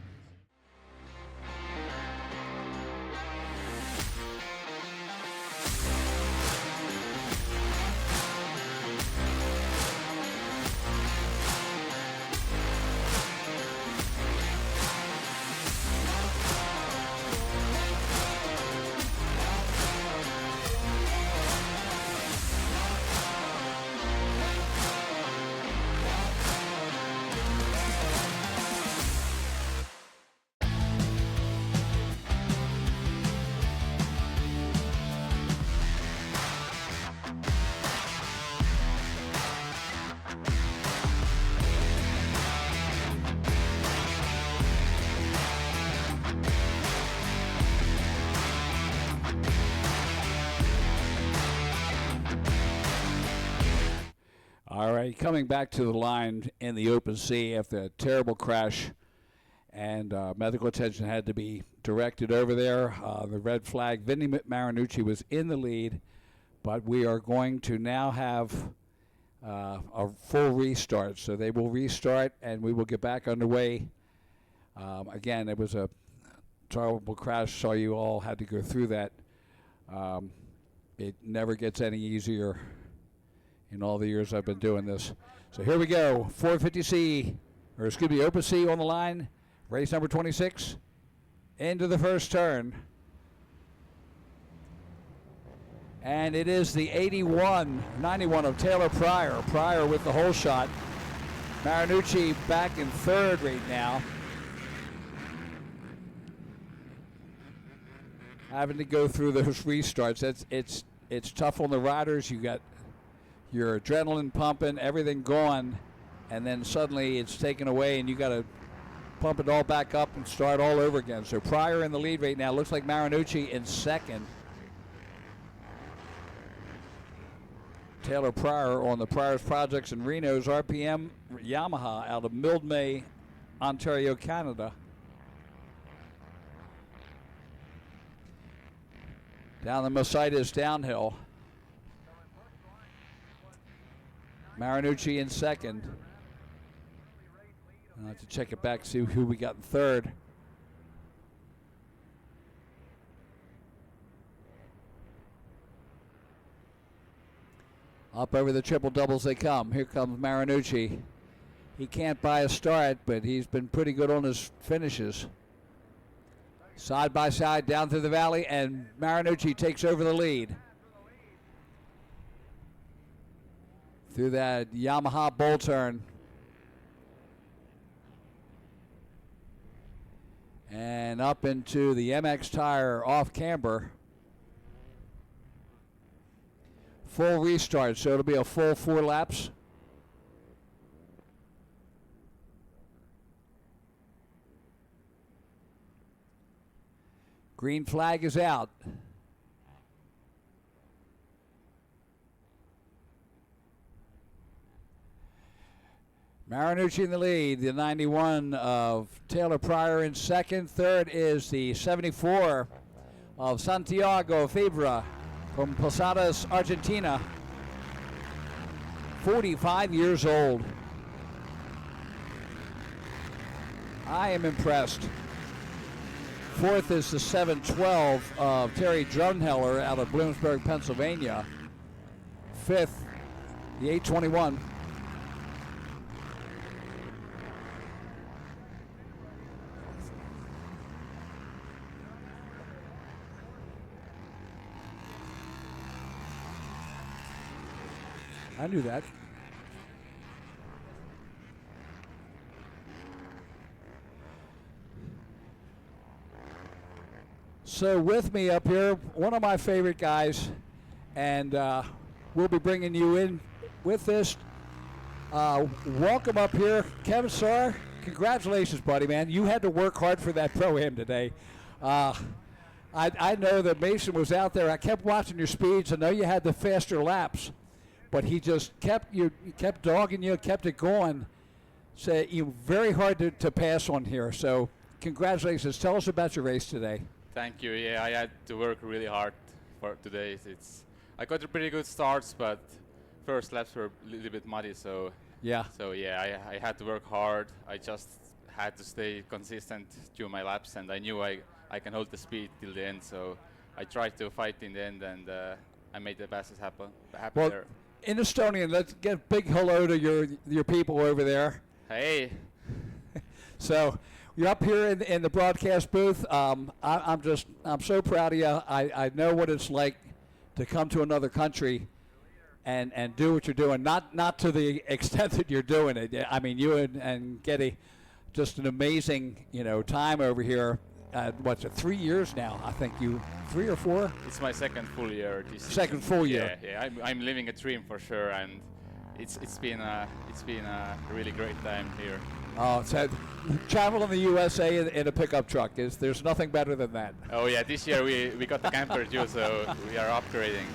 All right, coming back to the line in the open sea after a terrible crash, and medical attention had to be directed over there. The red flag, Vinny Marinucci was in the lead, but we are going to now have a full restart. So they will restart, and we will get back underway. Again, it was a terrible crash, so you all had to go through that. It never gets any easier in all the years I've been doing this. So here we go, 450C, or excuse me, Open C on the line, race number 26, into the first turn. And it is the 91 of Taylor Pryor. Pryor with the whole shot. Marinucci back in third right now. Having to go through those restarts, it's tough on the riders. You got your adrenaline pumping, everything going, and then suddenly it's taken away and you got to pump it all back up and start all over again. So Pryor in the lead right now. Looks like Marinucci in second. Taylor Pryor on the Pryor's Projects and Reno's RPM Yamaha out of Mildmay, Ontario, Canada. Down the Mercedes downhill. Marinucci in second. I'll have to check it back, see who we got in third. Up over the triple doubles they come. Here comes Marinucci. He can't buy a start, but he's been pretty good on his finishes. Side by side down through the valley, and Marinucci takes over the lead. Through that Yamaha bull turn. And up into the MX tire off camber. Full restart, so it'll be a full 4 laps. Green flag is out. Marinucci in the lead, the 91 of Taylor Pryor in second. Third is the 74 of Santiago Fibra from Posadas, Argentina. 45 years old. I am impressed. Fourth is the 712 of Terry Drunheller out of Bloomsburg, Pennsylvania. Fifth, the 821. I knew that. So with me up here, one of my favorite guys, and we'll be bringing you in with this. Welcome up here, Kevin Starr. Congratulations, buddy, man. You had to work hard for that Pro-Am today. I know that Mason was out there. I kept watching your speeds. I know you had the faster laps, but he just kept dogging you, kept it going. So you very hard to pass on here. So congratulations. Tell us about your race today. Thank you. Yeah, I had to work really hard for today. I got a pretty good starts, but first laps were a little bit muddy, so Yeah. So yeah, I had to work hard. I just had to stay consistent during my laps, and I knew I can hold the speed till the end. So I tried to fight in the end, and I made the passes happen Well, there. in Estonia, let's get a big hello to your people over there. Hey. So you're up here in the broadcast booth. I'm so proud of you. I know what it's like to come to another country and do what you're doing. Not to the extent that you're doing it. I mean, you and Getty, just an amazing time over here. What's it? 3 years now? I think 3 or 4. It's my second full year. Second full year. Yeah. I'm living a dream for sure, and it's been a really great time here. Oh, so travel in the USA in a pickup truck there's nothing better than that. Oh yeah, this year we got the camper too, so we are upgrading.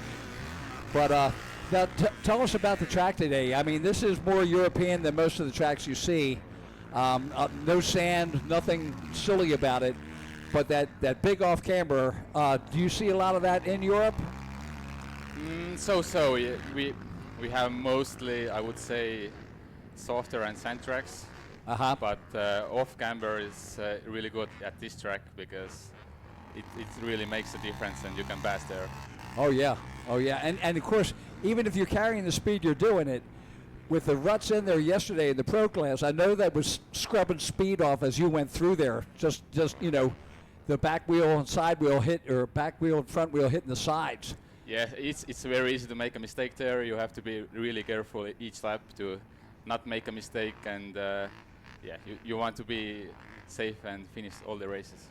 But now tell us about the track today. I mean, this is more European than most of the tracks you see. No sand, nothing silly about it. But that big off camber, do you see a lot of that in Europe? So yeah, we have mostly, I would say, softer and sand tracks. But off camber is really good at this track because it really makes a difference, and you can pass there. Oh yeah, and of course, even if you're carrying the speed you're doing it, with the ruts in there yesterday in the pro class, I know that was scrubbing speed off as you went through there. Just the back wheel and side wheel hit, or back wheel and front wheel hitting the sides. Yeah, it's very easy to make a mistake there. You have to be really careful each lap to not make a mistake, and you want to be safe and finish all the races.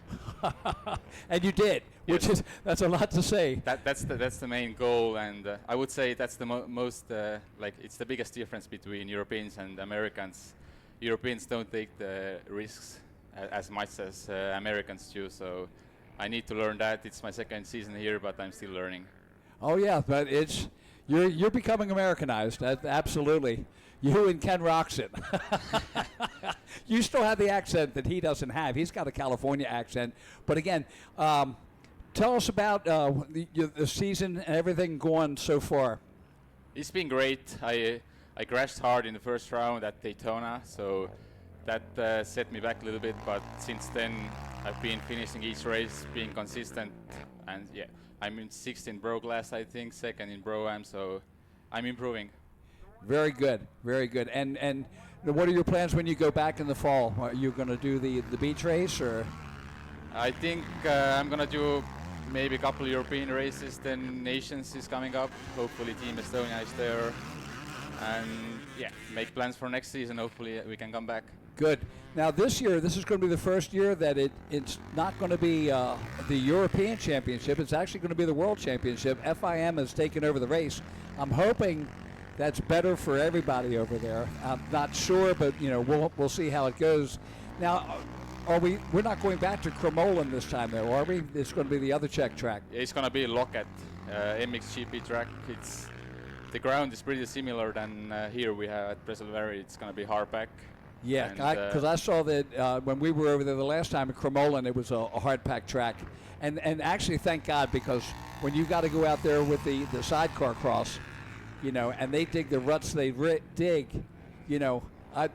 And you did, which Yes. that's a lot to say. That's the main goal, and I would say that's the most it's the biggest difference between Europeans and Americans. Europeans don't take the risks as much as Americans do, so I need to learn that. It's my second season here, but I'm still learning. Oh yeah, but you're becoming Americanized. Absolutely. You and Ken Roxon. You still have the accent that he doesn't have. He's got a California accent. But again, tell us about the season and everything going so far. It's been great. I crashed hard in the first round at Daytona, so that set me back a little bit. But since then, I've been finishing each race, being consistent, and yeah, I'm in 6th in Pro Class, I think, 2nd in Pro-Am, so I'm improving. Very good, very good. And what are your plans when you go back in the fall? Are you going to do the beach race, or? I think I'm going to do maybe a couple European races, then Nations is coming up. Hopefully Team Estonia is there. And yeah, make plans for next season. Hopefully we can come back. Good. Now this year, this is going to be the first year that it's not going to be the European Championship. It's actually going to be the World Championship. FIM has taken over the race. I'm hoping that's better for everybody over there. I'm not sure, but we'll see how it goes. Now, we're not going back to Kremolen this time, though, are we? It's going to be the other Czech track. Yeah, it's going to be Loket, MXGP track. The ground is pretty similar than here we have at Breselvary. It's going to be hardpack. Yeah, because I saw that when we were over there the last time in Kremolen, it was a hardpack track. And actually, thank God, because when you got to go out there with the sidecar cross, and they dig the ruts they dig, I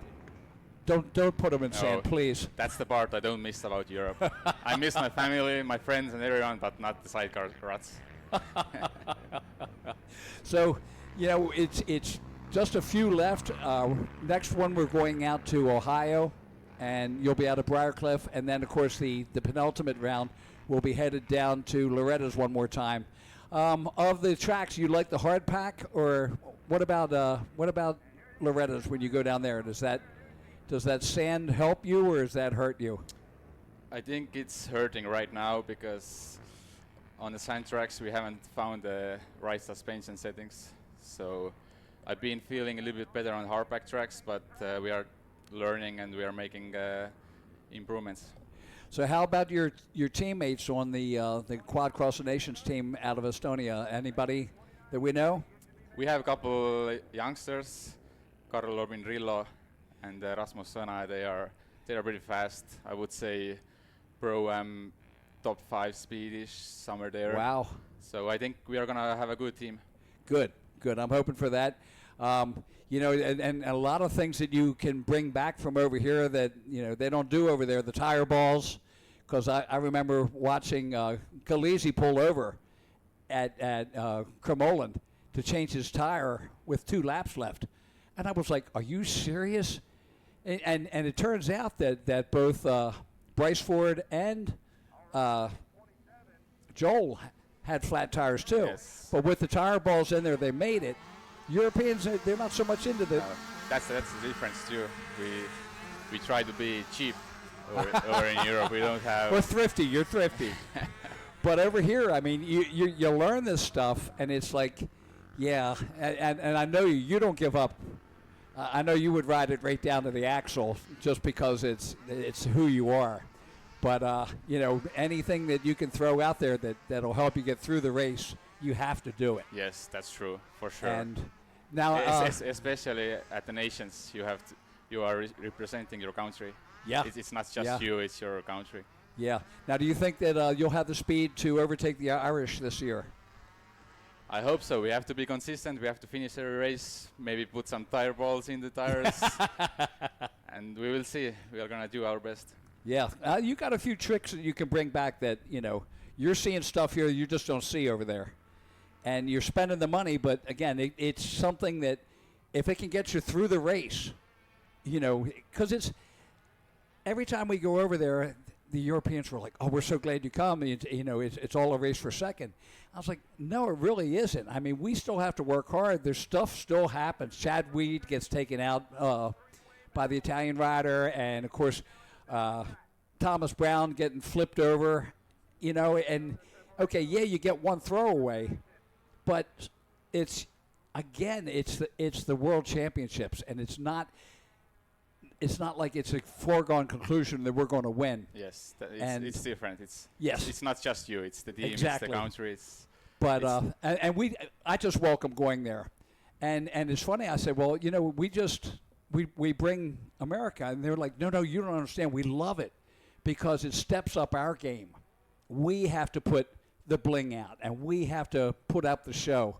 don't put them in sand, please. That's the part I don't miss about Europe. I miss my family, my friends, and everyone, but not the sidecar ruts. So, it's just a few left. Next one, we're going out to Ohio, and you'll be out of Briarcliff, and then of course the penultimate round will be headed down to Loretta's one more time. Of the tracks, you like the hard pack, or what about Loretta's when you go down there? Does that sand help you, or does that hurt you? I think it's hurting right now because on the sand tracks we haven't found the right suspension settings. So I've been feeling a little bit better on hardpack tracks, but we are learning and we are making improvements. So how about your teammates on the Quad Cross of Nations team out of Estonia? Anybody that we know? We have a couple youngsters, Karl Orbin Rillo and Rasmus Sõna. They are pretty fast. I would say Pro-Am top 5 speedish, somewhere there. Wow. So I think we are gonna have a good team. Good. Good. I'm hoping for that. You know, and a lot of things that you can bring back from over here that, you know, they don't do over there. The tire balls, because I remember watching Khaleesi pull over at Cremoland to change his tire with 2 laps left. And I was like, are you serious? And it turns out that both Bryce Ford and Joel had flat tires too. Yes. But with the tire balls in there, they made it. Europeans, they're not so much into the... That's the difference too. We try to be cheap over in Europe. We don't have... We're thrifty. You're thrifty. But over here, I mean, you learn this stuff, and it's like, yeah, and I know you don't give up. I know you would ride it right down to the axle just because it's who you are. But, you know, anything that you can throw out there that'll help you get through the race, you have to do it. Yes, that's true, for sure. And now, especially at the nations, you are representing your country. Yeah. It's not just you; it's your country. Yeah. Now, do you think that you'll have the speed to overtake the Irish this year? I hope so. We have to be consistent. We have to finish every race. Maybe put some tire balls in the tires, and we will see. We are gonna do our best. Yeah. You got a few tricks that you can bring back that, you know, you're seeing stuff here you just don't see over there. And you're spending the money, but again, it's something that if it can get you through the race, you know, because it's every time we go over there, the Europeans were like, oh, we're so glad you come. You know, it's all a race for second. I was like, no, it really isn't. I mean, we still have to work hard. There's stuff still happens. Chad Weed gets taken out by the Italian rider, and, of course, Thomas Brown getting flipped over, you know, and, okay, yeah, you get one throwaway, but it's the World Championships, and it's not like it's a foregone conclusion that we're going to win. Yes, it's different. It's not just you. It's the team. Exactly. It's the country. But I just welcome going there, and it's funny. I said, well, you know, we bring America, and they're like, no, you don't understand. We love it because it steps up our game. We have to put the bling out, and we have to put up the show,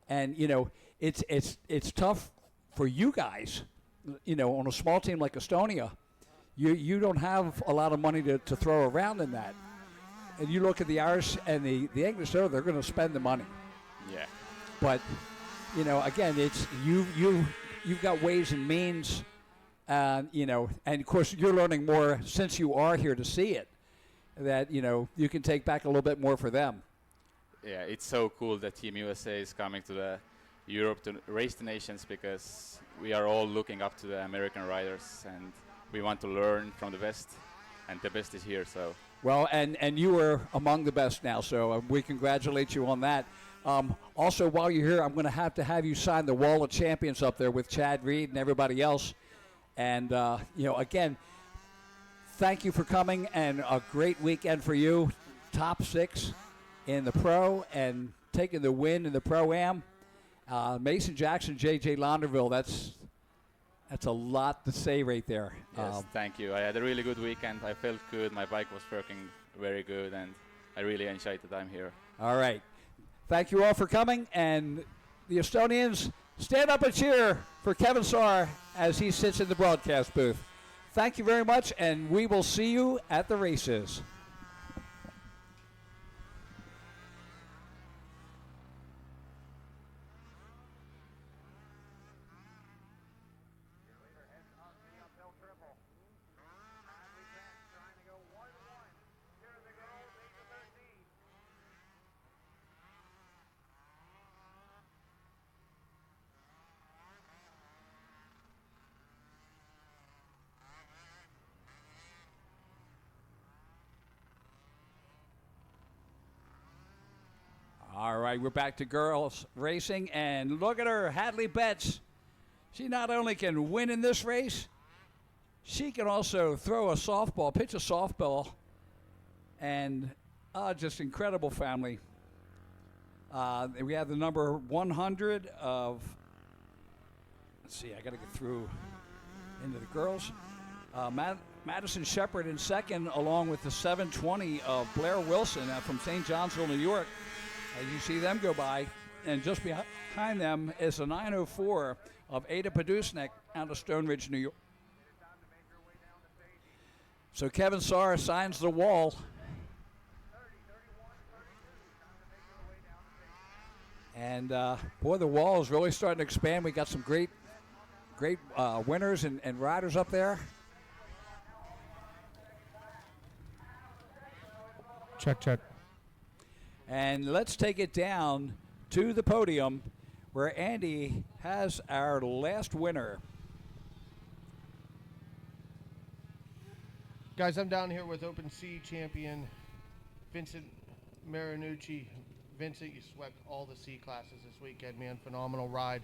and you know, it's tough for you guys. You know, on a small team like Estonia, you don't have a lot of money to throw around in that. And you look at the Irish and the English, they're going to spend the money. Yeah. But, you know, again, it's you've got ways and means, you know, and of course you're learning more since you are here to see it, that, you know, you can take back a little bit more for them. Yeah, it's so cool that Team USA is coming to the Europe to race the nations, because we are all looking up to the American riders, and we want to learn from the best, and the best is here. So well, and you are among the best now, so we congratulate you on that. Also, while you're here, I'm going to have you sign the Wall of Champions up there with Chad Reed and everybody else. And you know, again, thank you for coming, and a great weekend for you. Top 6 in the Pro and taking the win in the Pro-Am. Mason Jackson, J.J. Launderville, that's a lot to say right there. Yes, thank you. I had a really good weekend. I felt good. My bike was working very good, and I really enjoyed the time here. All right. Thank you all for coming, and the Estonians, stand up and cheer for Kevin Saar as he sits in the broadcast booth. Thank you very much, and we will see you at the races. All right, we're back to girls racing, and look at her, Hadley Betts. She not only can win in this race, she can also throw a softball, pitch a softball, and just incredible family. We have the number 100 of, let's see, I got to get through into the girls. Madison Shepard in second, along with the 720 of Blair Wilson from St. Johnsville, New York. As you see them go by, and just behind them is the 904 of Ada Podusnik out of Stone Ridge, New York. So Kevin Sarr signs the wall. And boy, the wall is really starting to expand. We got some great winners and riders up there. Check. And let's take it down to the podium where Andy has our last winner. Guys, I'm down here with Open Sea champion Vincent Marinucci. Vincent, you swept all the C classes this weekend, man. Phenomenal ride.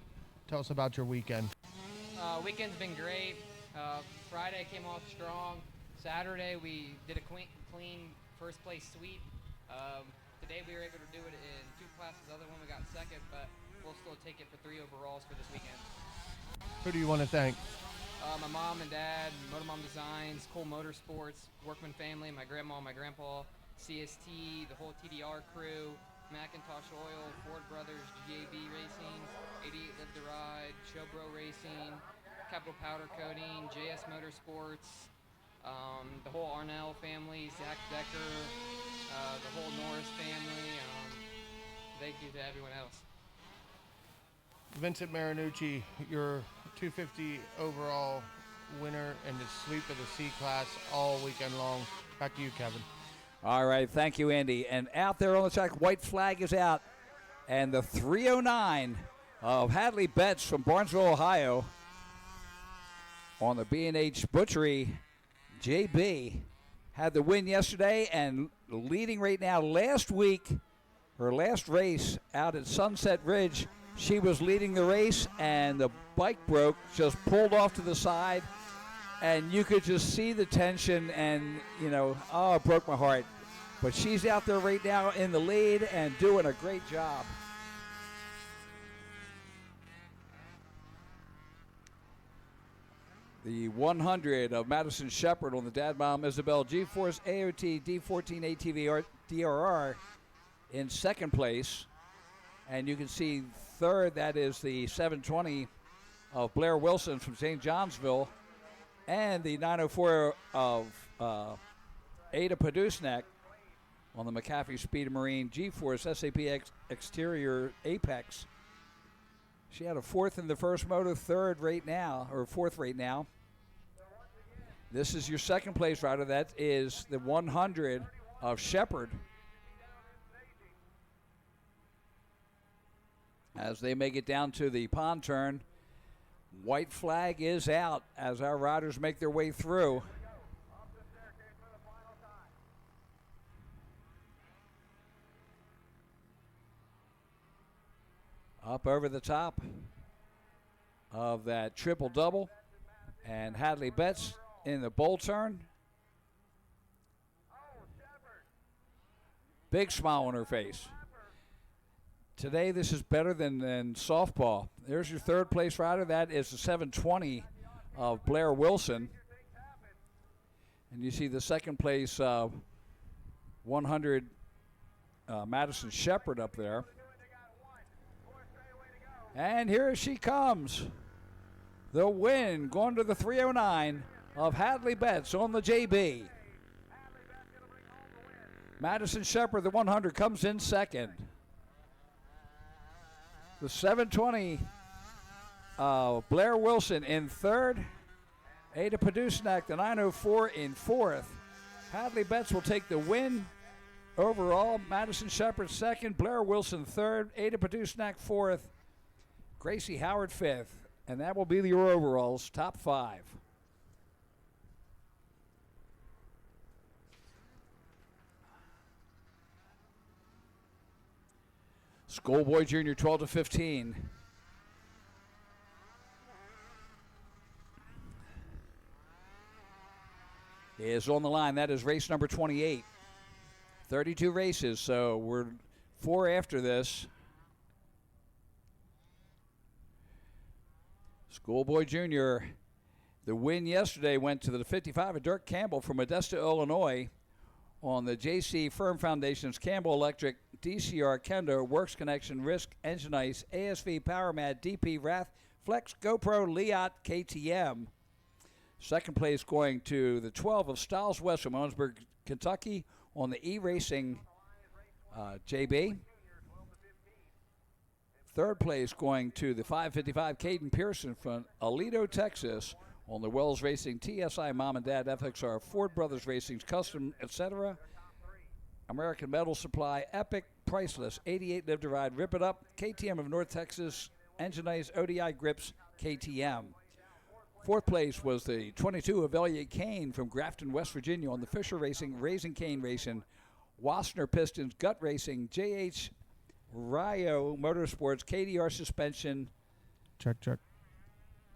Tell us about your weekend. Weekend's been great. Friday came off strong. Saturday we did a clean first place sweep. Today we were able to do it in 2 classes. The other one we got second, but we'll still take it for 3 overalls for this weekend. Who do you want to thank? My mom and dad, Motomom Designs, Cole Motorsports, Workman Family, my grandma, my grandpa, CST, the whole TDR crew, Macintosh Oil, Ford Brothers, GAB Racing, 88 Live to Ride, Showbro Racing, Capital Powder Coating, JS Motorsports, the whole Arnell family, Zach Decker, the whole Norris family. Thank you to everyone else. Vincent Marinucci, your 250 overall winner and the sweep of the C class all weekend long. Back to you, Kevin. All right, thank you, Andy. And out there on the track, white flag is out. And the 309 of Hadley Betts from Barnesville, Ohio, on the B&H Butchery, JB, had the win yesterday and leading right now. Last week, her last race out at Sunset Ridge, she was leading the race and the bike broke, just pulled off to the side, and you could just see the tension and, it broke my heart. But she's out there right now in the lead and doing a great job. The 100 of Madison Shepard on the Dad Mom Isabel G-Force AOT D14 ATV DRR in second place. And you can see third, that is the 720 of Blair Wilson from St. Johnsville. And the 904 of Ada Podusnik on the McAfee Speed Marine G-Force SAP Exterior Apex. She had a fourth in the first moto, fourth right now. This is your second place rider. That is the 100 of Shepard. As they make it down to the pond turn, white flag is out as our riders make their way through. Up over the top of that triple-double, and Hadley Betts in the bull turn. Big smile on her face. Today, this is better than softball. There's your third place rider. That is the 720 of Blair Wilson. And you see the second place 100 Madison Shepard up there. And here she comes. The win going to the 309 of Hadley Betts on the JB. Madison Shepard, the 100, comes in second. The 720, Blair Wilson in third. Ada Podusnik, the 904, in fourth. Hadley Betts will take the win overall. Madison Shepard second. Blair Wilson third. Ada Podusnik fourth. Gracie Howard fifth. And that will be your overalls, top five. Schoolboy Junior 12 to 15. Is on the line. That is race number 28. 32 races, so we're 4 after this. Schoolboy Junior, the win yesterday went to the 55 of Dirk Campbell from Modesto, Illinois, on the J.C. Firm Foundation's Campbell Electric DCR, Kendo, Works Connection, Risk, Engine Ice, ASV, PowerMat, DP, Wrath, Flex, GoPro, Liat, KTM. Second place going to the 12 of Styles West from Owensburg, Kentucky on the E-Racing JB. Third place going to the 555 Caden Pearson from Aledo, Texas on the Wells Racing TSI Mom and Dad FXR, Ford Brothers Racing's Custom, etc. American Metal Supply, Epic, Priceless, 88 Live to Ride, Rip It Up, KTM of North Texas, Engine Ice, ODI Grips, KTM. Fourth place was the 22 of Elliott Kane from Grafton, West Virginia on the Fisher Racing, Raising Cane Racing, Wassner Pistons, Gut Racing, JH Rio Motorsports, KDR Suspension. Check.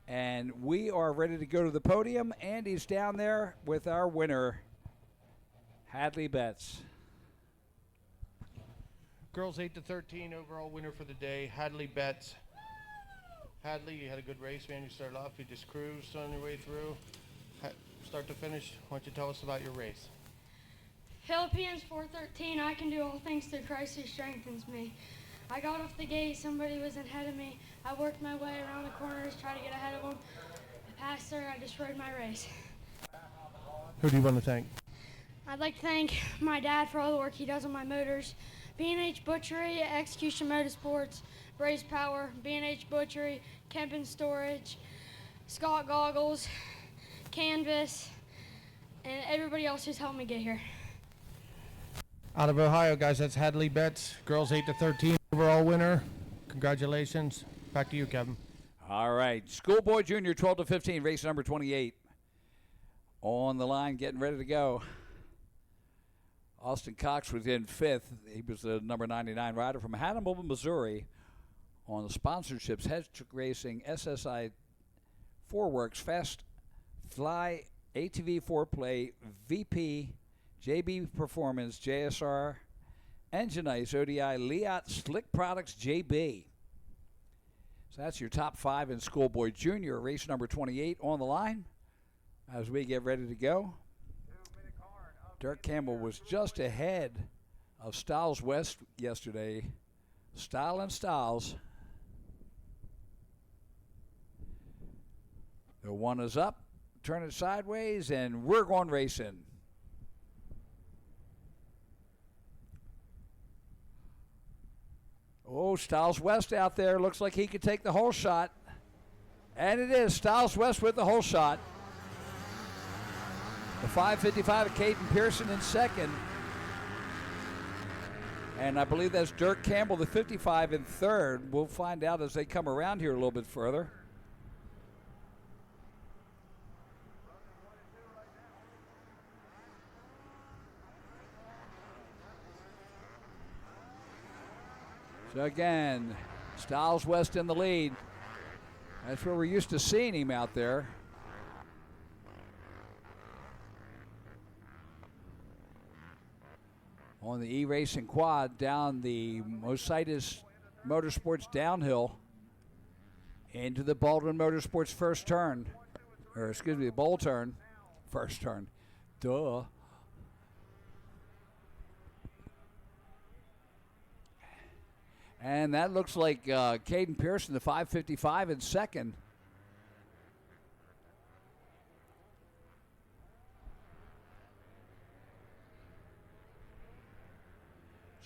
And we are ready to go to the podium. Andy's down there with our winner, Hadley Betts. Girls 8 to 13 overall winner for the day, Hadley Betts. Hadley, you had a good race, man. You started off, you just cruised on your way through. Start to finish, why don't you tell us about your race? Philippians 4:13, I can do all things through Christ who strengthens me. I got off the gate, somebody was ahead of me. I worked my way around the corners, tried to get ahead of them. I passed her, I just rode my race. Who do you want to thank? I'd like to thank my dad for all the work he does on my motors. B&H Butchery, Execution Motorsports, Braze Power, B&H Butchery, Kempen Storage, Scott Goggles, Canvas, and everybody else who's helped me get here. Out of Ohio, guys, that's Hadley Betts, girls 8 to 13 overall winner. Congratulations. Back to you, Kevin. All right, Schoolboy Junior 12 to 15, race number 28. On the line, getting ready to go. Austin Cox was in fifth. He was the number 99 rider from Hannibal, Missouri. On the sponsorships, Hedrick Racing, SSI 4Works, Fast Fly, ATV 4Play, VP, JB Performance, JSR, Engine Ice, ODI, Liat, Slick Products, JB. So that's your top five in Schoolboy Junior, race number 28 on the line as we get ready to go. Dirk Campbell was just ahead of Styles West yesterday. Style and Styles. The one is up, turn it sideways, and we're going racing. Oh, Styles West out there. Looks like he could take the whole shot. And it is Styles West with the whole shot. The 555 of Caden Pearson in second. And I believe that's Dirk Campbell, the 55, in third. We'll find out as they come around here a little bit further. So again, Styles West in the lead. That's where we're used to seeing him out there. On the E-Racing quad down the Mositis Motorsports downhill into the Baldwin Motorsports first turn. Or excuse me, bowl turn. First turn. Duh. And that looks like Caden Pearson, the 555 in second.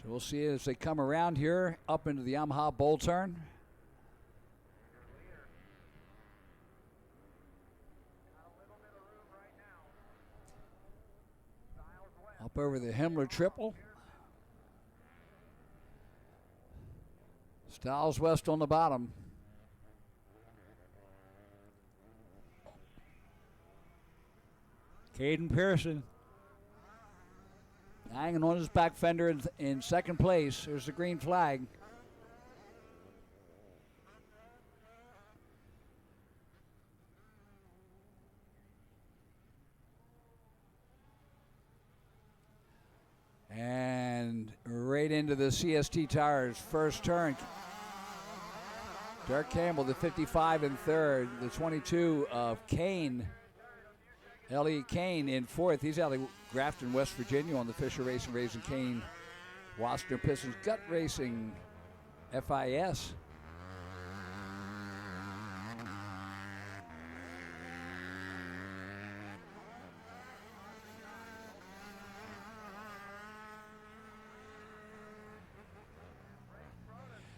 So we'll see as they come around here up into the Yamaha bowl turn. Up over the Himmler triple. Styles West on the bottom. Caden Pearson hanging on his back fender in second place. There's the green flag. And right into the CST tires, first turn. Dirk Campbell, the 55 in third. The 22 of Kane, Elliott Kane in fourth. He's out of Grafton, West Virginia on the Fisher Racing Raising Cane Wasner Pistons Gut Racing FIS.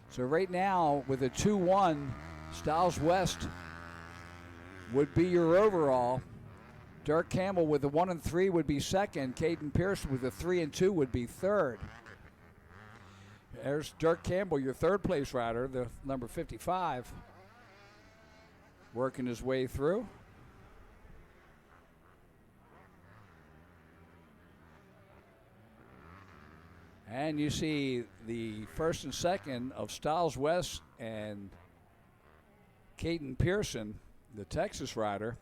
So right now, with a 2-1, Styles West would be your overall. Dirk Campbell with a 1 and 3 would be second. Caden Pearson with a 3 and 2 would be third. There's Dirk Campbell, your third place rider, the number 55, working his way through. And you see the first and second of Styles West and Caden Pearson, the Texas rider.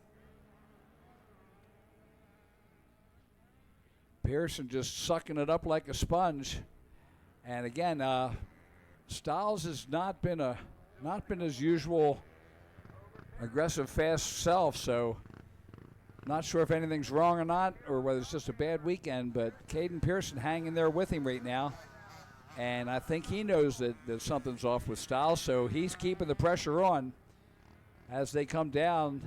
Pearson just sucking it up like a sponge. And again, Styles has not been his usual aggressive, fast self. So not sure if anything's wrong or not, or whether it's just a bad weekend, but Caden Pearson hanging there with him right now. And I think he knows that something's off with Styles, so he's keeping the pressure on as they come down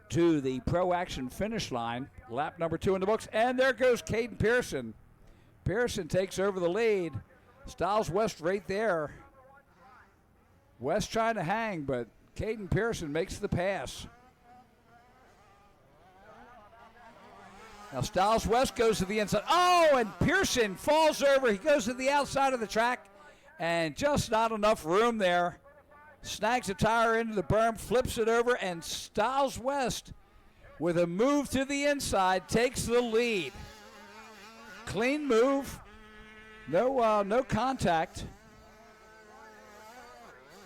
to the Pro Action finish line. Lap number 2 in the books, and there goes Caden Pearson. Pearson takes over the lead. Styles West right there. West trying to hang, but Caden Pearson makes the pass. Now Styles West goes to the inside. Oh, and Pearson falls over. He goes to the outside of the track, and just not enough room there. Snags a tire into the berm, flips it over, and Styles West, with a move to the inside, takes the lead. Clean move. No contact.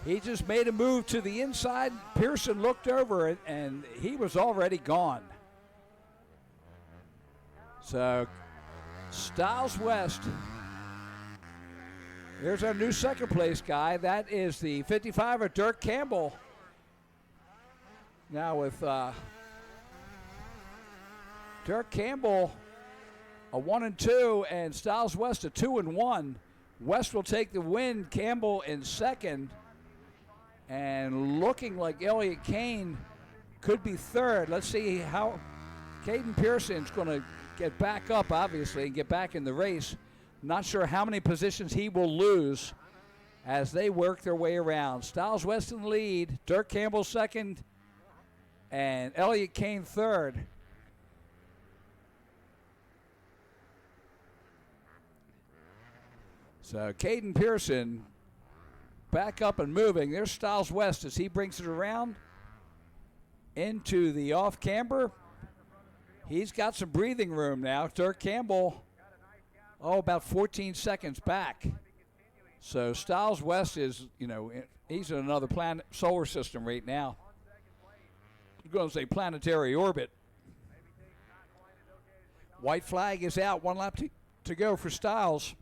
He just made a move to the inside. Pearson looked over it, and he was already gone. So, Styles West. Here's our new second place guy. That is the 55er, Dirk Campbell. Now with Dirk Campbell, a 1 and 2, and Styles West, a 2 and 1. West will take the win. Campbell in second. And looking like Elliott Kane could be third. Let's see how Caden Pearson's going to get back up, obviously, and get back in the race. Not sure how many positions he will lose as they work their way around. Styles West in the lead, Dirk Campbell second, and Elliott Kane third. So Caden Pearson back up and moving. There's Styles West as he brings it around into the off camber. He's got some breathing room now. Dirk Campbell, about 14 seconds back. So Styles West is, he's in another planet, solar system right now. I'm going to say planetary orbit. White flag is out. 1 lap to go for Styles.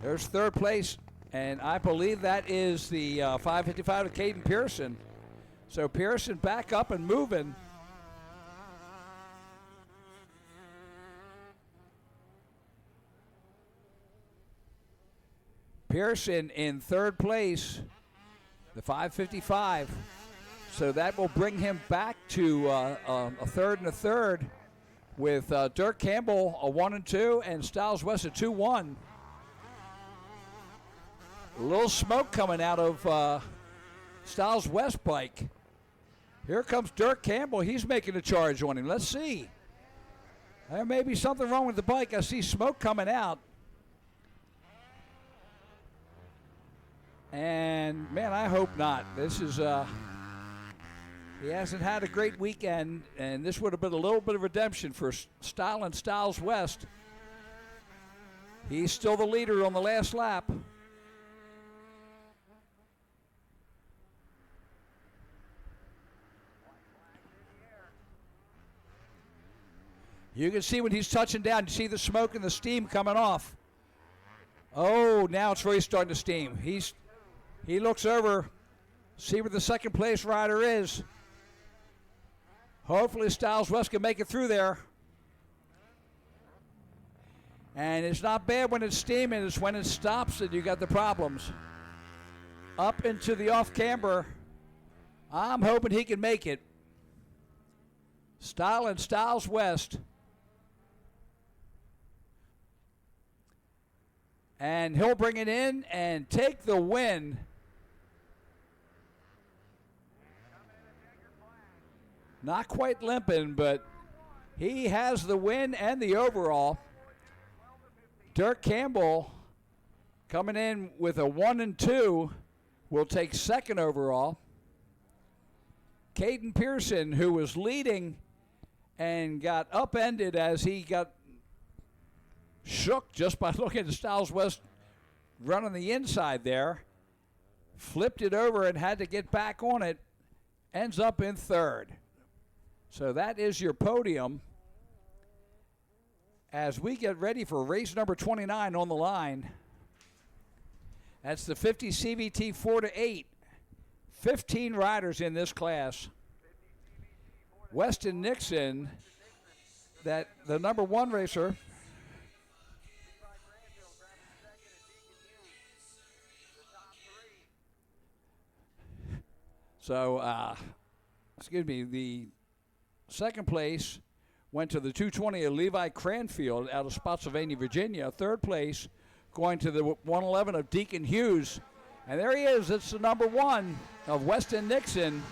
There's third place, and I believe that is the 555 of Caden Pearson. So Pearson back up and moving. Pearson in third place, the 555. So that will bring him back to a third and a third with Dirk Campbell a 1 and 2 and Styles West a 2-1. A little smoke coming out of Styles West bike. Here comes Dirk Campbell. He's making a charge on him. Let's see. There may be something wrong with the bike. I see smoke coming out. And, man, I hope not. This is, he hasn't had a great weekend, and this would have been a little bit of redemption for Styles West. He's still the leader on the last lap. You can see when he's touching down, you see the smoke and the steam coming off. Oh, now it's really starting to steam. He looks over, see where the second place rider is. Hopefully Styles West can make it through there. And it's not bad when it's steaming. It's when it stops that you got the problems. Up into the off camber. I'm hoping he can make it. Styles West. And he'll bring it in and take the win. Not quite limping, but he has the win and the overall. Dirk Campbell coming in with a 1 and 2 will take second overall. Caden Pearson, who was leading and got upended as he got shook just by looking at Styles West running the inside there, flipped it over and had to get back on it, ends up in third. So that is your podium as we get ready for race number 29 on the line. That's the 50 CVT 4-8. 15 riders in this class. Weston Nixon, the number 1 racer, so excuse me, the second place went to the 220 of Levi Cranfield out of Spotsylvania, Virginia. Third place going to the 111 of Deacon Hughes. And there he is. It's the number 1 of Weston Nixon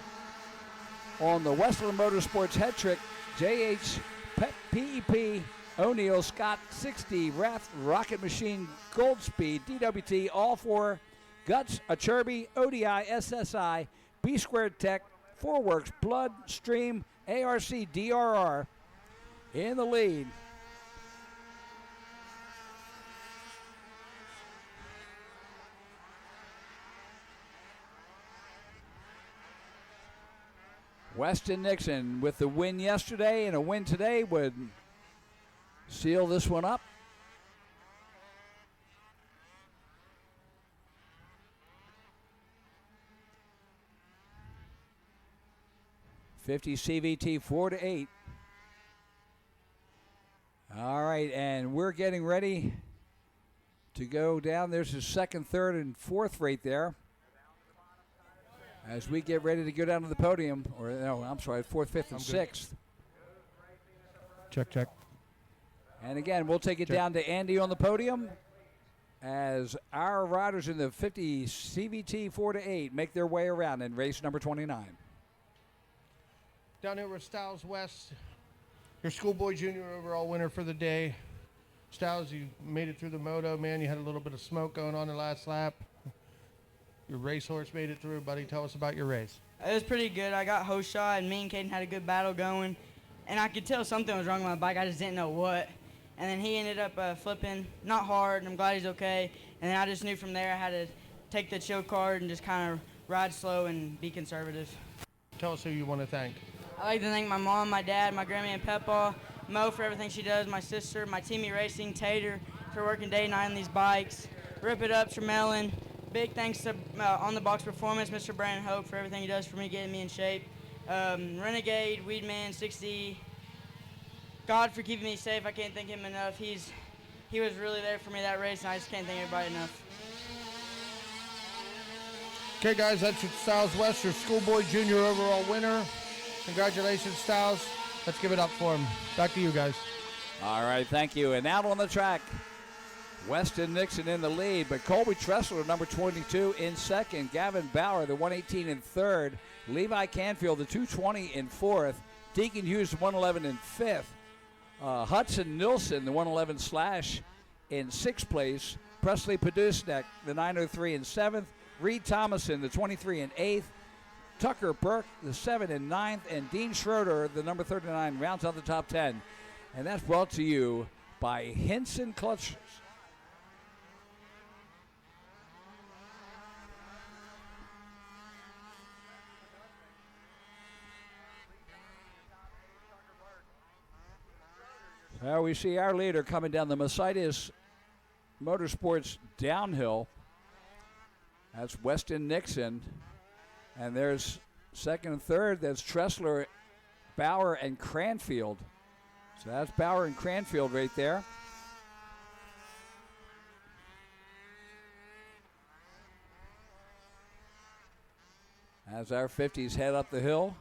on the Westland Motorsports head trick. JH PEP O'Neill Scott 60 Rath Rocket Machine Gold Speed DWT all 4 Guts Achirby ODI SSI B Squared Tech 4Works Blood Stream ARC DRR in the lead. Weston Nixon with the win yesterday and a win today would seal this one up. $50 CVT 4-8. All right, and we're getting ready to go down. There's his second, third, and fourth right there. As we get ready to go down to the podium, or no, I'm sorry, fourth, fifth, and sixth. Check. And again, we'll take it down to Andy on the podium as our riders in the 50 CVT 4-8 make their way around in race number 29. Down here with Styles West, your schoolboy junior overall winner for the day. Styles, you made it through the moto, man. You had a little bit of smoke going on the last lap. Your racehorse made it through, buddy. Tell us about your race. It was pretty good. I got hose shot, and me and Caden had a good battle going. And I could tell something was wrong with my bike. I just didn't know what. And then he ended up flipping, not hard, and I'm glad he's okay. And then I just knew from there I had to take the chill card and just kind of ride slow and be conservative. Tell us who you want to thank. I like to thank my mom, my dad, my grandma and Peppa, Mo for everything she does, my sister, my teammate racing, Tater for working day and night on these bikes, Rip It Up, Tremelin. Big thanks to On the Box Performance, Mr. Brandon Hope for everything he does for me, getting me in shape. Renegade, Weedman, 60. God for keeping me safe. I can't thank him enough. He was really there for me that race, and I just can't thank everybody enough. Okay, guys, that's your Styles West, your schoolboy junior overall winner. Congratulations, Styles. Let's give it up for him. Back to you guys. All right, thank you. And out on the track, Weston Nixon in the lead, but Colby Tressler, number 22, in second. Gavin Bauer, the 118, in third. Levi Canfield, the 220, in fourth. Deacon Hughes, the 111, in fifth. Hudson Nilsson, the 111 slash, in sixth place. Presley Podusnek, the 903, in seventh. Reed Thomason, the 23, in eighth. Tucker Burke, the 7 and 9th, and Dean Schroeder, the number 39, rounds out the top 10. And that's brought to you by Hinson Clutches. Well, we see our leader coming down the Mercedes Motorsports downhill. That's Weston Nixon. And there's second and third. That's Tressler Bauer and Cranfield. So that's Bauer and Cranfield right there. As our 50s head up the hill.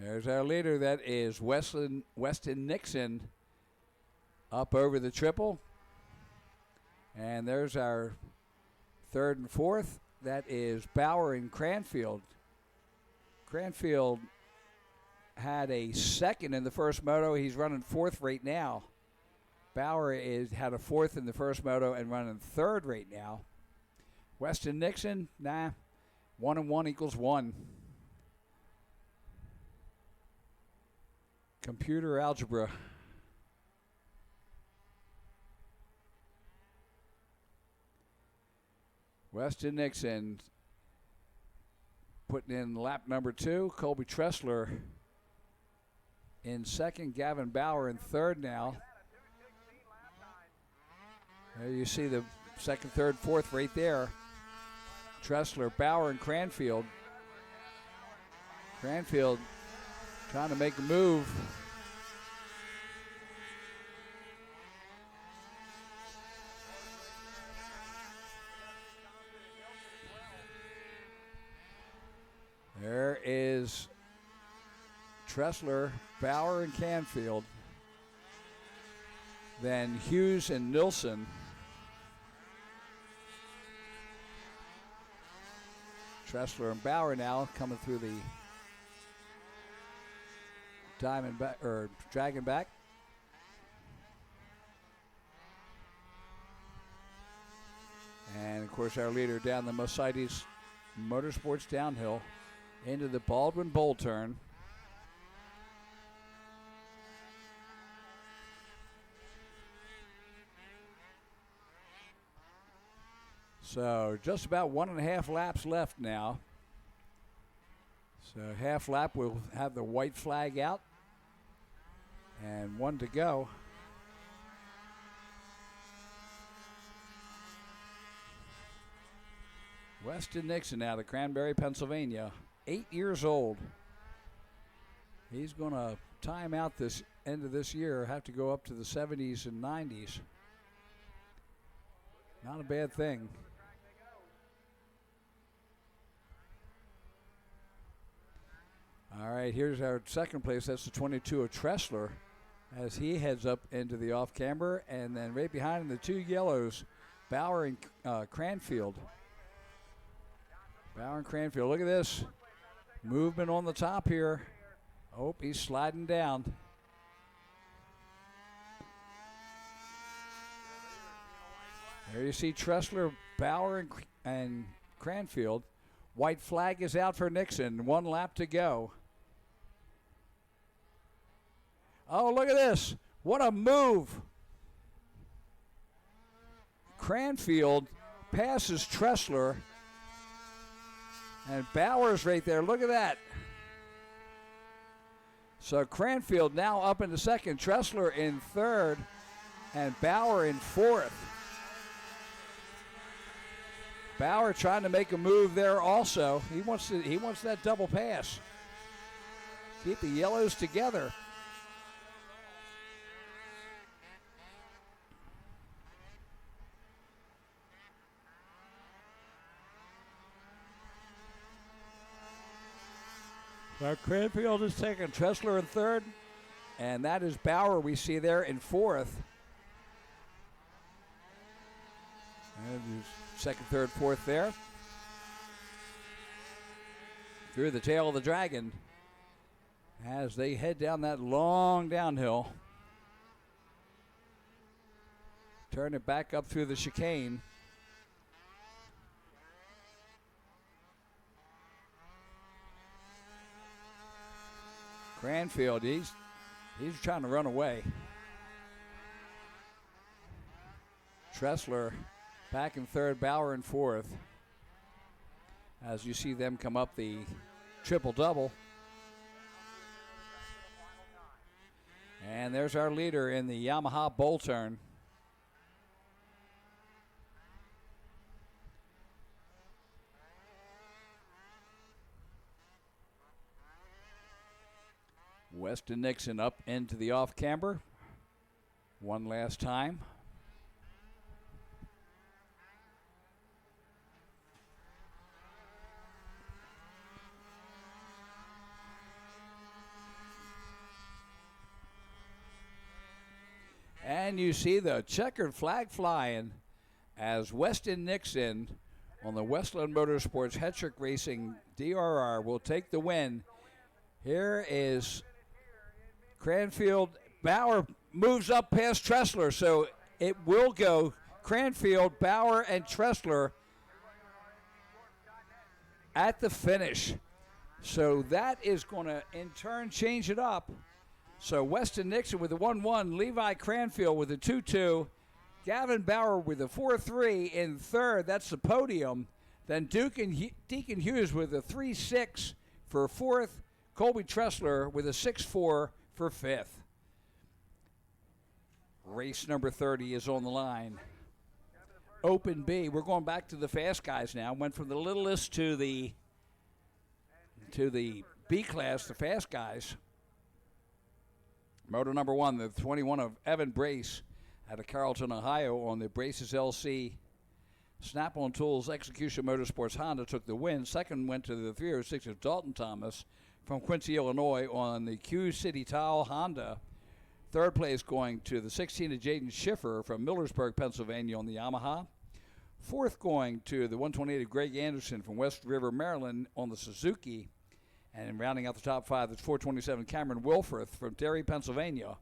There's our leader. That is Weston Nixon up over the triple. And there's our third and fourth. That is Bauer and Cranfield. Cranfield had a second in the first moto. He's running fourth right now. Bauer had a fourth in the first moto and running third right now. Weston Nixon, 1 and 1 equals 1. Computer algebra. Weston Nixon putting in lap number 2. Colby Tressler in second. Gavin Bauer in third now. There you see the second, third, fourth right there. Tressler, Bauer, and Cranfield. Cranfield trying to make a move. There is Tressler, Bauer, and Canfield. Then Hughes and Nilsson. Tressler and Bauer now coming through the Dragon back. And of course our leader down the Mercedes Motorsports downhill into the Baldwin Bowl turn. So just about 1.5 laps left now. So half lap we'll have the white flag out. And 1 to go. Weston Nixon out of Cranberry, Pennsylvania, 8 years old. He's going to time out this end of this year, have to go up to the 70s and 90s. Not a bad thing. All right, here's our second place. That's the 22 of Tressler as he heads up into the off-camber. And then right behind him, the 2 yellows, Bauer and Cranfield. Bauer and Cranfield. Look at this. Movement on the top here. Oh, he's sliding down. There you see Tressler, Bauer, and Cranfield. White flag is out for Nixon. 1 lap to go. Oh, look at this. What a move. Cranfield passes Tressler. And Bauer's right there. Look at that. So Cranfield now up into second. Tressler in third. And Bauer in fourth. Bauer trying to make a move there also. He wants that double pass. Keep the yellows together. So Cranfield is second, Tressler in third, and that is Bauer we see there in fourth. And second, third, fourth there. Through the tail of the Dragon as they head down that long downhill. Turn it back up through the chicane. Cranfield, he's trying to run away. Tressler back in third, Bauer in fourth. As you see them come up the triple-double. And there's our leader in the Yamaha Bowl turn. Weston Nixon up into the off camber. One last time. And you see the checkered flag flying as Weston Nixon on the Westland Motorsports Hetrick Racing DRR will take the win. Here is Cranfield. Bauer moves up past Tressler, so it will go Cranfield, Bauer, and Tressler at the finish. So that is going to, in turn, change it up. So Weston Nixon with a 1-1, Levi Cranfield with a 2-2, Gavin Bauer with a 4-3 in third. That's the podium. Then Deacon Hughes with a 3-6 for fourth. Colby Tressler with a 6-4 for fifth. Race number 30 is on the line. Open B. We're going back to the fast guys now. Went from the littlest to the B class, the fast guys. Motor number 1, the 21 of Evan Brace out of Carrollton, Ohio on the Braces LC. Snap-on Tools Execution Motorsports Honda took the win. Second went to the 306 of Dalton Thomas from Quincy, Illinois on the Q City Tile Honda. Third place going to the 16 of Jaden Schiffer from Millersburg, Pennsylvania on the Yamaha. Fourth going to the 128 of Greg Anderson from West River, Maryland on the Suzuki. And rounding out the top 5, the 427 Cameron Wilforth from Derry, Pennsylvania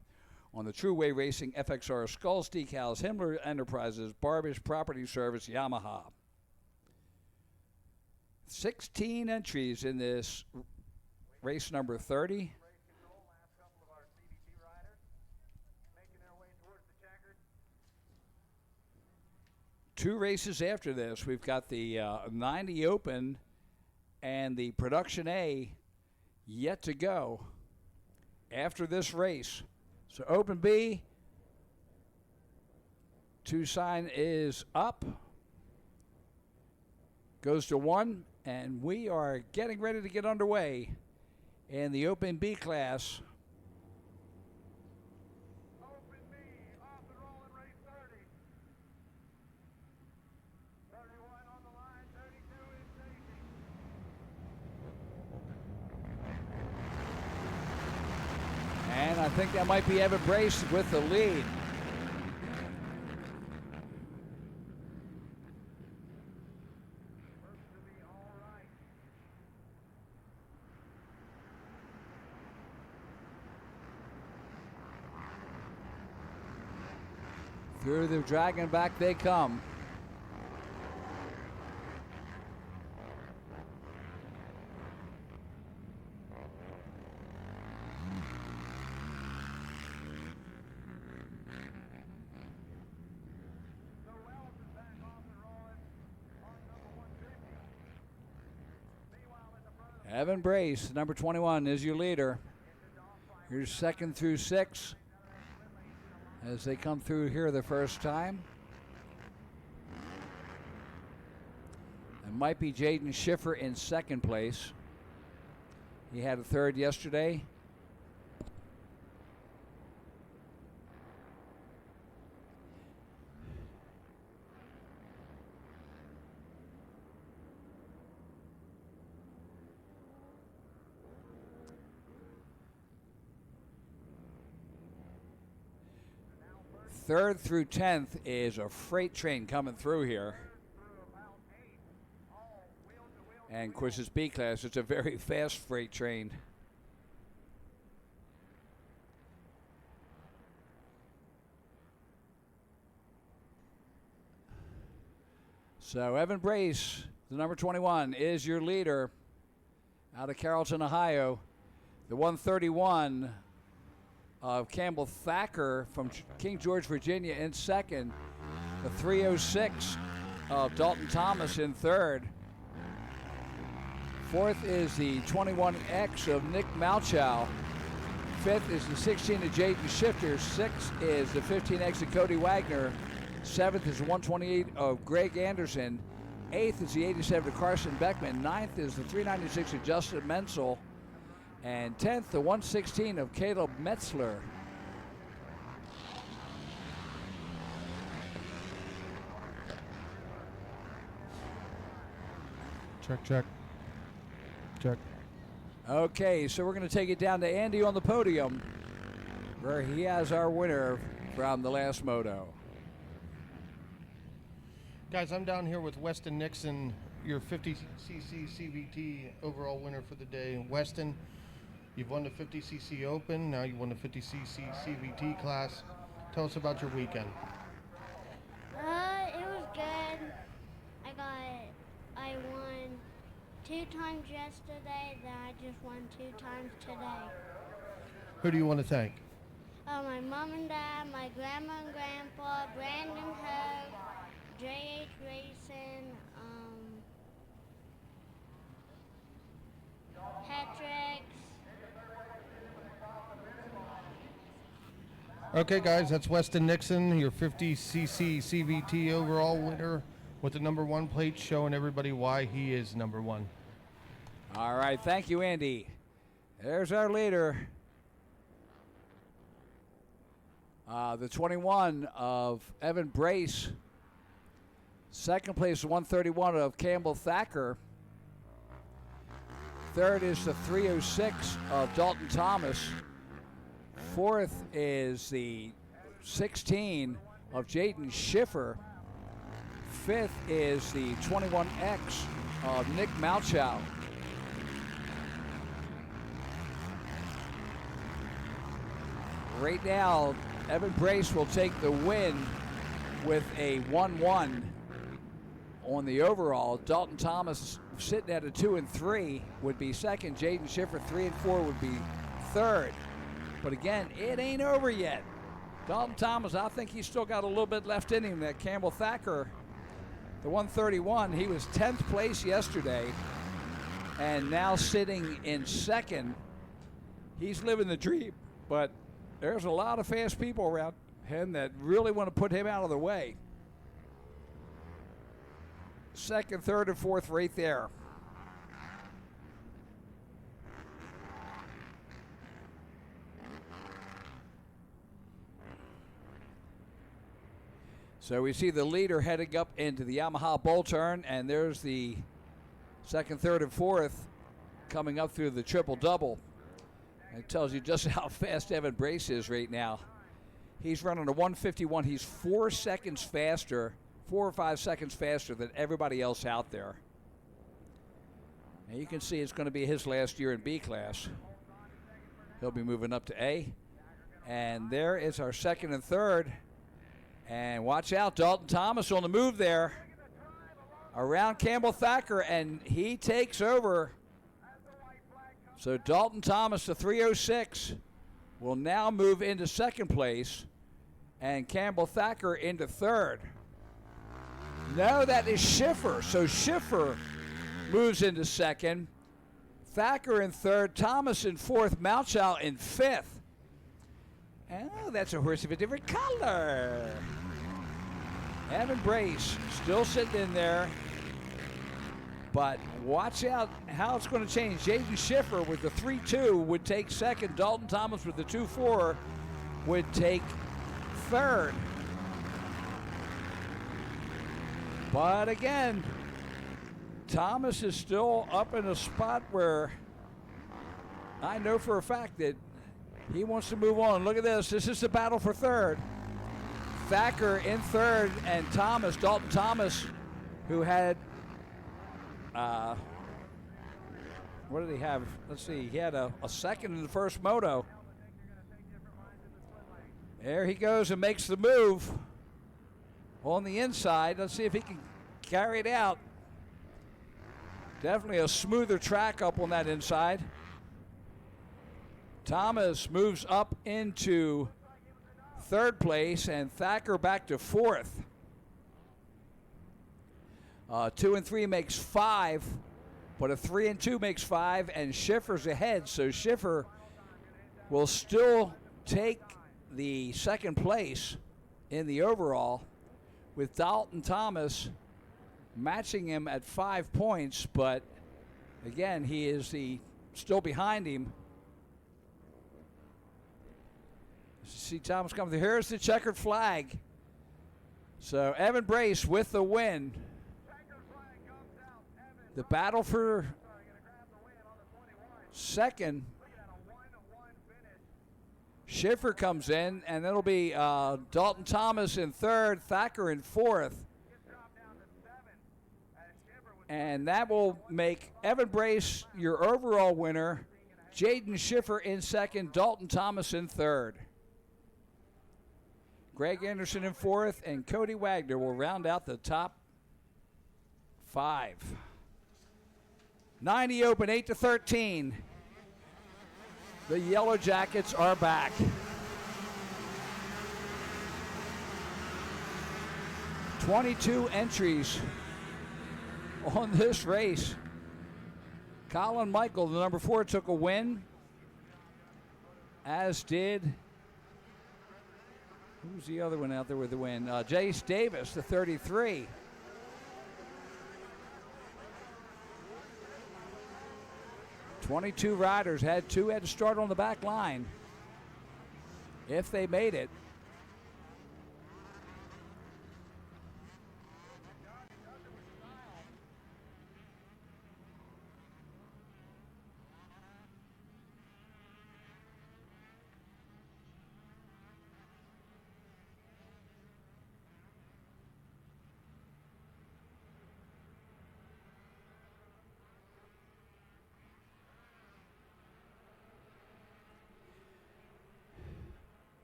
on the True Way Racing FXR Skulls Decals Himmler Enterprises Barbish Property Service Yamaha. 16 entries in this race number 30. Two races after this, we've got the 90 Open and the Production A yet to go after this race. So Open B, 2 sign is up, goes to 1, and we are getting ready to get underway in the Open B class. And I think that might be Evan Brace with the lead. Through the dragon back they come. Evan Brace, number 21, is your leader. Here's second through 6 as they come through here the first time. It might be Jaden Schiffer in second place. He had a third yesterday. Third through 10th is a freight train coming through here. And of course this B class, it's a very fast freight train. So Evan Brace, the number 21, is your leader out of Carrollton, Ohio. The 131 of Campbell Thacker from King George, Virginia in second. The 306 of Dalton Thomas in third. Fourth is the 21X of Nick Malchow. Fifth is the 16 of Jaden Shifter. Sixth is the 15X of Cody Wagner. Seventh is the 128 of Greg Anderson. Eighth is the 87 of Carson Beckman. Ninth is the 396 of Justin Menzel. And 10th, the 116 of Caleb Metzler. Check. Okay, so we're going to take it down to Andy on the podium, where he has our winner from the last moto. Guys, I'm down here with Weston Nixon, your 50cc CVT overall winner for the day. Weston, you've won the 50cc Open, now you won the 50cc CVT class. Tell us about your weekend. It was good. I won 2 times yesterday, then I just won 2 times today. Who do you want to thank? My mom and dad, my grandma and grandpa, Brandon Hogue, JH Racing, Patrick. Okay, guys, that's Weston Nixon, your 50cc CVT overall winner with the number 1 plate, showing everybody why he is number 1. All right, thank you, Andy. There's our leader. The 21 of Evan Brace. Second place, 131 of Campbell Thacker. Third is the 306 of Dalton Thomas. Fourth is the 16 of Jaden Schiffer. Fifth is the 21X of Nick Malchow. Right now, Evan Brace will take the win with a 1-1 on the overall. Dalton Thomas sitting at a 2 and 3 would be second. Jaden Schiffer 3 and 4 would be third. But again, it ain't over yet. Dalton Thomas, I think he's still got a little bit left in him. That Campbell Thacker, the 131, he was 10th place yesterday and now sitting in second. He's living the dream, but there's a lot of fast people around him that really want to put him out of the way. Second, third, and fourth right there. So we see the leader heading up into the Yamaha Bull Turn, and there's the second, third, and fourth coming up through the triple-double. It tells you just how fast Evan Brace is right now. He's running a 151. He's 4 seconds faster, 4 or 5 seconds faster than everybody else out there. And you can see it's going to be his last year in B class. He'll be moving up to A. And there is our second and third. And watch out, Dalton Thomas on the move there around Campbell Thacker, and he takes over. So Dalton Thomas, the 306, will now move into second place, and Campbell Thacker into third. No, that is Schiffer. So Schiffer moves into second, Thacker in third, Thomas in fourth, Malchow in fifth. Oh, that's a horse of a different color. Evan Brace still sitting in there. But watch out how it's going to change. Jaden Schiffer with the 3-2 would take second. Dalton Thomas with the 2-4 would take third. But again, Thomas is still up in a spot where I know for a fact that he wants to move on. Look at this. This is the battle for third. Thacker in third, and Dalton Thomas, who had, what did he have? Let's see. He had a second in the first moto. There he goes and makes the move on the inside. Let's see if he can carry it out. Definitely a smoother track up on that inside. Thomas moves up into third place, and Thacker back to fourth. 2 and 3 makes 5, but a 3 and 2 makes 5, and Schiffer's ahead. So Schiffer will still take the second place in the overall, with Dalton Thomas matching him at 5 points. But again, he is still behind him See Thomas coming through. Here's the checkered flag. So Evan Brace with the win. The battle for second. Schiffer comes in, and it'll be Dalton Thomas in third, Thacker in fourth. And that will make Evan Brace your overall winner, Jaden Schiffer in second, Dalton Thomas in third. Greg Anderson in fourth, and Cody Wagner will round out the top 5. 90 open, 8-13. The Yellow Jackets are back. "22 entries on this race. Colin Michael, the number 4, took a win, as did, who's the other one out there with the win? Jace Davis, the 33. "22 riders, had to start on the back line if they made it.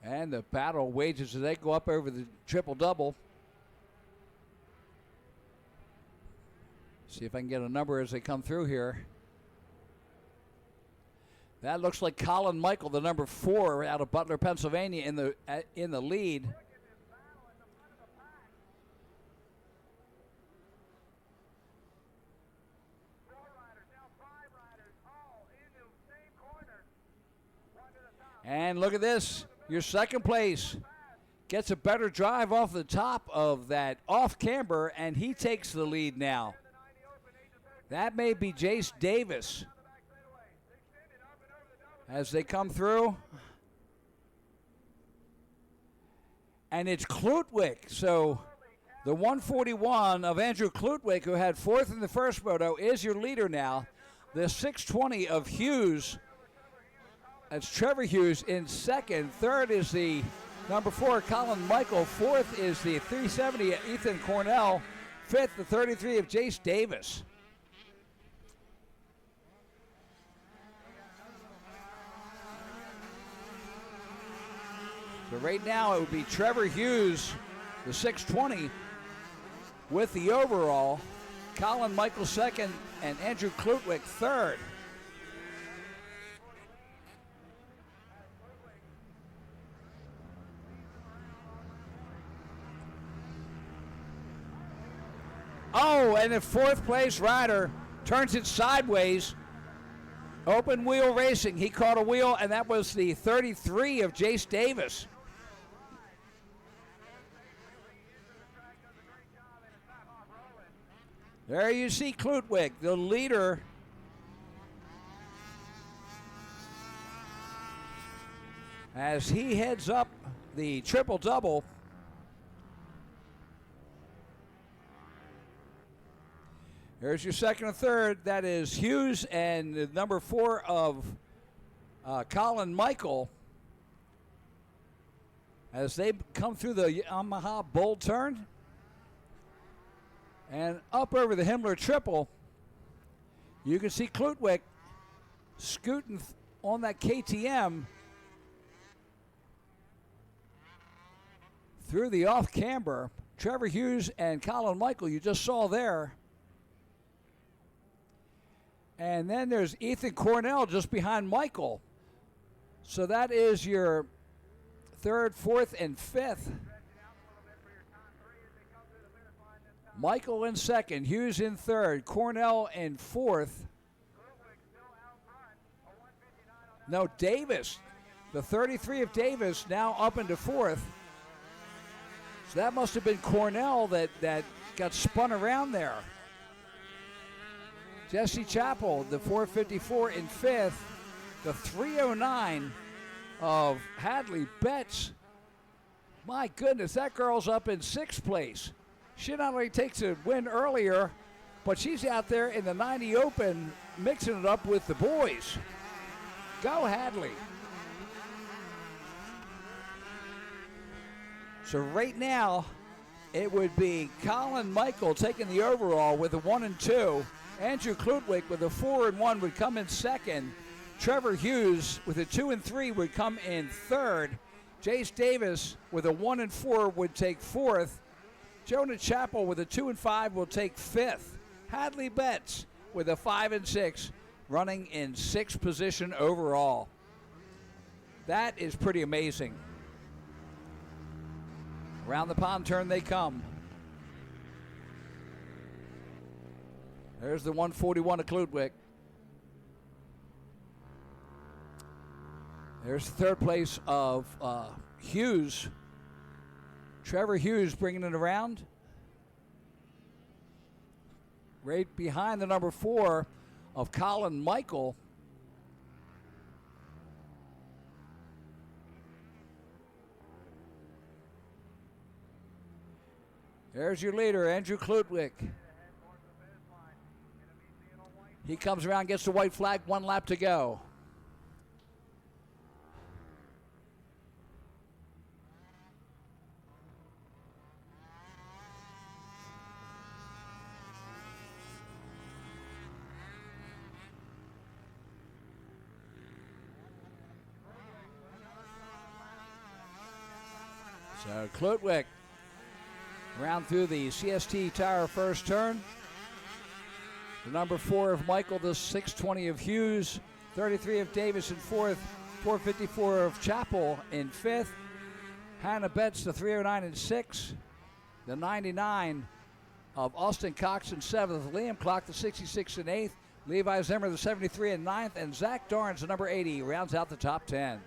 And the battle wages as they go up over the triple-double. See if I can get a number as they come through here. That looks like Colin Michael, the number 4 out of Butler, Pennsylvania, in the lead. And look at this. Your second place gets a better drive off the top of that off camber, and he takes the lead now. That may be Jace Davis as they come through. And it's Klutwick. So the 141 of Andrew Klutwick, who had 4th in the first moto, is your leader now. The 620 of Hughes. That's Trevor Hughes in second. Third is the number 4, Colin Michael. Fourth is the 370, Ethan Cornell. Fifth, the 33 of Jace Davis. So right now it would be Trevor Hughes, the 620, with the overall. Colin Michael second, and Andrew Klutwick third. Oh, and the 4th place rider turns it sideways. Open wheel racing. He caught a wheel, and that was the 33 of Jace Davis. There you see Klutwick, the leader. As he heads up the triple-double. There's your second and third. That is Hughes and the number 4 of Colin Michael as they come through the Yamaha Bold Turn. And up over the Himmler Triple, you can see Klutwick scooting on that KTM through the off camber. Trevor Hughes and Colin Michael, you just saw there. And then there's Ethan Cornell just behind Michael. So that is your 3rd, 4th, and 5th. Michael in 2nd, Hughes in 3rd, Cornell in 4th. No, Davis, the 33 of Davis now up into 4th. So that must have been Cornell that got spun around there. Jesse Chappell, the 454 in 5th. The 309 of Hadley Betts. My goodness, that girl's up in 6th place. She not only takes a win earlier, but she's out there in the 90 Open mixing it up with the boys. Go Hadley. So right now, it would be Colin Michael taking the overall with a 1 and 2. Andrew Klutwick with a 4 and 1 would come in second. Trevor Hughes with a 2 and 3 would come in third. Jace Davis with a 1 and 4 would take fourth. Jonah Chappell with a 2 and 5 will take fifth. Hadley Betts with a 5 and 6 running in 6th position overall. That is pretty amazing. Around the pond turn they come. There's the 141 of Klutwick. There's the 3rd place of Hughes. Trevor Hughes bringing it around. Right behind the number 4 of Colin Michael. There's your leader, Andrew Klutwick. He comes around, gets the white flag, 1 lap to go. So Klutwick around through the CST tire first turn. The number 4 of Michael, the 620 of Hughes, 33 of Davis in 4th, 454 of Chappell in 5th. Hannah Betts, the 309 in 6th. The 99 of Austin Cox in 7th. Liam Clark, the 66 in 8th. Levi Zimmer, the 73 in 9th. And Zach Darnes, the number 80, rounds out the top 10.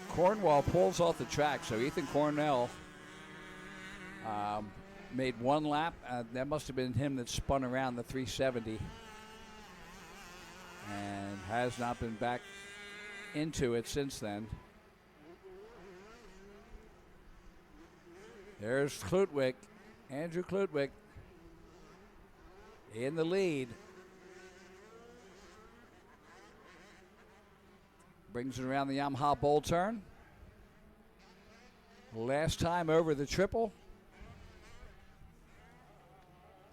Cornwall pulls off the track, so Ethan Cornell made 1 lap. That must have been him that spun around the 370 and has not been back into it since then. There's Klutwick, Andrew Klutwick in the lead. Brings it around the Yamaha Bowl turn. Last time over the triple.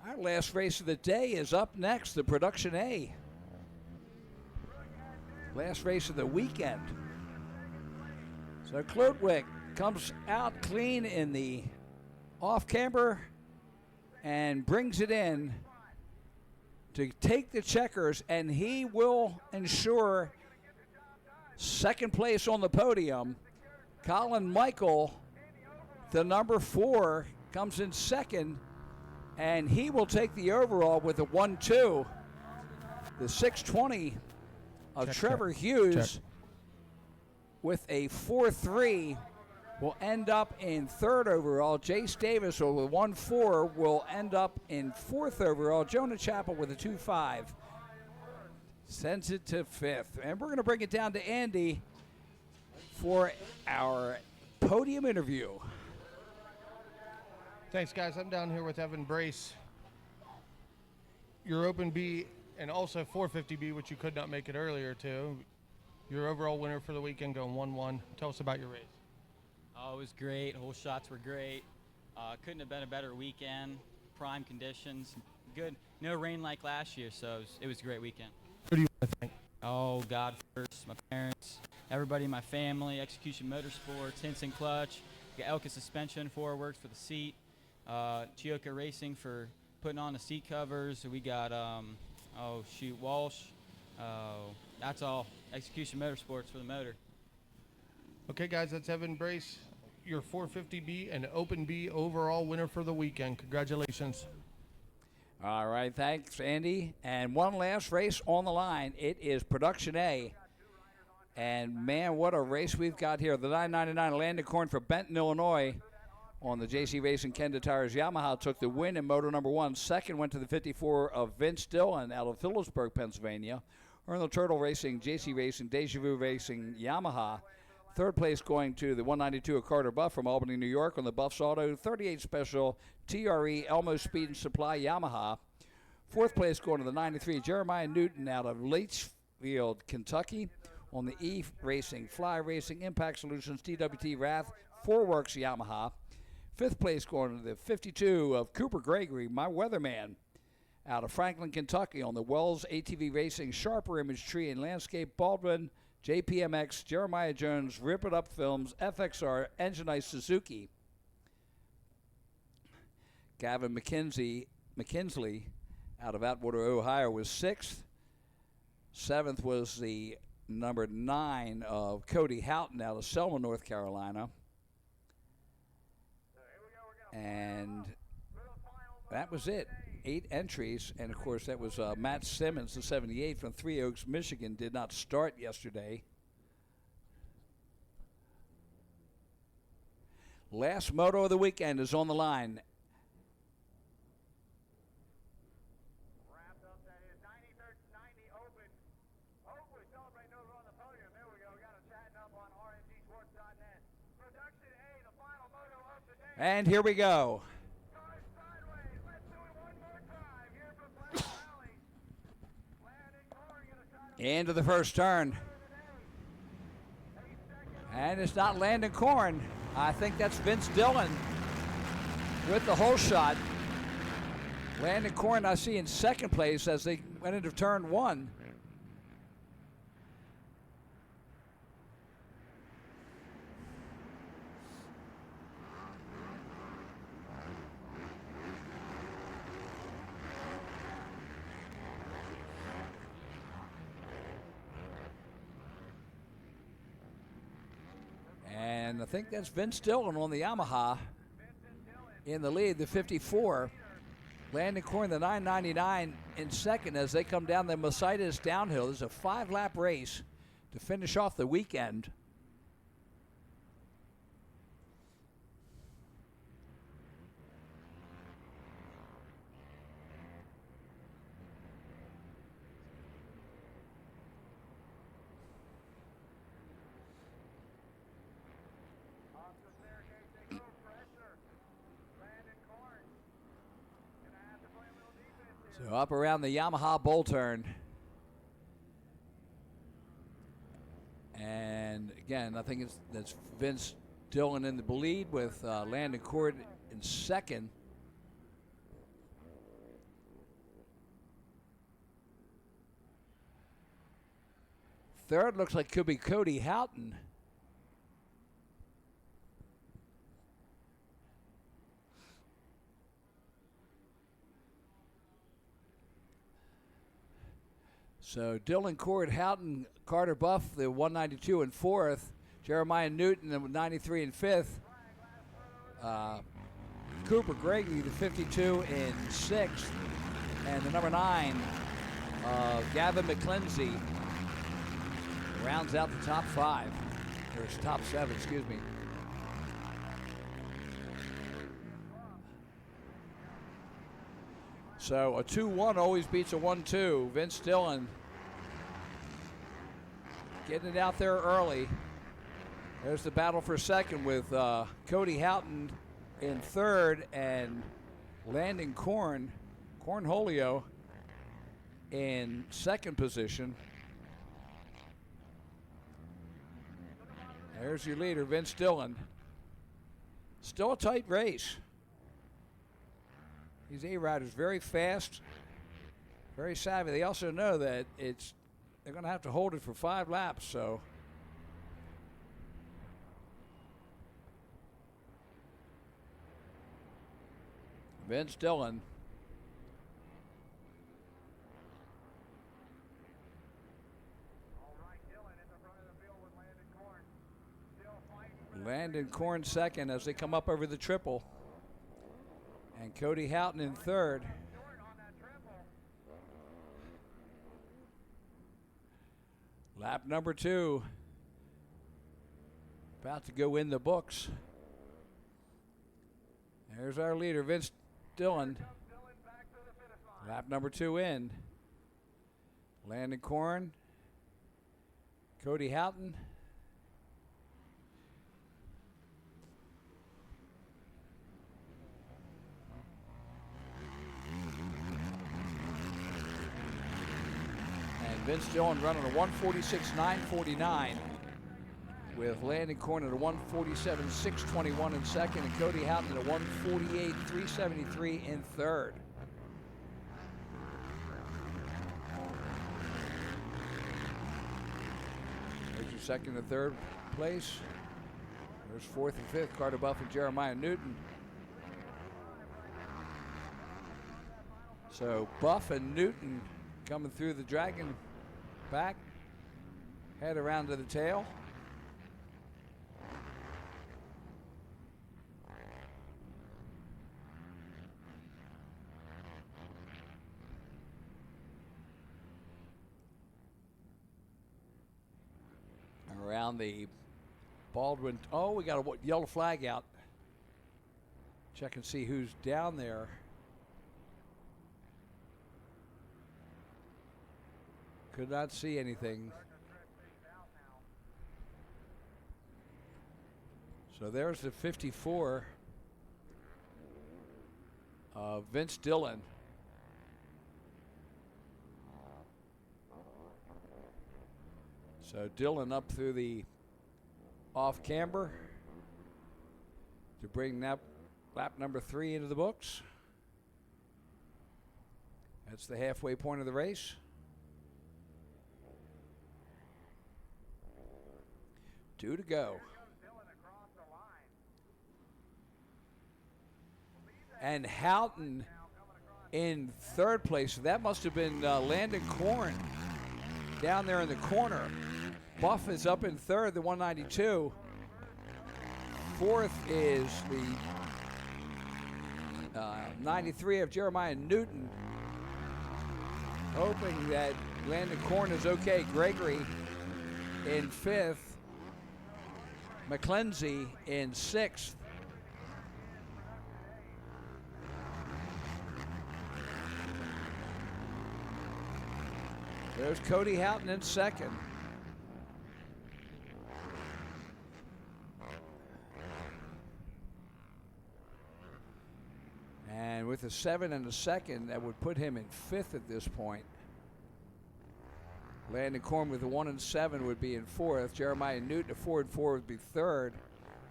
Our last race of the day is up next, the Production A. Last race of the weekend. So Klutwick comes out clean in the off-camber and brings it in to take the checkers, and he will ensure 2nd place on the podium. Colin Michael, the number 4, comes in 2nd, and he will take the overall with a 1-2. The 620 of Trevor Hughes with a 4-3 will end up in 3rd overall. Jace Davis with a 1-4 will end up in 4th overall. Jonah Chappell with a 2-5 sends it to 5th. And we're going to bring it down to Andy for our podium interview. Thanks, guys. I'm down here with Evan Brace, your Open B and also 450B, which you could not make it earlier to. Your overall winner for the weekend going 1-1. Tell us about your race. Oh, it was great. Whole shots were great. Couldn't have been a better weekend. Prime conditions. Good. No rain like last year, so it was a great weekend. Who do you want to thank? Oh, God first, my parents, everybody in my family, Execution Motorsports, Hinson Clutch, got Elka Suspension, Forworks for the seat, Chioka Racing for putting on the seat covers. We got, Walsh. That's all. Execution Motorsports for the motor. Okay, guys, that's Evan Brace, your 450B and Open B overall winner for the weekend. Congratulations. All right, thanks, Andy. And one last race on the line. It is Production A. And, man, what a race we've got here. The 999 Landon Corn for Benton, Illinois on the JC Racing Kenda Tires Yamaha took the win in moto number 1. Second went to the 54 of Vince Dillon out of Phillipsburg, Pennsylvania. Arnold Turtle Racing, JC Racing, Deja Vu Racing Yamaha. Third place going to the 192 of Carter Buff from Albany, New York on the Buffs Auto. 38 Special TRE Elmo Speed and Supply Yamaha. Fourth place going to the 93 Jeremiah Newton out of Litchfield, Kentucky on the E Racing, Fly Racing, Impact Solutions, TWT Wrath, Four Works Yamaha. Fifth place going to the 52 of Cooper Gregory, my weatherman, out of Franklin, Kentucky on the Wells ATV Racing, Sharper Image Tree and Landscape, Baldwin, JPMX, Jeremiah Jones, Rip It Up Films, FXR, Engine Ice Suzuki. Gavin McKinsley out of Atwater, Ohio was 6th. 7th was the number 9 of Cody Houghton out of Selma, North Carolina. And that was it. 8 entries, and of course that was Matt Simmons, the 78 from Three Oaks, Michigan, did not start yesterday. Last moto of the weekend is on the line. And here we go. Into the first turn. And it's not Landon Corn. I think that's Vince Dillon with the whole shot. Landon Corn I see in second place as they went into turn 1. And I think that's Vince Dillon on the Yamaha in the lead, the 54. Landon Corn, the 999 in second as they come down the Mercedes downhill. This is a 5-lap race to finish off the weekend. So up around the Yamaha bowl turn. And again, I think that's Vince Dillon in the lead with Landon Corn in second. Third looks like could be Cody Houghton. So Dillon, Cord, Houghton, Carter Buff, the 192 in fourth. Jeremiah Newton, the 93 in fifth. Cooper Gregory, the 52 in sixth. And the number 9, Gavin McKenzie, rounds out the top 5. Or top 7, excuse me. So a 2-1 always beats a 1-2. Vince Dillon getting it out there early. There's the battle for second with Cody Houghton in third and Landon Cornholio in second position. There's your leader, Vince Dillon. Still a tight race. These A-Riders very fast, very savvy. They also know that they're going to have to hold it for 5 laps, so. Vince Dillon. Landon Corn second as they come up over the triple. And Cody Houghton in third. Lap number 2. About to go in the books. There's our leader, Vince Dillon. Lap number 2 in. Landon Corn, Cody Houghton. And Vince Dillon running a 146.949 with Landon Corn at a 147.621 in second and Cody Houghton at a 148.373 in third. There's your second and third place. There's fourth and fifth, Carter Buff and Jeremiah Newton. So Buff and Newton coming through the dragon back, head around to the tail. Around the Baldwin. Oh, we got a yellow flag out. Check and see who's down there. Could not see anything. So there's the 54 of Vince Dillon. So Dillon up through the off camber to bring lap number 3 into the books. That's the halfway point of the race. Two to go. And Houghton in third place. So that must have been Landon Corn down there in the corner. Buff is up in third, the 192. Fourth is the 93 of Jeremiah Newton. Hoping that Landon Corn is okay. Gregory in fifth. McClenzy in sixth. There's Cody Houghton in second. And with a 7 and a second, that would put him in fifth at this point. Landon Corn with a 1 and 7 would be in fourth. Jeremiah Newton, a 4 and 4 would be third.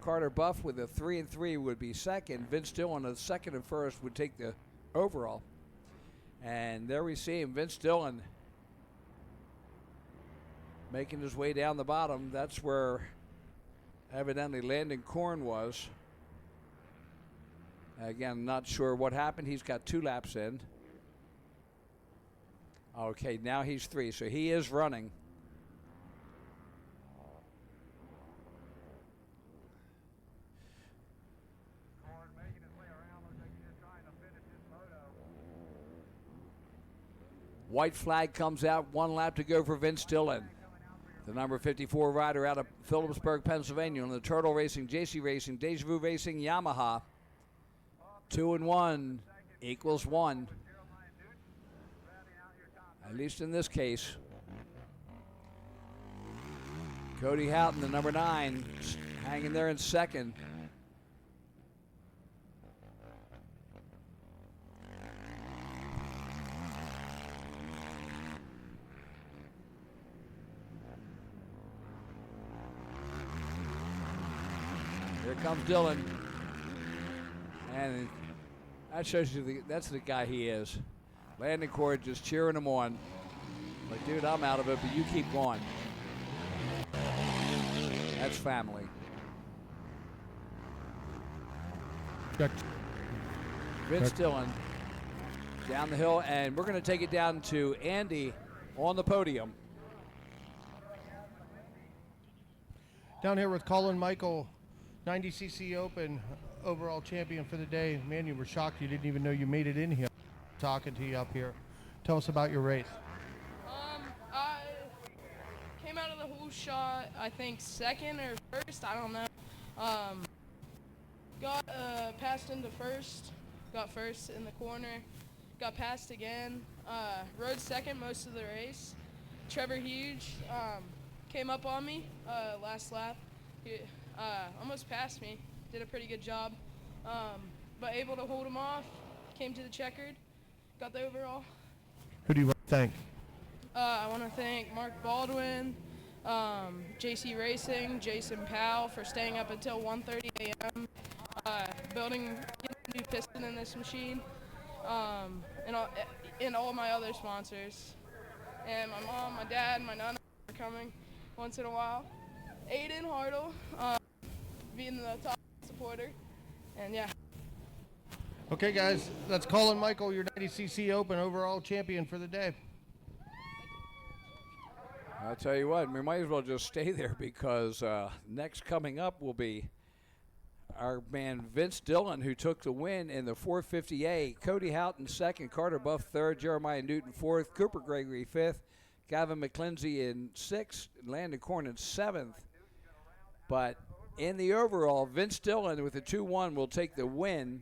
Carter Buff with a 3 and 3 would be second. Vince Dillon, a second and first, would take the overall. And there we see him, Vince Dillon, making his way down the bottom. That's where evidently Landon Corn was. Again, not sure what happened. He's got 2 laps in. Okay, now he's 3, so he is running. White flag comes out, 1 lap to go for Vince Dillon. The number 54 rider out of Phillipsburg, Pennsylvania, on the Turtle Racing, JC Racing, Deja Vu Racing, Yamaha. 2 and 1 equals 1. At least in this case. Cody Houghton, the number 9, hanging there in second. Here comes Dillon. And that shows you that's the guy he is. Landon Corn just cheering him on. Like, dude, I'm out of it, but you keep going. That's family. Vince Dillon down the hill, and we're going to take it down to Andy on the podium. Down here with Colin Michael, 90cc Open overall champion for the day. Man, you were shocked you didn't even know you made it in here. Talking to you up here. Tell us about your race. I came out of shot, I think second or first, I don't know. Got passed into first, got first in the corner, got passed again, rode second most of the race. Trevor Hughes came up on me last lap. He almost passed me, did a pretty good job, but able to hold him off, came to the checkered, got the overall. Who do you want to thank? I want to thank Mark Baldwin, JC Racing, Jason Powell for staying up until 1:30 a.m. Getting a new piston in this machine, and all my other sponsors. And my mom, my dad, my nana are coming once in a while. Aiden Hartle, being the top supporter, and yeah. Okay, guys, let's call in Michael, your 90cc Open overall champion for the day. I'll tell you what, we might as well just stay there because next coming up will be our man Vince Dillon, who took the win in the 450A. Cody Houghton second, Carter Buff third, Jeremiah Newton fourth, Cooper Gregory fifth, Gavin McClincy in sixth, Landon Corn in seventh. But in the overall, Vince Dillon with the 2-1 will take the win.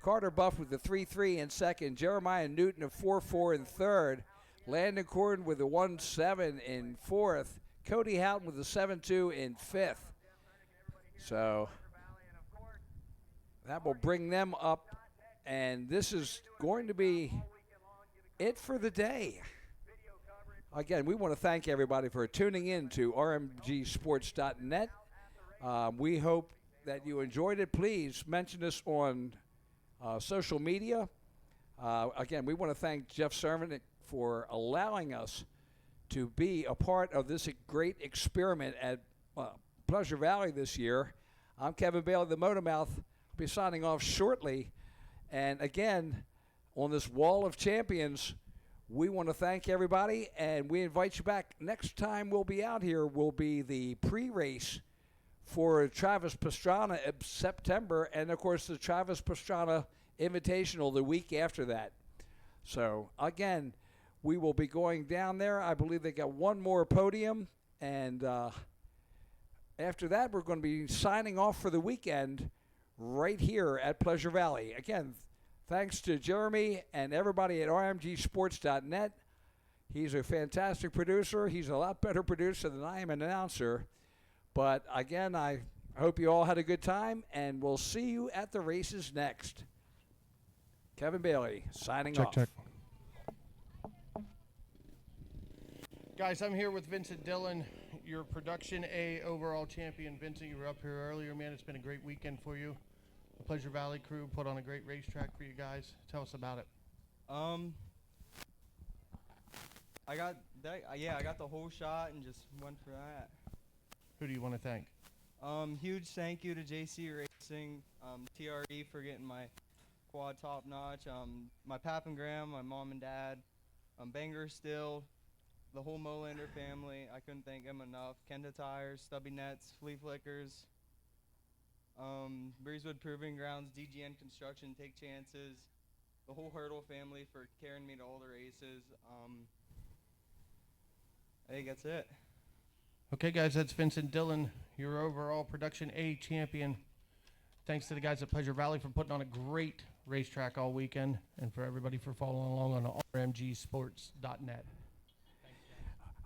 Carter Buff with the 3-3 in second, Jeremiah Newton a 4-4 in third, Landon Corn with a 1-7 in fourth, Cody Houghton with a 7-2 in fifth. So that will bring them up, and this is going to be it for the day. Again, we want to thank everybody for tuning in to rmgsports.net. We hope that you enjoyed it. Please mention us on social media. Again, we want to thank Jeff Servant for allowing us to be a part of this great experiment at Pleasure Valley this year. I'm Kevin Bailey, the Motor Mouth. I'll be signing off shortly. And again, on this Wall of Champions, we want to thank everybody, and we invite you back. Next time we'll be out here will be the pre-race for Travis Pastrana in September, and, of course, the Travis Pastrana Invitational the week after that. So, again, we will be going down there. I believe they got one more podium, and after that we're going to be signing off for the weekend right here at Pleasure Valley. Again, thanks to Jeremy and everybody at rmgsports.net. He's a fantastic producer. He's a lot better producer than I am an announcer. But, again, I hope you all had a good time, and we'll see you at the races next. Kevin Bailey signing off. Check. Guys, I'm here with Vincent Dillon, your Production A overall champion. Vincent, you were up here earlier, man. It's been a great weekend for you. The Pleasure Valley crew put on a great racetrack for you guys. Tell us about it. I got the whole shot and just went for that. Who do you want to thank? Huge thank you to JC Racing, TRE for getting my quad top notch. My pap and gram, my mom and dad, Banger Still, the whole Molander family. I couldn't thank them enough. Kenda Tires, Stubby Nets, Flea Flickers, Breezewood Proving Grounds, DGN Construction, Take Chances, the whole Hurdle family for carrying me to all the races. I think that's it. Okay, guys, that's Vincent Dillon, your overall Production A champion. Thanks to the guys at Pleasure Valley for putting on a great racetrack all weekend, and for everybody for following along on rmgsports.net.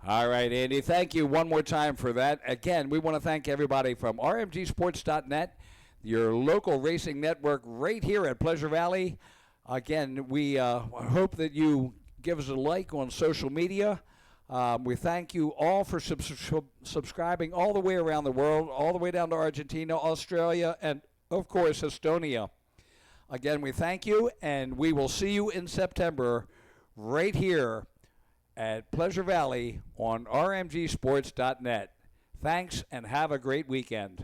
All right, Andy, thank you one more time for that. Again, we want to thank everybody from rmgsports.net, your local racing network right here at Pleasure Valley. Again, we hope that you give us a like on social media. We thank you all for subscribing all the way around the world, all the way down to Argentina, Australia, and, of course, Estonia. Again, we thank you, and we will see you in September right here at Pleasure Valley on rmgsports.net. Thanks, and have a great weekend.